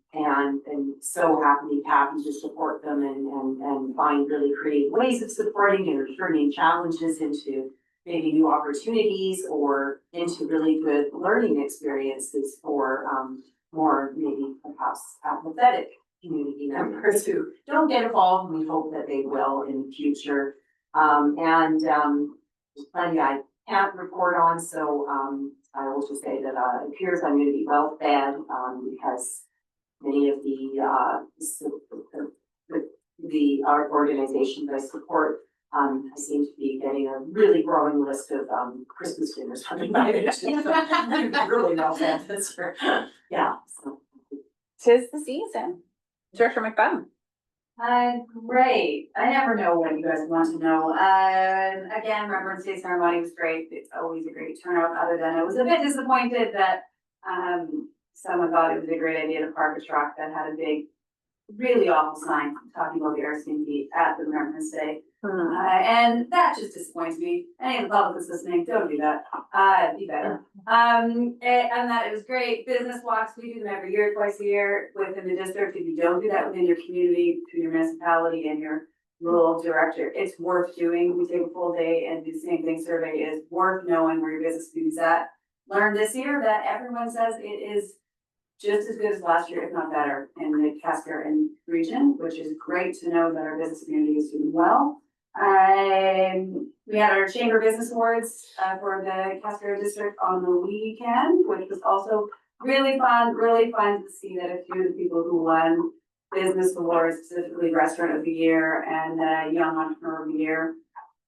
so happy to support them and find really creative ways of supporting and turning challenges into maybe new opportunities or into really good learning experiences for more maybe perhaps apathetic community members who don't get involved. We hope that they will in the future. There's plenty I can't report on, so I will just say that it appears I'm going to be well fed because many of our organizations I support I seem to be getting a really growing list of Christmas dinners coming by. Really well fed this year. Yeah. So. 'Tis the season. Director McFadden. Great. I never know what you guys want to know. Again, Remembrance Day ceremony was great. It's always a great turnout, other than I was a bit disappointed that someone thought it was a great idea to park a truck that had a big, really awful sign talking about the arsenic heat at the Remembrance Day. And that just disappoints me. Any of the public that's listening, don't do that. Be better. And that it was great. Business walks, we do them every year, twice a year within the district. If you don't do that within your community, through your municipality and your rural director, it's worth doing. We take a full day and do the same thing. Survey is worth knowing where your business community is at. Learned this year that everyone says it is just as good as last year, if not better, in the Cascade region, which is great to know that our business community is doing well. We had our Chamber Business Awards for the Cascade District on the weekend, which was also really fun to see that a few of the people who won business awards, specifically Restaurant of the Year and Young Entrepreneur of the Year,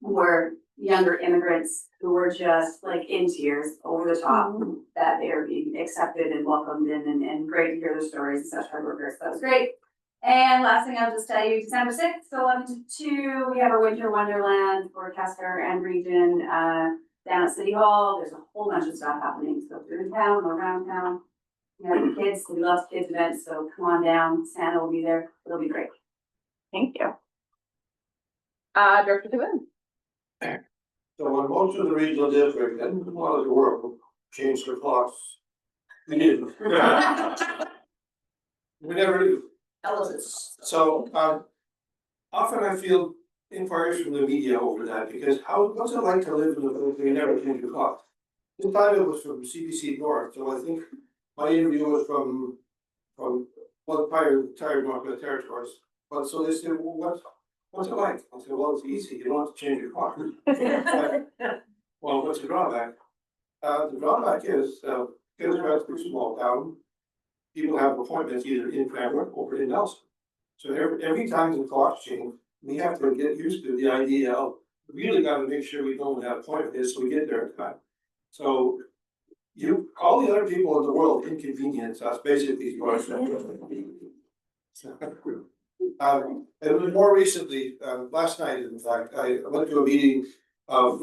were younger immigrants who were just like in tears, over the top, that they are being accepted and welcomed in, and great to hear their stories and such hard workers. That was great. And last thing I'll just tell you, December 6th, 11 to 2, we have our Winter Wonderland for Cascade and region down at City Hall. There's a whole bunch of stuff happening. So if you're in town or around town, you have the kids, we love kids events, so come on down. Santa will be there. It'll be great. Thank you. Director Tubin. So when most of the regional district and a lot of the world changed their clocks, we didn't. We never do. So often I feel inquiries from the media over that, because what's it like to live in the village where you never change your clock? This time it was from CBC North, so I think my interview was from one entire Northwest Territories. But so they said, well, what's it like? I said, well, it's easy. You don't have to change your clock. Well, what's the drawback? The drawback is because we're a small town, people have appointments either in Cranbrook or in Nelson. So every time the clocks change, we have to get used to the idea of we really got to make sure we know when that appointment is so we get there in time. So all the other people in the world inconvenience us, basically is what I'm saying. And more recently, last night, in fact, I went to a meeting of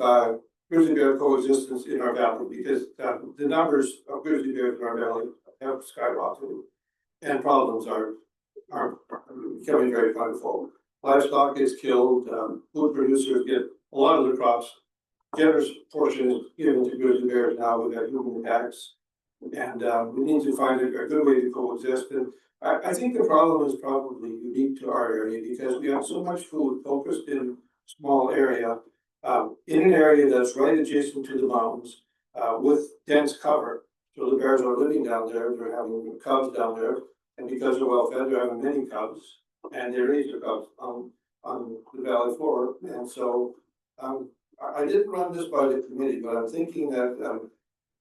grizzly bear coexistence in our valley because the numbers of grizzly bears in our valley have skyrocketed, and problems are becoming very plentiful. Livestock is killed, food producers get a lot of the crops. Generous portion is given to grizzly bears now with human attacks, and we need to find a good way to coexist. And I think the problem is probably unique to our area because we have so much food focused in a small area, in an area that's right adjacent to the mountains, with dense cover. So the bears are living down there, they're having cubs down there, and because they're well fed, they're having many cubs, and they raise their cubs on the valley floor. And so I didn't run this by the committee, but I'm thinking that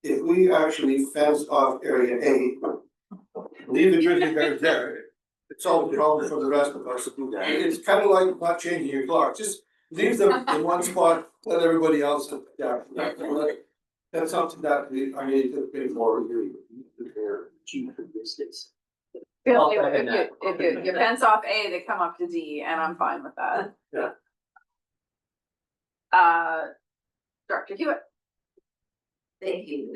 if we actually fence off area A, leave the grizzly bears there, it solves the problem for the rest of us. It's kind of like not changing your clock, just leave them in one spot, let everybody else, that's something that I need to think more. Chief of business. If you fence off A, they come up to D, and I'm fine with that. Yeah. Director Hewitt. Thank you.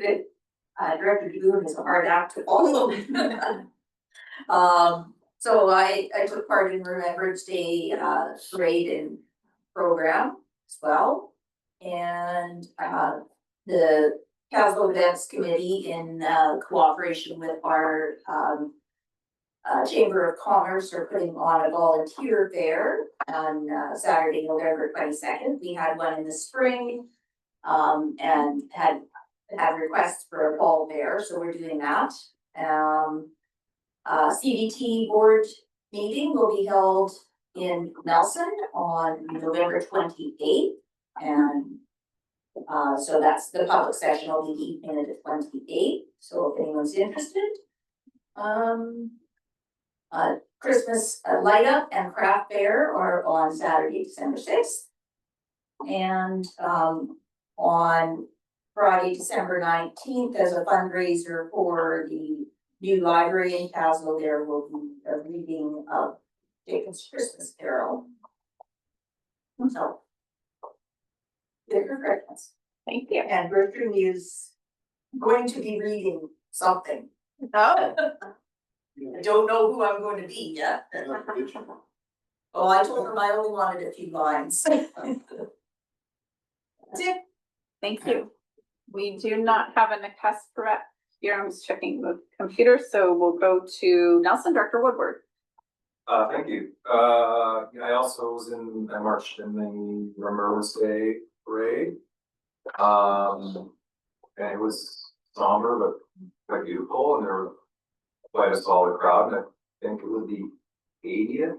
Director Deboon is a hard act to follow. So I took part in Remembrance Day parade and program as well. And the Castle Events Committee in cooperation with our Chamber of Commerce are putting on a volunteer fair on Saturday, November 22nd. We had one in the spring and had requests for a fall fair, so we're doing that. CDT board meeting will be held in Nelson on November 28th, and so that's the public session will be evening of the 28th. So if anyone's interested, Christmas light up and craft fair are on Saturday, December 6th, and on Friday, December 19th, as a fundraiser for the new library in Castle, there will be a reading of Dickens' Christmas Carol. So, Merry Christmas. Thank you. And Gertrude is going to be reading something. Oh. I don't know who I'm going to be yet. Oh, I told them I only wanted a few lines. That's it. Thank you. We do not have a Nakas Perret here. I'm just checking the computer, so we'll go to Nelson. Director Woodward. Thank you. I also I marched in the Remembrance Day parade. And it was somber, but quite beautiful, and there was quite a solid crowd, and I think it was the 80th.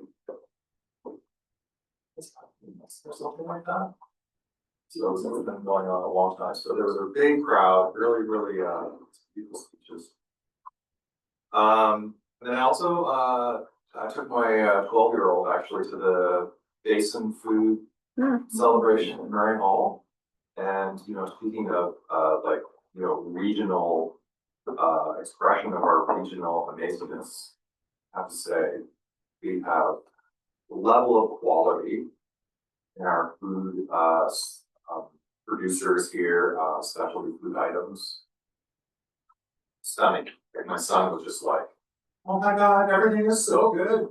Or something like that. So it's been going on a long time. So there was a big crowd, really beautiful speeches. And then I also I took my 12-year-old actually to the Basin Food celebration in Marion Hall. And speaking of regional expression of our regional amazingness, I have to say we have a level of quality in our food producers here, specialty food items. Stunning. Like my son was just like, "Oh my God, everything is so good,"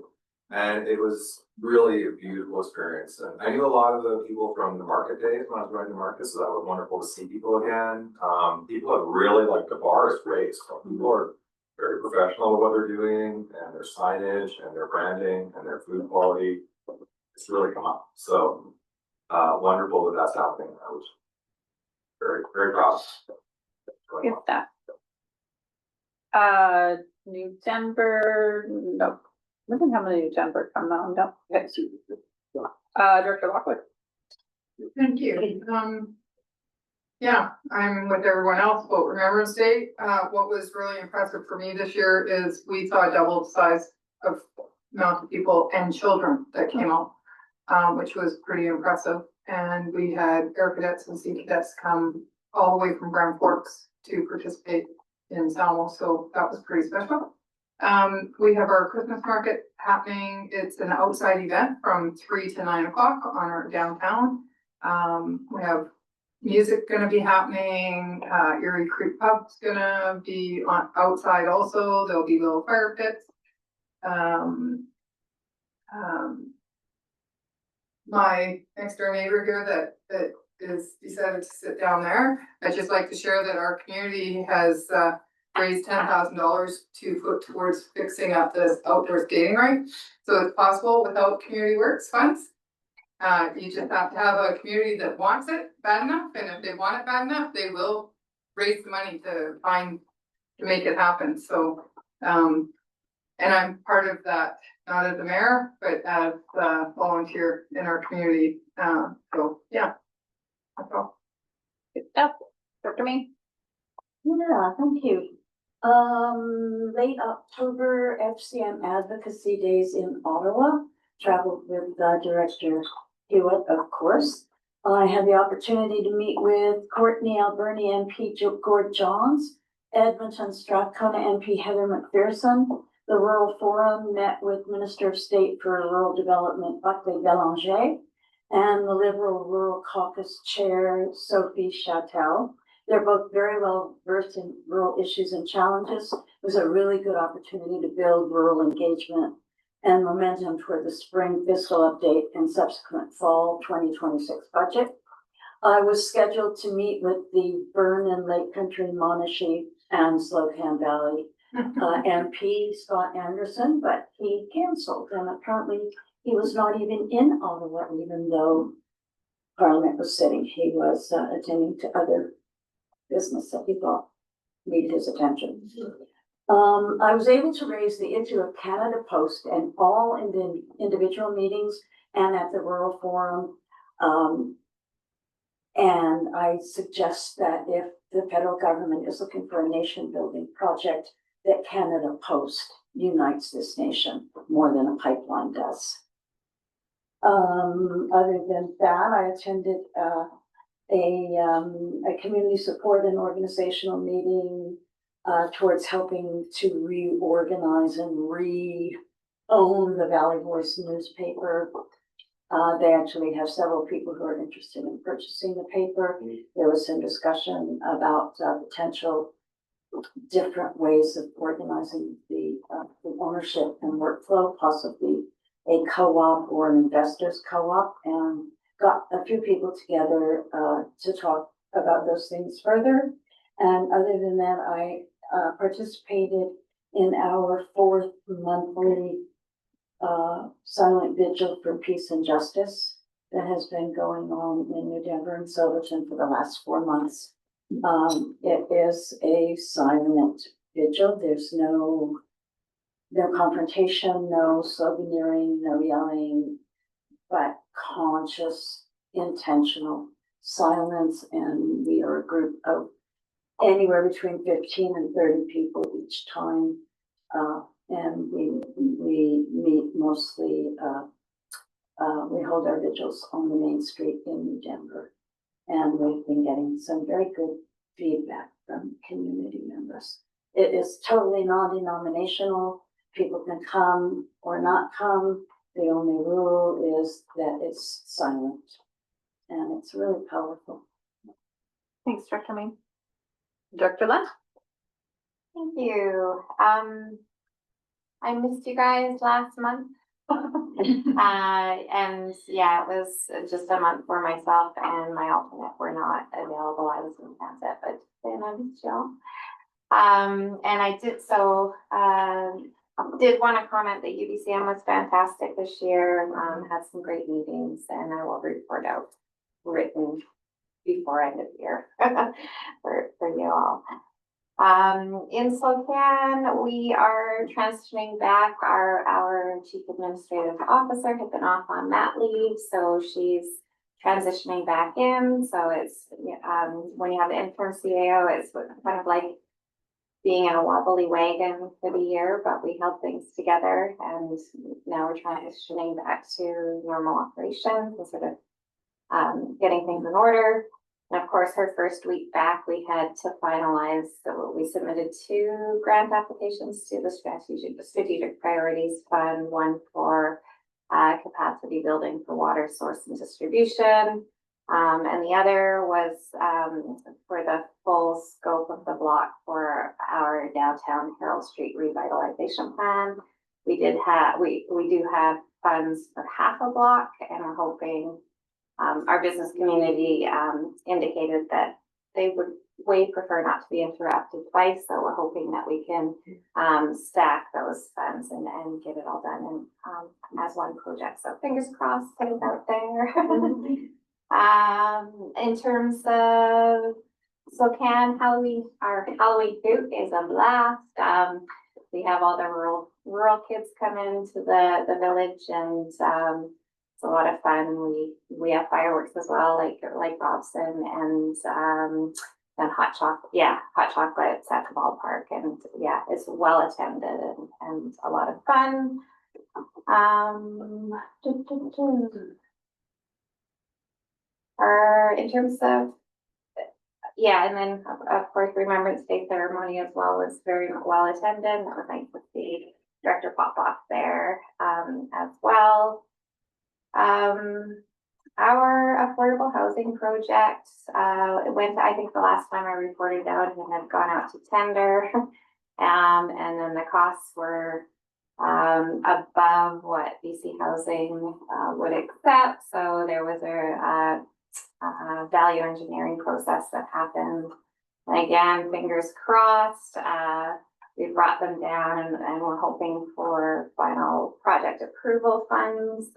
and it was really a beautiful experience. And I knew a lot of the people from the market days when I was running the market, so that was wonderful to see people again. People have really the bar is raised. People are very professional with what they're doing and their signage and their branding and their food quality. It's really come up. So wonderful that that's happening. I was very proud. Get that. New Denver, nope. We didn't have a New Denver come on, no. Okay. Director Lockwood. Thank you. Yeah, I'm with everyone else about Remembrance Day. What was really impressive for me this year is we saw double the size of amount of people and children that came out, which was pretty impressive. And we had Air Cadets and Sea Cadets come all the way from Grand Forks to participate in Salmo, so that was pretty special. We have our Christmas market happening. It's an outside event from 3 to 9 o'clock on our downtown. We have music gonna be happening. Erie Creek Pub's gonna be on outside also. There'll be little fire pits. My next door neighbor here that is decided to sit down there. I'd just like to share that our community has raised $10,000 to put towards fixing up this outdoor skating rink. So it's possible without community works funds. You just have to have a community that wants it bad enough, and if they want it bad enough, they will raise the money to make it happen. So, and I'm part of that, not as a mayor, but as a volunteer in our community. So yeah, that's all. Good stuff. Dr. May. Yeah, thank you. Late October, FCM Advocacy Days in Ottawa. Traveled with Director Hewitt, of course. I had the opportunity to meet with Kootenay, Alberni MP Gord Johns, Edmonton Strathcona MP Heather McPherson. The Rural Forum met with Minister of State for Rural Development Buckley Belanger and the Liberal Rural Caucus Chair Sophie Chattel. They're both very well versed in rural issues and challenges. It was a really good opportunity to build rural engagement and momentum toward the spring fiscal update and subsequent fall 2026 budget. I was scheduled to meet with the Burn and Lake Country, Monashee and Slocan Valley MP Scott Anderson, but he canceled, and apparently he was not even in Ottawa, even though Parliament was sitting. He was attending to other business that he thought needed his attention. I was able to raise the issue of Canada Post and all in the individual meetings and at the Rural Forum. And I suggest that if the federal government is looking for a nation building project, that Canada Post unites this nation more than a pipeline does. Other than that, I attended a community support and organizational meeting towards helping to reorganize and re-own the Valley Voice newspaper. They actually have several people who are interested in purchasing the paper. There was some discussion about potential different ways of organizing the ownership and workflow, possibly a co-op or an investors co-op, and got a few people together to talk about those things further. And other than that, I participated in our 4th monthly silent vigil for peace and justice that has been going on in New Denver and Silverton for the last 4 months. It is a silent vigil. There's no confrontation, no sloganeering, no yelling, but conscious, intentional silence. And we are a group of anywhere between 15 and 30 people each time. And we meet mostly, we hold our vigils on the main street in New Denver. And we've been getting some very good feedback from community members. It is totally non-denominational. People can come or not come. The only rule is that it's silent. And it's really powerful. Thanks, Dr. May. Dr. Lund? Thank you. I missed you guys last month. And yeah, it was just a month where myself and my alternate were not available. I was in transit, but then I missed y'all. And I did want to comment that UBCM was fantastic this year. Had some great meetings, and I will report out written before end of year for you all. In Slocan, we are transitioning back. Our chief administrative officer had been off on mat leave, so she's transitioning back in. So it's when you have the interim CAO, it's kind of like being in a wobbly wagon for the year, but we held things together, and now we're transitioning back to normal operations and sort of getting things in order. And of course, her first week back, we had to finalize, so we submitted 2 grant applications to the strategic priorities fund, one for capacity building for water source and distribution. And the other was for the full scope of the block for our downtown Harold Street revitalization plan. We do have funds for half a block, and we're hoping our business community indicated that they would way prefer not to be interrupted twice. So we're hoping that we can stack those funds and get it all done as one project. So fingers crossed, get it out there. In terms of SoCan Halloween, our Halloween food is a blast. We have all the rural kids come into the village, and it's a lot of fun. We have fireworks as well, like Robson, and hot chocolates at the ballpark, and yeah, it's well attended and a lot of fun. In terms of, and then of course Remembrance Day ceremony as well was very well attended. That was nice to see Director Popoff there as well. Our affordable housing project, it went, I think the last time I reported out, it had gone out to tender. And then the costs were above what BC Housing would accept. So there was a value engineering process that happened. And again, fingers crossed, we brought them down, and we're hoping for final project approval funds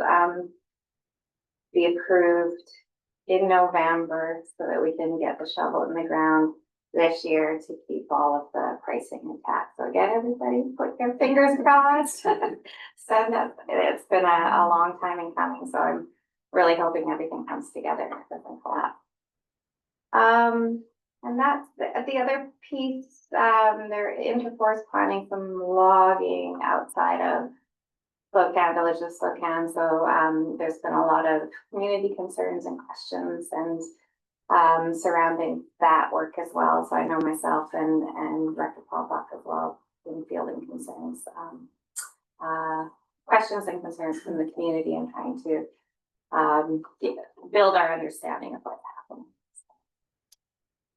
be approved in November so that we can get the shovel in the ground this year to keep all of the pricing intact. So again, everybody put your fingers crossed. It's been a long time in coming, so I'm really hoping everything comes together and doesn't collapse. And that's the other piece. They're into forest planning some logging outside of SoCan, Village of SoCan. So there's been a lot of community concerns and questions and surrounding that work as well. So I know myself and Director Paulbach as well been fielding concerns, questions and concerns from the community, and trying to build our understanding of what's happening.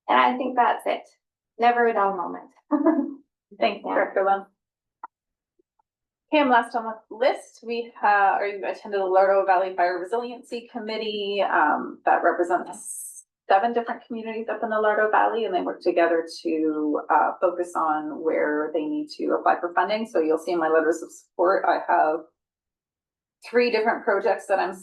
And I think that's it. Never a dull moment. Thanks, Director Lum. Okay, last on the list, we attended the Lardo Valley Fire Resiliency Committee that represents 7 different communities up in the Lardo Valley, and they work together to focus on where they need to apply for funding. So you'll see in my letters of support, I have 3 different projects that I'm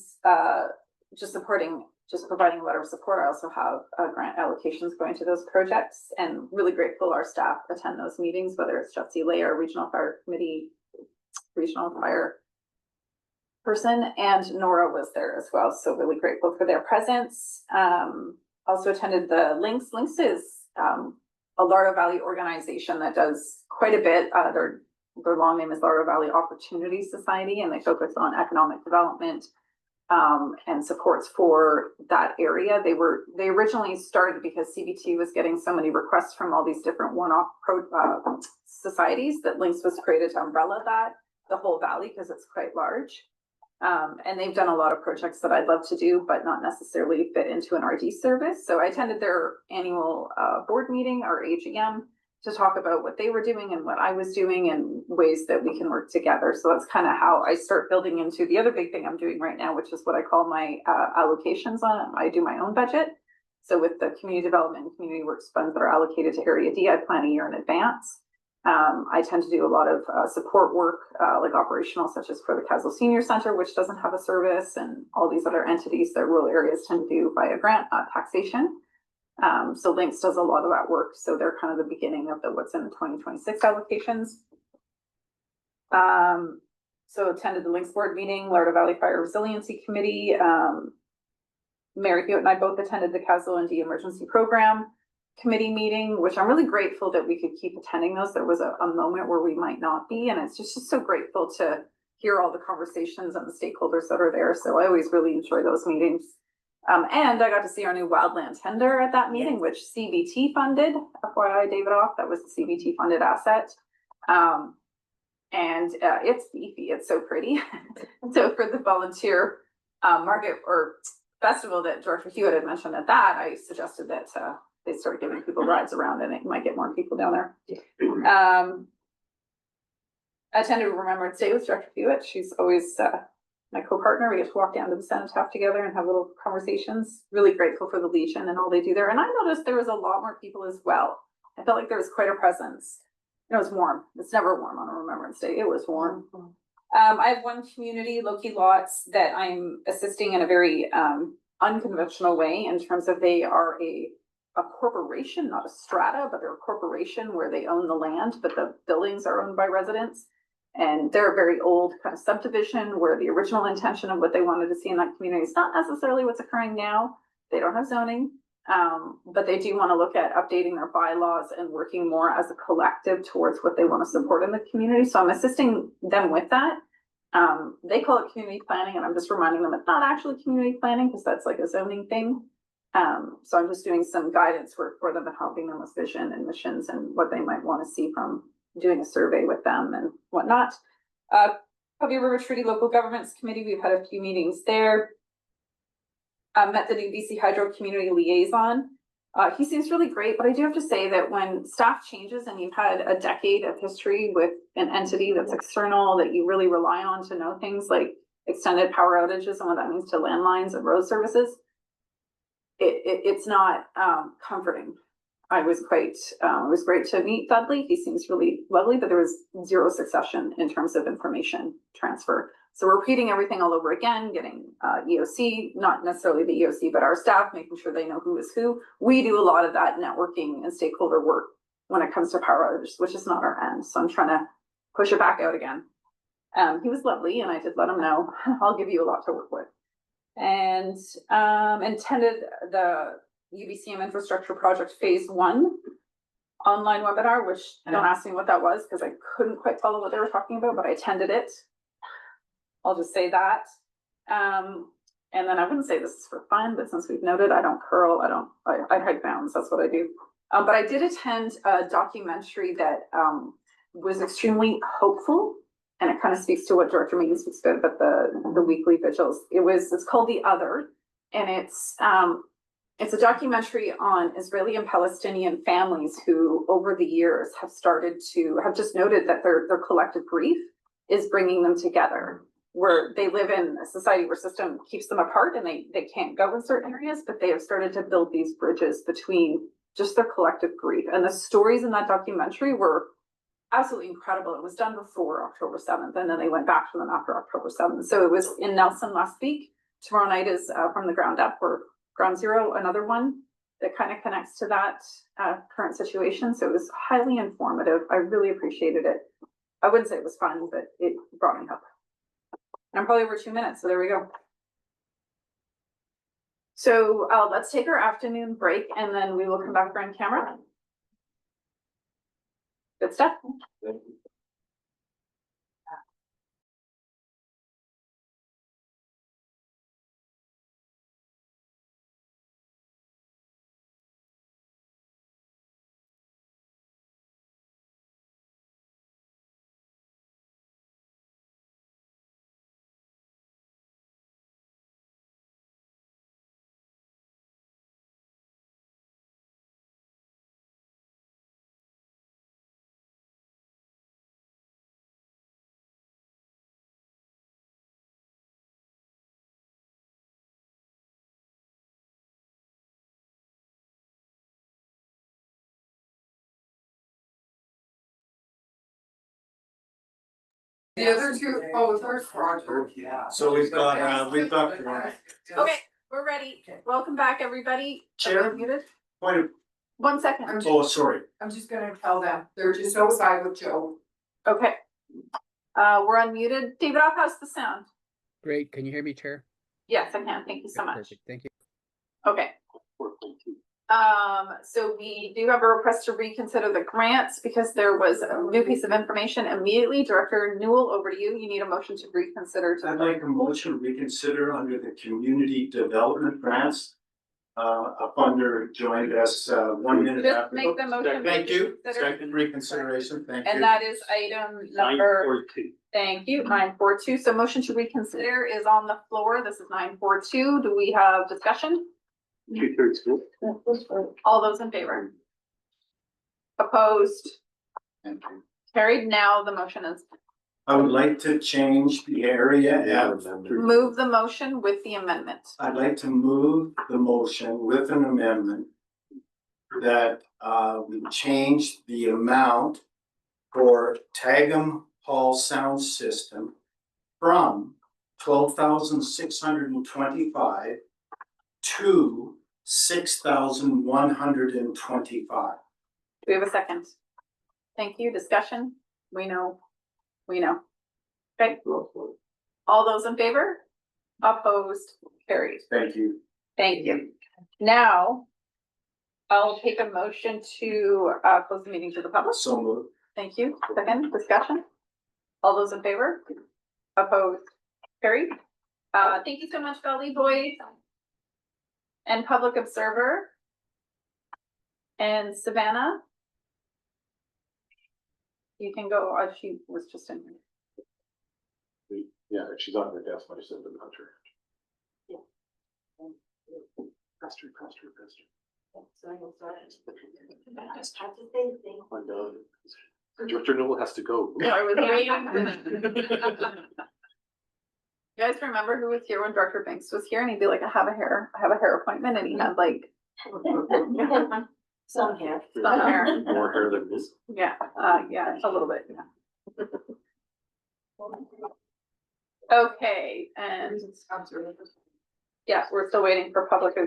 just providing a letter of support. I also have grant allocations going to those projects, and really grateful our staff attend those meetings, whether it's Jesse Lay, our regional fire committee, regional fire person, and Nora was there as well. So really grateful for their presence. Also attended the Links. Links is a Lardo Valley organization that does quite a bit. Their long name is Lardo Valley Opportunity Society, and they focus on economic development and supports for that area. They originally started because CBT was getting so many requests from all these different one-off societies that Links was created to umbrella the whole valley, because it's quite large. And they've done a lot of projects that I'd love to do, but not necessarily fit into an RD service. So I attended their annual board meeting, or AGM, to talk about what they were doing and what I was doing and ways that we can work together. So that's kind of how I start building into the other big thing I'm doing right now, which is what I call my allocations on. I do my own budget. So with the community development and community works funds that are allocated to Area D, I plan a year in advance. I tend to do a lot of support work, like operational, such as for the Castle Senior Center, which doesn't have a service, and all these other entities that rural areas tend to do via grant taxation. So Links does a lot of that work. So they're kind of the beginning of what's in the 2026 allocations. So attended the Links board meeting, Lardo Valley Fire Resiliency Committee. Mary Hewitt and I both attended the Castle and D Emergency Program Committee meeting, which I'm really grateful that we could keep attending those. There was a moment where we might not be, and it's just so grateful to hear all the conversations and the stakeholders that are there. So I always really enjoy those meetings. And I got to see our new wildland tender at that meeting, which CBT funded, FYI Davidoff, that was the CBT funded asset. And it's beefy, it's so pretty. So for the volunteer market or festival that Director Hewitt had mentioned at that, I suggested that they start giving people rides around and it might get more people down there. I attended Remembrance Day with Director Hewitt. She's always my co-partner. We get to walk down to the cenotaph together and have little conversations. Really grateful for the Legion and all they do there. And I noticed there was a lot more people as well. I felt like there was quite a presence. It was warm. It's never warm on a Remembrance Day. It was warm. I have one community, Loki Lots, that I'm assisting in a very unconventional way in terms of they are a corporation, not a strata, but they're a corporation where they own the land, but the buildings are owned by residents. And they're a very old kind of subdivision where the original intention of what they wanted to see in that community is not necessarily what's occurring now. They don't have zoning, but they do want to look at updating their bylaws and working more as a collective towards what they want to support in the community. So I'm assisting them with that. They call it community planning, and I'm just reminding them it's not actually community planning because that's like a zoning thing. So I'm just doing some guidance work for them and helping them with vision and missions and what they might want to see from doing a survey with them and whatnot. Columbia River Treaty Local Governments Committee, we've had a few meetings there. Met the new BC Hydro Community Liaison. He seems really great, but I do have to say that when staff changes and you've had a decade of history with an entity that's external that you really rely on to know things like extended power outages and what that means to landlines and road services, it's not comforting. It was great to meet Dudley. He seems really lovely, but there was zero succession in terms of information transfer. So we're repeating everything all over again, getting EOC, not necessarily the EOC, but our staff, making sure they know who is who. We do a lot of that networking and stakeholder work when it comes to power outages, which is not our end. So I'm trying to push it back out again. He was lovely, and I did let him know, I'll give you a lot to work with. And attended the UBCM Infrastructure Project Phase 1 online webinar, which don't ask me what that was because I couldn't quite follow what they were talking about, but I attended it. I'll just say that. And then I wouldn't say this is for fun, but since we've noted, I don't curl, I hike mountains, that's what I do. But I did attend a documentary that was extremely hopeful, and it kind of speaks to what Director Megan speaks about the weekly vigils. It's called The Other, and it's a documentary on Israeli and Palestinian families who, over the years, have just noted that their collective grief is bringing them together, where they live in a society where system keeps them apart and they can't go in certain areas, but they have started to build these bridges between just their collective grief. And the stories in that documentary were absolutely incredible. It was done before October 7th, and then they went back to them after October 7th. So it was in Nelson last week. Tomorrow night is From the Ground Up, or Ground Zero, another one that kind of connects to that current situation. So it was highly informative. I really appreciated it. I wouldn't say it was fun, but it brought me up. I'm probably over 2 minutes, so there we go. So let's take our afternoon break and then we will come back on camera. Good stuff. The other two, there's Roger. Yeah. So we've got. Okay, we're ready. Welcome back, everybody. Chair? Muted. Point of, 1 second. sorry. I'm just gonna tell them, they're just outside with Joe. Okay. We're unmuted. David, how's the sound? Great. Can you hear me, Chair? Yes, I can. Thank you so much. Perfect. Thank you. Okay. So we do have a request to reconsider the grants because there was a new piece of information immediately. Director Newell, over to you. You need a motion to reconsider. I'd like a motion to reconsider under the community development grants. A funder joined us 1 minute Just after. make the motion. Thank you. Reconsider. Second reconsideration, thank you. And that is item number, 942. thank you, 942. So motion to reconsider is on the floor. This is 942. Do we have discussion? 2/3 vote. All those in favor? Opposed? Thank you. Carried. Now the motion is, I would like to change the area at. move the motion with the amendment. I'd like to move the motion with an amendment that we change the amount for Tagum Hall sound system from 12,625 to 6,125. Do we have a second? Thank you. Discussion? We know. Okay. All those in favor? Opposed? Carried. Thank you. Thank you. Now, I'll take a motion to close the meeting to the public. So moved. Thank you. Second, discussion? All those in favor? Opposed? Carried. Thank you so much, Valley Boys and Public Observer and Savannah. You can go, she was just in here. Yeah, she's on her desk. I said the hunter. So I will start. I just have to say things. I know. Director Newell has to go. I was waiting. You guys remember who was here when Director Banks was here and he'd be like, I have a hair appointment, and he had like Some hair. some hair. More hair than this. Yeah, yeah, a little bit, yeah. Okay, and yeah, we're still waiting for public